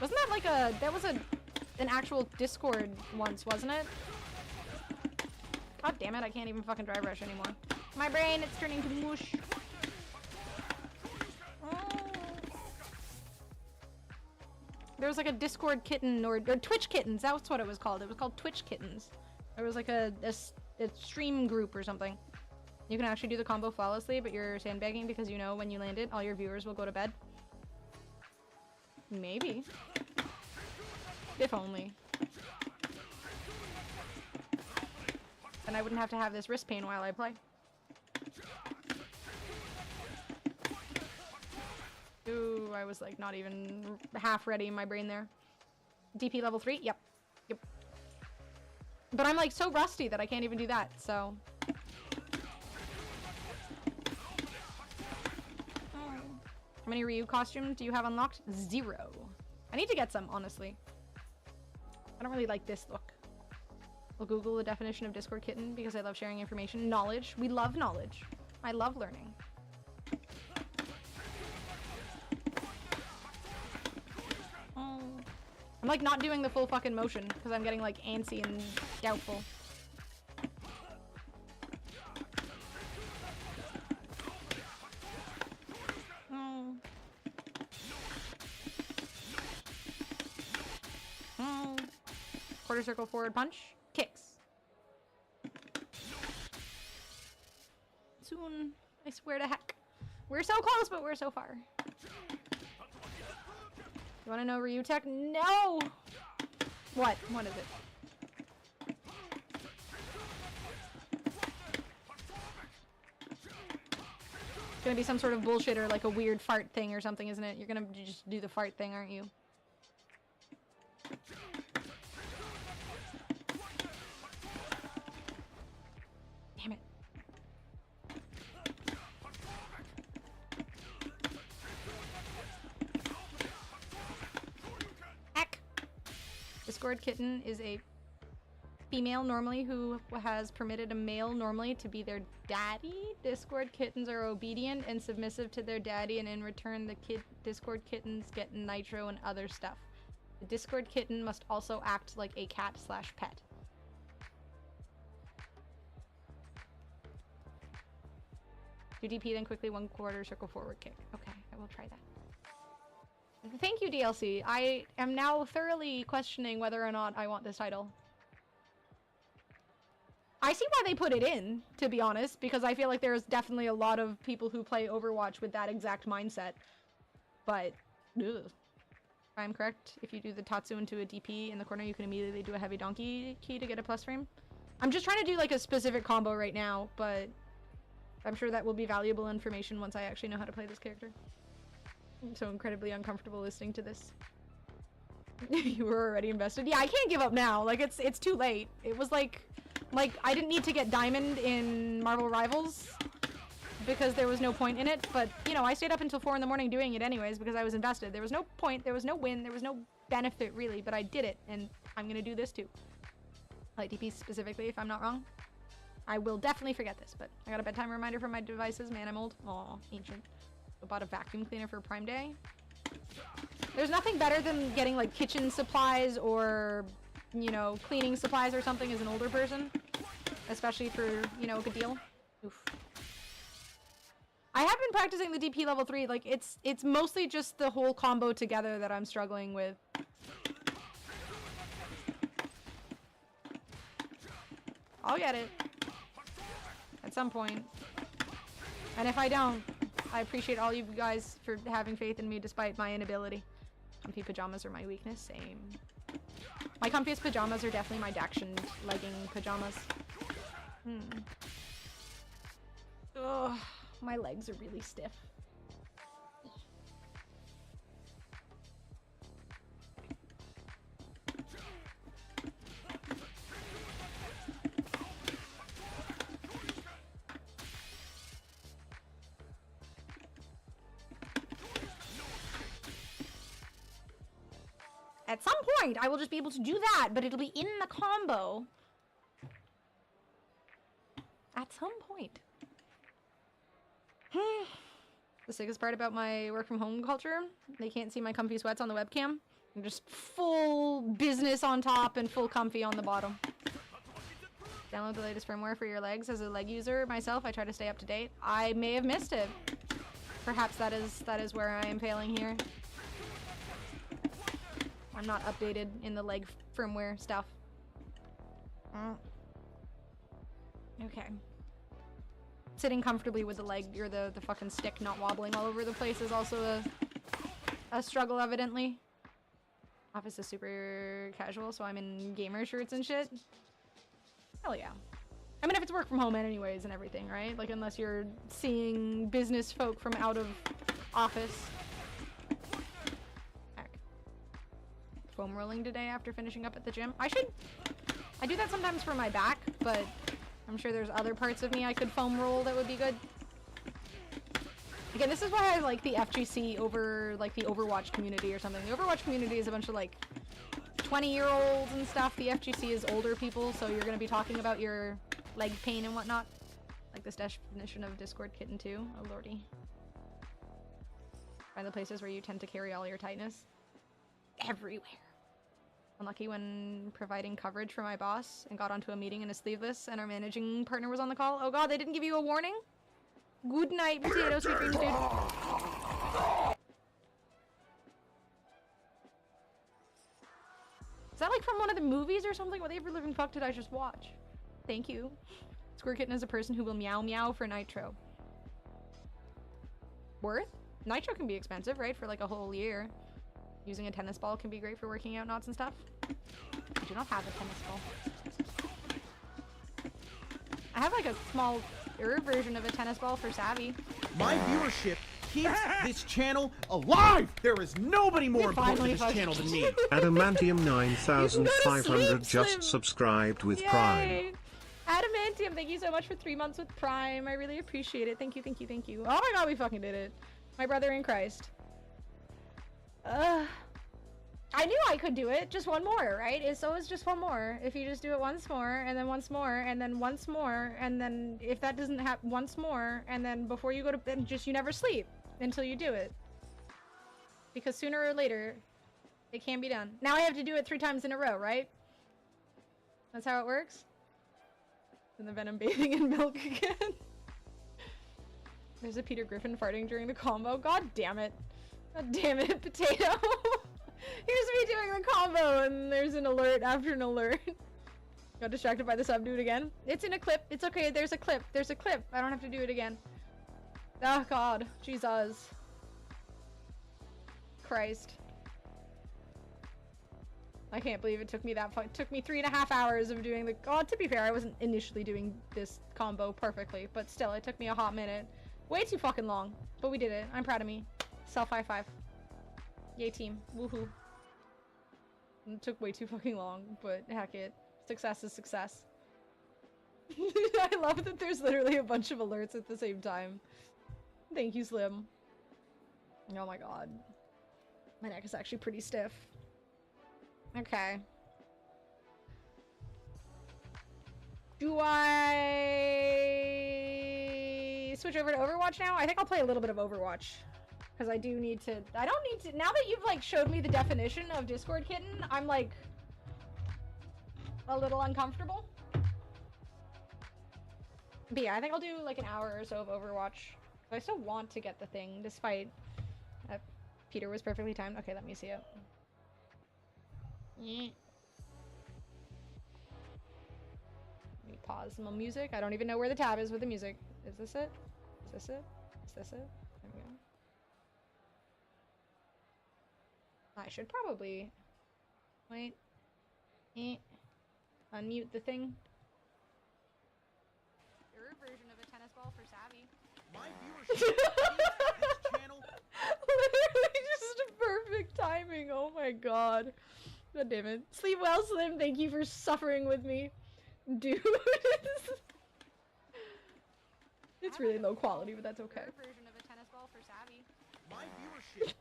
Speaker 1: Wasn't that like a... That was an actual Discord once, wasn't it? God damn it, I can't even fucking drive rush anymore. My brain, it's turning to mush. Oh. There was like a Discord kitten, or Twitch kittens, that's what it was called. It was called Twitch kittens. There was like a stream group or something. You can actually do the combo flawlessly, but you're sandbagging because you know when you land it, all your viewers will go to bed. Maybe. If only. Then I wouldn't have to have this wrist pain while I play. Ooh, I was like not even half ready in my brain there. DP level 3? Yep. Yep. But I'm like so rusty that I can't even do that, so... How many Ryu costumes do you have unlocked? 0. I need to get some, honestly. I don't really like this look. We'll Google the definition of Discord kitten because I love sharing information. Knowledge. We love knowledge. I love learning. Oh. I'm like not doing the full fucking motion because I'm getting like antsy and doubtful. Oh. Oh. Quarter circle forward punch. Kicks. Soon. I swear to heck. We're so close, but we're so far. You wanna know Ryu tech? No! What? What is it? It's gonna be some sort of bullshit or like a weird fart thing or something, isn't it? You're gonna just do the fart thing, aren't you? Damn it. Heck! Discord kitten is a female normally who has permitted a male normally to be their daddy. Discord kittens are obedient and submissive to their daddy, and in return the Discord kittens get nitro and other stuff. The Discord kitten must also act like a cat/pet. Do DP, then quickly 1/4 circle forward kick. Okay, I will try that. Thank you, DLC. I am now thoroughly questioning whether or not I want this title. I see why they put it in, to be honest, because I feel like there's definitely a lot of people who play Overwatch with that exact mindset. But, ugh. If I'm correct, if you do the Tatsu into a DP in the corner, you can immediately do a heavy donkey key to get a plus frame. I'm just trying to do like a specific combo right now, but I'm sure that will be valuable information once I actually know how to play this character. I'm so incredibly uncomfortable listening to this. You were already invested? Yeah, I can't give up now. Like, it's too late. It was like I didn't need to get Diamond in Marvel Rivals because there was no point in it, but, you know, I stayed up until 4 in the morning doing it anyways because I was invested. There was no point, there was no win, there was no benefit, really, but I did it, and I'm gonna do this too. Light DP specifically, if I'm not wrong. I will definitely forget this, but I got a bedtime reminder from my devices. Man, I'm old. Aw, ancient. I bought a vacuum cleaner for Prime Day. There's nothing better than getting like kitchen supplies or, you know, cleaning supplies or something as an older person. Especially for, you know, a good deal. Oof. I have been practicing the DP level 3. Like, it's mostly just the whole combo together that I'm struggling with. I'll get it. At some point. And if I don't, I appreciate all you guys for having faith in me despite my inability. Comfy pajamas are my weakness. Same. My comfiest pajamas are definitely my Daction legging pajamas. Ugh, my legs are really stiff. At some point, I will just be able to do that, but it'll be in the combo. At some point. The sickest part about my work from home culture, they can't see my comfy sweats on the webcam. I'm just full business on top and full comfy on the bottom. Download the latest firmware for your legs. As a leg user myself, I try to stay up to date. I may have missed it. Perhaps that is where I am failing here. I'm not updated in the leg firmware stuff. Okay. Sitting comfortably with the leg or the fucking stick not wobbling all over the place is also a struggle, evidently. Office is super casual, so I'm in gamer shirts and shit. Hell yeah. I mean, if it's work from home anyways and everything, right? Like, unless you're seeing business folk from out of office. Foam rolling today after finishing up at the gym. I do that sometimes for my back, but I'm sure there's other parts of me I could foam roll that would be good. Again, this is why I like the FGC over like the Overwatch community or something. The Overwatch community is a bunch of like 20-year-olds and stuff. The FGC is older people, so you're gonna be talking about your leg pain and whatnot. Like this definition of Discord kitten too. Oh lordy. Find the places where you tend to carry all your tightness. Everywhere. Unlucky when providing coverage for my boss and got onto a meeting in a sleeveless and our managing partner was on the call. Oh god, they didn't give you a warning? Good night, potato sweet dreams, dude. Is that like from one of the movies or something? What the ever living fuck did I just watch? Thank you. Squirrel Kitten is a person who will meow meow for Nitro. Worth? Nitro can be expensive, right? For like a whole year. Using a tennis ball can be great for working out knots and stuff. I do not have a tennis ball. I have like a small version of a tennis ball for Savvy.
Speaker 3: My viewership keeps this channel alive! There is nobody more important to this channel than me.
Speaker 4: Adamantium 9500 just subscribed with Prime.
Speaker 1: Adamantium, thank you so much for 3 months with Prime. I really appreciate it. Thank you, thank you, thank you. Oh my god, we fucking did it. My brother in Christ. I knew I could do it. Just one more, right? It's always just one more. If you just do it once more, and then once more, and then once more, and then if that doesn't happen, once more, and then before you go to bed, just you never sleep until you do it. Because sooner or later, it can be done. Now I have to do it 3 times in a row, right? That's how it works? And the venom bathing in milk again. There's a Peter Griffin farting during the combo. God damn it. God damn it, potato. Here's me doing the combo and there's an alert after an alert. Got distracted by the sub. Do it again. It's in a clip. It's okay. There's a clip. There's a clip. I don't have to do it again. Oh god. Jesus. Christ. I can't believe it took me that far. It took me 3.5 hours of doing the— God, to be fair, I wasn't initially doing this combo perfectly, but still, it took me a hot minute. Way too fucking long, but we did it. I'm proud of me. Self high five. Yay team. Woohoo. It took way too fucking long, but heck it. Success is success. I love that there's literally a bunch of alerts at the same time. Thank you, Slim. Oh my god. My neck is actually pretty stiff. Okay. Do I switch over to Overwatch now? I think I'll play a little bit of Overwatch. Because I do need to— I don't need to— now that you've like showed me the definition of Discord Kitten, I'm like a little uncomfortable. But yeah, I think I'll do like an hour or so of Overwatch. I still want to get the thing, despite Peter was perfectly timed. Okay, let me see it. Let me pause my music. I don't even know where the tab is with the music. Is this it? Is this it? Is this it? There we go. I should probably— wait. Unmute the thing. Your version of a tennis ball for Savvy.
Speaker 3: My viewership keeps this channel.
Speaker 1: Literally just perfect timing. Oh my god. God damn it. Sleep well, Slim. Thank you for suffering with me. Dude. It's really low quality, but that's okay. Version of a tennis ball for Savvy.
Speaker 3: My viewership.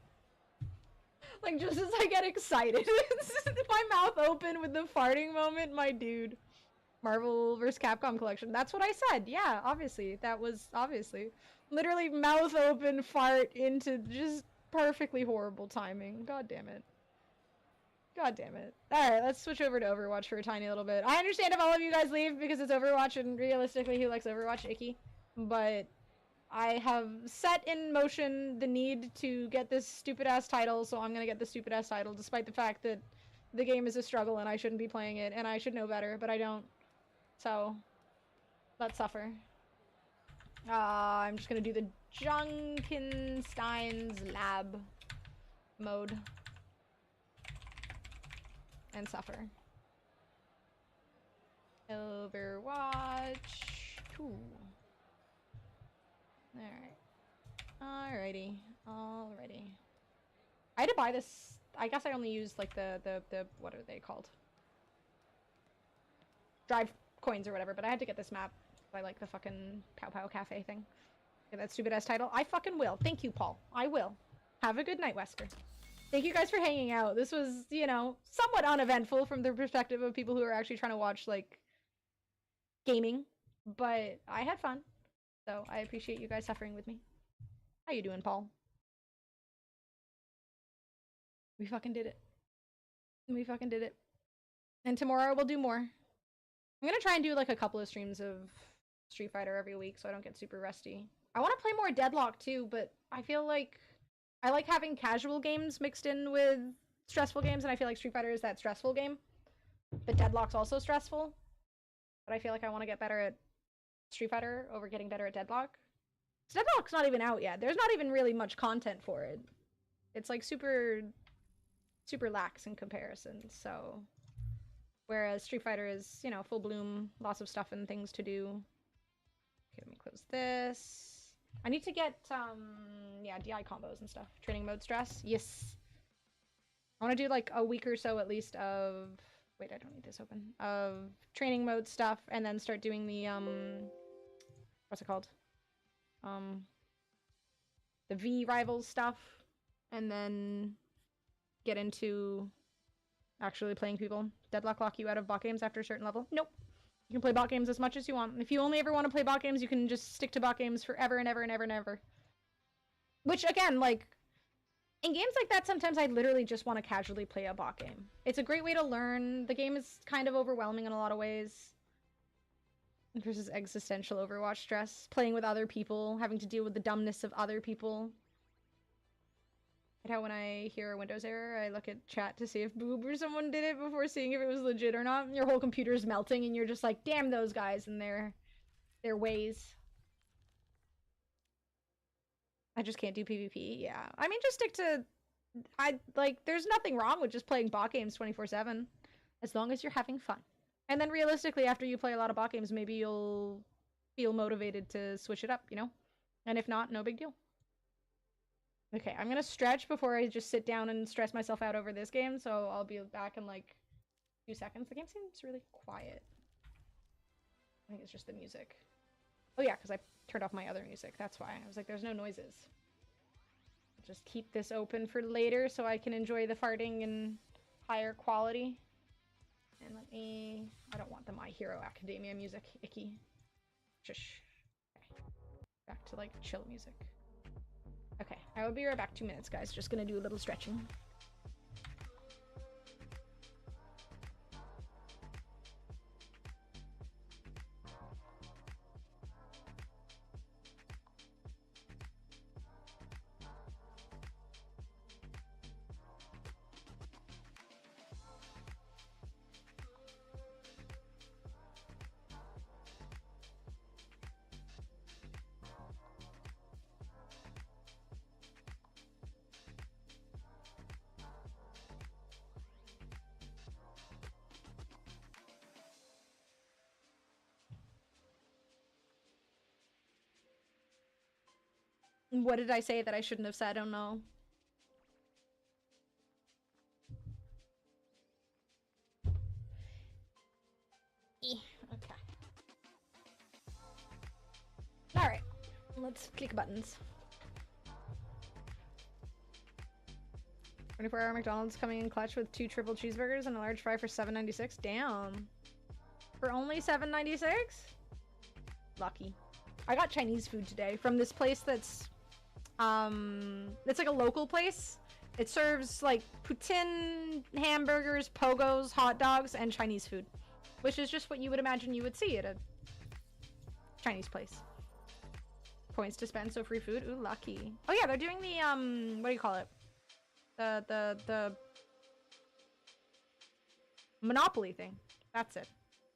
Speaker 1: Like, just as I get excited, my mouth open with the farting moment, my dude. Marvel vs. Capcom collection. That's what I said. Yeah, obviously. That was obviously. Literally mouth open fart into just perfectly horrible timing. God damn it. God damn it. Alright, let's switch over to Overwatch for a tiny little bit. I understand if all of you guys leave because it's Overwatch and realistically who likes Overwatch? Icky. But I have set in motion the need to get this stupid ass title, so I'm gonna get the stupid ass title despite the fact that the game is a struggle and I shouldn't be playing it and I should know better, but I don't. So, let's suffer. I'm just gonna do the Junkensteins lab mode. And suffer. Overwatch 2. Alright. Alrighty. Alrighty. I had to buy this— I guess I only used like the what are they called? Drive coins or whatever, but I had to get this map by like the fucking Pow Pow Cafe thing. Get that stupid ass title. I fucking will. Thank you, Paul. I will. Have a good night, Wesker. Thank you guys for hanging out. This was, you know, somewhat uneventful from the perspective of people who are actually trying to watch, like, gaming. But I had fun. So I appreciate you guys suffering with me. How you doing, Paul? We fucking did it. We fucking did it. And tomorrow we'll do more. I'm gonna try and do, like, a couple of streams of Street Fighter every week so I don't get super rusty. I want to play more Deadlock, too, but I feel like I like having casual games mixed in with stressful games, and I feel like Street Fighter is that stressful game. But Deadlock's also stressful. But I feel like I want to get better at Street Fighter over getting better at Deadlock. So Deadlock's not even out yet. There's not even really much content for it. It's like super lax in comparison, so. Whereas Street Fighter is, you know, full bloom, lots of stuff and things to do. Okay, let me close this. I need to get, yeah, DI combos and stuff. Training mode stress. Yes. I want to do, like, a week or so at least of... Wait, I don't need this open. Of training mode stuff, and then start doing the, what's it called? The V-Rivals stuff. And then get into actually playing people. Deadlock lock you out of bot games after a certain level? Nope. You can play bot games as much as you want. If you only ever want to play bot games, you can just stick to bot games forever and ever and ever and ever. Which, again, like, in games like that, sometimes I literally just want to casually play a bot game. It's a great way to learn. The game is kind of overwhelming in a lot of ways. Versus existential Overwatch stress. Playing with other people, having to deal with the dumbness of other people. And how when I hear a Windows error, I look at chat to see if Boob or someone did it before seeing if it was legit or not. Your whole computer's melting and you're just like, damn those guys and their ways. I just can't do PvP, yeah. I mean, just stick to... there's nothing wrong with just playing bot games 24/7. As long as you're having fun. And then realistically, after you play a lot of bot games, maybe you'll feel motivated to switch it up, you know? And if not, no big deal. Okay, I'm gonna stretch before I just sit down and stress myself out over this game, so I'll be back in like 2 seconds. The game seems really quiet. I think it's just the music. Oh yeah, because I turned off my other music. That's why. I was like, there's no noises. I'll just keep this open for later so I can enjoy the farting in higher quality. And let me... I don't want the My Hero Academia music. Icky. Shush. Okay. Back to, like, chill music. Okay. I will be right back 2 minutes, guys. Just gonna do a little stretching. What did I say that I shouldn't have said? I don't know. Okay. Alright. Let's click buttons. 24-hour McDonald's coming in clutch with 2 triple cheeseburgers and a large fry for $7.96. Damn. For only $7.96? Lucky. I got Chinese food today from this place that's it's like a local place. It serves like poutine, hamburgers, pogos, hot dogs, and Chinese food, which is just what you would imagine you would see at a Chinese place. Points to spend, so free food. Ooh, lucky. Oh yeah, they're doing the what do you call it? The Monopoly thing. That's it.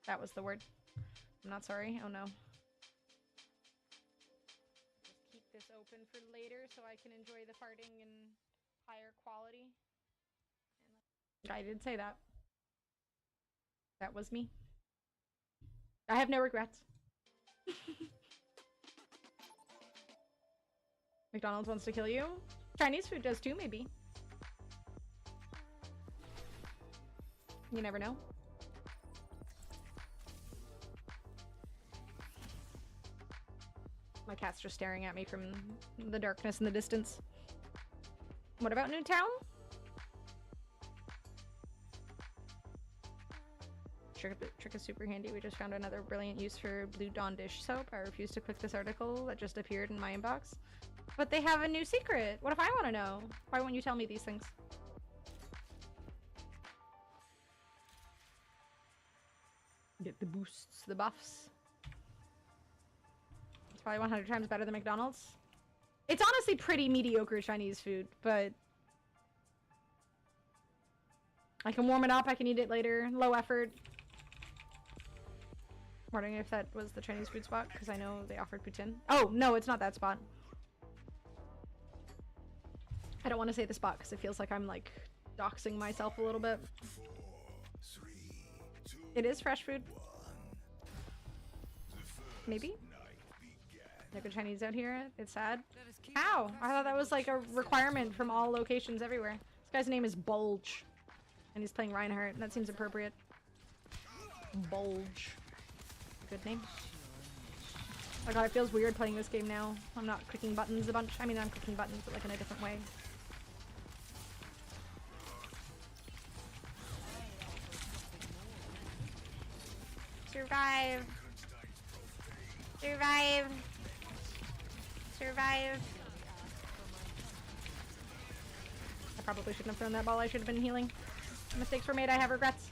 Speaker 1: That was the word. I'm not sorry. Oh no. This open for later so I can enjoy the farting in higher quality. I did say that. That was me. I have no regrets. McDonald's wants to kill you? Chinese food does too, maybe. You never know. My cat's just staring at me from the darkness in the distance. What about Newtown? Trick is super handy. We just found another brilliant use for Blue Dawn dish soap. I refuse to click this article that just appeared in my inbox. But they have a new secret. What if I want to know? Why won't you tell me these things? Get the boosts, the buffs. Probably 100 times better than McDonald's. It's honestly pretty mediocre Chinese food, but I can warm it up, I can eat it later. Low effort. Wondering if that was the Chinese food spot, because I know they offered poutine. Oh, no, it's not that spot. I don't want to say the spot, because it feels like I'm, like, doxing myself a little bit. It is fresh food. Maybe? No good Chinese out here. It's sad. How? I thought that was like a requirement from all locations everywhere. This guy's name is Bulge. And he's playing Reinhardt, and that seems appropriate. Bulge. Good name. Oh god, it feels weird playing this game now. I'm not clicking buttons a bunch. I mean, I'm clicking buttons, but like in a different way. Survive! Survive! Survive! I probably shouldn't have thrown that ball. I should have been healing. Mistakes were made. I have regrets.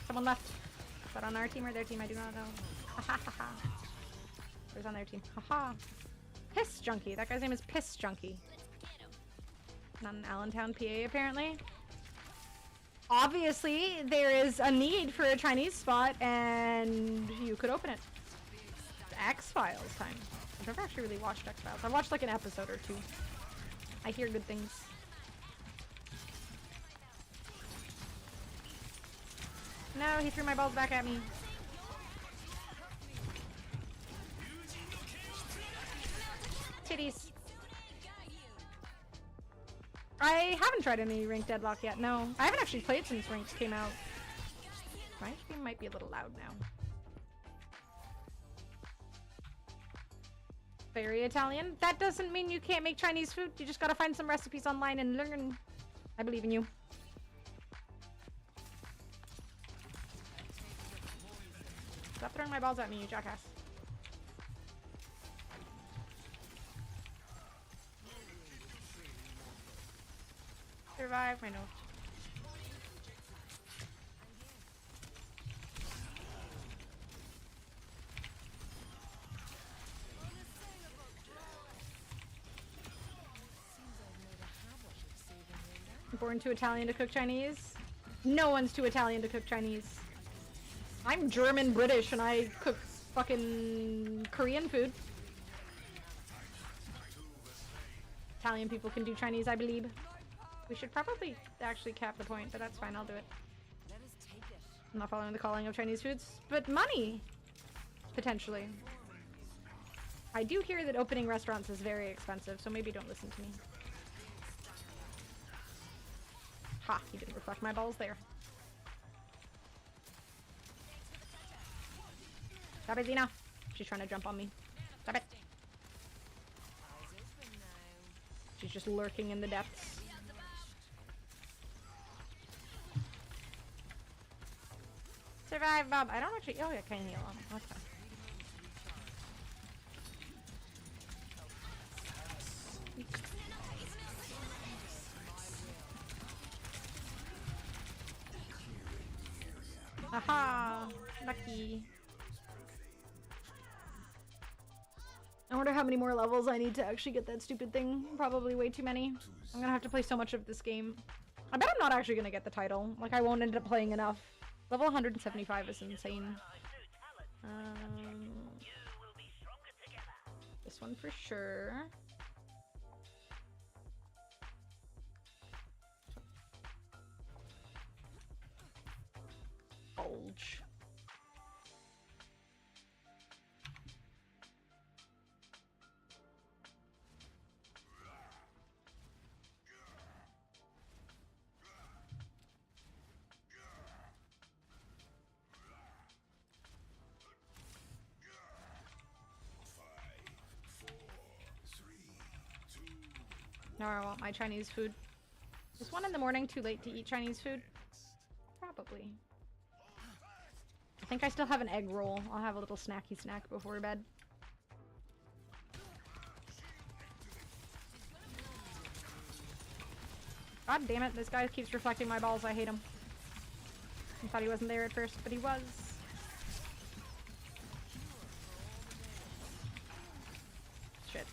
Speaker 1: Someone left. Is that on our team or their team? I do not know. Ha ha ha ha. Who's on their team? Haha. Piss Junkie. That guy's name is Piss Junkie. Not in Allentown, PA, apparently. Obviously, there is a need for a Chinese spot, and you could open it. It's X-Files time. I've never actually really watched X-Files. I've watched like an episode or two. I hear good things. No, he threw my balls back at me. Titties. I haven't tried any Ranked Deadlock yet, no. I haven't actually played since Ranked came out. My stream might be a little loud now. Very Italian. That doesn't mean you can't make Chinese food. You just gotta find some recipes online and learn. I believe in you. Stop throwing my balls at me, you jackass. Survive, I know. Born too Italian to cook Chinese? No one's too Italian to cook Chinese. I'm German British and I cook fucking Korean food. Italian people can do Chinese, I believe. We should probably actually cap the point, but that's fine, I'll do it. I'm not following the calling of Chinese foods, but money! Potentially. I do hear that opening restaurants is very expensive, so maybe don't listen to me. Ha, he didn't reflect my balls there. Stop it, Xena. She's trying to jump on me. Stop it. She's just lurking in the depths. Survive, Bob. I don't actually. Oh, yeah, I can heal him. That's fine. Aha! Lucky. I wonder how many more levels I need to actually get that stupid thing. Probably way too many. I'm gonna have to play so much of this game. I bet I'm not actually gonna get the title. Like, I won't end up playing enough. Level 175 is insane. This one for sure. Bulge. No, I want my Chinese food. Is 1 in the morning too late to eat Chinese food? Probably. I think I still have an egg roll. I'll have a little snacky snack before bed. God damn it, this guy keeps reflecting my balls. I hate him. I thought he wasn't there at first, but he was. Shit.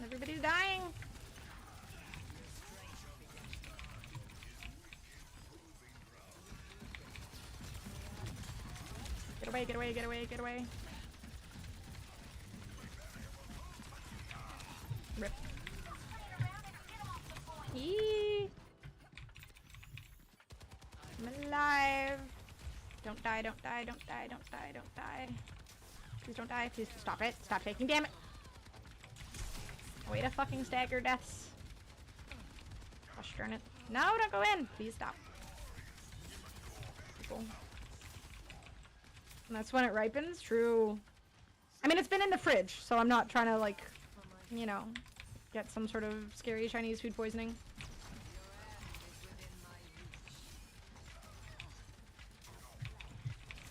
Speaker 1: Everybody's dying! Get away, get away, get away, get away. Rip. Eee. I'm alive. Don't die, don't die, don't die, don't die, don't die. Please don't die, please stop it. Stop taking damage. Way to fucking stagger deaths. Gosh darn it. No, don't go in. Please stop. People. And that's when it ripens? True. I mean, it's been in the fridge, so I'm not trying to, like, you know, get some sort of scary Chinese food poisoning.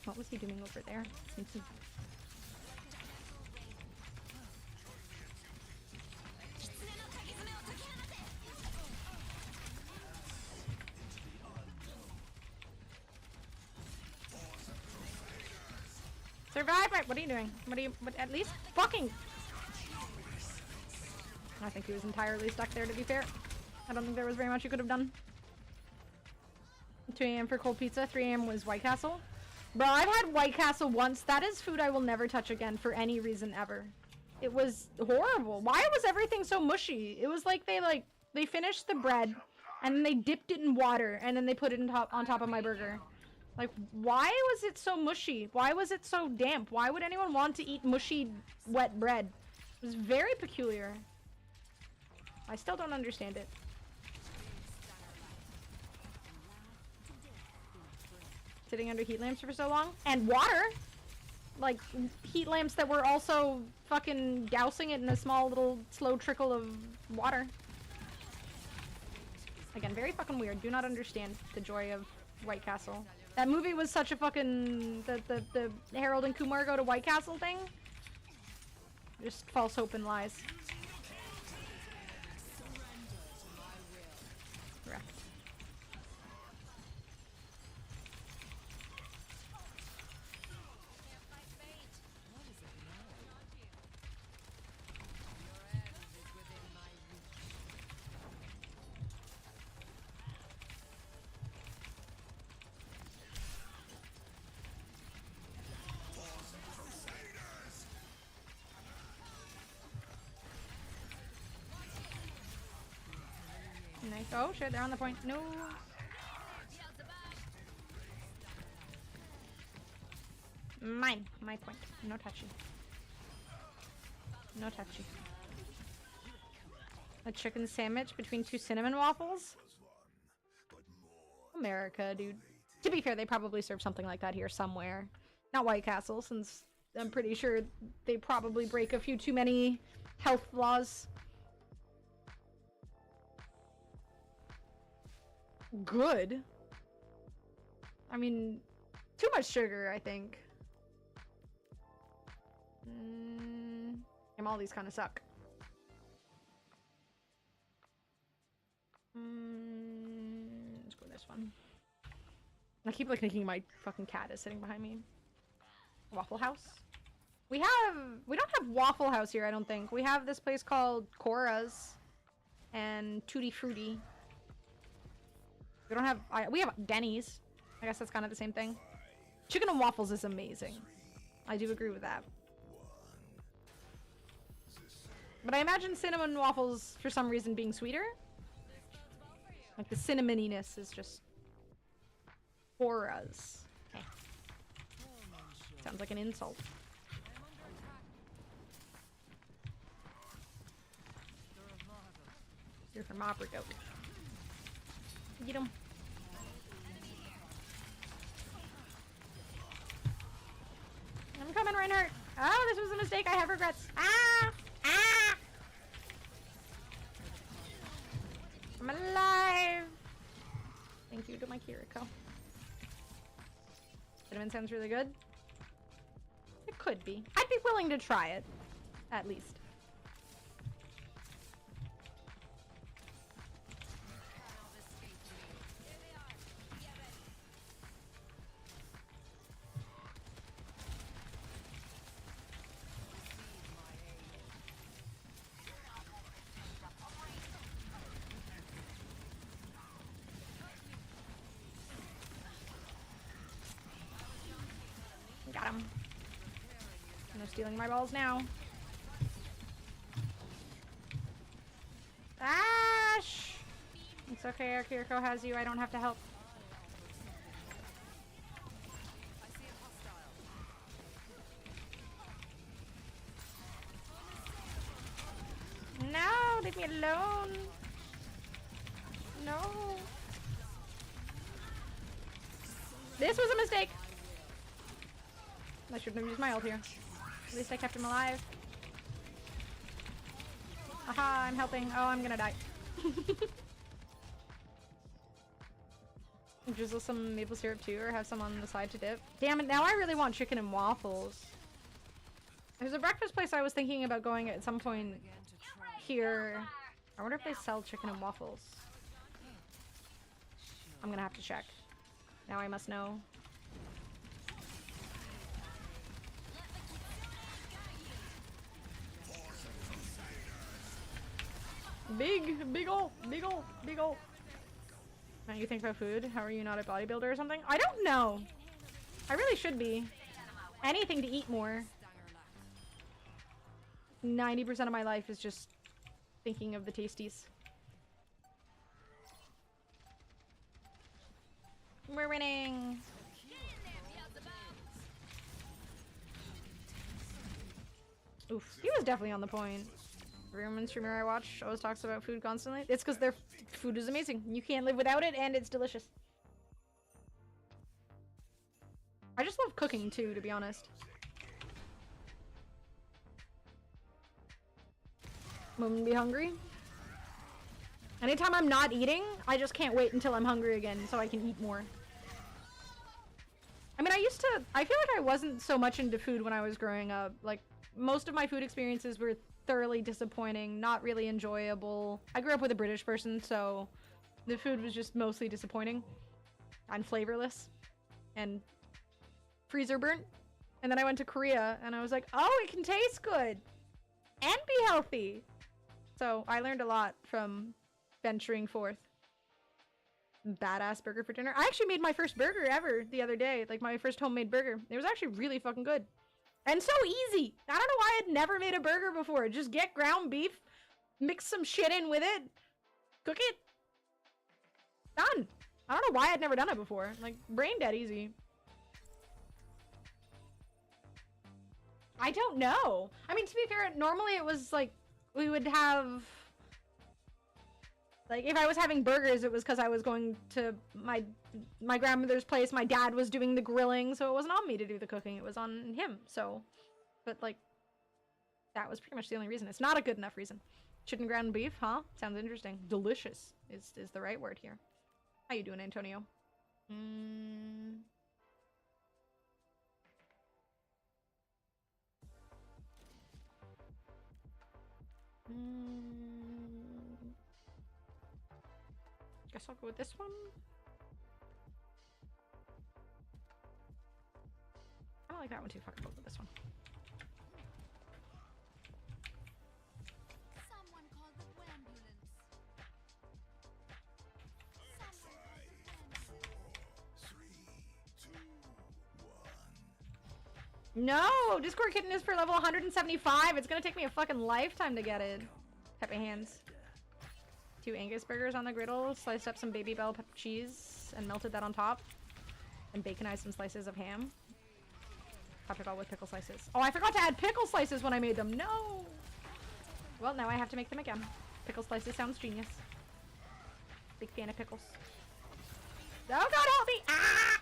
Speaker 1: What was he doing over there? Survive! Right, what are you doing? But at least fucking... I think he was entirely stuck there, to be fair. I don't think there was very much you could have done. 2 a.m. for cold pizza, 3 a.m. was White Castle. Bro, I've had White Castle once. That is food I will never touch again for any reason ever. It was horrible. Why was everything so mushy? It was like they finished the bread and then they dipped it in water and then they put it on top of my burger. Like, why was it so mushy? Why was it so damp? Why would anyone want to eat mushy, wet bread? It was very peculiar. I still don't understand it. Sitting under heat lamps for so long. And water! Like, heat lamps that were also fucking dousing it in a small little slow trickle of water. Again, very fucking weird. Do not understand the joy of White Castle. That movie was such a fucking... The Harold and Kumar go to White Castle thing. Just false hope and lies. Correct. Nice. Oh shit, they're on the point. No. Mine. My point. No touchy. No touchy. A chicken sandwich between 2 cinnamon waffles? America, dude. To be fair, they probably serve something like that here somewhere. Not White Castle, since I'm pretty sure they probably break a few too many health laws. Good. I mean, too much sugar, I think. And all these kind of suck. Let's go this one. I keep like thinking my fucking cat is sitting behind me. Waffle House. We don't have Waffle House here, I don't think. We have this place called Cora's and Tutti Frutti. We don't have... we have Denny's. I guess that's kind of the same thing. Chicken and waffles is amazing. I do agree with that. But I imagine cinnamon waffles, for some reason, being sweeter. Like, the cinnamoniness is just... Auras. Okay. Sounds like an insult. You're from Opera Goat. Get him. I'm coming, Reinhardt. Oh, this was a mistake. I have regrets. Ah! Ah! I'm alive. Thank you to my Kiriko. Cinnamon sounds really good. It could be. I'd be willing to try it. At least. Got him. No stealing my balls now. Ash! It's okay, our Kiriko has you. I don't have to help. No! Leave me alone! No! This was a mistake! I shouldn't have used my ult here. At least I kept him alive. Aha, I'm helping. Oh, I'm gonna die. Drizzle some maple syrup too, or have some on the side to dip. Damn it, now I really want chicken and waffles. There's a breakfast place I was thinking about going at some point here. I wonder if they sell chicken and waffles. I'm gonna have to check. Now I must know. Big ol'. Now you think about food? How are you not a bodybuilder or something? I don't know. I really should be. Anything to eat more. 90% of my life is just thinking of the tasties. We're winning. Oof, he was definitely on the point. Every woman streamer I watch always talks about food constantly. It's because their food is amazing. You can't live without it, and it's delicious. I just love cooking too, to be honest. I'm gonna be hungry. Anytime I'm not eating, I just can't wait until I'm hungry again so I can eat more. I mean, I feel like I wasn't so much into food when I was growing up. Like, most of my food experiences were thoroughly disappointing, not really enjoyable. I grew up with a British person, so the food was just mostly disappointing and flavorless and freezer burnt. And then I went to Korea and I was like, oh, it can taste good and be healthy. So I learned a lot from venturing forth. Badass burger for dinner. I actually made my first burger ever the other day, like my first homemade burger. It was actually really fucking good. And so easy. I don't know why I'd never made a burger before. Just get ground beef, mix some shit in with it, cook it. Done. I don't know why I'd never done it before. Like, brain dead easy. I don't know. I mean, to be fair, normally it was like, we would have... Like, if I was having burgers, it was because I was going to my grandmother's place. My dad was doing the grilling, so it wasn't on me to do the cooking. It was on him, so... But, like, that was pretty much the only reason. It's not a good enough reason. Chicken ground beef, huh? Sounds interesting. Delicious is the right word here. How you doing, Antonio? Guess I'll go with this one. I don't like that one too. Fuck, I'll go with this one.
Speaker 6: Someone call the ambulance.
Speaker 1: No! Discord kitten is for level 175. It's gonna take me a fucking lifetime to get it. Peppy hands. 2 Angus burgers on the griddle, sliced up some baby bell pepper cheese, and melted that on top. And baconized some slices of ham. Topped it all with pickle slices. Oh, I forgot to add pickle slices when I made them. No! Well, now I have to make them again. Pickle slices sounds genius. Big fan of pickles. Oh god, help me! Ah!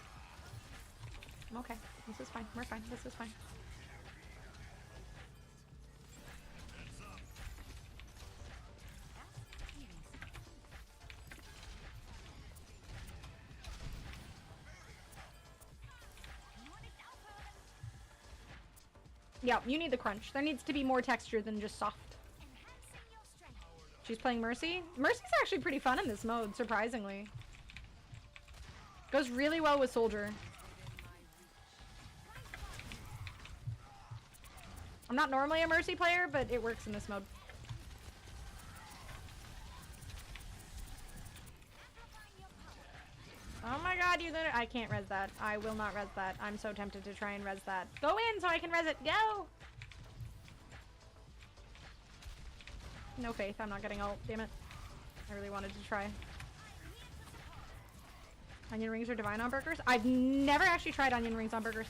Speaker 1: I'm okay. This is fine. We're fine. This is fine. Yeah, you need the crunch. There needs to be more texture than just soft. She's playing Mercy. Mercy's actually pretty fun in this mode, surprisingly. Goes really well with Soldier. I'm not normally a Mercy player, but it works in this mode. Oh my god, you literally— I can't res that. I will not res that. I'm so tempted to try and res that. Go in so I can res it. Go! No faith. I'm not getting ult. Damn it. I really wanted to try. Onion rings are divine on burgers? I've never actually tried onion rings on burgers.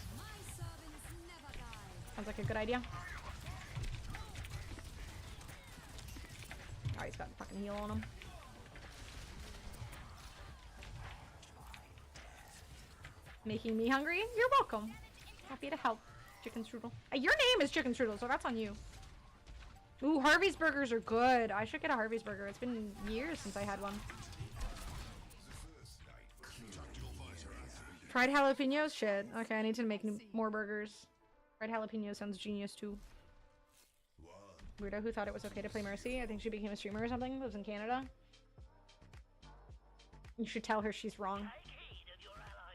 Speaker 1: Sounds like a good idea. Oh, he's got a fucking heal on him. Making me hungry? You're welcome. Happy to help. Chicken strudel. Your name is Chicken Strudel, so that's on you. Ooh, Harvey's burgers are good. I should get a Harvey's burger. It's been years since I had one. Fried jalapenos? Shit. Okay, I need to make more burgers. Fried jalapeno sounds genius too. Weirdo who thought it was okay to play Mercy. I think she became a streamer or something. Lives in Canada. You should tell her she's wrong.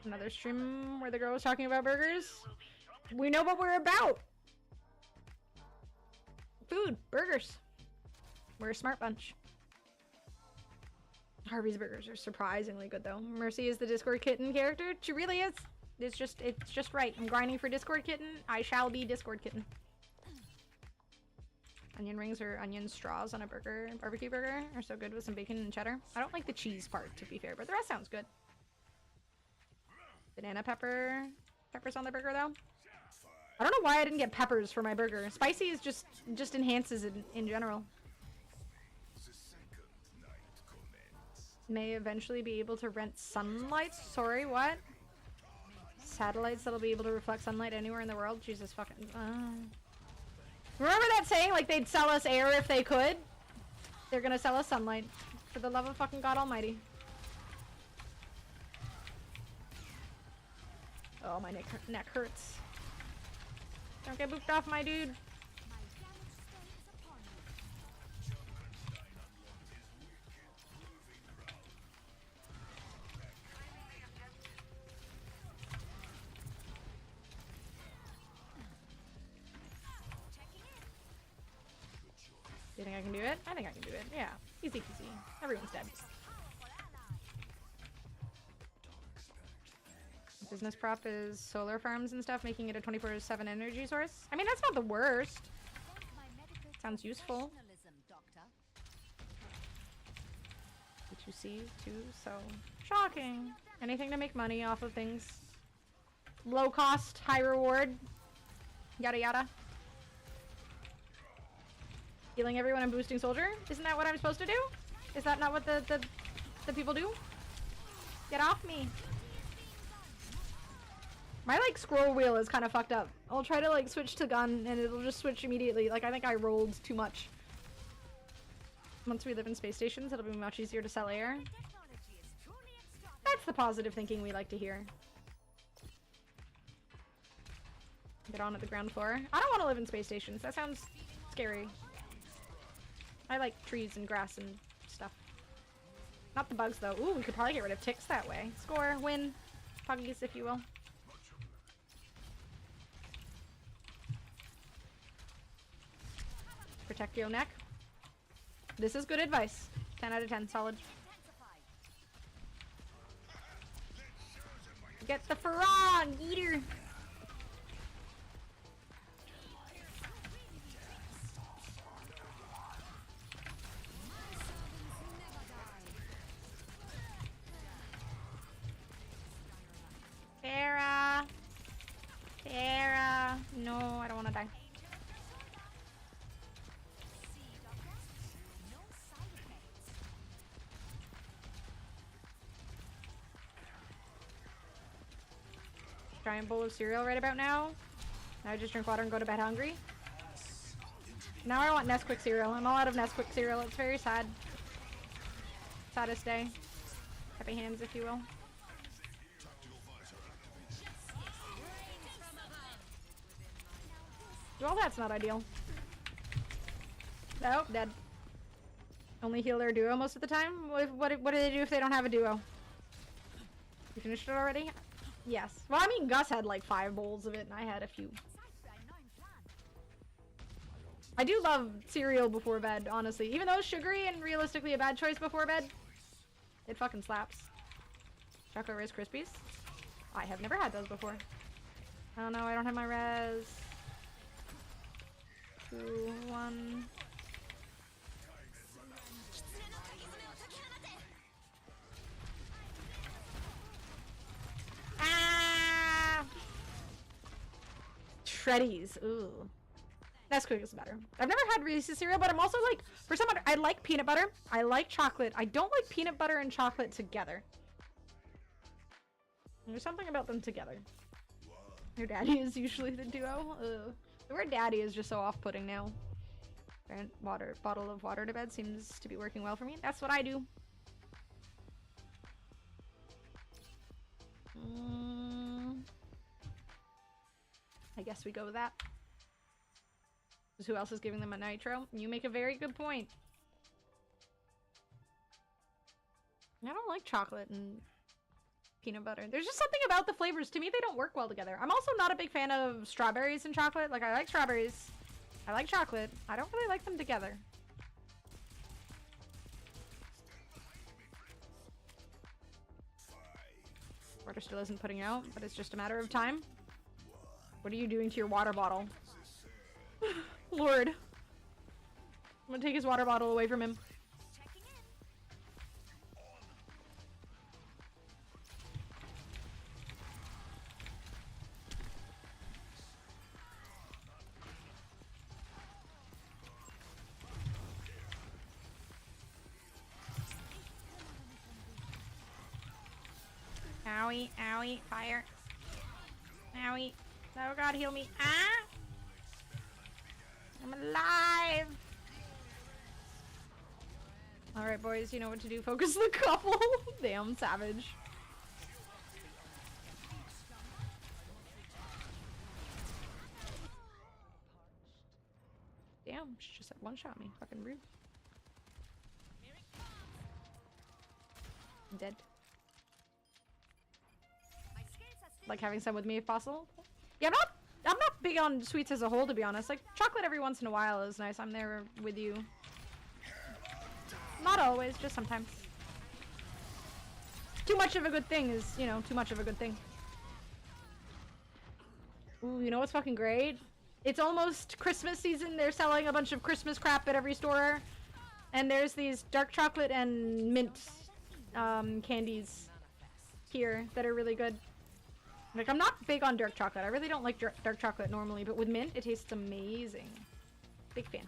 Speaker 1: Another stream where the girl was talking about burgers. We know what we're about. Food, burgers. We're a smart bunch. Harvey's burgers are surprisingly good though. Mercy is the Discord Kitten character. She really is. It's just right. I'm grinding for Discord Kitten. I shall be Discord Kitten. Onion rings or onion straws on a burger, barbecue burger are so good with some bacon and cheddar. I don't like the cheese part, to be fair, but the rest sounds good. Banana peppers on the burger though. I don't know why I didn't get peppers for my burger. Spicy is just enhances it in general. May eventually be able to rent sunlight. Sorry, what? Satellites that'll be able to reflect sunlight anywhere in the world. Jesus fucking. Remember that saying? Like they'd sell us air if they could. They're gonna sell us sunlight. For the love of fucking God Almighty. Oh, my neck hurts. Don't get booped off, my dude. Do you think I can do it? I think I can do it. Yeah. Easy peasy. Everyone's dead. Business prop is solar farms and stuff, making it a 24/7 energy source. I mean, that's not the worst. Sounds useful. Did you see, too? So shocking. Anything to make money off of things. Low cost, high reward. Yada yada. Healing everyone and boosting soldier? Isn't that what I'm supposed to do? Is that not what the people do? Get off me. My, like, scroll wheel is kind of fucked up. I'll try to, like, switch to gun, and it'll just switch immediately. Like, I think I rolled too much. Once we live in space stations, it'll be much easier to sell air. That's the positive thinking we like to hear. Get on at the ground floor. I don't want to live in space stations. That sounds scary. I like trees and grass and stuff. Not the bugs, though. Ooh, we could probably get rid of ticks that way. Score, win, puggies, if you will. Protect your neck. This is good advice. 10 out of 10, solid. Get the frog, eater. Sarah. Sarah. No, I don't want to die. Giant bowl of cereal right about now. Now I just drink water and go to bed hungry. Now I want Nesquik cereal. I'm all out of Nesquik cereal. It's very sad. Saddest day. Happy hands, if you will. Well, that's not ideal. Nope, dead. Only heal their duo most of the time? What do they do if they don't have a duo? You finished it already? Yes. Well, I mean, Gus had like 5 bowls of it, and I had a few. I do love cereal before bed, honestly. Even though it's sugary and realistically a bad choice before bed, it fucking slaps. Chocolate Rice Krispies? I have never had those before. Oh no, I don't have my res. 2, 1... Ah! Shreddies. Ooh. Nesquik is better. I've never had Reese's cereal, but I'm also like, for some, I like peanut butter. I like chocolate. I don't like peanut butter and chocolate together. There's something about them together. Your daddy is usually the duo. Ugh. The word daddy is just so off-putting now. Bottle of water to bed seems to be working well for me. That's what I do. I guess we go with that. Because who else is giving them a nitro? You make a very good point. I don't like chocolate and peanut butter. There's just something about the flavors. To me, they don't work well together. I'm also not a big fan of strawberries and chocolate. Like, I like strawberries. I like chocolate. I don't really like them together. Water still isn't putting out, but it's just a matter of time. What are you doing to your water bottle? Lord. I'm gonna take his water bottle away from him. Owie, owie, fire. Owie. Oh god, heal me. Ah! I'm alive! Alright, boys, you know what to do. Focus the couple. Damn, savage. Damn, she just had one-shot me. Fucking rude. I'm dead. Like having some with me if possible. Yeah, I'm not big on sweets as a whole, to be honest. Like chocolate every once in a while is nice. I'm there with you. Not always, just sometimes. Too much of a good thing is, you know, too much of a good thing. Ooh, you know what's fucking great? It's almost Christmas season. They're selling a bunch of Christmas crap at every store. And there's these dark chocolate and mint candies here that are really good. Like, I'm not big on dark chocolate. I really don't like dark chocolate normally, but with mint, it tastes amazing. Big fan.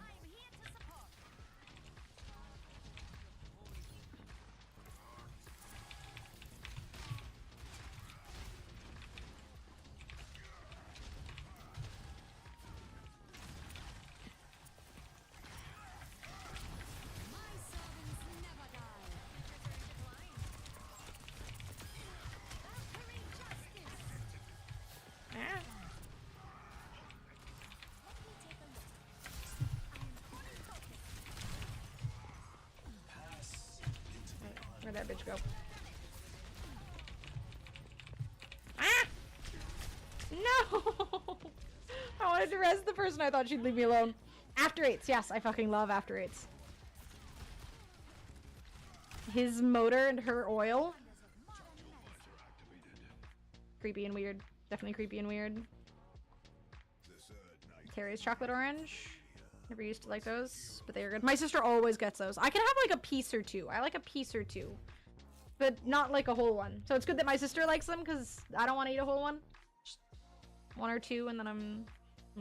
Speaker 1: Where'd that bitch go? Ah! No! I wanted to res the person. I thought she'd leave me alone. After eights, yes, I fucking love after eights. His motor and her oil. Creepy and weird. Definitely creepy and weird. Terry's chocolate orange. Never used to like those, but they are good. My sister always gets those. I can have like a piece or two. I like a piece or two, but not like a whole one. So it's good that my sister likes them because I don't want to eat a whole one. Just one or two, and then I'm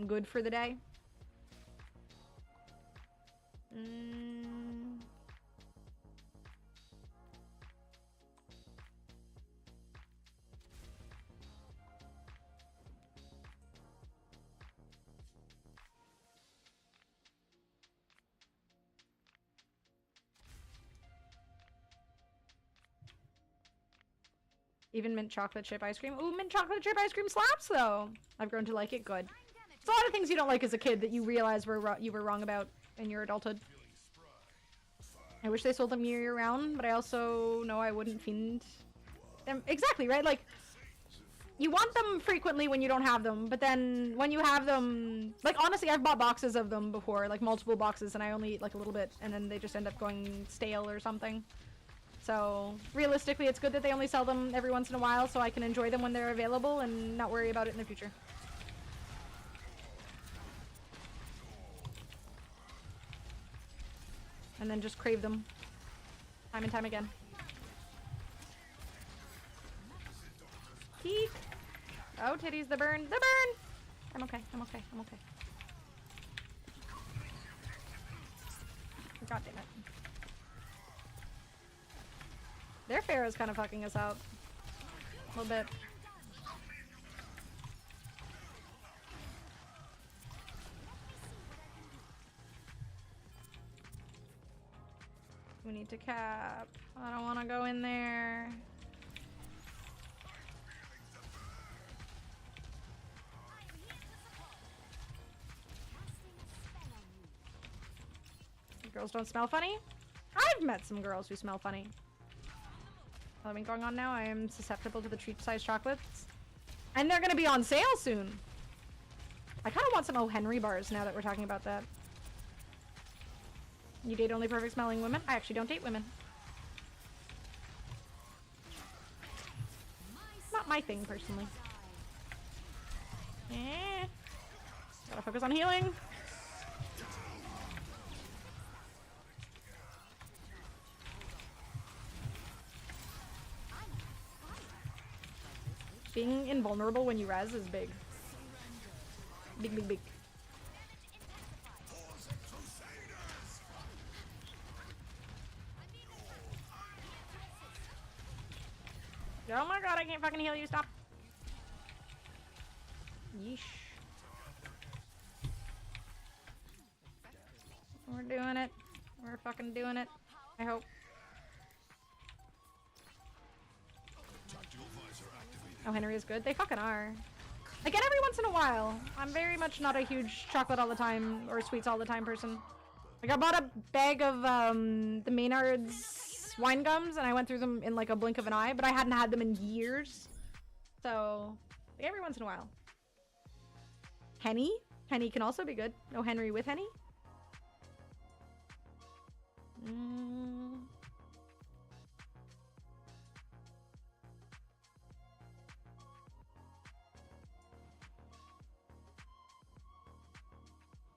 Speaker 1: good for the day. Even mint chocolate chip ice cream. Ooh, mint chocolate chip ice cream slaps though. I've grown to like it. Good. It's a lot of things you don't like as a kid that you realize you were wrong about in your adulthood. I wish they sold them year round, but I also know I wouldn't fiend them. Exactly, right? Like, you want them frequently when you don't have them, but then when you have them, like honestly, I've bought boxes of them before, like multiple boxes, and I only eat like a little bit, and then they just end up going stale or something. So, realistically, it's good that they only sell them every once in a while so I can enjoy them when they're available and not worry about it in the future. And then just crave them time and time again. Peek! Oh, titties, the burn! The burn! I'm okay, I'm okay, I'm okay. God damn it. Their Pharaoh's kind of fucking us out. A little bit. We need to cap. I don't want to go in there. Girls don't smell funny? I've met some girls who smell funny. Halloween going on now. I am susceptible to the treat-sized chocolates. And they're gonna be on sale soon. I kind of want some O. Henry bars now that we're talking about that. You date only perfect smelling women? I actually don't date women. not my thing, personally. Gotta focus on healing. Being invulnerable when you res is big. Big, big, big. Oh my god, I can't fucking heal you, stop. Yeesh. We're doing it. We're fucking doing it. I hope. Oh, Henry is good. They fucking are. Again, every once in a while. I'm very much not a huge chocolate all the time or sweets all the time person. Like, I bought a bag of the Maynard's wine gums and I went through them in like a blink of an eye, but I hadn't had them in years. So, like, every once in a while. Henny? Henny can also be good. No Henry with Henny?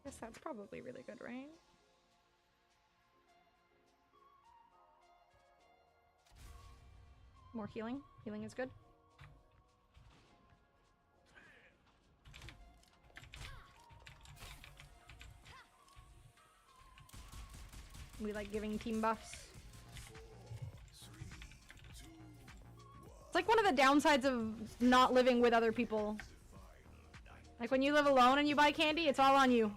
Speaker 1: Guess that's probably really good, right? More healing. Healing is good. We like giving team buffs. It's like one of the downsides of not living with other people. Like when you live alone and you buy candy, it's all on you.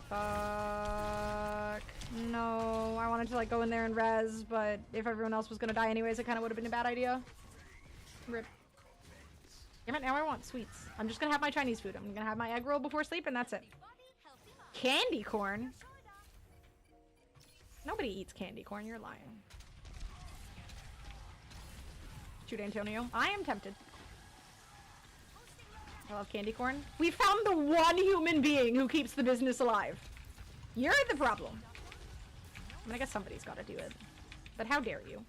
Speaker 1: Fuck. No, I wanted to like go in there and res, but if everyone else was gonna die anyways, it kind of would have been a bad idea. Rip. Damn it, now I want sweets. I'm just gonna have my Chinese food. I'm gonna have my egg roll before sleep and that's it. Candy corn? Nobody eats candy corn, you're lying. Shoot, Antonio. I am tempted. I love candy corn. We found the one human being who keeps the business alive. You're the problem. I mean, I guess somebody's got to do it. But how dare you?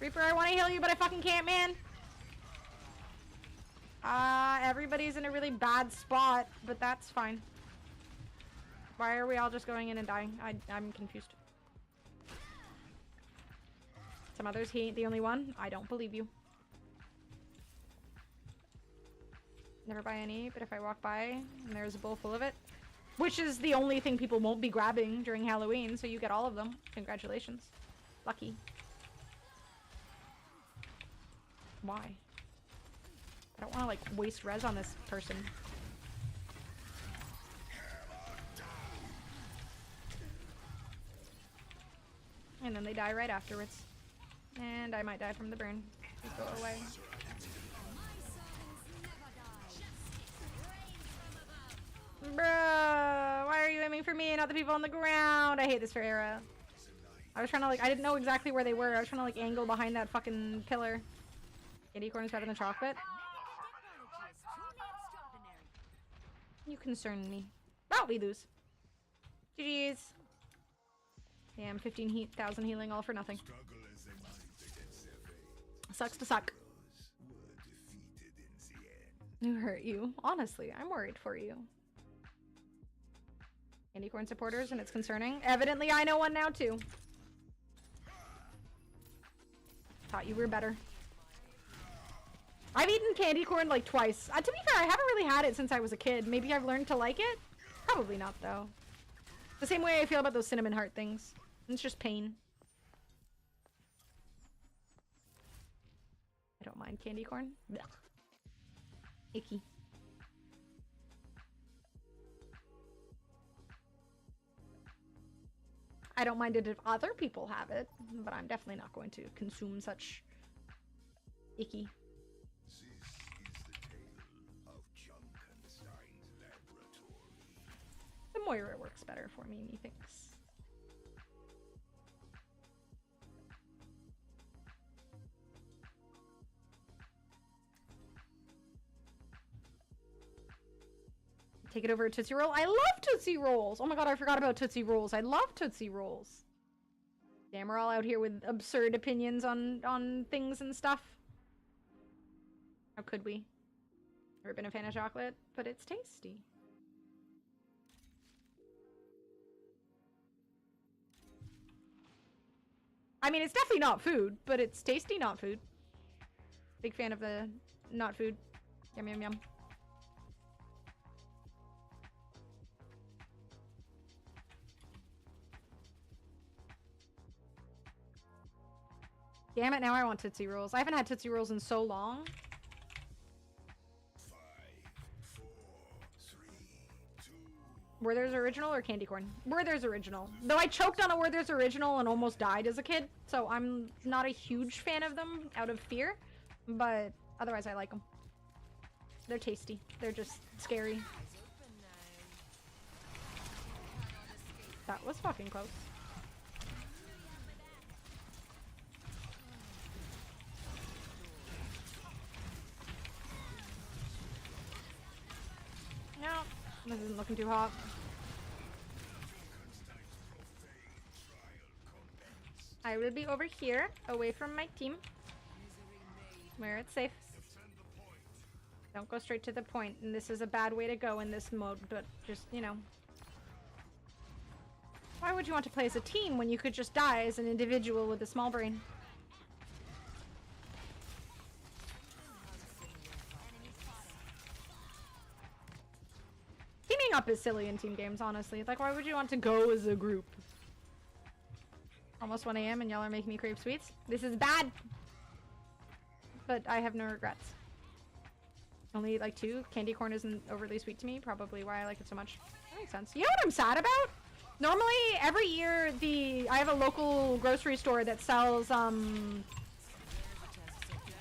Speaker 1: Reaper, I want to heal you, but I fucking can't, man. Everybody's in a really bad spot, but that's fine. Why are we all just going in and dying? I'm confused. Some others, he ain't the only one. I don't believe you. Never buy any, but if I walk by and there's a bowl full of it, which is the only thing people won't be grabbing during Halloween, so you get all of them. Congratulations. Lucky. Why? I don't want to, like, waste res on this person. And then they die right afterwards. And I might die from the burn. Just go away. Bruh, why are you aiming for me and not the people on the ground? I hate this for Era. I was trying to, like, I didn't know exactly where they were. I was trying to, like, angle behind that fucking pillar. Candy corn is better than chocolate. You concern me. Oh, we lose. GG's. Damn, 15,000 healing all for nothing. Sucks to suck. Who hurt you? Honestly, I'm worried for you. Candy corn supporters, and it's concerning. Evidently, I know one now too. Thought you were better. I've eaten candy corn like twice. To be fair, I haven't really had it since I was a kid. Maybe I've learned to like it? Probably not, though. The same way I feel about those cinnamon heart things. It's just pain. I don't mind candy corn. Blech. Icky. I don't mind it if other people have it, but I'm definitely not going to consume such icky.
Speaker 7: This is the tale of Junkensteins laboratory.
Speaker 1: The Moira works better for me, methinks. Take it over a Tootsie Roll. I love Tootsie Rolls! Oh my god, I forgot about Tootsie Rolls. I love Tootsie Rolls. Damn, we're all out here with absurd opinions on things and stuff. How could we? Never been a fan of chocolate, but it's tasty. I mean, it's definitely not food, but it's tasty not food. Big fan of the not food. Yum, yum, yum. Damn it, now I want Tootsie Rolls. I haven't had Tootsie Rolls in so long.
Speaker 7: 5, 4, 3, 2.
Speaker 1: Werther's Original or candy corn? Werther's Original. Though I choked on a Werther's Original and almost died as a kid, so I'm not a huge fan of them out of fear, but otherwise I like them. They're tasty. They're just scary. That was fucking close. No, this isn't looking too hot. I will be over here, away from my team, where it's safe. Don't go straight to the point, and this is a bad way to go in this mode, but just, you know. Why would you want to play as a team when you could just die as an individual with a small brain? Teaming up is silly in team games, honestly. Like, why would you want to go as a group? Almost 1 AM and y'all are making me crave sweets. This is bad! But I have no regrets. Only eat like 2. Candy corn isn't overly sweet to me. Probably why I like it so much. That makes sense. You know what I'm sad about? Normally, every year, I have a local grocery store that sells,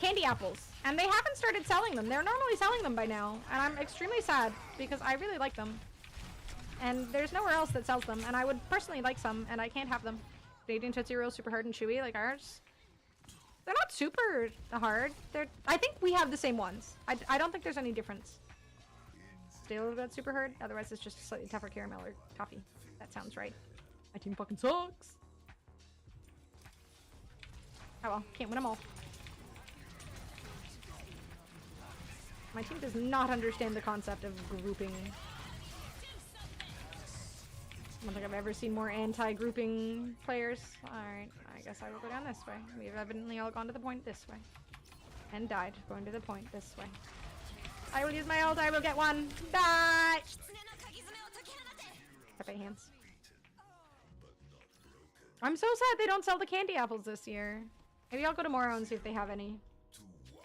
Speaker 1: candy apples. And they haven't started selling them. They're normally selling them by now. And I'm extremely sad because I really like them. And there's nowhere else that sells them. And I would personally like some, and I can't have them. Canadian Tootsie Rolls super hard and chewy like ours. They're not super hard. I think we have the same ones. I don't think there's any difference. Stay a little bit super hard. Otherwise, it's just slightly tougher caramel or toffee. That sounds right. My team fucking sucks. Oh well, can't win them all. My team does not understand the concept of grouping. I don't think I've ever seen more anti-grouping players. Alright, I guess I will go down this way. We've evidently all gone to the point this way. And died going to the point this way. I will use my ult, I will get one. Die! Pepe hands. I'm so sad they don't sell the candy apples this year. Maybe I'll go tomorrow and see if they have any.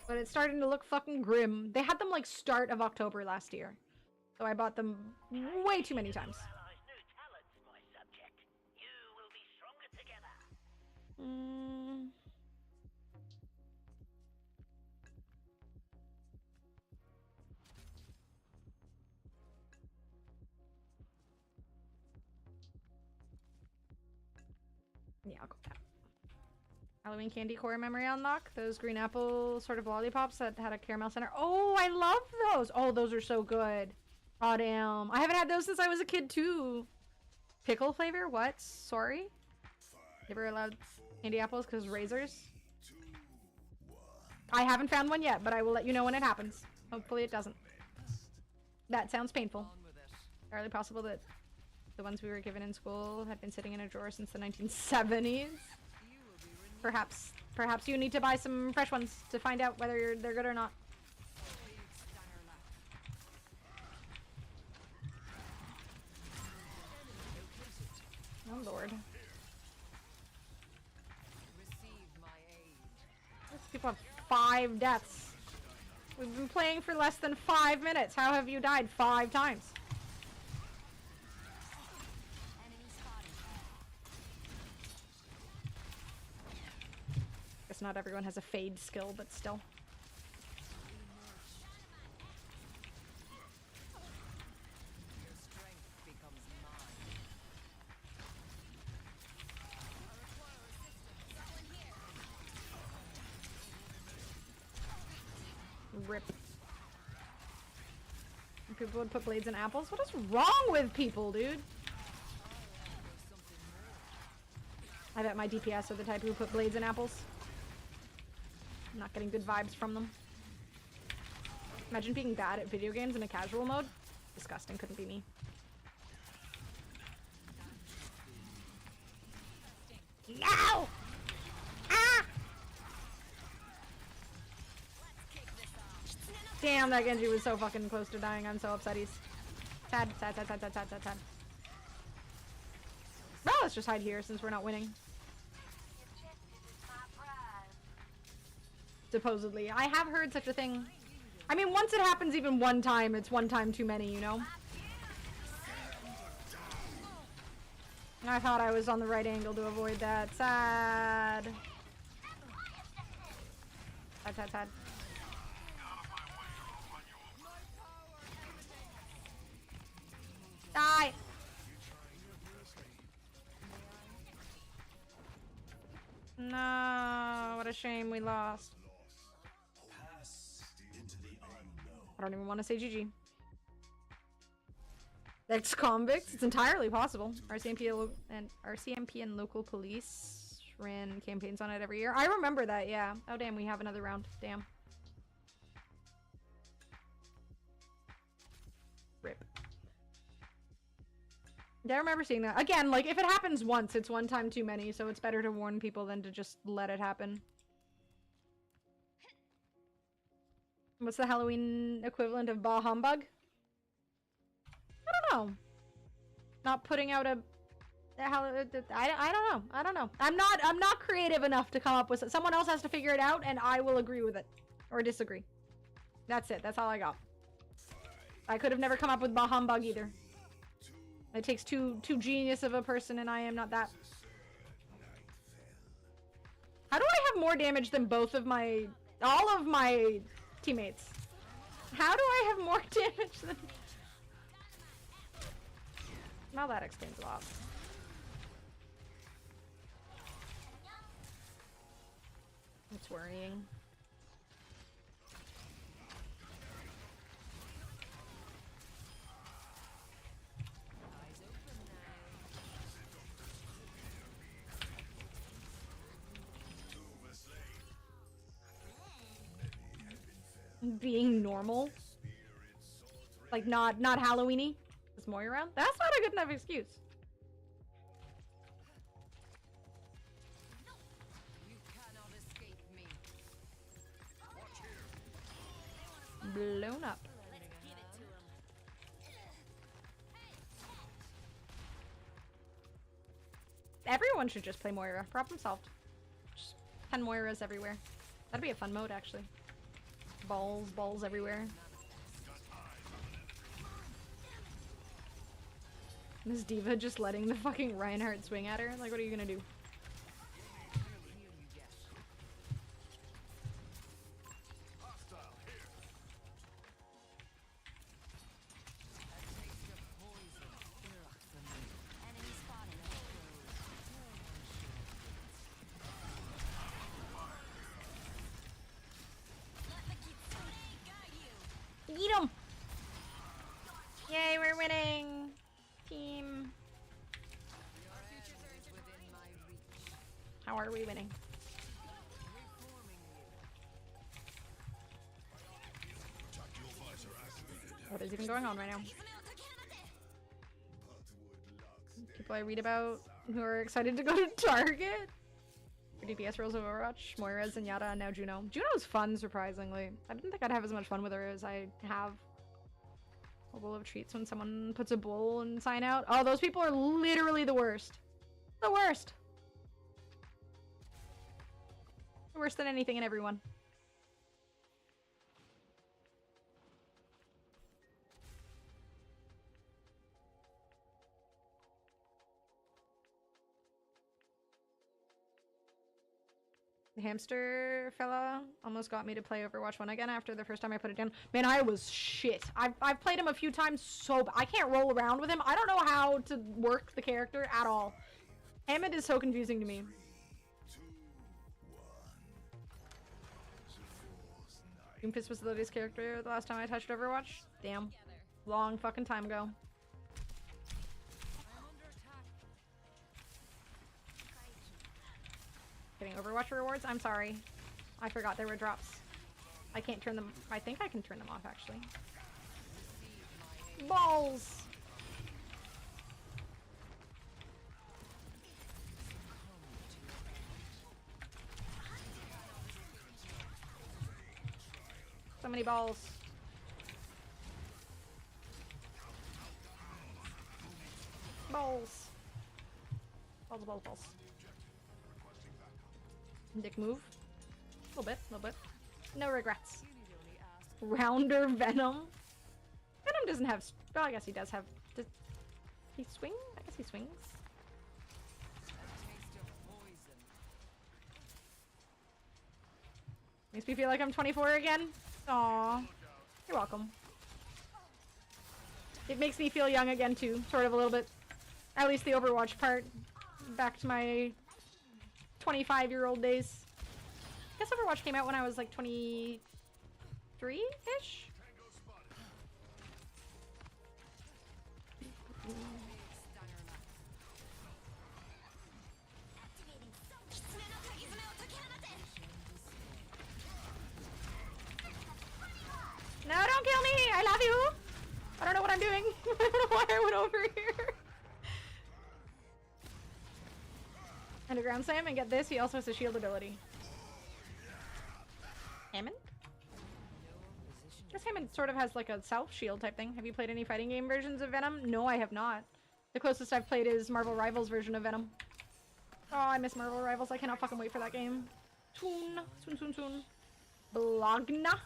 Speaker 1: But it's starting to look fucking grim. They had them like start of October last year. So I bought them way too many times. Yeah, I'll go with that. Halloween candy core memory unlock. Those green apple sort of lollipops that had a caramel center. Oh, I love those. Oh, those are so good. Oh, damn. I haven't had those since I was a kid, too. Pickle flavor? What? Sorry? Never allowed candy apples because razors? I haven't found one yet, but I will let you know when it happens. Hopefully it doesn't. That sounds painful. Entirely possible that the ones we were given in school had been sitting in a drawer since the 1970s. Perhaps you need to buy some fresh ones to find out whether they're good or not. Oh lord. These people have 5 deaths. We've been playing for less than 5 minutes. How have you died 5 times? Guess not everyone has a fade skill, but still. Rip. People would put blades in apples? What is wrong with people, dude? I bet my DPS are the type who put blades in apples. I'm not getting good vibes from them. Imagine being bad at video games in a casual mode. Disgusting, couldn't be me. No! Ah! Damn, that Genji was so fucking close to dying. I'm so upset. He's sad, sad, sad, sad, sad, sad, sad, sad. Well, let's just hide here since we're not winning. Supposedly. I have heard such a thing. I mean, once it happens even one time, it's one time too many, you know? And I thought I was on the right angle to avoid that. Sad. Sad, sad, sad. Die! No, what a shame we lost. I don't even want to say GG. Ex-convicts? It's entirely possible. RCMP and local police ran campaigns on it every year. I remember that, yeah. Oh damn, we have another round. Damn. Rip. Yeah, I remember seeing that. Again, like, if it happens once, it's one time too many, so it's better to warn people than to just let it happen. What's the Halloween equivalent of bah humbug? I don't know. Not putting out a I don't know. I don't know. I'm not creative enough to come up with it. Someone else has to figure it out, and I will agree with it. Or disagree. That's it. That's all I got. I could have never come up with bah humbug either. It takes too genius of a person, and I am not that. How do I have more damage than all of my teammates? How do I have more damage than... Now that explains a lot. It's worrying. Being normal, like not Halloweeny. Is Moy around? That's not a good enough excuse.
Speaker 6: You cannot escape me.
Speaker 1: Blown up. Everyone should just play Moira. Problem solved. Just 10 Moiras everywhere. That'd be a fun mode, actually. Balls everywhere. This diva just letting the fucking Reinhardt swing at her? Like, what are you gonna do? Eat him! Yay, we're winning! Team. How are we winning? What is even going on right now? People I read about who are excited to go to Target? For DPS roles of Overwatch, Moira, Zenyatta, and now Juno. Juno's fun, surprisingly. I didn't think I'd have as much fun with her as I have. A bowl of treats when someone puts a bowl and sign out. Oh, those people are literally the worst. The worst. Worse than anything and everyone. The hamster fella almost got me to play Overwatch 1 again after the first time I put it down. Man, I was shit. I've played him a few times, so I can't roll around with him. I don't know how to work the character at all. Hammond is so confusing to me. Doomfist was the latest character the last time I touched Overwatch. Damn. long fucking time ago. Getting Overwatch rewards? I'm sorry. I forgot there were drops. I can't turn them. I think I can turn them off actually. Balls! So many balls. Balls. Balls, balls, balls. Dick move. A little bit. No regrets. Rounder Venom. Venom doesn't have. Well, I guess he does have. Does he swing? I guess he swings. Makes me feel like I'm 24 again. Aw. You're welcome. It makes me feel young again too, sort of a little bit. At least the Overwatch part. Back to my 25-year-old days. I guess Overwatch came out when I was like 23-ish? No, don't kill me! I love you! I don't know what I'm doing. I don't know why I went over here. Underground Slam, and get this, he also has a shield ability. Hammond? I guess Hammond sort of has like a self-shield type thing. Have you played any fighting game versions of Venom? No, I have not. The closest I've played is Marvel Rivals version of Venom. Oh, I miss Marvel Rivals. I cannot fucking wait for that game. Soon. Blogna.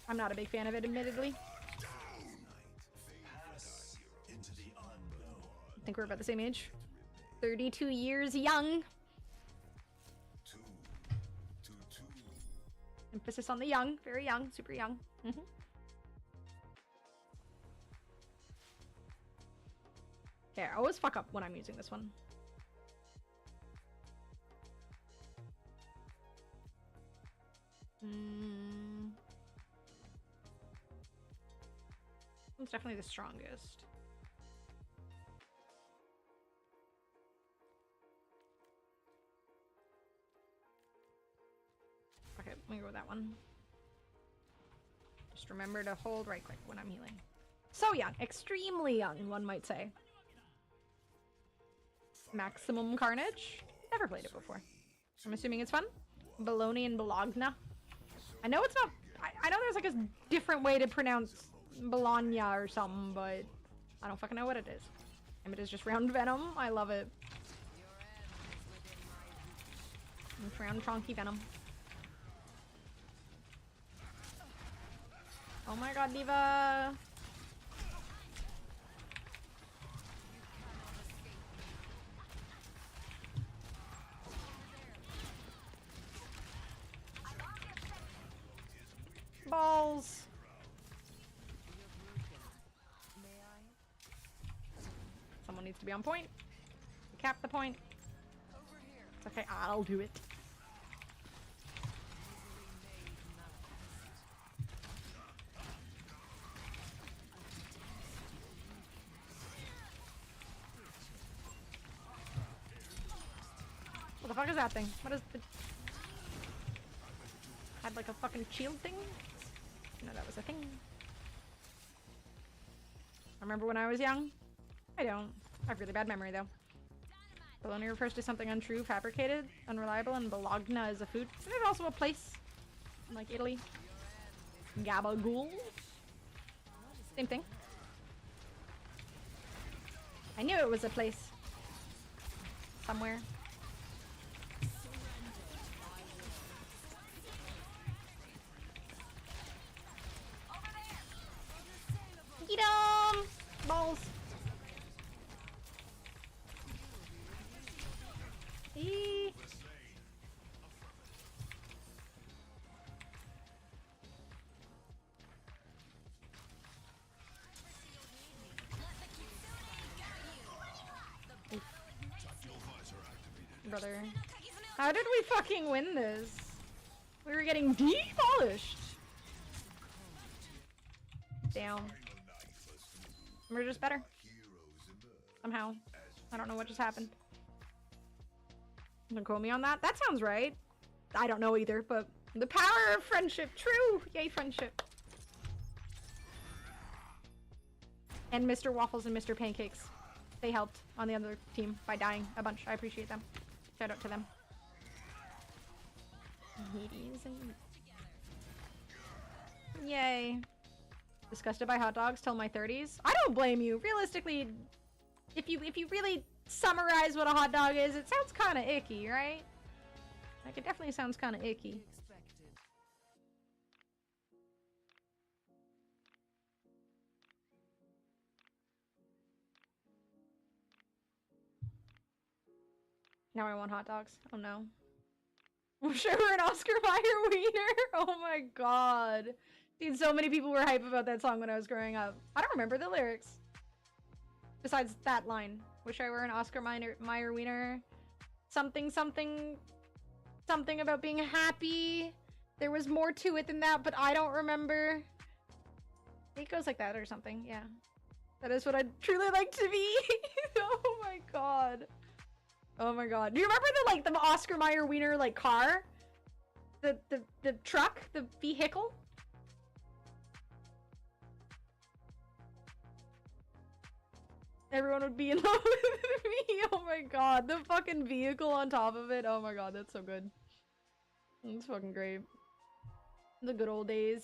Speaker 1: I'm not a big fan of it, admittedly. I think we're about the same age. 32 years young. Emphasis on the young. Very young. Super young. Okay, I always fuck up when I'm using this one. It's definitely the strongest. Okay, let me go with that one. Just remember to hold right click when I'm healing. So young, extremely young, one might say. Maximum Carnage? Never played it before. I'm assuming it's fun. Bologna and Bologna. I know it's not. I know there's like a different way to pronounce Bologna or something, but I don't fucking know what it is. And it is just round Venom. I love it. It's round chonky Venom. Oh my god, Diva! Balls! Someone needs to be on point. Cap the point. It's okay, I'll do it. What the fuck is that thing? What is the... Had like a fucking shield thing? No, that was a thing. Remember when I was young? I don't. I have really bad memory though. Bologna refers to something untrue, fabricated, unreliable, and Bologna is a food. Isn't it also a place? In like Italy? Gabagool? Same thing. I knew it was a place. Somewhere. Get 'em! Balls. Eee. Brother. How did we fucking win this? We were getting demolished. Damn. We're just better. Somehow. I don't know what just happened. Don't quote me on that. That sounds right. I don't know either, but the power of friendship. True! Yay, friendship. And Mr. Waffles and Mr. Pancakes. They helped on the other team by dying a bunch. I appreciate them. Shout out to them. Yay. Disgusted by hot dogs till my 30s. I don't blame you. Realistically, if you really summarize what a hot dog is, it sounds kind of icky, right? Like, it definitely sounds kind of icky. Now I want hot dogs. Oh no. I'm sure we're an Oscar Mayer wiener. Oh my god. Dude, so many people were hype about that song when I was growing up. I don't remember the lyrics. Besides that line. Wish I were an Oscar Mayer wiener. Something, something, something about being happy. There was more to it than that, but I don't remember. It goes like that or something, yeah. That is what I'd truly like to be. Oh my god. Oh my god. Do you remember the Oscar Mayer wiener car? The truck? The vehicle? Everyone would be in love with me. Oh my god. The fucking vehicle on top of it. Oh my god, that's so good. That's fucking great. The good old days.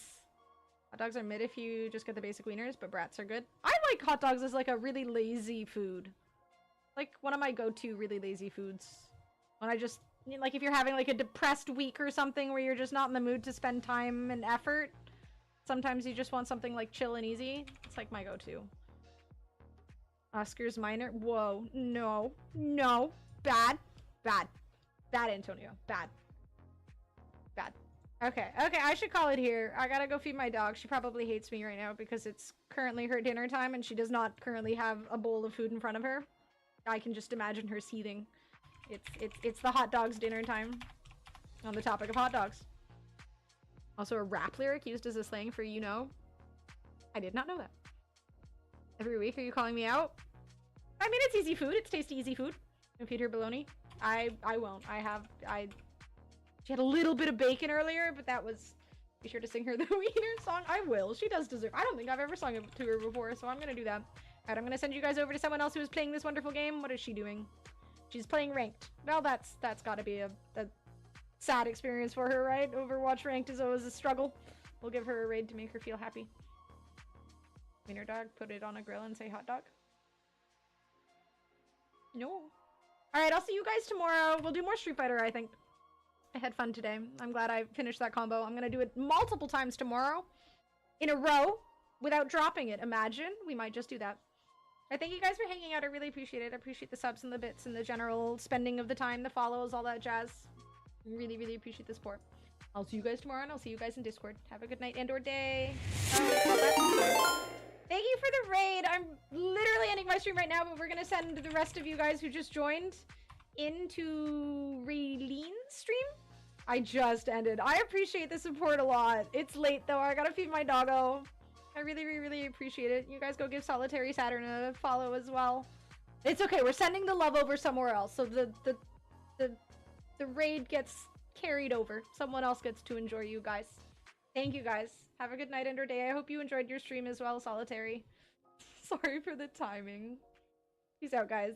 Speaker 1: Hot dogs are mid if you just get the basic wieners, but brats are good. I like hot dogs as a really lazy food. Like one of my go-to really lazy foods. When I just, if you're having a depressed week or something where you're just not in the mood to spend time and effort. Sometimes you just want something chill and easy. It's my go-to. Oscar's minor. Whoa. No. No. Bad. Bad. Bad, Antonio. Bad. Bad. Okay. Okay, I should call it here. I gotta go feed my dog. She probably hates me right now because it's currently her dinner time and she does not currently have a bowl of food in front of her. I can just imagine her seething. It's the hot dogs dinner time. On the topic of hot dogs. Also a rap lyric used as a slang for you know. I did not know that. Every week are you calling me out? I mean, it's easy food. It's tasty, easy food. Don't feed her bologna. I won't. She had a little bit of bacon earlier, but that was... Be sure to sing her the wiener song. I will. She does deserve... I don't think I've ever sung it to her before, so I'm gonna do that. Alright, I'm gonna send you guys over to someone else who is playing this wonderful game. What is she doing? She's playing ranked. Well, that's gotta be a sad experience for her, right? Overwatch ranked is always a struggle. We'll give her a raid to make her feel happy. Wiener dog, put it on a grill and say hot dog. No. Alright, I'll see you guys tomorrow. We'll do more Street Fighter, I think. I had fun today. I'm glad I finished that combo. I'm gonna do it multiple times tomorrow. In a row. Without dropping it. Imagine. We might just do that. I thank you guys for hanging out. I really appreciate it. I appreciate the subs and the bits and the general spending of the time, the follows, all that jazz. Really, really appreciate the support. I'll see you guys tomorrow and I'll see you guys in Discord. Have a good night and or day. Thank you for the raid. I'm literally ending my stream right now, but we're gonna send the rest of you guys who just joined into Raylene's stream. I just ended. I appreciate the support a lot. It's late though. I gotta feed my doggo. I really, really, really appreciate it. You guys go give Solitary Saturn a follow as well. It's okay. We're sending the love over somewhere else, so the raid gets carried over. Someone else gets to enjoy you guys. Thank you guys. Have a good night and or day. I hope you enjoyed your stream as well, Solitary. Sorry for the timing. Peace out, guys.